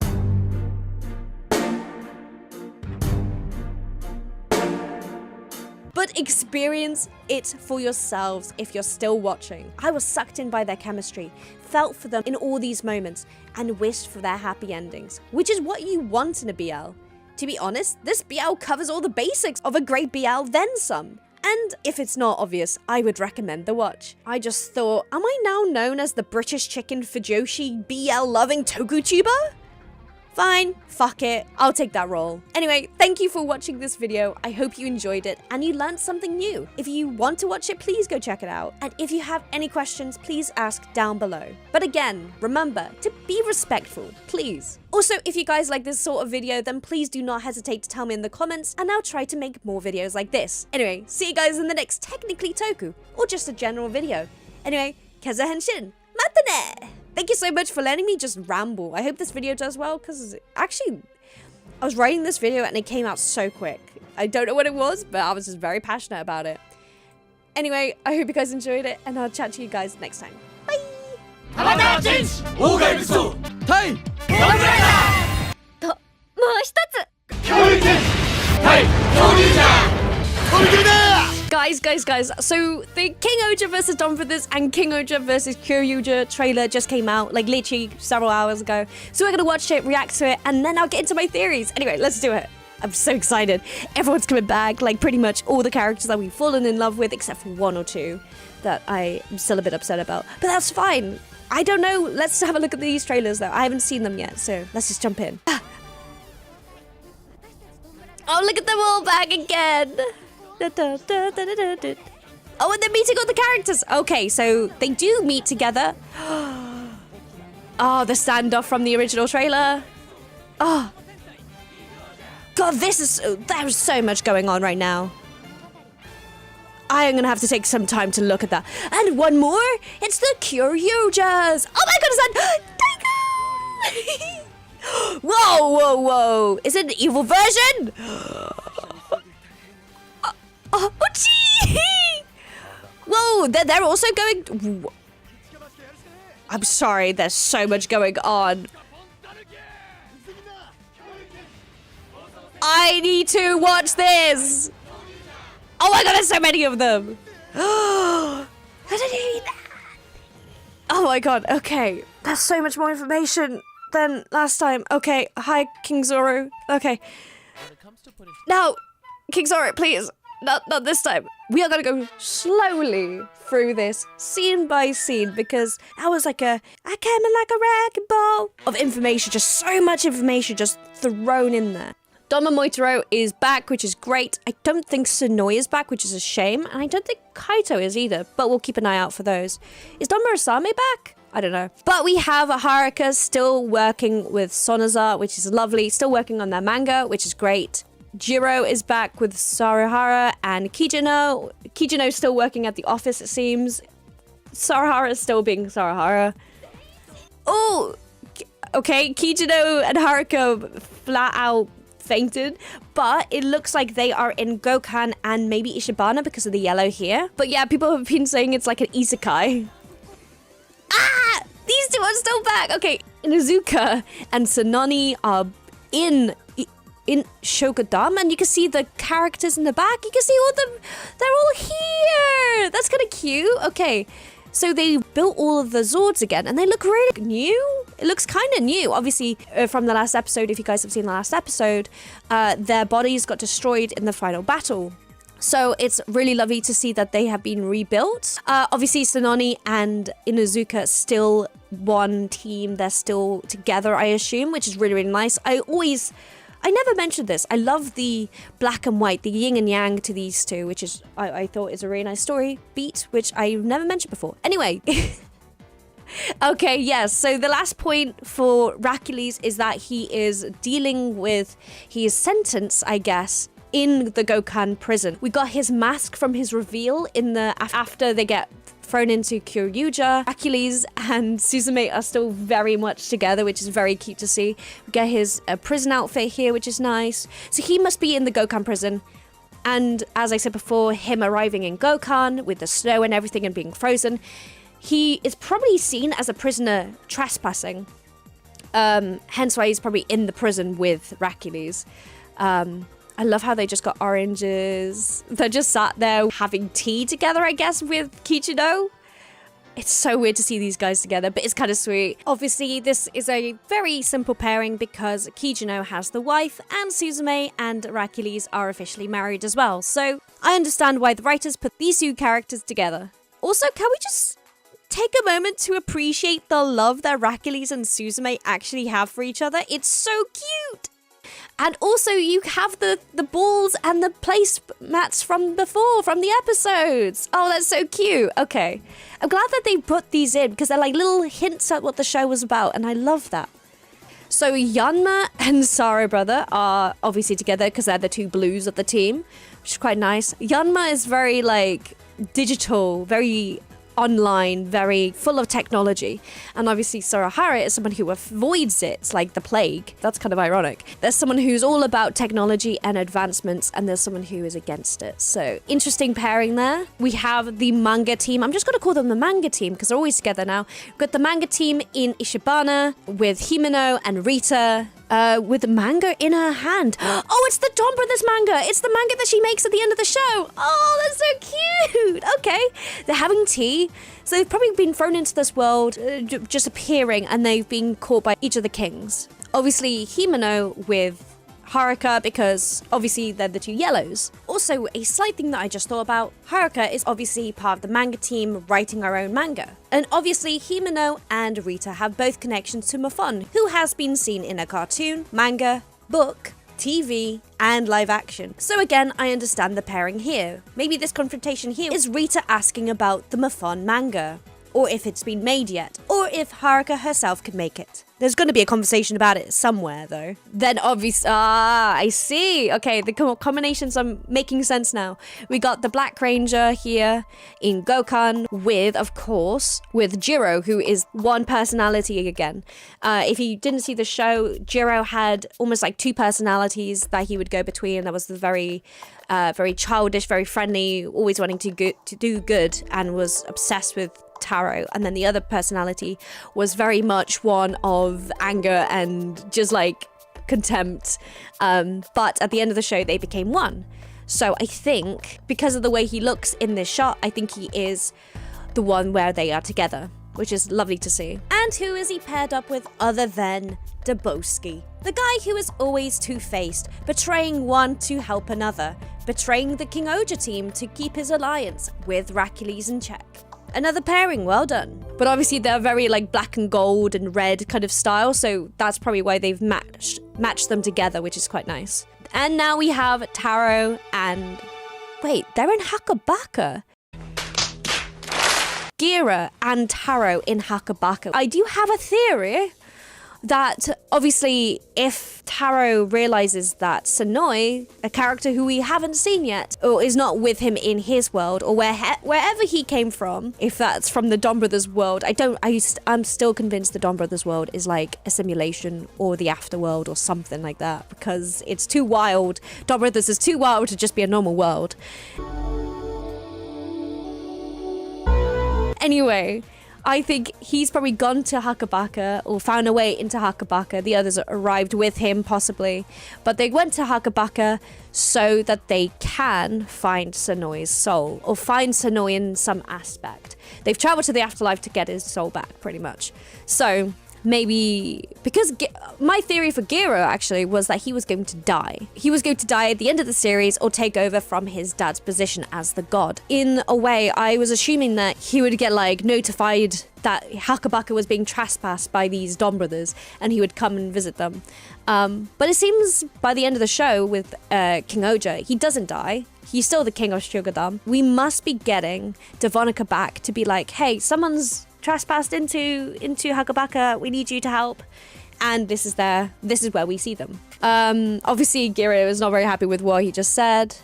But experience it for yourselves if you're still watching. I was sucked in by their chemistry, felt for them in all these moments, and wished for their happy endings, which is what you want in a BL. To be honest, this BL covers all the basics of a great BL, then some. And if it's not obvious, I would recommend the watch. I just thought, am I now known as the British chicken Fujoshi BL loving Toku-tuber? Fine, fuck it, I'll take that role. Anyway, thank you for watching this video. I hope you enjoyed it and you learned something new. If you want to watch it, please go check it out. And if you have any questions, please ask down below. But again, remember to be respectful, please. Also, if you guys like this sort of video, then please do not hesitate to tell me in the comments and I'll try to make more videos like this. Anyway, see you guys in the next technically Toku, or just a general video. Anyway, Kezza Henshin, matane! Thank you so much for letting me just ramble. I hope this video does well, because actually, I was writing this video and it came out so quick. I don't know what it was, but I was just very passionate about it. Anyway, I hope you guys enjoyed it, and I'll chat to you guys next time. Bye! ともう一つ Guys, so the King Ohger vs Donbrothers and King Ohger vs Kyoryuger trailer just came out, like literally several hours ago. So we're gonna watch it, react to it, and then I'll get into my theories. Anyway, let's do it. I'm so excited. Everyone's coming back, like pretty much all the characters that we've fallen in love with, except for one or two that I am still a bit upset about. But that's fine. I don't know. Let's have a look at these trailers though. I haven't seen them yet, so let's just jump in. Oh, look at them all back again. Oh, and they're meeting all the characters. Okay, so they do meet together. Oh, the standoff from the original trailer. Oh. God, there's so much going on right now. I am gonna have to take some time to look at that. And one more, it's the Kyoryugers. Oh my God, it's that Daigo! Whoa. Is it an evil version? Oh, gee! Whoa, they're also going... I'm sorry, there's so much going on. I need to watch this! Oh my God, there's so many of them! I didn't need that! Oh my God, okay. That's so much more information than last time. Okay, hi, King Zoro. Okay. Now, King Zoro, please. Not this time. We are gonna go slowly through this, scene by scene, because that was like I came in like a wrecking ball of information, just so much information just thrown in there. Doma Moitaro is back, which is great. I don't think Sonoi is back, which is a shame, and I don't think Kaito is either, but we'll keep an eye out for those. Is Don Murasame back? I don't know. But we have Haruka still working with Sonoza, which is lovely, still working on their manga, which is great. Jiro is back with Sarahara and Kijino. Kijino's still working at the office, it seems. Sarahara is still being Sarahara. Oh, okay. Kijino and Haruka flat out fainted, but it looks like they are in Gokhan and maybe Ishibana because of the yellow here. But yeah, people have been saying it's like an isekai. Ah! These two are still back. Okay, Inuzuka and Sanani are in Shogadam, and you can see the characters in the back. You can see all them. They're all here. That's kind of cute. Okay, so they built all of the Zords again, and they look really new. It looks kind of new. Obviously, from the last episode, if you guys have seen the last episode, their bodies got destroyed in the final battle. So it's really lovely to see that they have been rebuilt. Obviously, Sanani and Inuzuka still one team. They're still together, I assume, which is really, really nice. I never mentioned this. I love the black and white, the yin and yang to these two, which is, I thought is a really nice story beat, which I've never mentioned before. Anyway. Okay, yes. So the last point for Hercules is that he is dealing with his sentence, I guess, in the Gokhan prison. We got his mask from his reveal in the after they get thrown into Kyoryuger. Hercules and Suzume are still very much together, which is very cute to see. We get his prison outfit here, which is nice. So he must be in the Gokhan prison. And as I said before, him arriving in Gokhan with the snow and everything and being frozen, he is probably seen as a prisoner trespassing. Hence why he's probably in the prison with Hercules. I love how they just got oranges. They're just sat there having tea together, I guess, with Kichino. It's so weird to see these guys together, but it's kind of sweet. Obviously, this is a very simple pairing because Kijino has the wife and Suzume and Hercules are officially married as well. So I understand why the writers put these two characters together. Also, can we just take a moment to appreciate the love that Hercules and Suzume actually have for each other. It's so cute. And also, you have the balls and the placemats from before, from the episodes. Oh, that's so cute. Okay. I'm glad that they put these in because they're like little hints at what the show was about. And I love that. So Yanma and Saro brother are obviously together because they're the two blues of the team, which is quite nice. Yanma is very like digital, very online, very full of technology. And obviously Sarahara is someone who avoids it. It's like the plague. That's kind of ironic. There's someone who's all about technology and advancements, and there's someone who is against it. So interesting pairing there. We have the manga team. I'm just going to call them the manga team because they're always together now. We've got the manga team in Ishibana with Himeno and Rita. With the manga in her hand. Oh, it's the Donbrothers manga. It's the manga that she makes at the end of the show. Oh, that's so cute. Okay. They're having tea. So they've probably been thrown into this world, just appearing, and they've been caught by each of the kings. Obviously, Himeno with Haruka, because obviously they're the two yellows. Also, a slight thing that I just thought about, Haruka is obviously part of the manga team writing our own manga. And obviously Himeno and Rita have both connections to Mafon, who has been seen in a cartoon, manga, book, TV, and live action. So again, I understand the pairing here. Maybe this confrontation here is Rita asking about the Mafon manga, or if it's been made yet, or if Haruka herself could make it. There's going to be a conversation about it somewhere, though. Then obviously, I see. Okay, the combinations are making sense now. We got the Black Ranger here in Gokhan with, of course, with Jiro, who is one personality again. If you didn't see the show, Jiro had almost like two personalities that he would go between. That was the very childish, very friendly, always wanting to do good, and was obsessed with Taro. And then the other personality was very much one of anger and just like contempt. But at the end of the show, they became one. So I think because of the way he looks in this shot, I think he is the one where they are together, which is lovely to see. And who is he paired up with other than Daboski? The guy who is always two-faced, betraying one to help another, betraying the King Ohger team to keep his alliance with Hercules in check. Another pairing, well done. But obviously they're very like black and gold and red kind of style, so that's probably why they've matched them together, which is quite nice. And now we have Taro and... Wait, they're in Hakabaka. Gira and Taro in Hakabaka. I do have a theory that obviously if Taro realizes that Sanoi, a character who we haven't seen yet, or is not with him in his world, or wherever he came from, if that's from the Donbrothers world, I'm still convinced the Donbrothers world is like a simulation or the afterworld or something like that, because it's too wild. Donbrothers is too wild to just be a normal world. Anyway, I think he's probably gone to Hakabaka or found a way into Hakabaka. The others arrived with him, possibly. But they went to Hakabaka so that they can find Sanoi's soul, or find Sanoi in some aspect. They've traveled to the afterlife to get his soul back, pretty much. So maybe, because my theory for Giro actually was that he was going to die. He was going to die at the end of the series or take over from his dad's position as the god. In a way, I was assuming that he would get like notified that Hakabaka was being trespassed by these Donbrothers and he would come and visit them. But it seems by the end of the show with King Ohger, he doesn't die. He's still the king of Shogadam. We must be getting Devonica back to be like, hey, someone's trespassed into Hakabaka, we need you to help. And this is where we see them. Obviously Giro is not very happy with what he just said.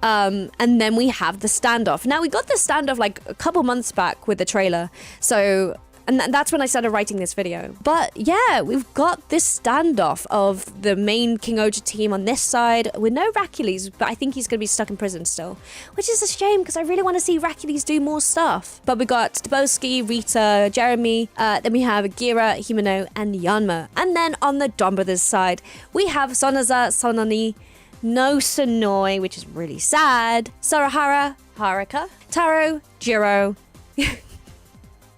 And then we have the standoff. Now we got the standoff like a couple months back with the trailer. So, and that's when I started writing this video. But yeah, we've got this standoff of the main King Ohger team on this side with no Hercules, but I think he's going to be stuck in prison still, which is a shame because I really want to see Hercules do more stuff. But we got Daboski, Rita, Jeremy, then we have Gira, Himeno, and Yanma. And then on the Donbrothers side, we have Sonaza, Sononi, no Sanoi, which is really sad, Sarahara, Haruka, Taro, Jiro,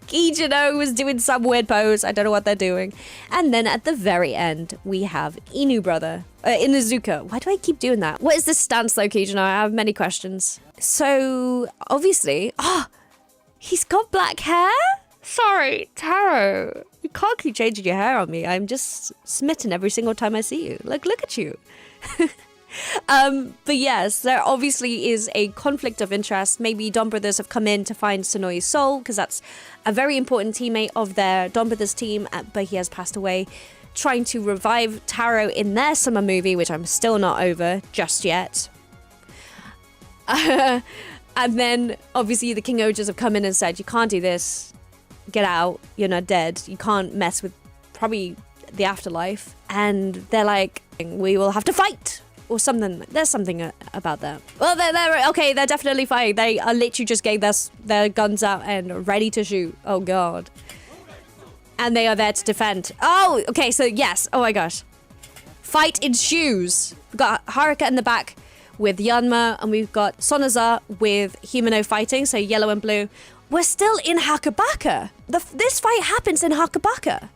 Kijino was doing some weird pose. I don't know what they're doing. And then at the very end, we have Inu brother, Inuzuka. Why do I keep doing that? What is this stance though, Kijino? I have many questions. So obviously, he's got black hair? Sorry, Taro. You can't keep changing your hair on me. I'm just smitten every single time I see you. Like, look at you. But yes, there obviously is a conflict of interest. Maybe Donbrothers have come in to find Sonoi's soul, because that's a very important teammate of their Donbrothers team, but he has passed away. Trying to revive Taro in their summer movie, which I'm still not over just yet. And then obviously the King Ohgers have come in and said, you can't do this. Get out. You're not dead. You can't mess with probably the afterlife. And they're like, we will have to fight. Or something. There's something about that. Well, they're okay. They're definitely fighting. They are literally just getting their guns out and ready to shoot. Oh, God. And they are there to defend. Oh, okay. So, yes. Oh, my gosh. Fight ensues. We've got Haruka in the back with Yanma. And we've got Sonoza with Himeno fighting. So, yellow and blue. We're still in Hakabaka. This fight happens in Hakabaka.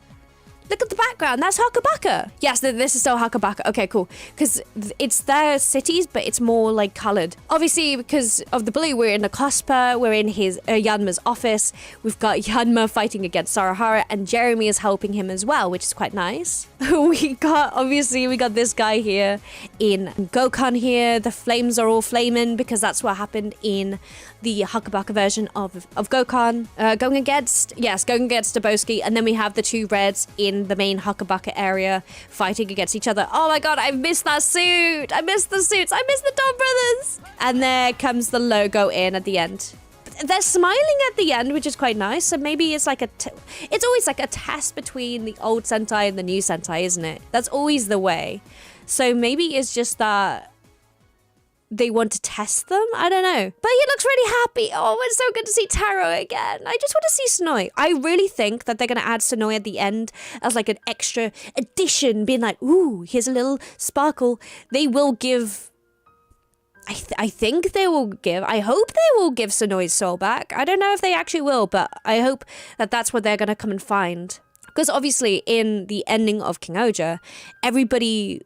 Look at the background. That's Hakabaka. Yes, this is still Hakabaka. Okay, cool. Because it's their cities, but it's more like colored. Obviously, because of the blue, we're in the Cospa. We're in his Yanma's office. We've got Yanma fighting against Sarahara, and Jeremy is helping him as well, which is quite nice. we got this guy here in Gokhan here. The flames are all flaming because that's what happened in the Hakabaka version of Gokhan. Going against Daboski, and then we have the two reds in the main Hakabaka area fighting against each other. Oh my god, I missed that suit! I missed the suits! I missed the Donbrothers! And there comes the logo in at the end. They're smiling at the end, which is quite nice. So maybe it's like it's always like a test between the old Sentai and the new Sentai, isn't it? That's always the way. So maybe it's just that they want to test them? I don't know. But he looks really happy. Oh, it's so good to see Taro again. I just want to see Sonoi. I really think that they're going to add Sonoi at the end as like an extra addition, being like, ooh, here's a little sparkle. They will give... I think they will give... I hope they will give Sonoi's soul back. I don't know if they actually will, but I hope that that's what they're going to come and find. Because obviously in the ending of King Ohger, everybody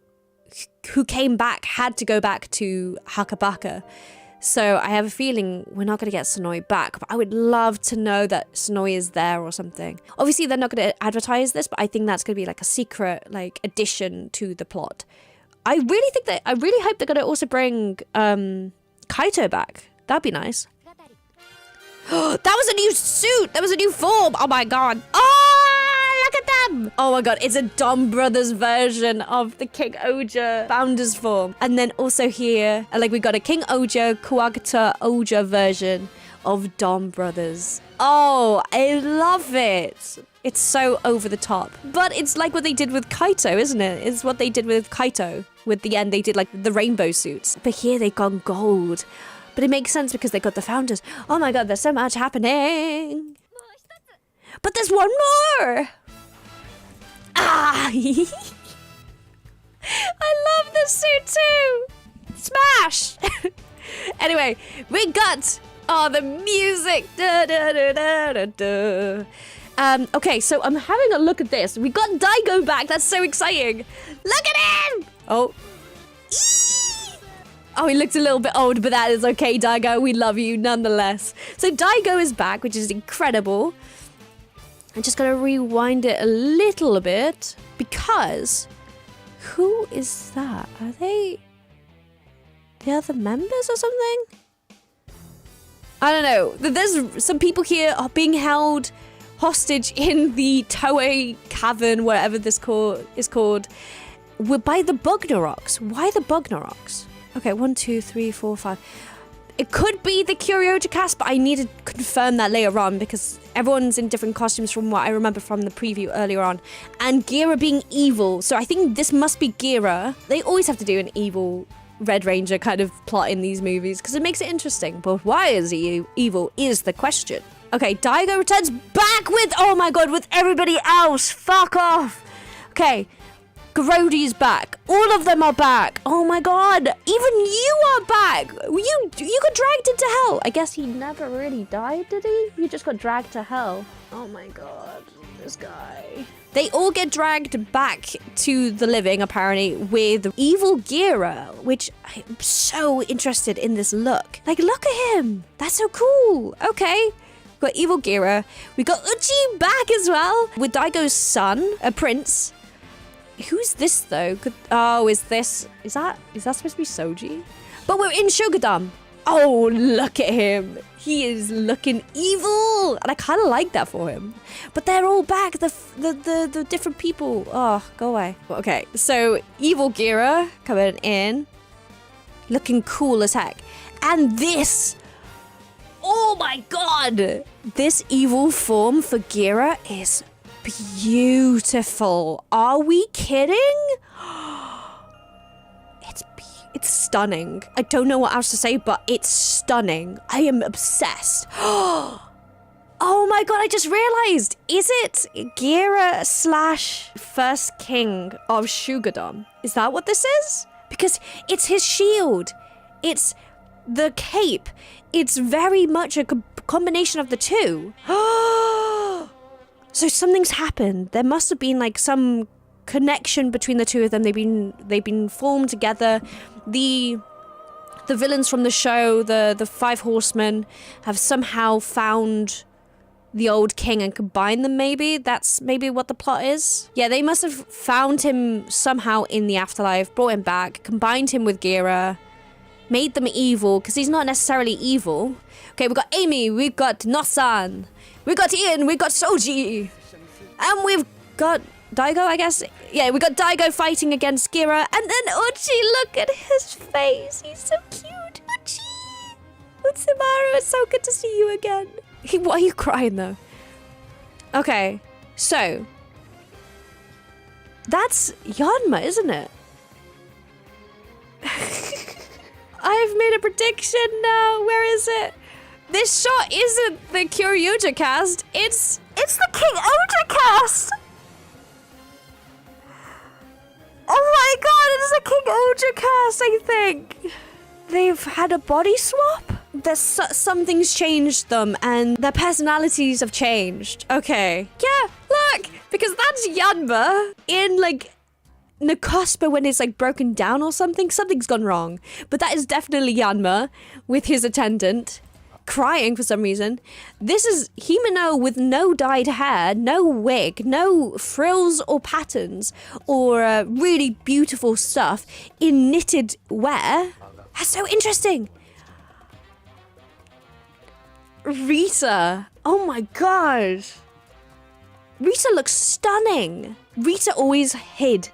who came back had to go back to Hakabaka. So I have a feeling we're not going to get Sonoi back, but I would love to know that Sonoi is there or something. Obviously, they're not going to advertise this, but I think that's going to be like a secret like addition to the plot. I really hope they're going to also bring Kaito back. That'd be nice. That was a new suit! That was a new form! Oh my god. Oh, look at them! Oh my god, it's a Donbrothers version of the King Ohger Founders form. And then also here, like we got a King Ohger, Kuwagata Ohger version of Donbrothers. Oh, I love it. It's so over the top. But it's like what they did with Kaito, isn't it? It's what they did with Kaito. With the end, they did like the rainbow suits. But here they've gone gold. But it makes sense because they got the founders. Oh my god, there's so much happening. But there's one more. Ah! I love this suit too. Smash! Anyway, we got... Oh, the music. Da, da, da, da, da, da. Okay, so I'm having a look at this. We got Daigo back. That's so exciting. Look at him! Oh. Oh, he looks a little bit old, but that is okay, Daigo. We love you nonetheless. So Daigo is back, which is incredible. I'm just going to rewind it a little bit because who is that? Are they the other members or something? I don't know. There's some people here are being held hostage in the Toei cavern, whatever this is called, by the Bugnaroks. Why the Bugnaroks? Okay, 1, 2, 3, 4, 5. It could be the Kyoryoja cast, but I need to confirm that later on because everyone's in different costumes from what I remember from the preview earlier on. And Gira being evil, so I think this must be Gira. They always have to do an evil Red Ranger kind of plot in these movies because it makes it interesting. But why is he evil is the question. Okay, Daigo returns back with, oh my god, with everybody else. Fuck off. Okay. Grodi's back. All of them are back. Oh my god. Even you are back. You got dragged into hell. I guess he never really died, did he? You just got dragged to hell. Oh my god. This guy. They all get dragged back to the living, apparently, with evil Gira, which I'm so interested in this look. Like, look at him. That's so cool. Okay. Got evil Gira. We got Uchi back as well with Daigo's son, a prince. Who's this though? Is that supposed to be Soji? But we're in Shogadam. Oh, look at him. He is looking evil. And I kind of like that for him. But they're all back. The different people. Oh, go away. Okay, so evil Gira coming in. Looking cool as heck. And this. Oh my god. This evil form for Gira is beautiful. Are we kidding? It's stunning. I don't know what else to say, but it's stunning. I am obsessed. Oh my god, I just realized. Is it Gira / first king of Shugadom? Is that what this is? Because it's his shield. It's the cape. It's very much a combination of the two. So something's happened. There must have been like some connection between the two of them. They've been formed together. The villains from the show, the Five Horsemen, have somehow found the old king and combined them. Maybe that's maybe what the plot is. Yeah, they must have found him somehow in the afterlife, brought him back, combined him with Gira, made them evil because he's not necessarily evil. Okay, we've got Amy, we've got Nosan, we've got Ian, we've got Soji, and we've got Daigo, I guess. Yeah, we got Daigo fighting against Gira, and then Uchi, look at his face. He's so cute. Uchi! Utsumaru, it's so good to see you again. Why are you crying, though? Okay, so. That's Yanma, isn't it? I've made a prediction now. Where is it? This shot isn't the Kyoryuja cast. It's the King Ohger cast! Oh my god, it's the King Ohger cast, I think. They've had a body swap? Something's changed them and their personalities have changed. Okay. Yeah, look, because that's Yanma in like Nakospa when it's like broken down or something. Something's gone wrong. But that is definitely Yanma with his attendant crying for some reason. This is Himeno with no dyed hair, no wig, no frills or patterns or really beautiful stuff in knitted wear. That's so interesting. Rita. Oh my god. Rita looks stunning. Rita always hid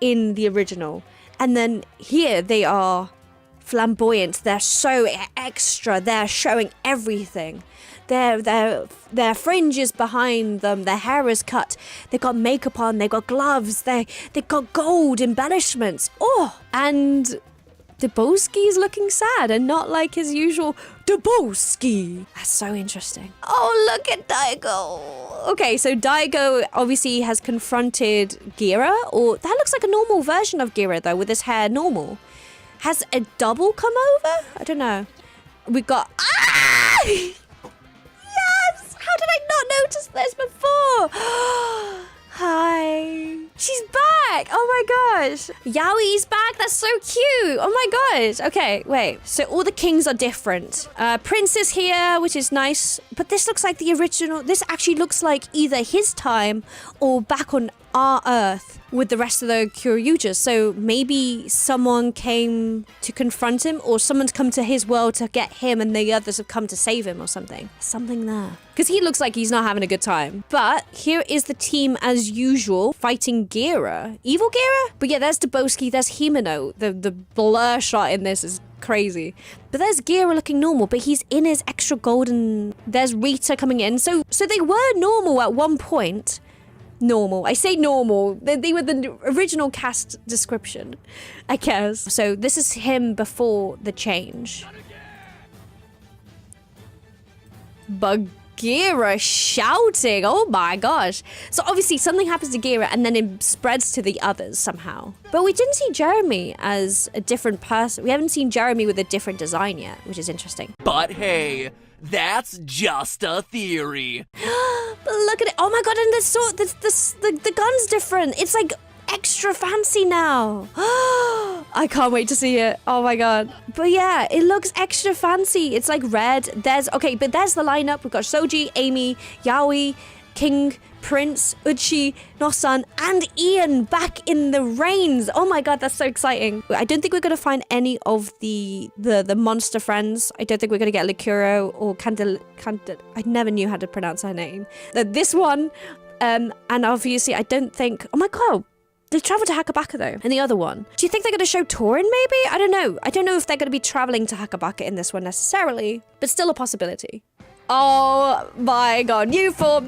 in the original. And then here they are flamboyant. They're so extra. They're showing everything. Their fringe is behind them. Their hair is cut. They got makeup on. They got gloves. They got gold embellishments. Oh, and Daboski is looking sad and not like his usual Daboski. That's so interesting. Oh, look at Daigo. Okay, so Daigo obviously has confronted Gira, or that looks like a normal version of Gira though, with his hair normal. Has a double come over? I don't know. We got... Ah! Yes! How did I not notice this before? Hi. She's back! Oh my gosh. Yaoi's back. That's so cute. Oh my gosh. Okay, wait. So all the kings are different. Prince is here, which is nice. But this looks like the original. This actually looks like either his time or back on our Earth with the rest of the Kyoryujas. So maybe someone came to confront him, or someone's come to his world to get him and the others have come to save him or something. Something there. Because he looks like he's not having a good time. But here is the team as usual, fighting Gira. Evil Gira? But yeah, there's Daboski, there's Himeno. The blur shot in this is crazy. But there's Gira looking normal, but he's in his extra golden... There's Rita coming in. So they were normal at one point. Normal. I say normal. They were the original cast description, I guess. So this is him before the change. Gira shouting. Oh my gosh. So obviously something happens to Gira and then it spreads to the others somehow. But we didn't see Jeremy as a different person. We haven't seen Jeremy with a different design yet, which is interesting. But hey, that's just a theory. Look at it. Oh my god, and the gun's different. It's like extra fancy now. I can't wait to see it. Oh my god. But yeah, it looks extra fancy. It's like red. There's the lineup. We've got Soji, Amy, Yaoi, King, Prince, Uchi, Nosan, and Ian back in the reins. Oh my god, that's so exciting. I don't think we're going to find any of the monster friends. I don't think we're going to get Likuro or Candil. I never knew how to pronounce her name. This one, and obviously I don't think... Oh my god, they traveled to Hakabaka though. And the other one. Do you think they're going to show Torin maybe? I don't know. I don't know if they're going to be traveling to Hakabaka in this one necessarily, but still a possibility. Oh my god, new form.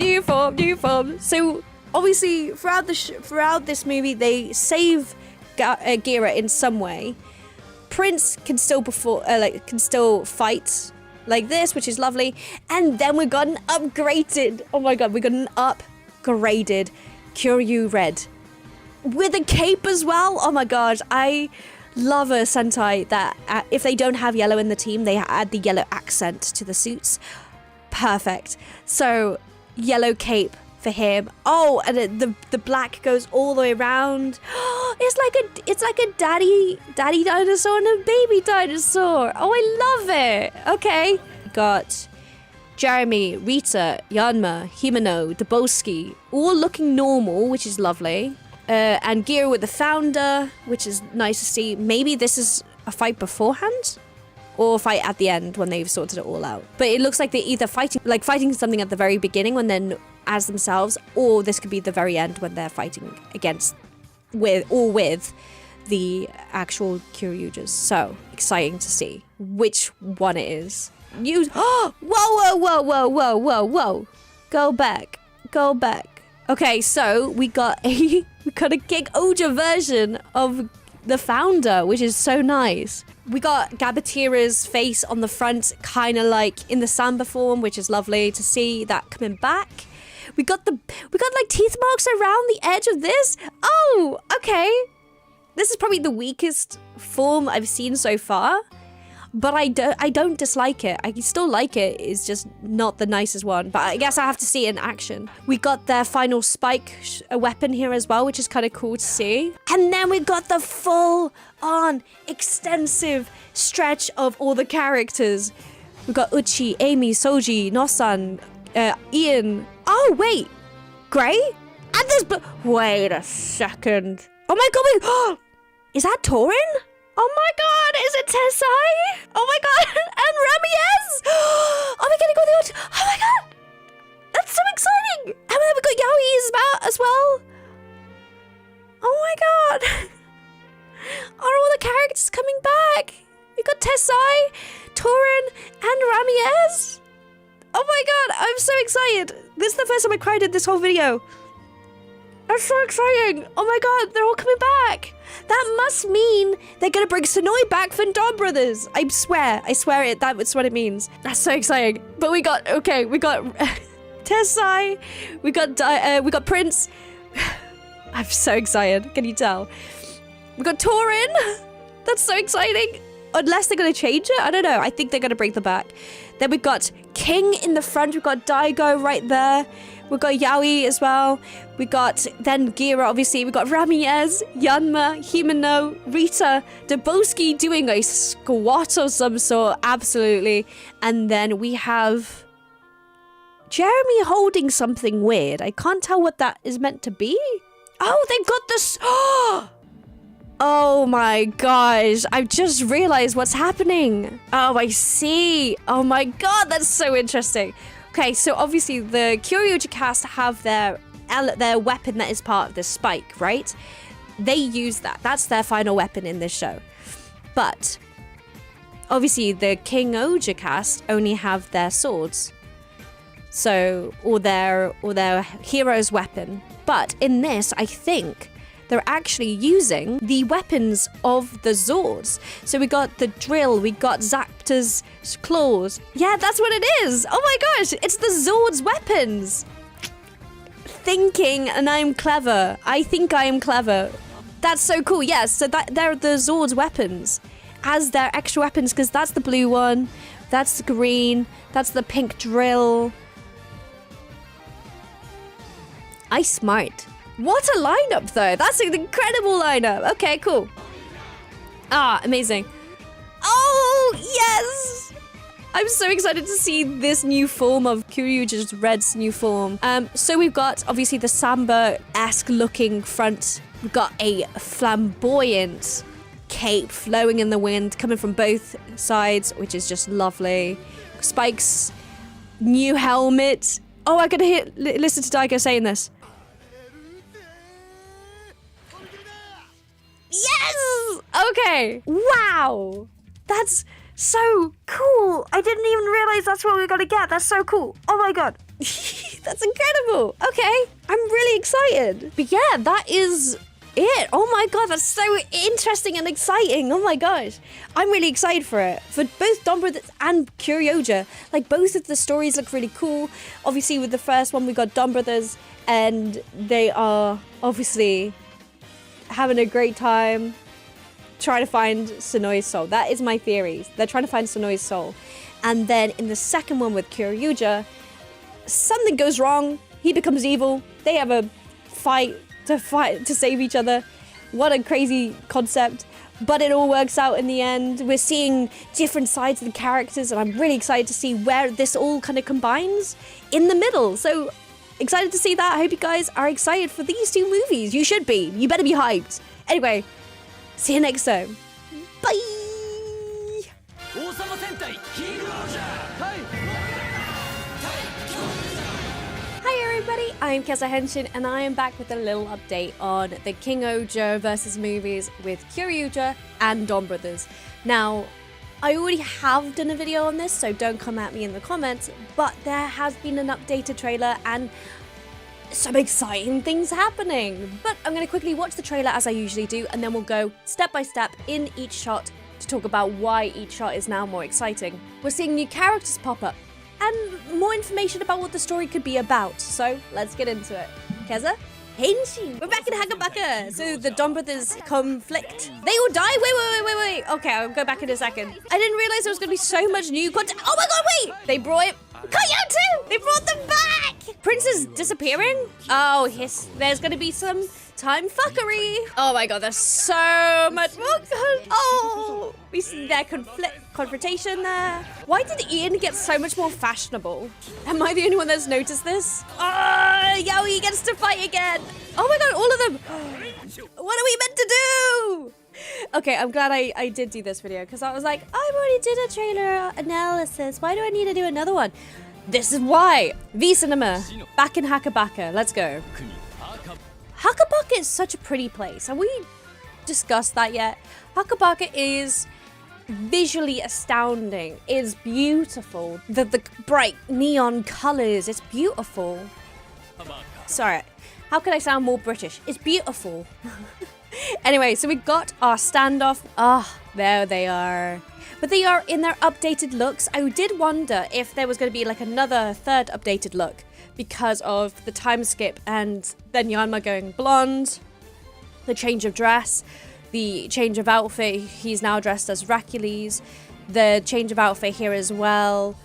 So obviously throughout this movie they save Gira in some way. Prince can still fight like this, which is lovely. And then we got an upgraded, oh my god, we got an upgraded Kyoryu Red with a cape as well. Oh my god, I love a Sentai that if they don't have yellow in the team, they add the yellow accent to the suits. Perfect. So yellow cape for him. Oh, and the black goes all the way around. It's like a daddy dinosaur and a baby dinosaur. Oh, I love it. Okay. Got Jeremy, Rita, Yanma, Himeno, Daboski, all looking normal, which is lovely. And Gira with the founder, which is nice to see. Maybe this is a fight beforehand? Or fight at the end when they've sorted it all out. But it looks like they're either fighting something at the very beginning when then as themselves, or this could be the very end when they're fighting with the actual Kyoryujas. So exciting to see which one it is. Whoa. Go back. Okay, so we got a King Ohger version of the founder, which is so nice. We got Gabatira's face on the front, kind of like in the Samba form, which is lovely to see that coming back. We got like teeth marks around the edge of this. Oh, okay. This is probably the weakest form I've seen so far, but I don't dislike it. I still like it. It's just not the nicest one, but I guess I have to see it in action. We got their final spike weapon here as well, which is kind of cool to see. And then we got the full on extensive stretch of all the characters. We got Uchi, Amy, Soji, Nosan, Ian. Oh wait, Gray? And there's wait a second. Oh my god, is that Torin? Oh my god, is it Tessai? Oh my god, and Ramirez! Oh my god, oh my god, that's so exciting! And then we got Yaoi as well. Oh my god. Are all the characters coming back? We got Tessai, Torin, and Ramirez. Oh my god, I'm so excited. This is the first time I cried in this whole video. That's so exciting. Oh my god, they're all coming back. That must mean they're gonna bring Sonoi back from Donbrothers. I swear it, that's what it means. That's so exciting. But we got Tessai, we got Prince. I'm so excited, can you tell? We got Torin. That's so exciting. Unless they're gonna change it, I don't know. I think they're gonna bring them back. Then we've got King in the front, we've got Daigo right there. We've got Yaoi as well. We got then Gira, obviously. We got Ramirez, Yanma, Himeno, Rita, Daboski doing a squat of some sort, absolutely. And then we have Jeremy holding something weird. I can't tell what that is meant to be. Oh, they've got this. Oh my gosh, I've just realized what's happening. Oh, I see. Oh my god, that's so interesting. Okay, so obviously the Kyoryuja cast have their weapon that is part of the spike, right? They use that. That's their final weapon in this show. But obviously the King Ohger cast only have their swords. So, or their hero's weapon. But in this, I think they're actually using the weapons of the Zords. So we got the drill, we got Zapta's claws. Yeah, that's what it is. Oh my gosh, it's the Zords weapons. Thinking, and I'm clever. I think I am clever. That's so cool. Yes, so they're the Zords weapons as their extra weapons, because that's the blue one, that's the green, that's the pink drill. I smart. What a lineup, though. That's an incredible lineup. Okay, cool. Ah, amazing. Oh, yes! I'm so excited to see this new form of Kyoryuger's Red's new form. So we've got, obviously, the Samba-esque looking front. We've got a flamboyant cape flowing in the wind, coming from both sides, which is just lovely. Spike's new helmet. Oh, I gotta listen to Daigo saying this. Yes! Okay. Wow. That's so cool. I didn't even realize that's what we were gonna get. That's so cool. Oh my god. That's incredible. Okay. I'm really excited. But yeah, that is it. Oh my god, that's so interesting and exciting. Oh my gosh. I'm really excited for it. For both Donbrothers and Kyoryuger. Like, both of the stories look really cool. Obviously, with the first one, we got Donbrothers, and they are obviously having a great time trying to find Sonoi's soul. That is my theory. They're trying to find Sonoi's soul. And then in the second one with Kyoryuger, something goes wrong. He becomes evil. They have a fight to save each other. What a crazy concept. But it all works out in the end. We're seeing different sides of the characters, and I'm really excited to see where this all kind of combines in the middle. So excited to see that. I hope you guys are excited for these two movies. You should be. You better be hyped. Anyway, see you next time. Bye! Hi everybody, I'm Kezza Henshin, and I am back with a little update on the King Ohger versus movies with Kyoryuger and Donbrothers. Now, I already have done a video on this, so don't come at me in the comments, but there has been an updated trailer and some exciting things happening. But I'm going to quickly watch the trailer as I usually do, and then we'll go step by step in each shot to talk about why each shot is now more exciting. We're seeing new characters pop up and more information about what the story could be about. So let's get into it. Kezza? Henshin! We're back in Hakabaka! So the Donbrothers conflict. They all die? Wait. Okay, I'll go back in a second. I didn't realize there was going to be so much new content. Oh my god, wait! They brought it. Kaya too! They brought them back! Prince is disappearing? Oh, there's going to be some time fuckery. Oh my god, there's so much more. Oh, we see their confrontation there. Why did Ian get so much more fashionable? Am I the only one that's noticed this? Yaoi gets to fight again. Oh my god, all of them. What are we meant to do? Okay, I'm glad I did do this video, because I was like, I already did a trailer analysis. Why do I need to do another one? This is why. V-Cinema, back in Hakabaka. Let's go. Hakabaka is such a pretty place. Have we discussed that yet? Hakabaka is visually astounding. It's beautiful. The bright neon colors. It's beautiful. Sorry, how can I sound more British? It's beautiful. Anyway, so we got our standoff. There they are. But they are in their updated looks. I did wonder if there was going to be like another third updated look because of the time skip and then Yanma going blonde, the change of dress, the change of outfit. He's now dressed as Reallllys. The change of outfit here as well.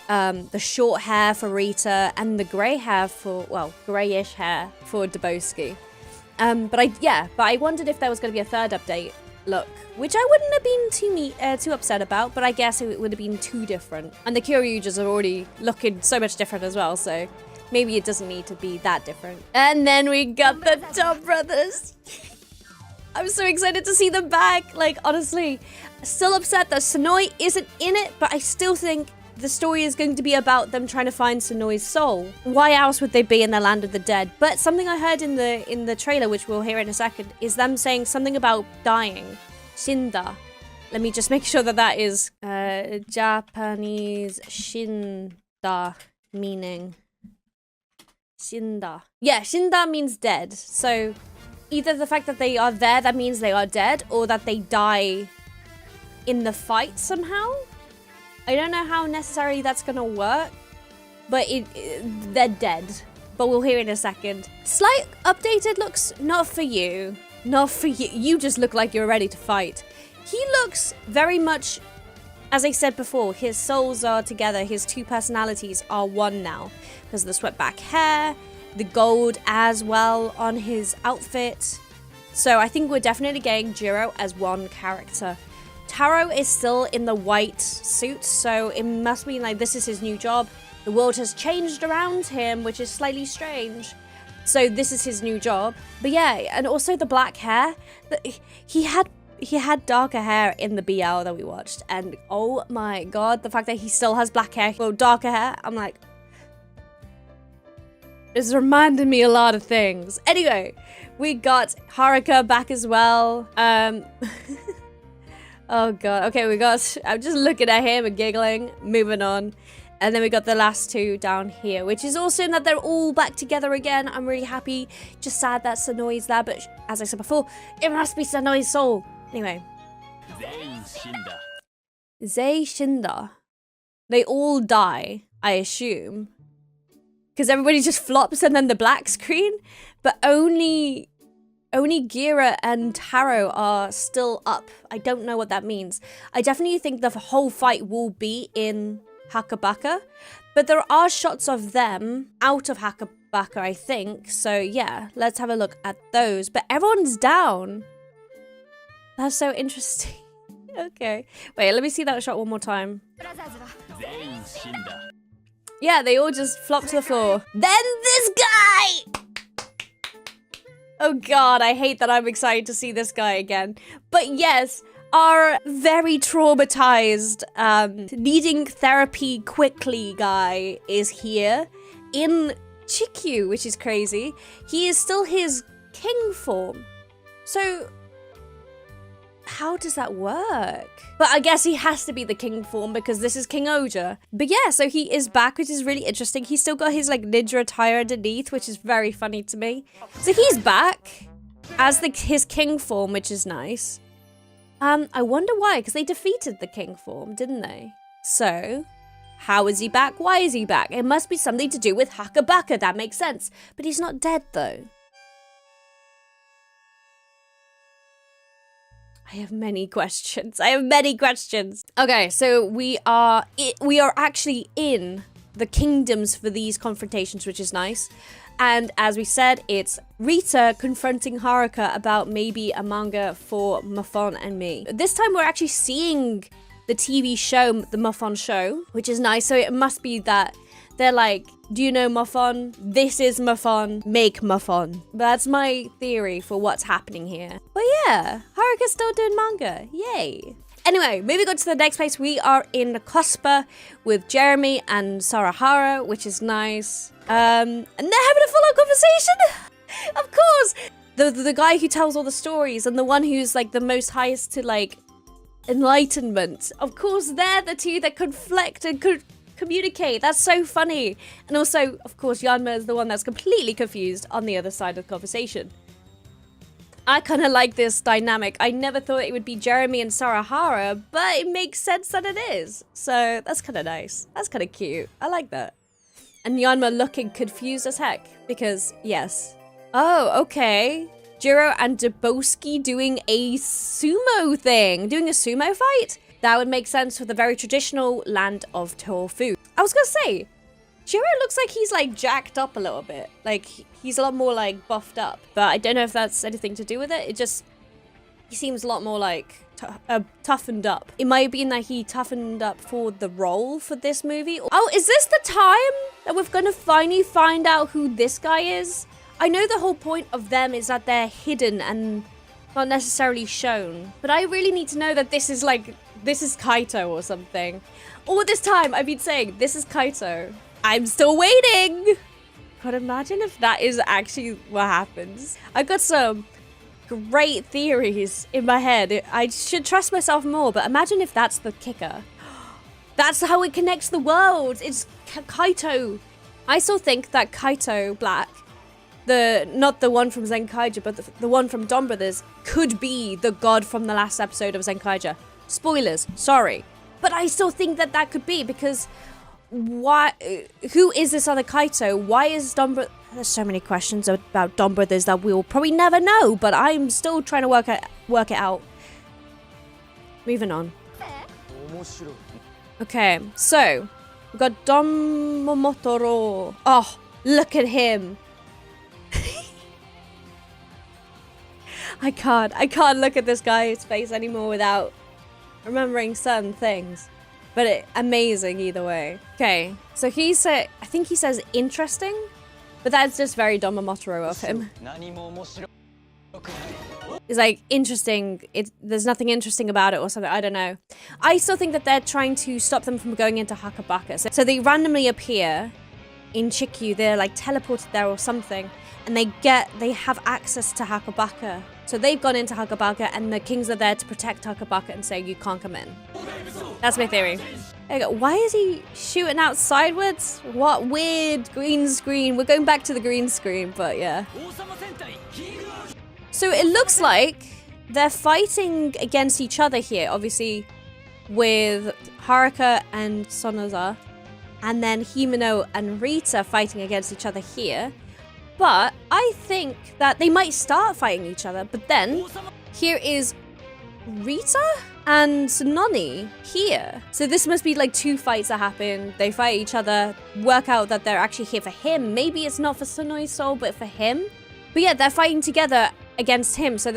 The short hair for Rita and the grey hair for, well, greyish hair for Daboski. But I wondered if there was going to be a third update look, which I wouldn't have been too upset about, but I guess it would have been too different. And the Kyoryugers are already looking so much different as well, so maybe it doesn't need to be that different. And then we got the Donbrothers. I'm so excited to see them back. Like, honestly, still upset that Sonoi isn't in it, but I still think the story is going to be about them trying to find Sonoi's soul. Why else would they be in the land of the dead? But something I heard in the trailer, which we'll hear in a second, is them saying something about dying. Shinda. Let me just make sure that is Japanese shinda, meaning shinda. Yeah, shinda means dead. So either the fact that they are there, that means they are dead, or that they die in the fight somehow. I don't know how necessarily that's gonna work, but they're dead. But we'll hear in a second. Slight updated looks, not for you. Not for you. You just look like you're ready to fight. He looks very much, as I said before, his souls are together. His two personalities are one now. Because of the swept back hair, the gold as well on his outfit. So I think we're definitely getting Jiro as one character. Taro is still in the white suit, so it must mean like this is his new job. The world has changed around him, which is slightly strange. So this is his new job. But yeah, and also the black hair. He had darker hair in the BL that we watched, and oh my god, the fact that he still has black hair, well, darker hair, I'm like, it's reminding me a lot of things. Anyway, we got Haruka back as well. Oh god, okay, I'm just looking at him and giggling, moving on. And then we got the last two down here, which is awesome that they're all back together again. I'm really happy. Just sad that Sanoi's there, but as I said before, it must be Sanoi's soul. Anyway. Zei Shinda. They all die, I assume. Because everybody just flops and then the black screen. But only Gira and Taro are still up. I don't know what that means. I definitely think the whole fight will be in Hakabaka, but there are shots of them out of Hakabaka, I think. So yeah, let's have a look at those. But everyone's down. That's so interesting. Okay. Wait, let me see that shot one more time. Yeah, they all just flop to the floor. Then this guy! Oh god, I hate that I'm excited to see this guy again. But yes, our very traumatized, needing therapy quickly guy is here in Chikyu, which is crazy. He is still his king form. So, how does that work? But I guess he has to be the king form because this is King Ohger. But yeah, so he is back, which is really interesting. He's still got his like ninja attire underneath, which is very funny to me. So he's back as his king form, which is nice. I wonder why, because they defeated the king form, didn't they? So, how is he back? Why is he back? It must be something to do with Hakabaka, that makes sense. But he's not dead, though. I have many questions. Okay, so we are actually in the kingdoms for these confrontations, which is nice. And as we said, it's Rita confronting Haruka about maybe a manga for Mafon and me. This time we're actually seeing the TV show, the Mafon show, which is nice. So it must be that they're like, do you know Mafon? This is Mafon. Make Mafon. That's my theory for what's happening here. But yeah, Haruka's still doing manga. Yay. Anyway, moving on to the next place, we are in Cospa with Jeremy and Sarahara, which is nice. And they're having a full-on conversation. Of course, the guy who tells all the stories and the one who's like the most highest to like enlightenment. Of course, they're the two that conflict and could communicate. That's so funny. And also, of course, Yanma is the one that's completely confused on the other side of the conversation. I kind of like this dynamic. I never thought it would be Jeremy and Sarahara, but it makes sense that it is. So that's kind of nice. That's kind of cute. I like that. And Yanma looking confused as heck because, yes. Oh, okay. Jiro and Daboski doing a sumo thing. Doing a sumo fight? That would make sense for the very traditional land of tofu. I was gonna say, Jiro looks like he's like jacked up a little bit. Like he's a lot more like buffed up. But I don't know if that's anything to do with it. He seems a lot more like toughened up. It might have been that he toughened up for the role for this movie. Oh, is this the time that we're gonna finally find out who this guy is? I know the whole point of them is that they're hidden and not necessarily shown. But I really need to know that this is Kaito or something. All this time I've been saying, this is Kaito. I'm still waiting. But imagine if that is actually what happens. I've got some great theories in my head. I should trust myself more, but imagine if that's the kicker. That's how it connects the world. It's Kaito. I still think that Kaito Black, not the one from Zenkaija, but the one from Donbrothers, could be the god from the last episode of Zenkaija. Spoilers, sorry. But I still think that could be, because why? Who is this other Kaito? Why is Donbrothers? There's so many questions about Donbrothers that we'll probably never know, but I'm still trying to work it out. Moving on. Okay, so we've got Don Momotaro. Oh, look at him. I can't look at this guy's face anymore without remembering certain things. But amazing either way. Okay, so he said, I think he says interesting, but that's just very Don Momotaro of him. It's like interesting, there's nothing interesting about it or something, I don't know. I still think that they're trying to stop them from going into Hakabaka. So they randomly appear in Chikyu, they're like teleported there or something, and they have access to Hakabaka. So they've gone into Hakabaka and the kings are there to protect Hakabaka and say you can't come in. That's my theory. There you go. Why is he shooting out sideways? What weird green screen. We're going back to the green screen, but yeah. So it looks like they're fighting against each other here, obviously, with Haruka and Sonoza, and then Himeno and Rita fighting against each other here. But I think that they might start fighting each other, but then here is Rita and Noni here. So this must be like two fights that happen. They fight each other, work out that they're actually here for him. Maybe it's not for Sonoi's soul, but for him. But yeah, they're fighting together against him. So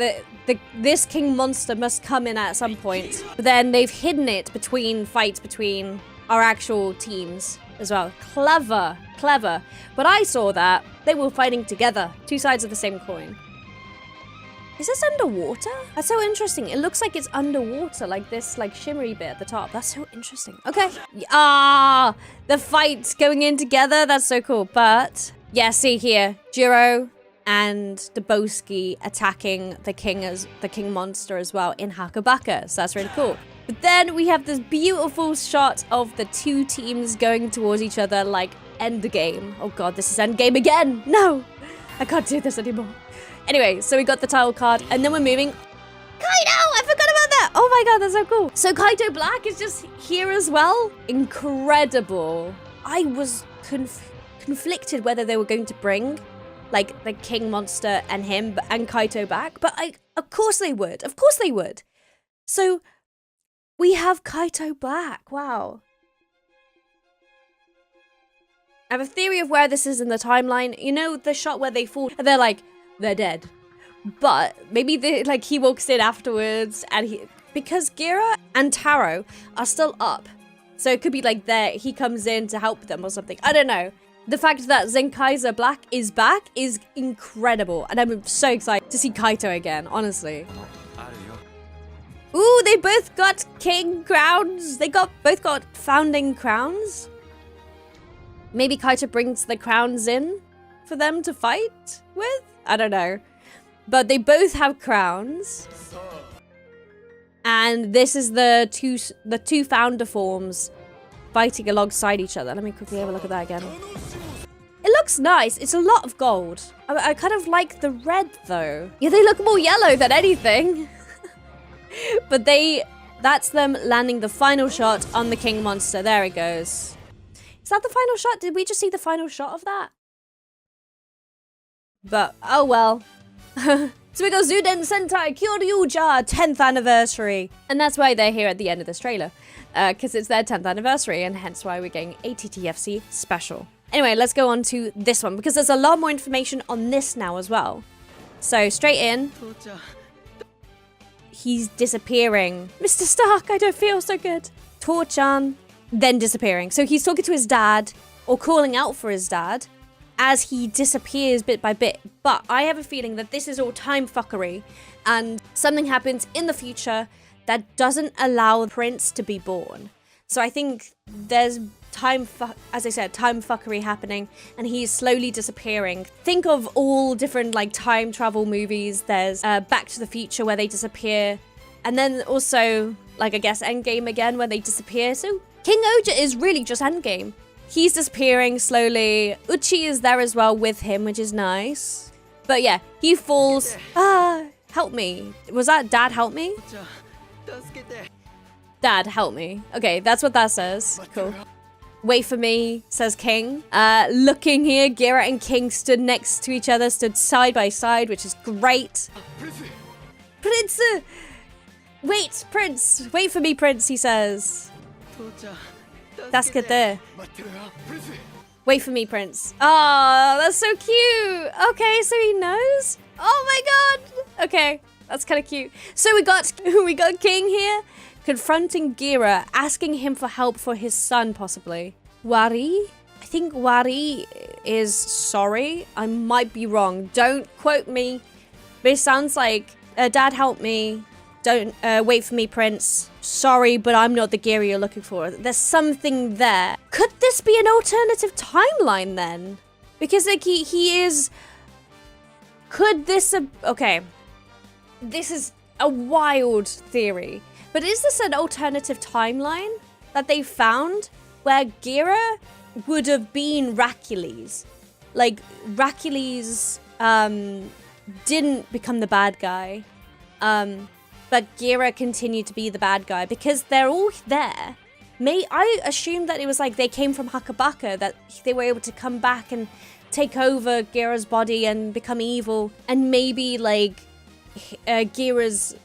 this king monster must come in at some point. But then they've hidden it between fights between our actual teams as well. Clever, clever. But I saw that they were fighting together. Two sides of the same coin. Is this underwater? That's so interesting. It looks like it's underwater, like this like shimmery bit at the top. That's so interesting. Okay. Ah, the fights going in together. That's so cool. But yeah, see here, Jiro and Daboski attacking the king monster as well in Hakabaka. So that's really cool. But then we have this beautiful shot of the two teams going towards each other like endgame. Oh god, this is endgame again. No, I can't do this anymore. Anyway, so we got the title card and then we're moving. Kaito, I forgot about that. Oh my god, that's so cool. So Kaito Black is just here as well. Incredible. I was conflicted whether they were going to bring like the king monster and him and Kaito back, but of course they would. Of course they would. So we have Kaito Black. Wow. I have a theory of where this is in the timeline. You know the shot where they fall and they're like, they're dead. But maybe he walks in afterwards and because Gira and Taro are still up. So it could be like he comes in to help them or something. I don't know. The fact that Zenkaiser Black is back is incredible. And I'm so excited to see Kaito again, honestly. Ooh, they both got king crowns. They both got founding crowns. Maybe Kaito brings the crowns in for them to fight with? I don't know. But they both have crowns. And this is the two founder forms fighting alongside each other. Let me quickly have a look at that again. It looks nice. It's a lot of gold. I kind of like the red though. Yeah, they look more yellow than anything. But that's them landing the final shot on the king monster. There it goes. Is that the final shot? Did we just see the final shot of that? But, oh well. So we got Didnt Sentai Kyoryuja 10th anniversary. And that's why they're here at the end of this trailer. Because it's their 10th anniversary and hence why we're getting a TTFC special. Anyway, let's go on to this one because there's a lot more information on this now as well. So straight in. He's disappearing. Mr. Stark, I don't feel so good. Tor-chan, then disappearing. So he's talking to his dad or calling out for his dad as he disappears bit by bit. But I have a feeling that this is all time fuckery and something happens in the future that doesn't allow Prince to be born. So I think there's as I said, time fuckery happening and he's slowly disappearing. Think of all different like time travel movies. There's Back to the Future where they disappear. And then also, like I guess Endgame again where they disappear. So King Ohger is really just Endgame. He's disappearing slowly. Uchi is there as well with him, which is nice. But yeah, he falls. Help me. Was that Dad help me? Dad help me. Okay, that's what that says. Cool. Wait for me, says King. Looking here, Gira and King stood next to each other, stood side by side, which is great. Prince! Wait, Prince! Wait for me, Prince, he says. That's good there. Wait for me, Prince. Oh, that's so cute. Okay, so he knows? Oh my god. Okay. That's kind of cute. So we got King here confronting Gira, asking him for help for his son, possibly. Wari? I think Wari is sorry. I might be wrong. Don't quote me. But it sounds like, Dad, help me. Don't wait for me, Prince. Sorry, but I'm not the Gira you're looking for. There's something there. Could this be an alternative timeline then? Because like he is. Could this? Okay, this is a wild theory. But is this an alternative timeline that they found where Gira would have been reallllys? Like reallllys didn't become the bad guy. But Gira continued to be the bad guy because they're all there. I assumed that it was like they came from Hakabaka, that they were able to come back and take over Gira's body and become evil. And maybe like Gira's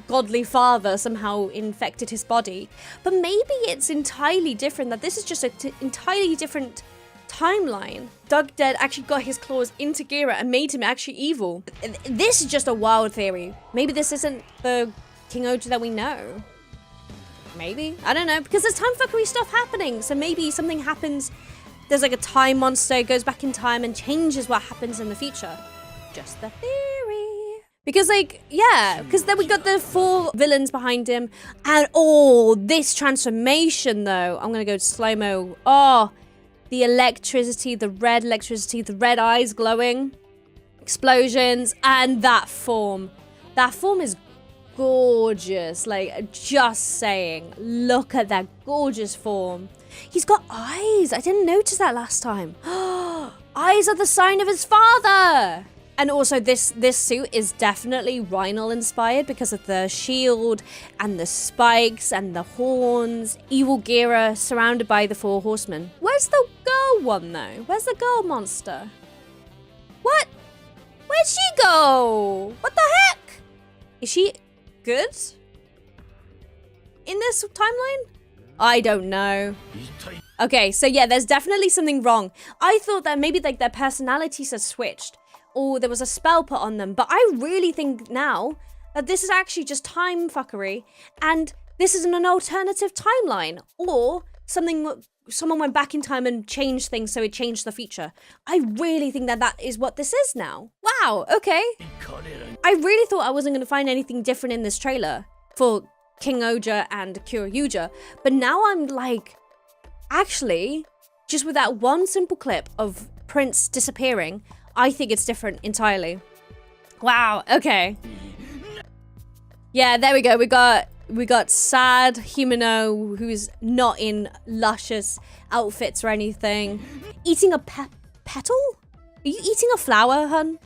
godly father somehow infected his body. But maybe it's entirely different, that this is just an entirely different timeline. Doug Dead actually got his claws into Gira and made him actually evil. This is just a wild theory. Maybe this isn't the King Ohger that we know. Maybe. I don't know. Because there's time fuckery stuff happening. So maybe something happens. There's like a time monster, goes back in time and changes what happens in the future. Just the theory. Because like, yeah. Because then we got the 4 villains behind him. And this transformation though. I'm going to go slow-mo. The electricity, the red eyes glowing, explosions, and that form. That form is gorgeous. Like, just saying, look at that gorgeous form. He's got eyes. I didn't notice that last time. Eyes are the sign of his father. And also this suit is definitely Rhino inspired because of the shield and the spikes and the horns. Evil Gira surrounded by the 4 horsemen. Where's the girl one though? Where's the girl monster? What? Where'd she go? What the heck? Is she good? In this timeline? I don't know. Okay, so yeah, there's definitely something wrong. I thought that maybe like their personalities had switched, or there was a spell put on them. But I really think now that this is actually just time fuckery, and this isn't an alternative timeline, or someone went back in time and changed things so it changed the future. I really think that is what this is now. Wow, okay. I really thought I wasn't going to find anything different in this trailer for King Ohger and Kyoryuger, but now I'm like, actually, just with that one simple clip of Prince disappearing, I think it's different entirely. Wow, okay. Yeah, there we go. We got sad Himeno, who's not in luscious outfits or anything. Eating a petal? Are you eating a flower, hun?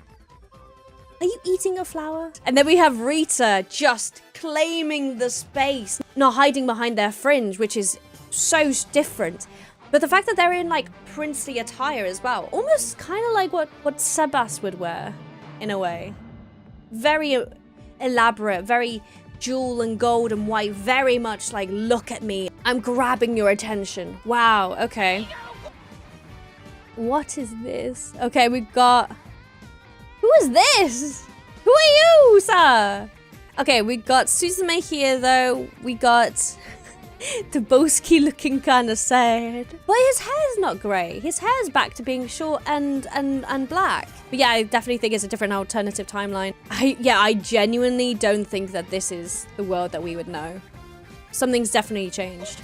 Are you eating a flower? And then we have Rita just claiming the space, not hiding behind their fringe, which is so different. But the fact that they're in like princely attire as well, almost kind of like what Sebas would wear in a way. Very elaborate, very jewel and gold and white, very much like, look at me, I'm grabbing your attention. Wow, okay. What is this? Okay, we've got... Who is this? Who are you, sir? Okay, we got Suzume here though. We got... Toboski looking kind of sad. But his hair's not grey. His hair's back to being short and black. But yeah, I definitely think it's a different alternative timeline. I genuinely don't think that this is the world that we would know. Something's definitely changed.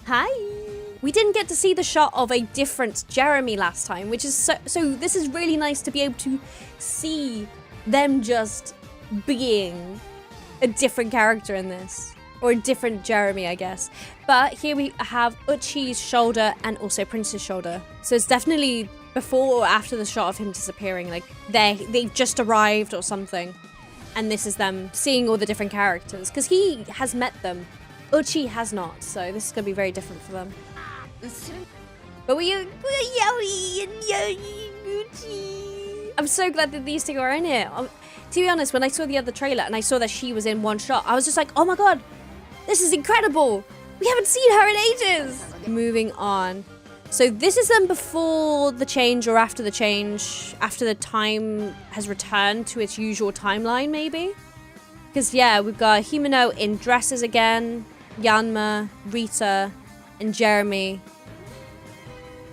Hi. We didn't get to see the shot of a different Jeremy last time, which is so this is really nice to be able to see them just being a different character in this, or a different Jeremy, I guess. But here we have Uchi's shoulder and also Prince's shoulder. So it's definitely before or after the shot of him disappearing, like they just arrived or something. And this is them seeing all the different characters, because he has met them. Uchi has not, so this is going to be very different for them. But I'm so glad that these two are in here. To be honest, when I saw the other trailer and I saw that she was in one shot, I was just like, oh my god, this is incredible. We haven't seen her in ages. Moving on. So this is them before the change or after the change, after the time has returned to its usual timeline, maybe? Because, yeah, we've got Himeno in dresses again, Yanma, Rita, and Jeremy.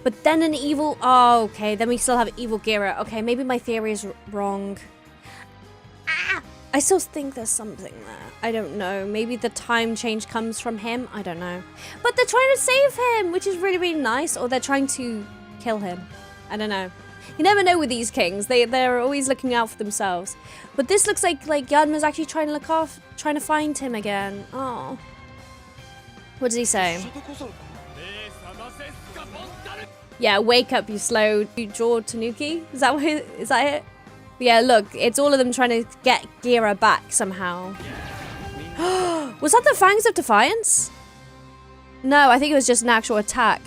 But then an evil... Oh, okay, then we still have evil Gira. Okay, maybe my theory is wrong. Ah! I still think there's something there. I don't know. Maybe the time change comes from him. I don't know. But they're trying to save him, which is really, really nice. Or they're trying to kill him. I don't know. You never know with these kings. They're always looking out for themselves. But this looks like Yanma's actually trying to find him again. Oh. What does he say? Yeah, wake up, you slow jaw tanuki. Is that it? Yeah, look, it's all of them trying to get Gira back somehow. Was that the Fangs of Defiance? No, I think it was just an actual attack.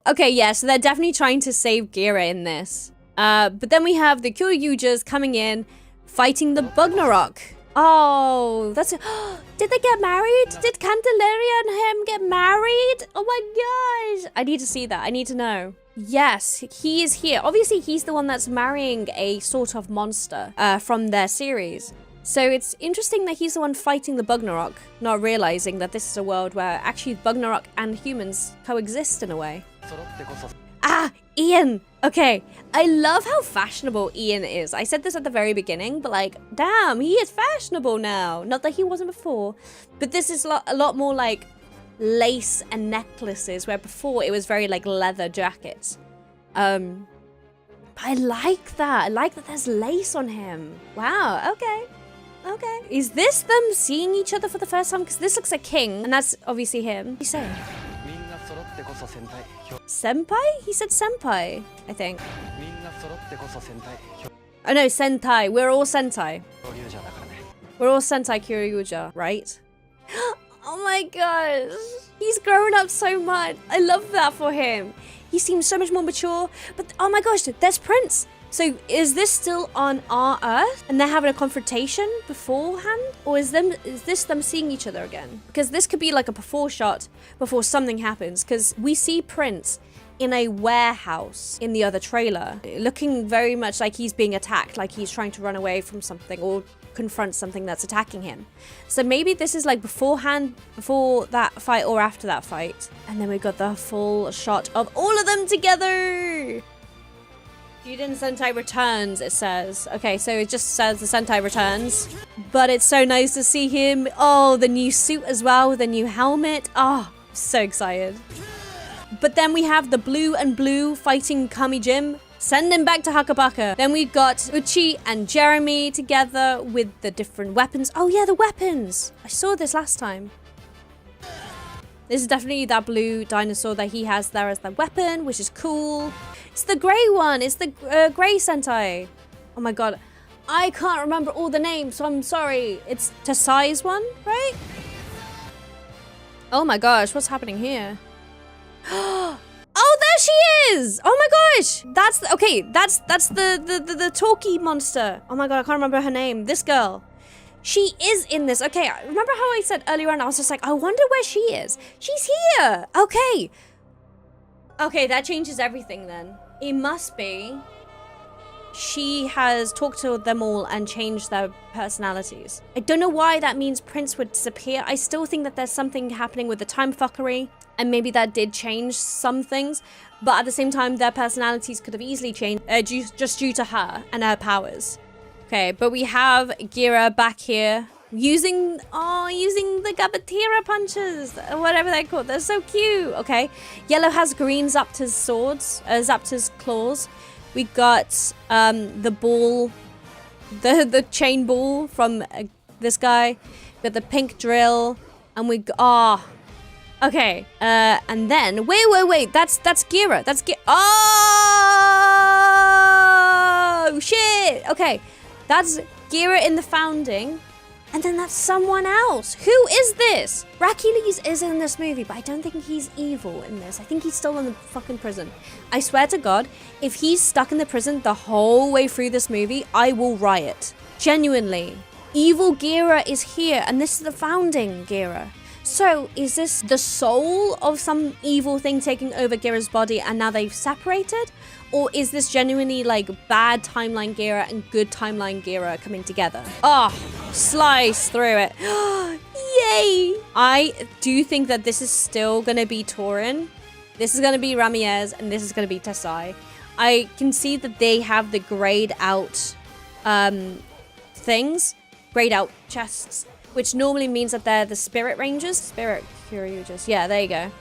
Okay, yeah, so they're definitely trying to save Gira in this. But then we have the Kyoryujas coming in, fighting the Bugnarok. Oh, that's... Did they get married? Did Candelaria and him get married? Oh my gosh. I need to see that. I need to know. Yes, he is here. Obviously, he's the one that's marrying a sort of monster from their series. So it's interesting that he's the one fighting the Bugnarok, not realizing that this is a world where actually Bugnarok and humans coexist in a way. Ah, Ian! Okay, I love how fashionable Ian is. I said this at the very beginning, but like, damn, he is fashionable now. Not that he wasn't before, but this is a lot more like lace and necklaces, where before it was very like leather jackets. But I like that. I like that there's lace on him. Wow, okay. Okay. Is this them seeing each other for the first time? Because this looks like King, and that's obviously him. What do you say? Senpai? He said senpai, I think. Oh no, Sentai. We're all Sentai. We're all Sentai Kyoryuja, right? Oh my gosh. He's grown up so much. I love that for him. He seems so much more mature. But oh my gosh, there's Prince. So is this still on our Earth and they're having a confrontation beforehand? Or is this them seeing each other again? Because this could be like a before shot before something happens. Because we see Prince in a warehouse in the other trailer, looking very much like he's being attacked, like he's trying to run away from something or confront something that's attacking him. So maybe this is like beforehand, before that fight or after that fight. And then we got the full shot of all of them together. Student Sentai returns, it says. Okay, so it just says the Sentai returns. But it's so nice to see him. Oh, the new suit as well with the new helmet. Oh, so excited. But then we have the blue and blue fighting Kami Jim. Send him back to Hakabaka. Then we've got Uchi and Jeremy together with the different weapons. Oh yeah, the weapons. I saw this last time. This is definitely that blue dinosaur that he has there as the weapon, which is cool. It's the grey one. It's the grey Sentai. Oh my god. I can't remember all the names, so I'm sorry. It's Tasai's one, right? Oh my gosh, what's happening here? Oh, there she is! Oh my gosh! That's the talkie monster. Oh my god, I can't remember her name. This girl. She is in this. Okay, remember how I said earlier on, I was just like, I wonder where she is. She's here! Okay. Okay, that changes everything then. It must be she has talked to them all and changed their personalities. I don't know why that means Prince would disappear. I still think that there's something happening with the time fuckery, and maybe that did change some things, but at the same time, their personalities could have easily changed just due to her and her powers. Okay, but we have Gira back here using the Gabatira punches, whatever they're called. They're so cute. Okay, Yellow has green Zapta's swords, Zapta's claws. We got the ball, the chain ball from this guy. We got the pink drill, and we okay. And then wait. That's Gira. That's Gira. Oh shit. Okay, that's Gira in the founding. And then that's someone else. Who is this? Reallllys is in this movie, but I don't think he's evil in this. I think he's still in the fucking prison. I swear to God, if he's stuck in the prison the whole way through this movie, I will riot. Genuinely. Evil Gira is here, and this is the founding Gira. So, is this the soul of some evil thing taking over Gira's body and now they've separated? Or is this genuinely like bad timeline Gira and good timeline Gira coming together? Oh, slice through it. Yay! I do think that this is still going to be Torin. This is going to be Ramirez and this is going to be Tessai. I can see that they have the grayed out things, grayed out chests, which normally means that they're the Spirit Rangers. Spirit Kyryujas. Yeah, there you go.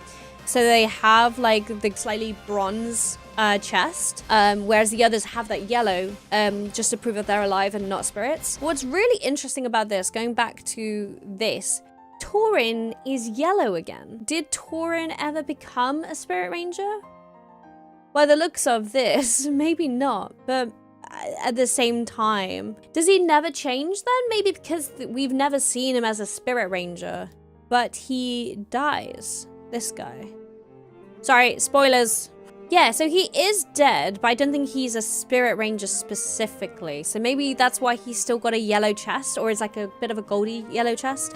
So they have like the slightly bronze chest, whereas the others have that yellow, just to prove that they're alive and not spirits. What's really interesting about this, going back to this, Torin is yellow again. Did Torin ever become a Spirit Ranger? By the looks of this, maybe not, but at the same time, does he never change then? Maybe because we've never seen him as a Spirit Ranger, but he dies. This guy. Sorry, spoilers. Yeah, so he is dead, but I don't think he's a Spirit Ranger specifically. So maybe that's why he's still got a yellow chest, or is like a bit of a goldy yellow chest.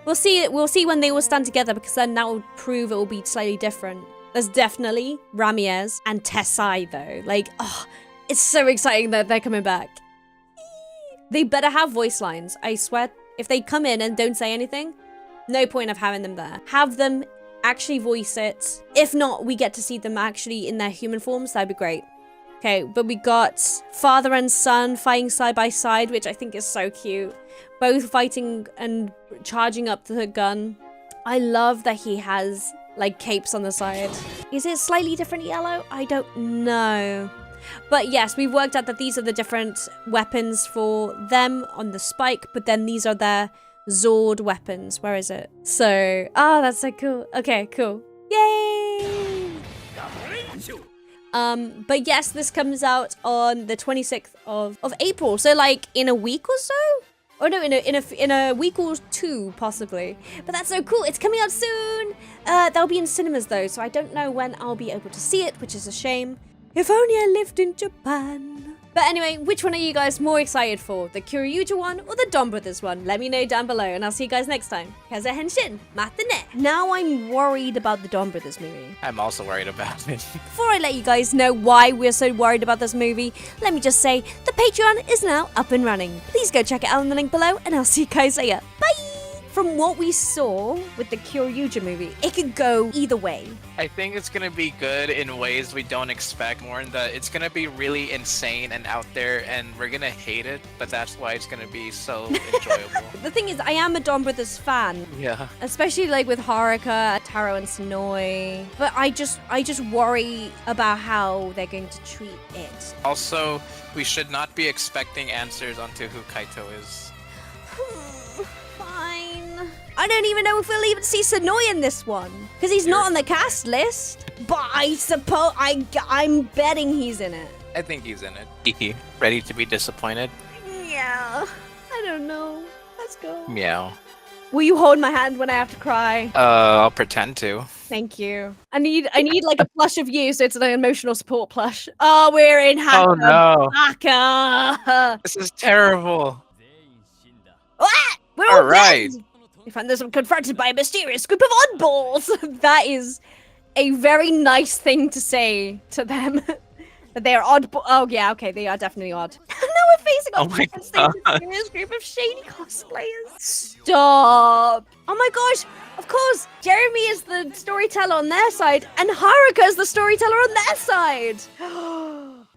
We'll see when they all stand together, because then that will prove it will be slightly different. There's definitely Ramirez and Tessai though. Like, oh, it's so exciting that they're coming back. They better have voice lines. I swear, if they come in and don't say anything, no point of having them there. Have them actually voice it. If not, we get to see them actually in their human forms. That'd be great. Okay, but we got father and son fighting side by side, which I think is so cute. Both fighting and charging up the gun. I love that he has like capes on the side. Is it slightly different yellow? I don't know. But yes, we've worked out that these are the different weapons for them on the spike, but then these are their Zord weapons. Where is it? So, oh, that's so cool. Okay, cool. Yay! But yes, this comes out on the 26th of April. So like in a week or so? Oh no, in a week or two, possibly. But that's so cool. It's coming out soon. That'll be in cinemas though, so I don't know when I'll be able to see it, which is a shame. If only I lived in Japan. But anyway, which one are you guys more excited for? The Kyoryuger one or the Donbrothers one? Let me know down below, and I'll see you guys next time. Kezza henshin, matane. Now I'm worried about the Donbrothers movie. I'm also worried about it. Before I let you guys know why we're so worried about this movie, let me just say the Patreon is now up and running. Please go check it out in the link below, and I'll see you guys later. Bye! From what we saw with the Kyoryuger movie, it could go either way. I think it's gonna be good in ways we don't expect, more in that it's gonna be really insane and out there, and we're gonna hate it, but that's why it's gonna be so enjoyable. The thing is, I am a Donbrothers fan. Yeah. Especially like with Haruka, Taro, and Sonoi. But I just worry about how they're going to treat it. Also, we should not be expecting answers onto who Kaito is. Fine. I don't even know if we'll even see Sonoi in this one, because he's not on the cast list. But I suppose I'm betting he's in it. I think he's in it. Ready to be disappointed? Yeah. I don't know. Let's go. Meow. Will you hold my hand when I have to cry? I'll pretend to. Thank you. I need like a plush of you, so it's an emotional support plush. Oh, we're in Haka. Oh no. Haka. This is terrible. Ah, we're all right. dead. We find themselves confronted by a mysterious group of oddballs. That is a very nice thing to say to them. That they are oddball. Oh yeah, okay, they are definitely odd. Now we're facing off against a mysterious group of shady cosplayers. Stop. Oh my gosh. Of course, Jeremy is the storyteller on their side, and Haruka is the storyteller on their side.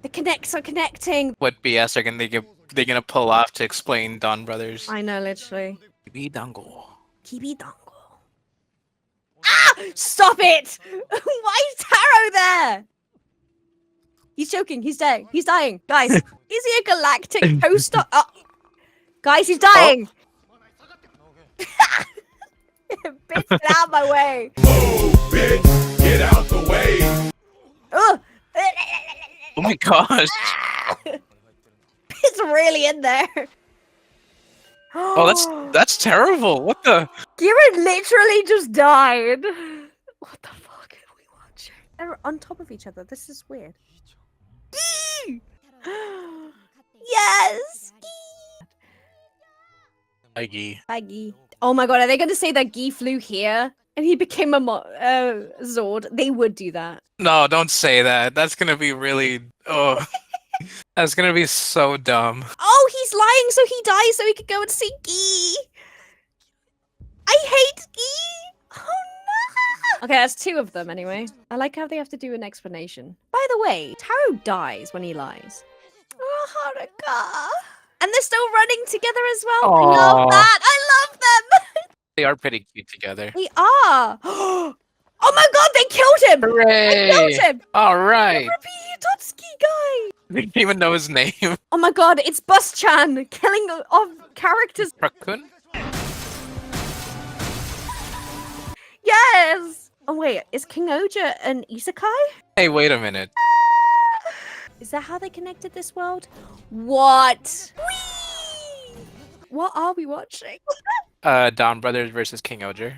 The connects are connecting. What BS are they gonna pull off to explain Donbrothers? I know, literally. Kibi Dango. Kibi Dango. Ah! Stop it! Why is Taro there? He's choking. He's dying. He's dying. Guys, is he a galactic toaster? Oh. Guys, he's dying. Bitch, get out of my way. Move, bitch, get out the way. Oh, Oh my gosh. it's really in there. Oh, that's terrible. What the? Gira literally just died. What the fuck are we watching? They're on top of each other. This is weird. Yes. Aggie. Aggie. Oh my god, are they going to say that Guy flew here and he became a Zord? They would do that. No, don't say that. That's gonna be really. Oh, that's gonna be so dumb. Oh, he's lying so he dies so he could go and see Guy. I hate Guy. Oh no. Okay, that's 2 of them anyway. I like how they have to do an explanation. By the way, Taro dies when he lies. Oh, Haruka. And they're still running together as well. I love Aw. that. I love them. They are pretty cute together. They are. Oh my god, they killed him. They killed Hooray! him. All right. Totsuki guy. We didn't even know his name. Oh my god, it's Bus-chan killing of characters. Raccoon? Yes. Oh wait, is King Ohger an isekai? Hey, wait a minute. Is that how they connected this world? What? Whee! What are we watching? Donbrothers versus King Ohger.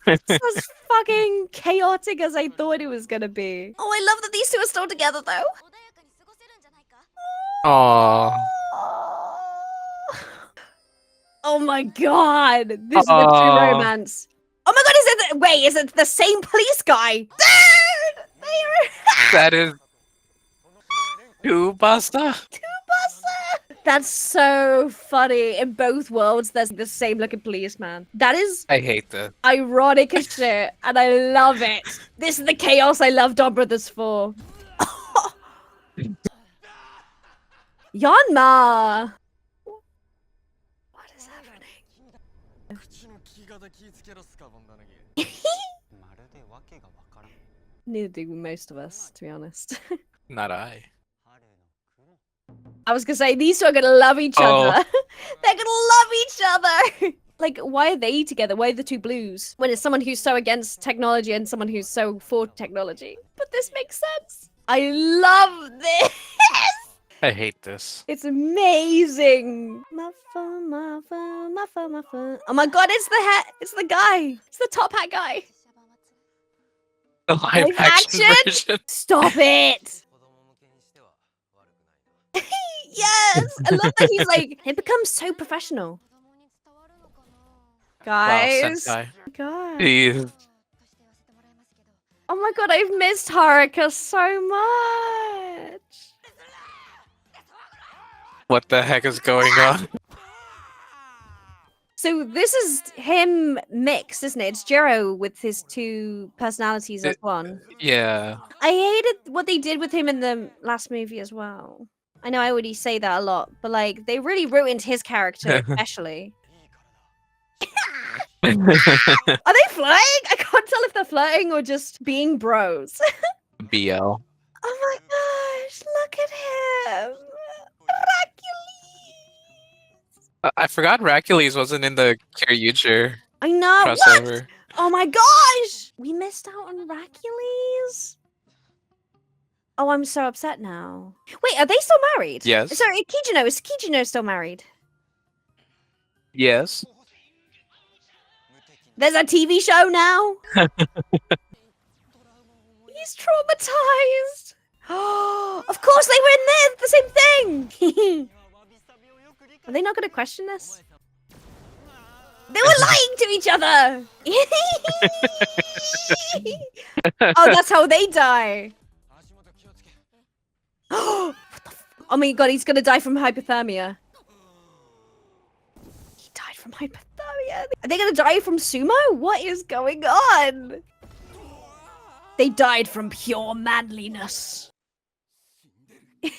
This was fucking chaotic as I thought it was gonna be. Oh, I love that these 2 are still together though. Aww. Oh my god, this is the true romance. Oh my god, is it the same police guy? Dude! That is. Tsubasa? That's so funny. In both worlds, there's the same looking policeman. That is I hate this. ironic as shit, and I love it. This is the chaos I love Donbrothers for. Yanma! What is happening? Neither do most of us, to be honest. Not I. I was gonna say, these 2 are gonna love each Oh. other. They're gonna love each other! Like, why are they together? Why are the 2 blues? When it's someone who's so against technology and someone who's so for technology. But this makes sense. I love this! I hate this. It's amazing. Muffa, muffa, muffa, muffa. Oh my god, it's the hat. It's the guy. It's the top hat guy. The live action version. Stop it. Yes, I love that he's like, it becomes so professional. Wow, Guys, Sentai. God. Jeez. Oh my god, I've missed Haruka so much. What the heck is going on? So this is him mixed, isn't it? It's Jiro with his 2 personalities as one. Yeah. I hated what they did with him in the last movie as well. I know I already say that a lot, but like they really ruined his character, especially. Are they flirting? I can't tell if they're flirting or just being bros. BL. Oh my gosh, look at him. Hercules. I forgot Hercules wasn't in the Kiryuger I know. What? crossover. Oh my gosh! We missed out on Hercules. Oh, I'm so upset now. Wait, are they still married? Yes. Sorry, Kijino. Is Kijino still married? Yes. There's a TV show now? He's traumatized. Oh, of course they were in there. The same thing. Are they not going to question this? They were lying to each other. Oh, that's how they die. Oh my god, he's gonna die from hypothermia. He died from hypothermia. Are they gonna die from sumo? What is going on? They died from pure manliness. Oh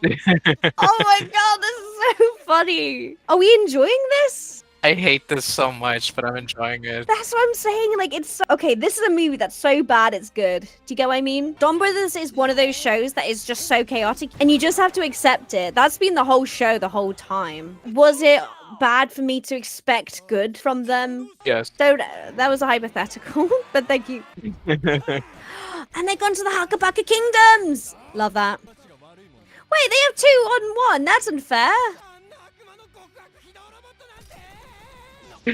my god, this is so funny. Are we enjoying this? I hate this so much, but I'm enjoying it. That's what I'm saying. Like, it's so... Okay, this is a movie that's so bad it's good. Do you get what I mean? Donbrothers is one of those shows that is just so chaotic, and you just have to accept it. That's been the whole show the whole time. Was it bad for me to expect good from them? Yes. So that was a hypothetical, but thank you. And they've gone to the Hakabaka Kingdoms. Love that. Wait, they have 2 on 1. That's unfair. He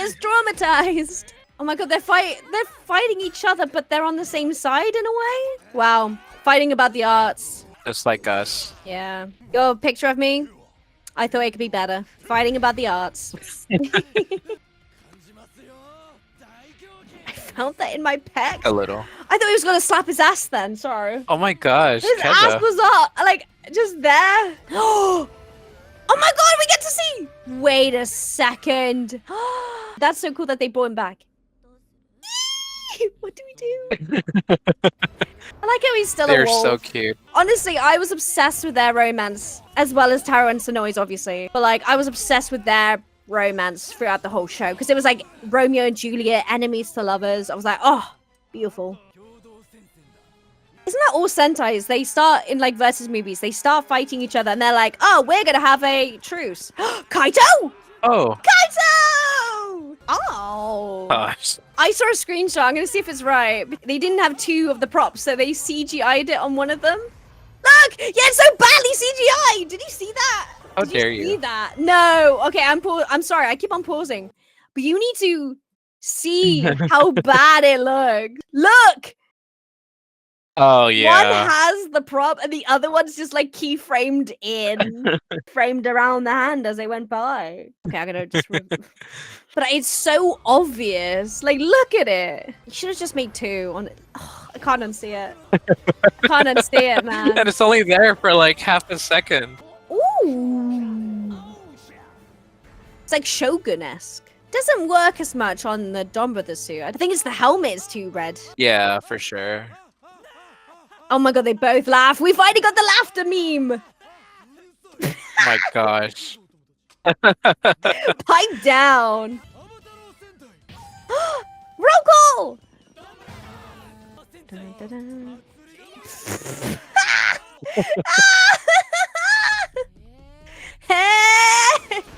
is traumatized. Oh my god, they're fighting each other, but they're on the same side in a way. Wow, fighting about the arts. Just like us. Yeah. Your picture of me? I thought it could be better. Fighting about the arts. I felt that in my pec. A little. I thought he was gonna slap his ass then, sorry. Oh my gosh, His Kezza. ass was up, like, just there. Oh my god, we get to see! Wait a second. That's so cool that they brought him back. What do we do? I like how he's still a They're wolf. so cute. Honestly, I was obsessed with their romance, as well as Taro and Sonoi's, obviously. But, like, I was obsessed with their romance throughout the whole show, because it was like Romeo and Juliet, enemies to lovers. I was like, oh, beautiful. Isn't that all Sentais? They start in, like, versus movies. They start fighting each other, and they're like, oh, we're gonna have a truce. Kaito! Oh. Kaito! Oh. Gosh. I saw a screenshot. I'm gonna see if it's right. They didn't have two of the props, so they CGI'd it on one of them. Look! Yeah, it's so badly CGI! Did you see that? How Did dare you you? see that? No. Okay, I'm sorry. I keep on pausing. But you need to see how bad it looks. Look! Oh yeah. One has the prop and the other one's just like keyframed in, framed around the hand as they went by. Okay, I'm gonna just. But it's so obvious. Like, look at it. You should have just made two on it. Oh, I can't unsee it. Can't unsee it, man. And it's only there for like half a second. Ooh. It's like Shogun-esque. Doesn't work as much on the Donbrothers suit. I think it's the helmet is too red. Yeah, for sure. Oh my god, they both laugh. We finally got the laughter meme. Oh my gosh. Pipe down. Roll call. Dun, dun, dun.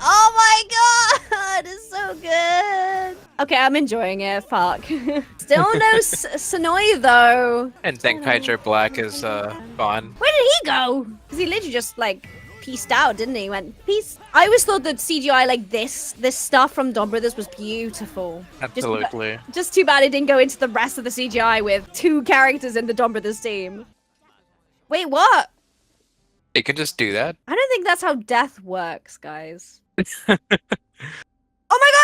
Oh my god, it's so good. Okay, I'm enjoying it. Fuck. Still no Sonoi though. And Zenkaiger Black is gone. Where did he go? Because he literally just like pieced out, didn't he? Went peace. I always thought that CGI like this stuff from Donbrothers was beautiful. Absolutely. Just too bad it didn't go into the rest of the CGI with two characters in the Donbrothers team. Wait, what? They can just do that. I don't think that's how death works, guys. Oh my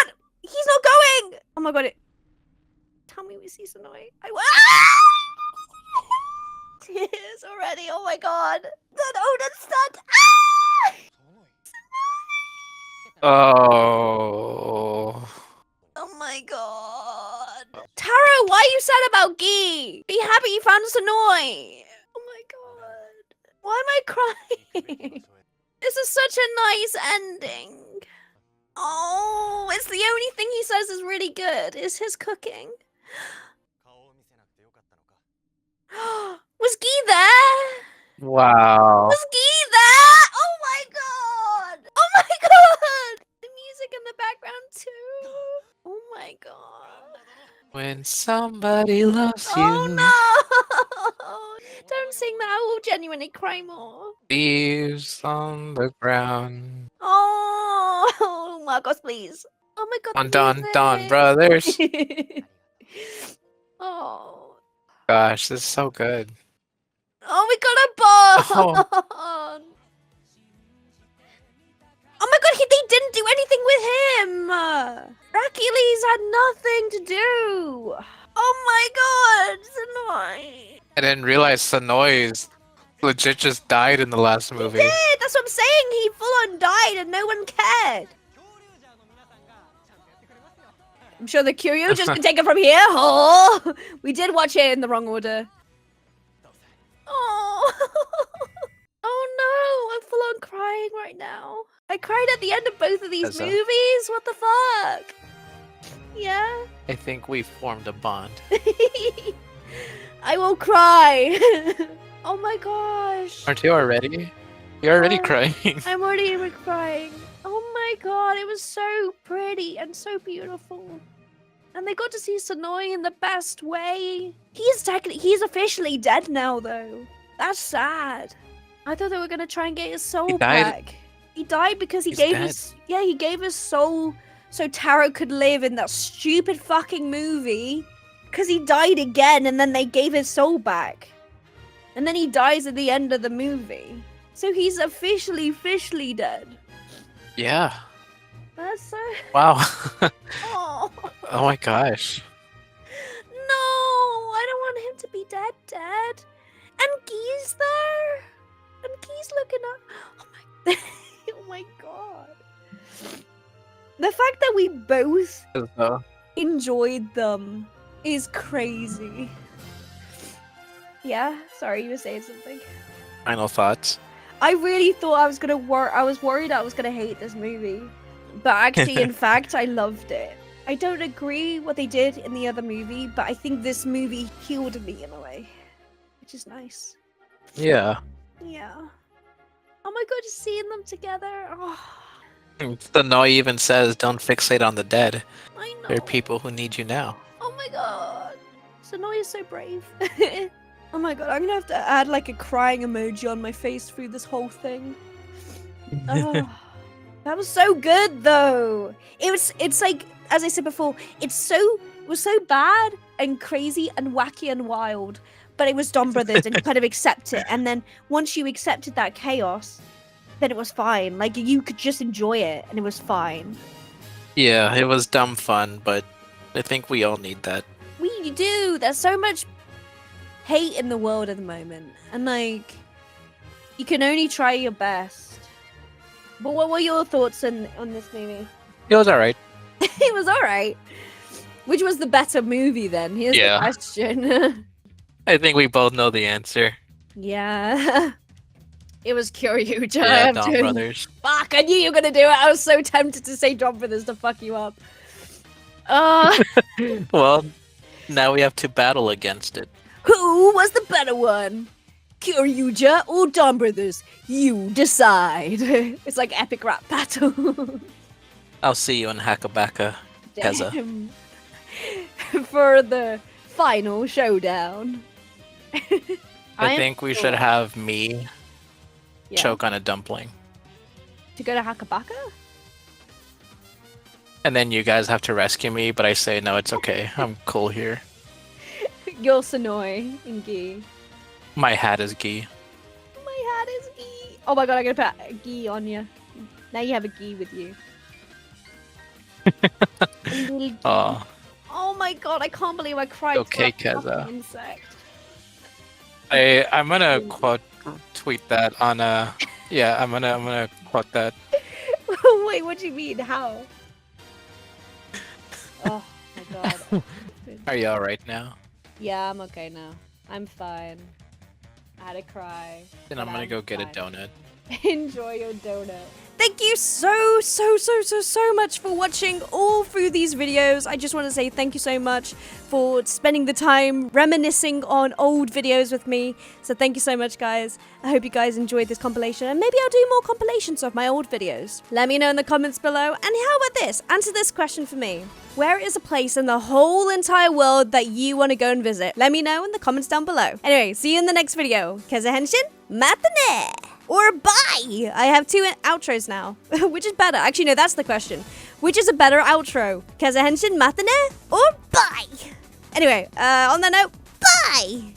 god! He's not going! Oh my god, tell me we see Sonoi. Tears already, oh my god. That Odin's stuck. Oh. Oh my god. Taro, why are you sad about Gi? Be happy you found Sonoi. Oh my god. Why am I crying? This is such a nice ending. Oh, it's the only thing he says is really good, is his cooking. Was Gi there? Wow. Was Gi there? Oh my god! Oh my god! The music in the background too. Oh my god. When somebody loves you. Oh no! Don't sing that. I will genuinely cry more. Leaves on the ground. Oh, Marcos, please. Oh my god. Donbrothers. Oh. Gosh, this is so good. Oh, we got a bond. Oh my god, they didn't do anything with him. Hercules had nothing to do. Oh my god, it's annoying. I didn't realize Sonoi's legit just died in the last movie. He did. That's what I'm saying. He full on died and no one cared. I'm sure the Curio just can take it from here. Oh, we did watch it in the wrong order. Oh, oh no, I'm full on crying right now. I cried at the end of both of these Kezza. movies. What the fuck? Yeah. I think we formed a bond. I will cry. Oh my gosh. Aren't you already? You're already Oh. crying. I'm already crying. Oh my god, it was so pretty and so beautiful. And they got to see Sonoi in the best way. He's officially dead now though. That's sad. I thought they were gonna try and get his soul He died. back. He died because he He's gave dead. he gave his soul so Taro could live in that stupid fucking movie. Because he died again and then they gave his soul back. And then he dies at the end of the movie. So he's officially dead. Yeah. That's so... Wow. Oh. Oh my gosh. No, I don't want him to be dead. And Guy's there. And Guy's looking up. Oh my, oh my god. The fact that we both enjoyed them is crazy. Yeah, sorry, you were saying something. Final thoughts. I really thought I was worried I was gonna hate this movie. But actually, in fact, I loved it. I don't agree what they did in the other movie, but I think this movie healed me in a way, which is nice. Yeah. Yeah. Oh my god, just seeing them together. Oh, Sentai even says, "Don't fixate on the dead. I know. There are people who need you now." Oh my god. Sentai is so brave. Oh my god, I'm gonna have to add like a crying emoji on my face through this whole thing. Oh, that was so good though. It's like, as I said before, it was so bad and crazy and wacky and wild, but it was Donbrothers and you kind of accept it. And then once you accepted that chaos, then it was fine. Like you could just enjoy it and it was fine. Yeah, it was dumb fun, but I think we all need that. We do. There's so much hate in the world at the moment, and like you can only try your best. But what were your thoughts on this movie? It was alright. It was alright. Which was the better movie then? Here's the question. I think we both know the answer. Yeah. It was Kyoryuja. Yeah, Donbrothers. Fuck, I knew you were gonna do it. I was so tempted to say Donbrothers to fuck you up. Well, now we have to battle against it. Who was the better one? Kyoryuja or Donbrothers? You decide. It's like epic rap battle. I'll see you in Hakabaka, Kezza. Damn. For the final showdown. I think we should have me choke on a dumpling. To go to Hakabaka? And then you guys have to rescue me, but I say, no, it's okay. I'm cool here. You're Sonoy and Gi. My hat is Gi. My hat is Gi. Oh my god, I'm gonna put Gi on you. Now you have a Gi with you. Oh. Oh my god, I can't believe I cried. Okay, to that Kezza. fucking insect. I'm gonna tweet that on yeah, I'm gonna quote that. Wait, what do you mean? How? Oh my god. Are you alright now? Yeah, I'm okay now. I'm fine. I had a cry. Then I'm gonna go get a donut. Enjoy your donut. Thank you so much for watching all through these videos. I just want to say thank you so much for spending the time reminiscing on old videos with me. So thank you so much, guys. I hope you guys enjoyed this compilation, and maybe I'll do more compilations of my old videos. Let me know in the comments below. And how about this? Answer this question for me. Where is a place in the whole entire world that you want to go and visit? Let me know in the comments down below. Anyway, see you in the next video. Kezza Henshin, matane! Or bye! I have 2 outros now. Which is better? Actually, no, that's the question. Which is a better outro? Kezza Henshin, matane? Or bye? Anyway, on that note, bye!